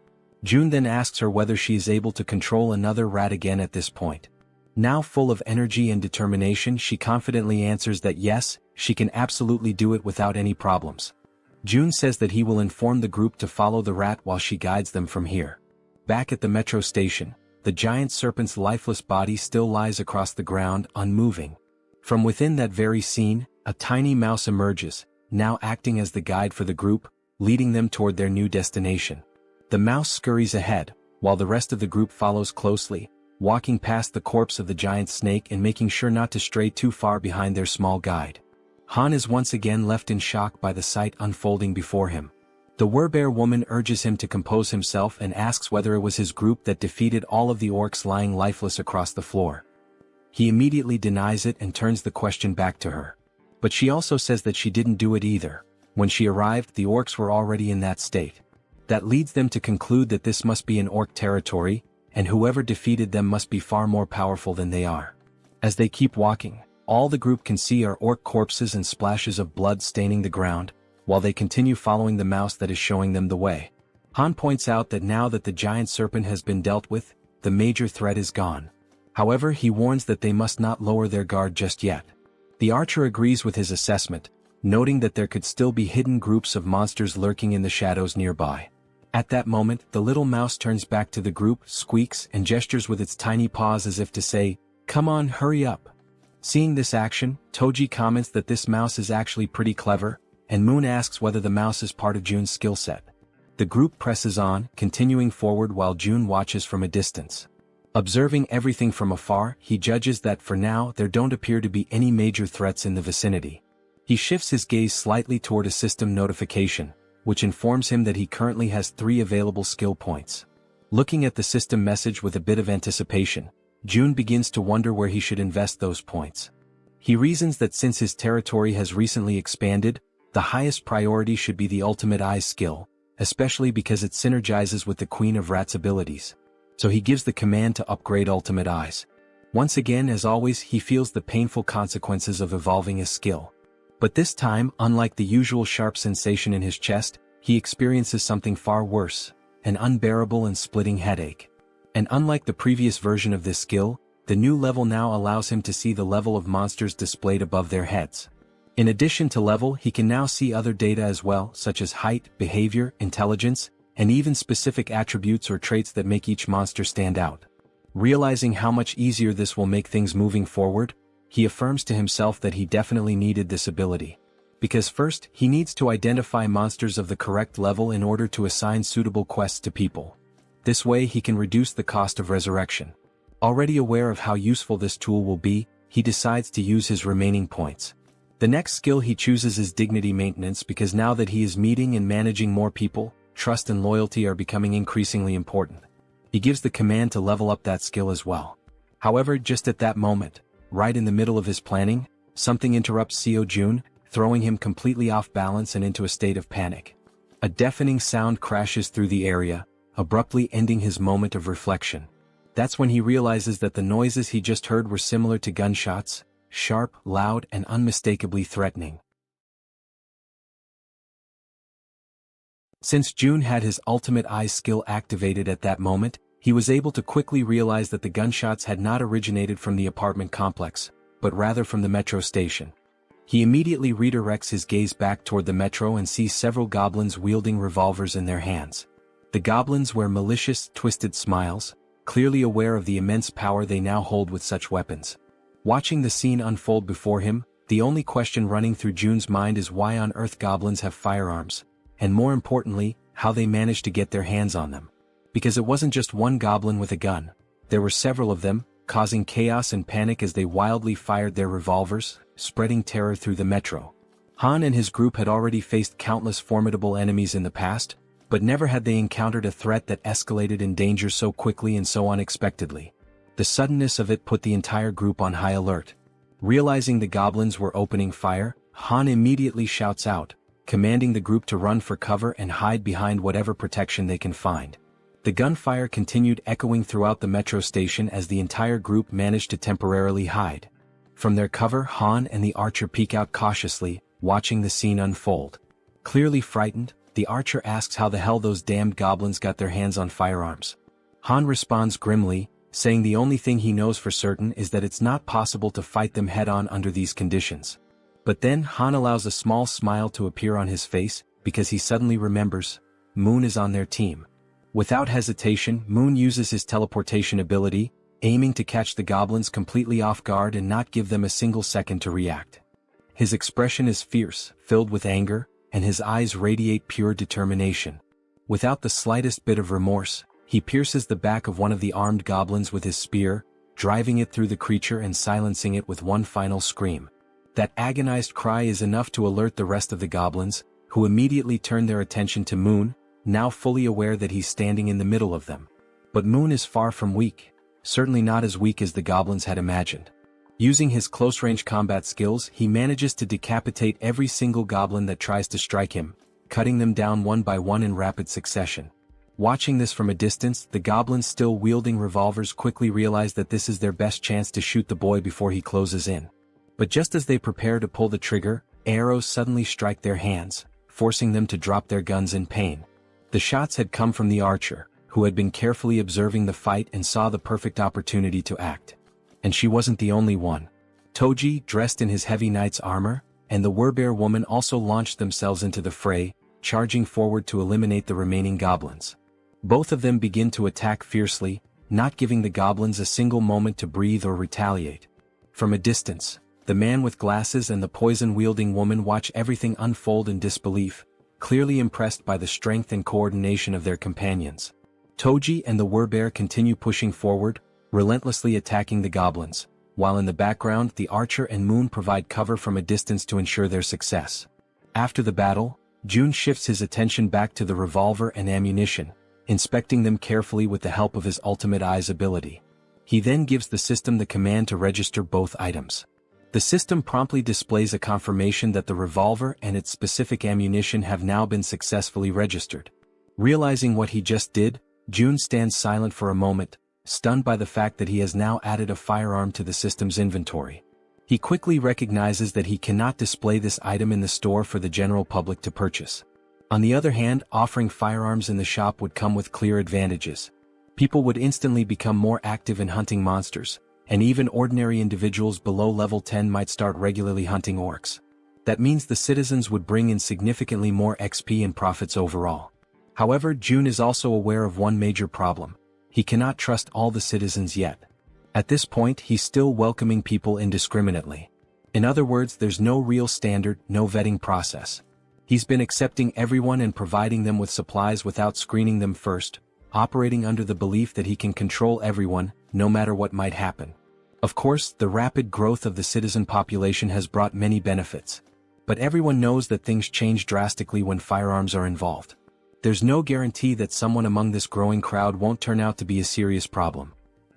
June then asks her whether she is able to control another rat again at this point. Now full of energy and determination, she confidently answers that yes, she can absolutely do it without any problems. June says that he will inform the group to follow the rat while she guides them from here. Back at the metro station, the giant serpent's lifeless body still lies across the ground, unmoving. From within that very scene, a tiny mouse emerges, now acting as the guide for the group, leading them toward their new destination. The mouse scurries ahead, while the rest of the group follows closely, walking past the corpse of the giant snake and making sure not to stray too far behind their small guide. Han is once again left in shock by the sight unfolding before him. The Werbear woman urges him to compose himself and asks whether it was his group that defeated all of the orcs lying lifeless across the floor. He immediately denies it and turns the question back to her. But she also says that she didn't do it either. When she arrived, the orcs were already in that state. That leads them to conclude that this must be an orc territory, and whoever defeated them must be far more powerful than they are. As they keep walking, all the group can see are orc corpses and splashes of blood staining the ground, while they continue following the mouse that is showing them the way. Han points out that now that the giant serpent has been dealt with, the major threat is gone. However, he warns that they must not lower their guard just yet. The archer agrees with his assessment, noting that there could still be hidden groups of monsters lurking in the shadows nearby. At that moment, the little mouse turns back to the group, squeaks, and gestures with its tiny paws as if to say, "Come on, hurry up." Seeing this action, Toji comments that this mouse is actually pretty clever, and Moon asks whether the mouse is part of June's skill set. The group presses on, continuing forward while June watches from a distance. Observing everything from afar, he judges that for now there don't appear to be any major threats in the vicinity. He shifts his gaze slightly toward a system notification, which informs him that he currently has 3 available skill points. Looking at the system message with a bit of anticipation, June begins to wonder where he should invest those points. He reasons that since his territory has recently expanded, the highest priority should be the Ultimate Eyes skill, especially because it synergizes with the Queen of Rats' abilities. So he gives the command to upgrade Ultimate Eyes. Once again, as always, he feels the painful consequences of evolving his skill. But this time, unlike the usual sharp sensation in his chest, he experiences something far worse, an unbearable and splitting headache. And unlike the previous version of this skill, the new level now allows him to see the level of monsters displayed above their heads. In addition to level, he can now see other data as well, such as height, behavior, intelligence, and even specific attributes or traits that make each monster stand out. Realizing how much easier this will make things moving forward, he affirms to himself that he definitely needed this ability. Because first, he needs to identify monsters of the correct level in order to assign suitable quests to people. This way he can reduce the cost of resurrection. Already aware of how useful this tool will be, he decides to use his remaining points. The next skill he chooses is dignity maintenance because now that he is meeting and managing more people, trust and loyalty are becoming increasingly important. He gives the command to level up that skill as well. However, just at that moment, right in the middle of his planning, something interrupts Seo Jun, throwing him completely off balance and into a state of panic. A deafening sound crashes through the area, abruptly ending his moment of reflection. That's when he realizes that the noises he just heard were similar to gunshots, sharp, loud, and unmistakably threatening. Since June had his Ultimate Eyes skill activated at that moment, he was able to quickly realize that the gunshots had not originated from the apartment complex, but rather from the metro station. He immediately redirects his gaze back toward the metro and sees several goblins wielding revolvers in their hands. The goblins wear malicious, twisted smiles, clearly aware of the immense power they now hold with such weapons. Watching the scene unfold before him, the only question running through June's mind is why on earth goblins have firearms, and more importantly, how they managed to get their hands on them. Because it wasn't just one goblin with a gun, there were several of them, causing chaos and panic as they wildly fired their revolvers, spreading terror through the metro. Han and his group had already faced countless formidable enemies in the past, but never had they encountered a threat that escalated in danger so quickly and so unexpectedly. The suddenness of it put the entire group on high alert. Realizing the goblins were opening fire, Han immediately shouts out, commanding the group to run for cover and hide behind whatever protection they can find. The gunfire continued echoing throughout the metro station as the entire group managed to temporarily hide. From their cover, Han and the archer peek out cautiously, watching the scene unfold. Clearly frightened, the archer asks how the hell those damned goblins got their hands on firearms. Han responds grimly, saying the only thing he knows for certain is that it's not possible to fight them head-on under these conditions. But then Han allows a small smile to appear on his face, because he suddenly remembers, Moon is on their team. Without hesitation, Moon uses his teleportation ability, aiming to catch the goblins completely off guard and not give them a single second to react. His expression is fierce, filled with anger, and his eyes radiate pure determination. Without the slightest bit of remorse, he pierces the back of one of the armed goblins with his spear, driving it through the creature and silencing it with one final scream. That agonized cry is enough to alert the rest of the goblins, who immediately turn their attention to Moon, now fully aware that he's standing in the middle of them. But Moon is far from weak, certainly not as weak as the goblins had imagined. Using his close-range combat skills, he manages to decapitate every single goblin that tries to strike him, cutting them down one by one in rapid succession. Watching this from a distance, the goblins still wielding revolvers quickly realize that this is their best chance to shoot the boy before he closes in. But just as they prepare to pull the trigger, arrows suddenly strike their hands, forcing them to drop their guns in pain. The shots had come from the archer, who had been carefully observing the fight and saw the perfect opportunity to act. And she wasn't the only one. Toji, dressed in his heavy knight's armor, and the Werbear woman also launched themselves into the fray, charging forward to eliminate the remaining goblins. Both of them begin to attack fiercely, not giving the goblins a single moment to breathe or retaliate. From a distance, the man with glasses and the poison-wielding woman watch everything unfold in disbelief, clearly impressed by the strength and coordination of their companions. Toji and the Werbear continue pushing forward, relentlessly attacking the goblins, while in the background the archer and Moon provide cover from a distance to ensure their success. After the battle, Jun shifts his attention back to the revolver and ammunition, inspecting them carefully with the help of his ultimate eyes ability. He then gives the system the command to register both items. The system promptly displays a confirmation that the revolver and its specific ammunition have now been successfully registered. Realizing what he just did, Jun stands silent for a moment, stunned by the fact that he has now added a firearm to the system's inventory. He quickly recognizes that he cannot display this item in the store for the general public to purchase. On the other hand, offering firearms in the shop would come with clear advantages. People would instantly become more active in hunting monsters, and even ordinary individuals below level 10 might start regularly hunting orcs. That means the citizens would bring in significantly more XP and profits overall. However, Jun is also aware of one major problem. He cannot trust all the citizens yet. At this point, he's still welcoming people indiscriminately. In other words, there's no real standard, no vetting process. He's been accepting everyone and providing them with supplies without screening them first, operating under the belief that he can control everyone, no matter what might happen. Of course, the rapid growth of the citizen population has brought many benefits. But everyone knows that things change drastically when firearms are involved. There's no guarantee that someone among this growing crowd won't turn out to be a serious problem.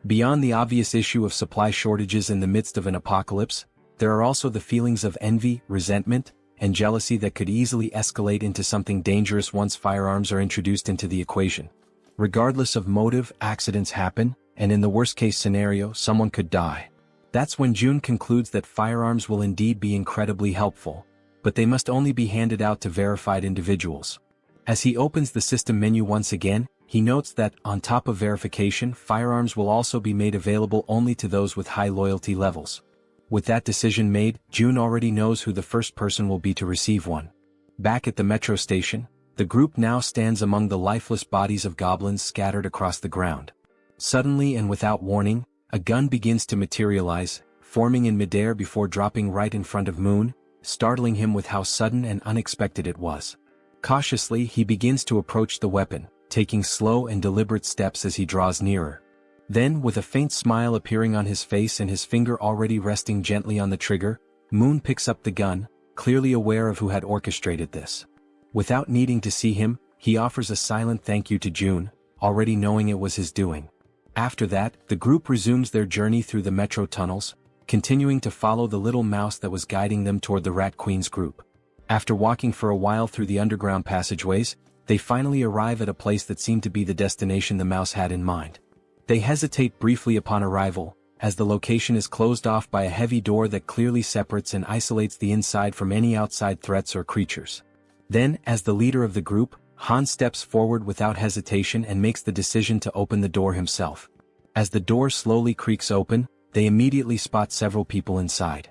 Beyond the obvious issue of supply shortages in the midst of an apocalypse, there are also the feelings of envy, resentment, and jealousy that could easily escalate into something dangerous once firearms are introduced into the equation. Regardless of motive, accidents happen, and in the worst-case scenario, someone could die. That's when Jun concludes that firearms will indeed be incredibly helpful, but they must only be handed out to verified individuals. As he opens the system menu once again, he notes that, on top of verification, firearms will also be made available only to those with high loyalty levels. With that decision made, Jun already knows who the first person will be to receive one. Back at the metro station, the group now stands among the lifeless bodies of goblins scattered across the ground. Suddenly and without warning, a gun begins to materialize, forming in midair before dropping right in front of Moon, startling him with how sudden and unexpected it was. Cautiously, he begins to approach the weapon, taking slow and deliberate steps as he draws nearer. Then, with a faint smile appearing on his face and his finger already resting gently on the trigger, Moon picks up the gun, clearly aware of who had orchestrated this. Without needing to see him, he offers a silent thank you to Jun, already knowing it was his doing. After that, the group resumes their journey through the metro tunnels, continuing to follow the little mouse that was guiding them toward the Rat Queen's group. After walking for a while through the underground passageways, they finally arrive at a place that seemed to be the destination the mouse had in mind. They hesitate briefly upon arrival, as the location is closed off by a heavy door that clearly separates and isolates the inside from any outside threats or creatures. Then, as the leader of the group, Han steps forward without hesitation and makes the decision to open the door himself. As the door slowly creaks open, they immediately spot several people inside.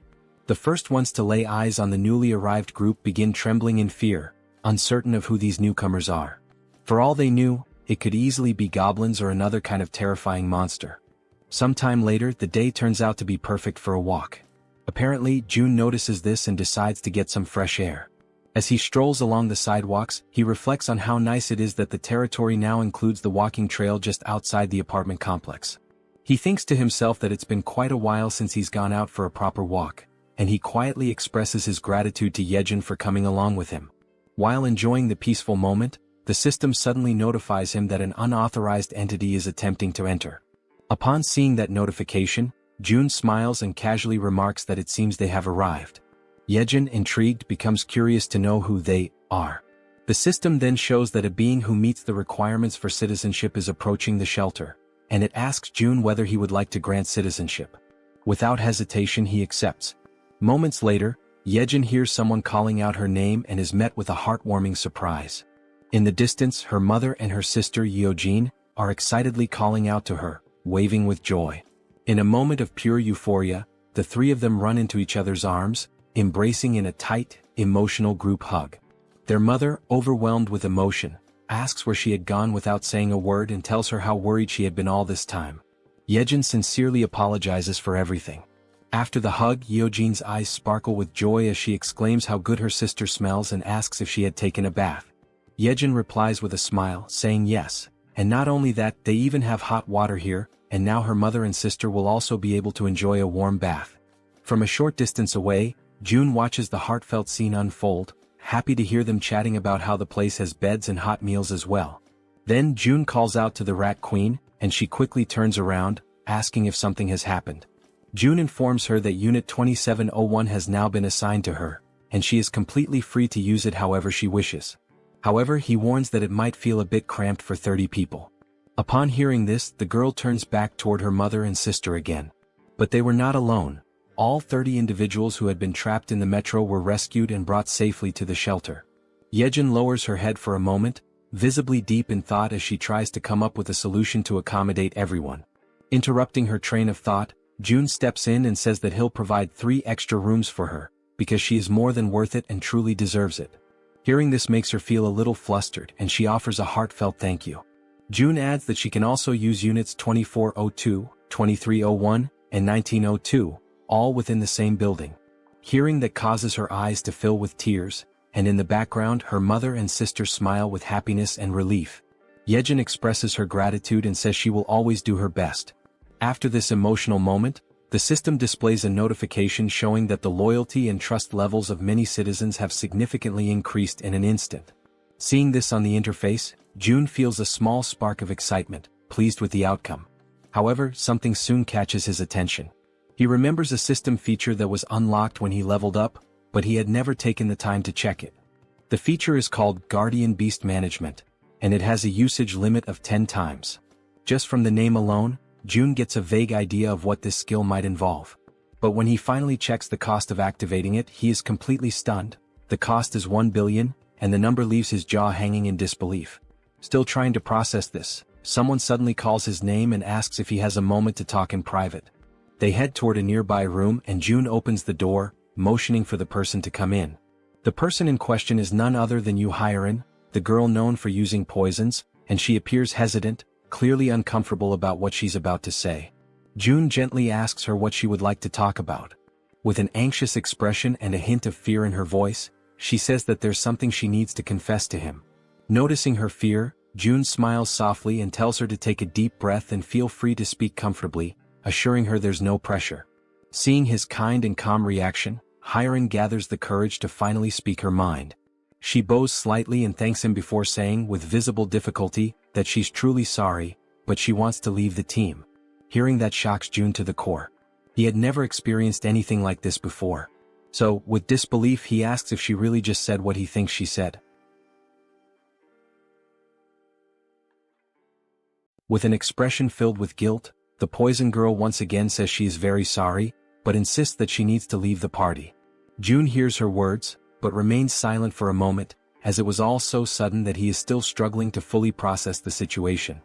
The first ones to lay eyes on the newly arrived group begin trembling in fear, uncertain of who these newcomers are. For all they knew, it could easily be goblins or another kind of terrifying monster. Sometime later, the day turns out to be perfect for a walk. Apparently, June notices this and decides to get some fresh air. As he strolls along the sidewalks, he reflects on how nice it is that the territory now includes the walking trail just outside the apartment complex. He thinks to himself that it's been quite a while since he's gone out for a proper walk, and he quietly expresses his gratitude to Jaehyeon for coming along with him. While enjoying the peaceful moment, the system suddenly notifies him that an unauthorized entity is attempting to enter. Upon seeing that notification, June smiles and casually remarks that it seems they have arrived. Jaehyeon, intrigued, becomes curious to know who they are. The system then shows that a being who meets the requirements for citizenship is approaching the shelter, and it asks June whether he would like to grant citizenship. Without hesitation, he accepts. Moments later, Jaehyeon hears someone calling out her name and is met with a heartwarming surprise. In the distance, her mother and her sister Yeojin are excitedly calling out to her, waving with joy. In a moment of pure euphoria, the three of them run into each other's arms, embracing in a tight, emotional group hug. Their mother, overwhelmed with emotion, asks where she had gone without saying a word and tells her how worried she had been all this time. Jaehyeon sincerely apologizes for everything. After the hug, Yeojin's eyes sparkle with joy as she exclaims how good her sister smells and asks if she had taken a bath. Jaehyeon replies with a smile, saying yes, and not only that, they even have hot water here, and now her mother and sister will also be able to enjoy a warm bath. From a short distance away, June watches the heartfelt scene unfold, happy to hear them chatting about how the place has beds and hot meals as well. Then June calls out to the Rat Queen, and she quickly turns around, asking if something has happened. June informs her that Unit 2701 has now been assigned to her, and she is completely free to use it however she wishes. However, he warns that it might feel a bit cramped for 30 people. Upon hearing this, the girl turns back toward her mother and sister again. But they were not alone. All 30 individuals who had been trapped in the metro were rescued and brought safely to the shelter. Jaehyeon lowers her head for a moment, visibly deep in thought as she tries to come up with a solution to accommodate everyone. Interrupting her train of thought, June steps in and says that he'll provide 3 extra rooms for her, because she is more than worth it and truly deserves it. Hearing this makes her feel a little flustered and she offers a heartfelt thank you. June adds that she can also use units 2402, 2301, and 1902, all within the same building. Hearing that causes her eyes to fill with tears, and in the background her mother and sister smile with happiness and relief. Jaehyeon expresses her gratitude and says she will always do her best. After this emotional moment, the system displays a notification showing that the loyalty and trust levels of many citizens have significantly increased in an instant. Seeing this on the interface, June feels a small spark of excitement, pleased with the outcome. However, something soon catches his attention. He remembers a system feature that was unlocked when he leveled up, but he had never taken the time to check it. The feature is called Guardian Beast Management, and it has a usage limit of 10 times. Just from the name alone, June gets a vague idea of what this skill might involve. But when he finally checks the cost of activating it, he is completely stunned. The cost is 1 billion, and the number leaves his jaw hanging in disbelief. Still trying to process this, someone suddenly calls his name and asks if he has a moment to talk in private. They head toward a nearby room and June opens the door, motioning for the person to come in. The person in question is none other than Jaehyeon, the girl known for using poisons, and she appears hesitant, clearly uncomfortable about what she's about to say. June gently asks her what she would like to talk about. With an anxious expression and a hint of fear in her voice, she says that there's something she needs to confess to him. Noticing her fear, June smiles softly and tells her to take a deep breath and feel free to speak comfortably, assuring her there's no pressure. Seeing his kind and calm reaction, Jaehyeon gathers the courage to finally speak her mind. She bows slightly and thanks him before saying, with visible difficulty, that she's truly sorry, but she wants to leave the team. Hearing that shocks June to the core. He had never experienced anything like this before. So, with disbelief he asks if she really just said what he thinks she said. With an expression filled with guilt, the poison girl once again says she is very sorry, but insists that she needs to leave the party. June hears her words, but remains silent for a moment, as it was all so sudden that he is still struggling to fully process the situation.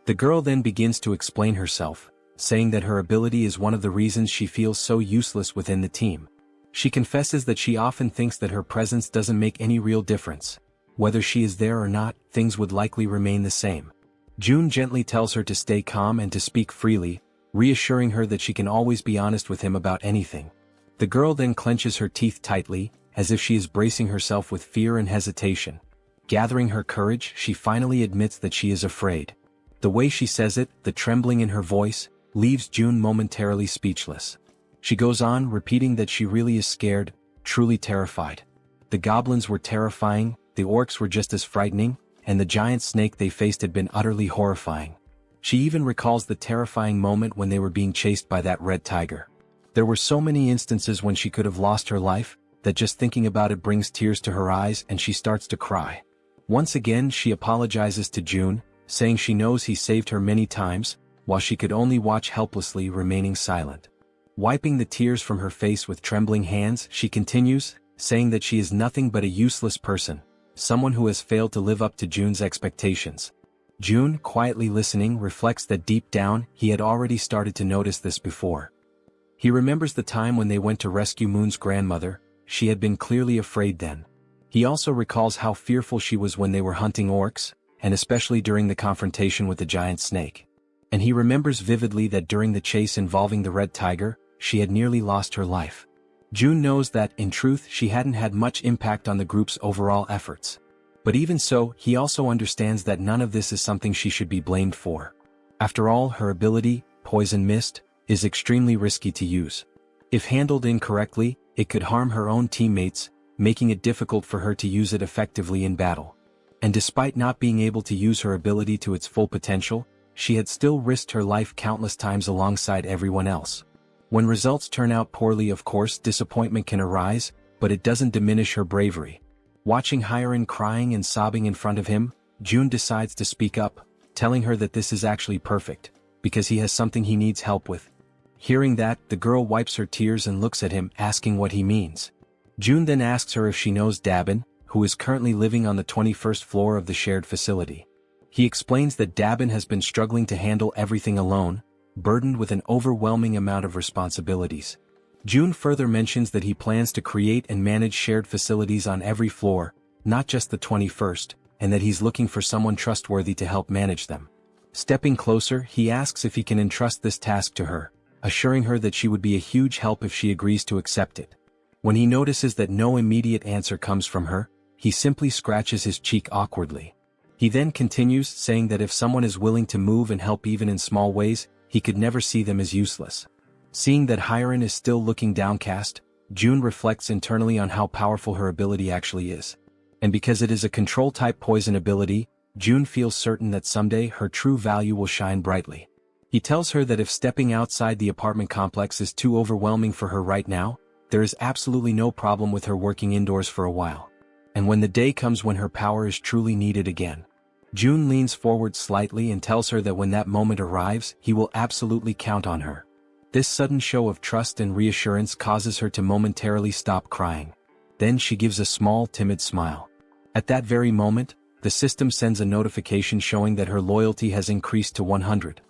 The girl then begins to explain herself, saying that her ability is one of the reasons she feels so useless within the team. She confesses that she often thinks that her presence doesn't make any real difference. Whether she is there or not, things would likely remain the same. June gently tells her to stay calm and to speak freely, reassuring her that she can always be honest with him about anything. The girl then clenches her teeth tightly, as if she is bracing herself with fear and hesitation. Gathering her courage, she finally admits that she is afraid. The way she says it, the trembling in her voice, leaves June momentarily speechless. She goes on, repeating that she really is scared, truly terrified. The goblins were terrifying, the orcs were just as frightening, and the giant snake they faced had been utterly horrifying. She even recalls the terrifying moment when they were being chased by that red tiger. There were so many instances when she could have lost her life, that just thinking about it brings tears to her eyes and she starts to cry. Once again she apologizes to June, saying she knows he saved her many times, while she could only watch helplessly, remaining silent. Wiping the tears from her face with trembling hands, she continues, saying that she is nothing but a useless person, someone who has failed to live up to June's expectations. June, quietly listening, reflects that deep down, he had already started to notice this before. He remembers the time when they went to rescue Moon's grandmother. She had been clearly afraid then. He also recalls how fearful she was when they were hunting orcs, and especially during the confrontation with the giant snake. And he remembers vividly that during the chase involving the red tiger, she had nearly lost her life. June knows that, in truth, she hadn't had much impact on the group's overall efforts. But even so, he also understands that none of this is something she should be blamed for. After all, her ability, Poison Mist, is extremely risky to use. If handled incorrectly, it could harm her own teammates, making it difficult for her to use it effectively in battle. And despite not being able to use her ability to its full potential, she had still risked her life countless times alongside everyone else. When results turn out poorly, of course, disappointment can arise, but it doesn't diminish her bravery. Watching Harem crying and sobbing in front of him, June decides to speak up, telling her that this is actually perfect, because he has something he needs help with. Hearing that, the girl wipes her tears and looks at him, asking what he means. June then asks her if she knows Dabin, who is currently living on the 21st floor of the shared facility. He explains that Dabin has been struggling to handle everything alone, burdened with an overwhelming amount of responsibilities. June further mentions that he plans to create and manage shared facilities on every floor, not just the 21st, and that he's looking for someone trustworthy to help manage them. Stepping closer, he asks if he can entrust this task to her, assuring her that she would be a huge help if she agrees to accept it. When he notices that no immediate answer comes from her, he simply scratches his cheek awkwardly. He then continues, saying that if someone is willing to move and help even in small ways, he could never see them as useless. Seeing that Harem is still looking downcast, June reflects internally on how powerful her ability actually is. And because it is a control-type poison ability, June feels certain that someday her true value will shine brightly. He tells her that if stepping outside the apartment complex is too overwhelming for her right now, there is absolutely no problem with her working indoors for a while. And when the day comes when her power is truly needed again. June leans forward slightly and tells her that when that moment arrives, he will absolutely count on her. This sudden show of trust and reassurance causes her to momentarily stop crying. Then she gives a small, timid smile. At that very moment, the system sends a notification showing that her loyalty has increased to 100.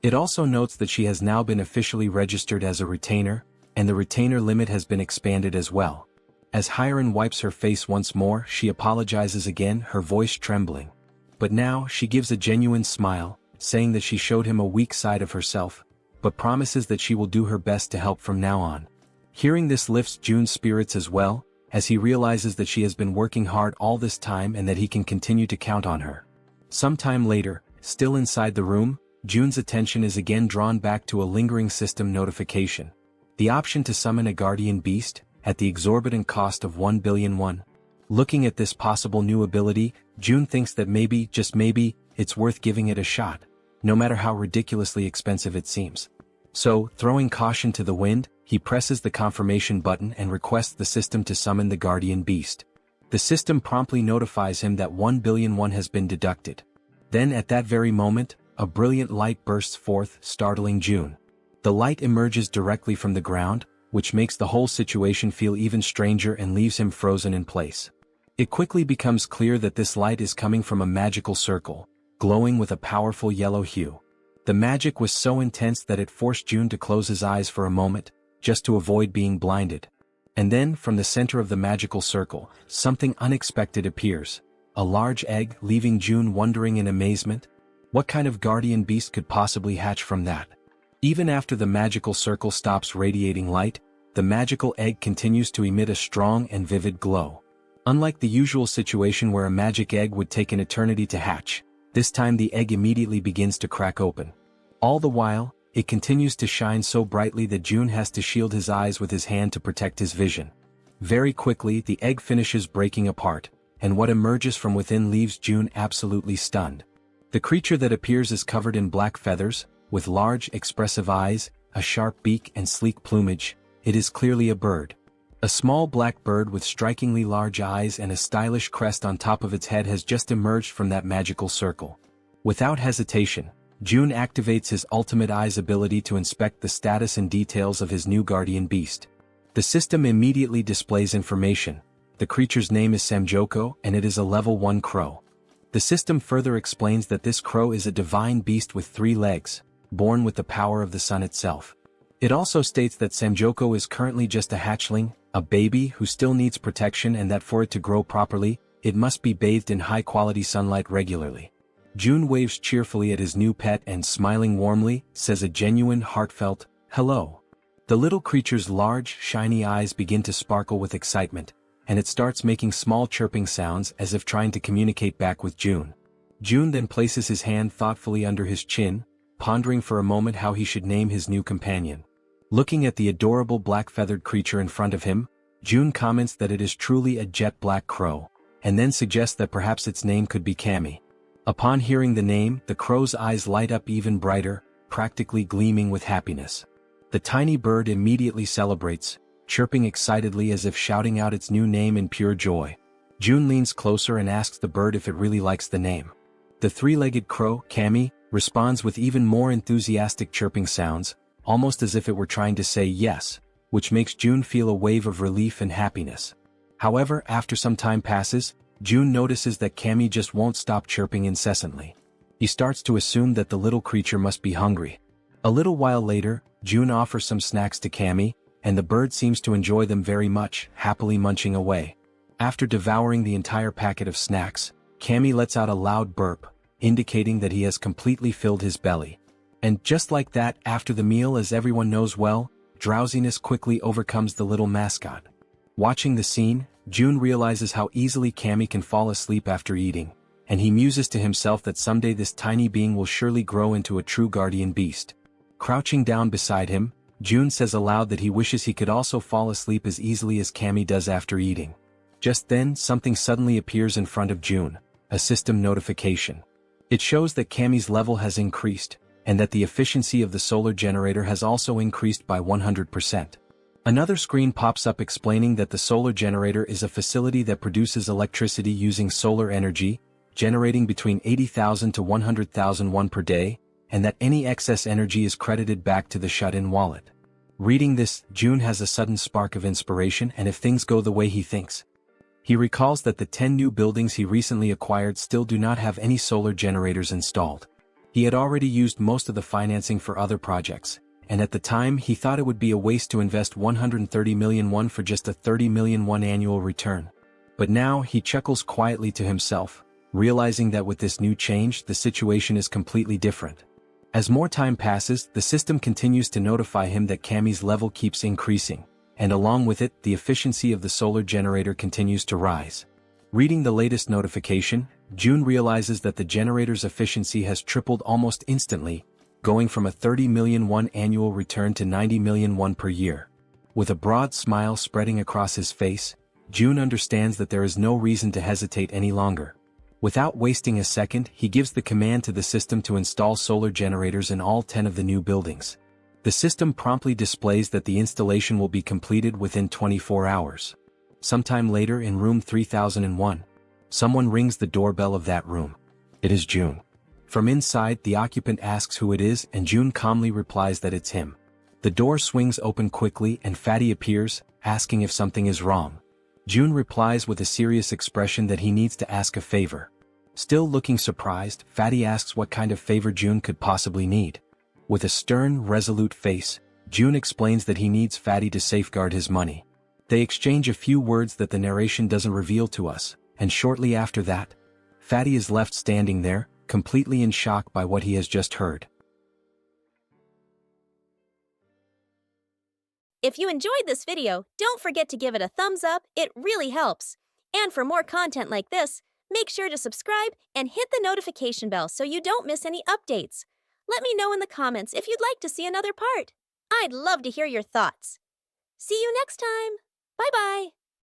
It also notes that she has now been officially registered as a retainer, and the retainer limit has been expanded as well. As Harem wipes her face once more, she apologizes again, her voice trembling. But now, she gives a genuine smile, saying that she showed him a weak side of herself, but promises that she will do her best to help from now on. Hearing this lifts June's spirits as well, as he realizes that she has been working hard all this time and that he can continue to count on her. Sometime later, still inside the room, June's attention is again drawn back to a lingering system notification. The option to summon a guardian beast, at the exorbitant cost of 1 billion won. Looking at this possible new ability, June thinks that maybe, just maybe, it's worth giving it a shot, no matter how ridiculously expensive it seems. So, throwing caution to the wind, he presses the confirmation button and requests the system to summon the guardian beast. The system promptly notifies him that 1 billion won has been deducted. Then at that very moment, a brilliant light bursts forth, startling June. The light emerges directly from the ground, which makes the whole situation feel even stranger and leaves him frozen in place. It quickly becomes clear that this light is coming from a magical circle, glowing with a powerful yellow hue. The magic was so intense that it forced June to close his eyes for a moment, just to avoid being blinded. And then, from the center of the magical circle, something unexpected appears. A large egg, leaving June wondering in amazement. What kind of guardian beast could possibly hatch from that? Even after the magical circle stops radiating light, the magical egg continues to emit a strong and vivid glow. Unlike the usual situation where a magic egg would take an eternity to hatch, this time the egg immediately begins to crack open. All the while, it continues to shine so brightly that June has to shield his eyes with his hand to protect his vision. Very quickly, the egg finishes breaking apart, and what emerges from within leaves June absolutely stunned. The creature that appears is covered in black feathers, with large, expressive eyes, a sharp beak and sleek plumage. It is clearly a bird. A small black bird with strikingly large eyes and a stylish crest on top of its head has just emerged from that magical circle. Without hesitation, June activates his ultimate eyes ability to inspect the status and details of his new guardian beast. The system immediately displays information. The creature's name is Samjoko and it is a level 1 crow. The system further explains that this crow is a divine beast with 3 legs, born with the power of the sun itself. It also states that Samjoko is currently just a hatchling, a baby who still needs protection, and that for it to grow properly, it must be bathed in high-quality sunlight regularly. June waves cheerfully at his new pet and, smiling warmly, says a genuine, heartfelt, "Hello." The little creature's large, shiny eyes begin to sparkle with excitement, and it starts making small chirping sounds as if trying to communicate back with June. June then places his hand thoughtfully under his chin, pondering for a moment how he should name his new companion. Looking at the adorable black-feathered creature in front of him, June comments that it is truly a jet black crow, and then suggests that perhaps its name could be Kami. Upon hearing the name, the crow's eyes light up even brighter, practically gleaming with happiness. The tiny bird immediately celebrates, chirping excitedly as if shouting out its new name in pure joy. June leans closer and asks the bird if it really likes the name. The 3-legged crow, Kami, responds with even more enthusiastic chirping sounds, almost as if it were trying to say yes, which makes June feel a wave of relief and happiness. However, after some time passes, June notices that Kami just won't stop chirping incessantly. He starts to assume that the little creature must be hungry. A little while later, June offers some snacks to Kami, and the bird seems to enjoy them very much, happily munching away. After devouring the entire packet of snacks, Kami lets out a loud burp, indicating that he has completely filled his belly. And just like that, after the meal, as everyone knows well, drowsiness quickly overcomes the little mascot. Watching the scene, June realizes how easily Kami can fall asleep after eating, and he muses to himself that someday this tiny being will surely grow into a true guardian beast. Crouching down beside him, June says aloud that he wishes he could also fall asleep as easily as Kami does after eating. Just then, something suddenly appears in front of June, a system notification. It shows that Kami's level has increased, and that the efficiency of the solar generator has also increased by 100%. Another screen pops up explaining that the solar generator is a facility that produces electricity using solar energy, generating between 80,000 to 100,000 won per day, and that any excess energy is credited back to the shut-in wallet. Reading this, June has a sudden spark of inspiration, and if things go the way he thinks. He recalls that the 10 new buildings he recently acquired still do not have any solar generators installed. He had already used most of the financing for other projects, and at the time he thought it would be a waste to invest 130 million won for just a 30 million won annual return. But now he chuckles quietly to himself, realizing that with this new change the situation is completely different. As more time passes, the system continues to notify him that Kami's level keeps increasing, and along with it, the efficiency of the solar generator continues to rise. Reading the latest notification, June realizes that the generator's efficiency has tripled almost instantly, going from a 30 million won annual return to 90 million won per year. With a broad smile spreading across his face, June understands that there is no reason to hesitate any longer. Without wasting a second, he gives the command to the system to install solar generators in all 10 of the new buildings. The system promptly displays that the installation will be completed within 24 hours. Sometime later in room 3001, someone rings the doorbell of that room. It is June. From inside, the occupant asks who it is and June calmly replies that it's him. The door swings open quickly and Fatty appears, asking if something is wrong. June replies with a serious expression that he needs to ask a favor. Still looking surprised, Fatty asks what kind of favor June could possibly need. With a stern, resolute face, June explains that he needs Fatty to safeguard his money. They exchange a few words that the narration doesn't reveal to us, and shortly after that, Fatty is left standing there, completely in shock by what he has just heard. If you enjoyed this video, don't forget to give it a thumbs up, it really helps. And for more content like this, make sure to subscribe and hit the notification bell so you don't miss any updates. Let me know in the comments if you'd like to see another part. I'd love to hear your thoughts. See you next time. Bye-bye.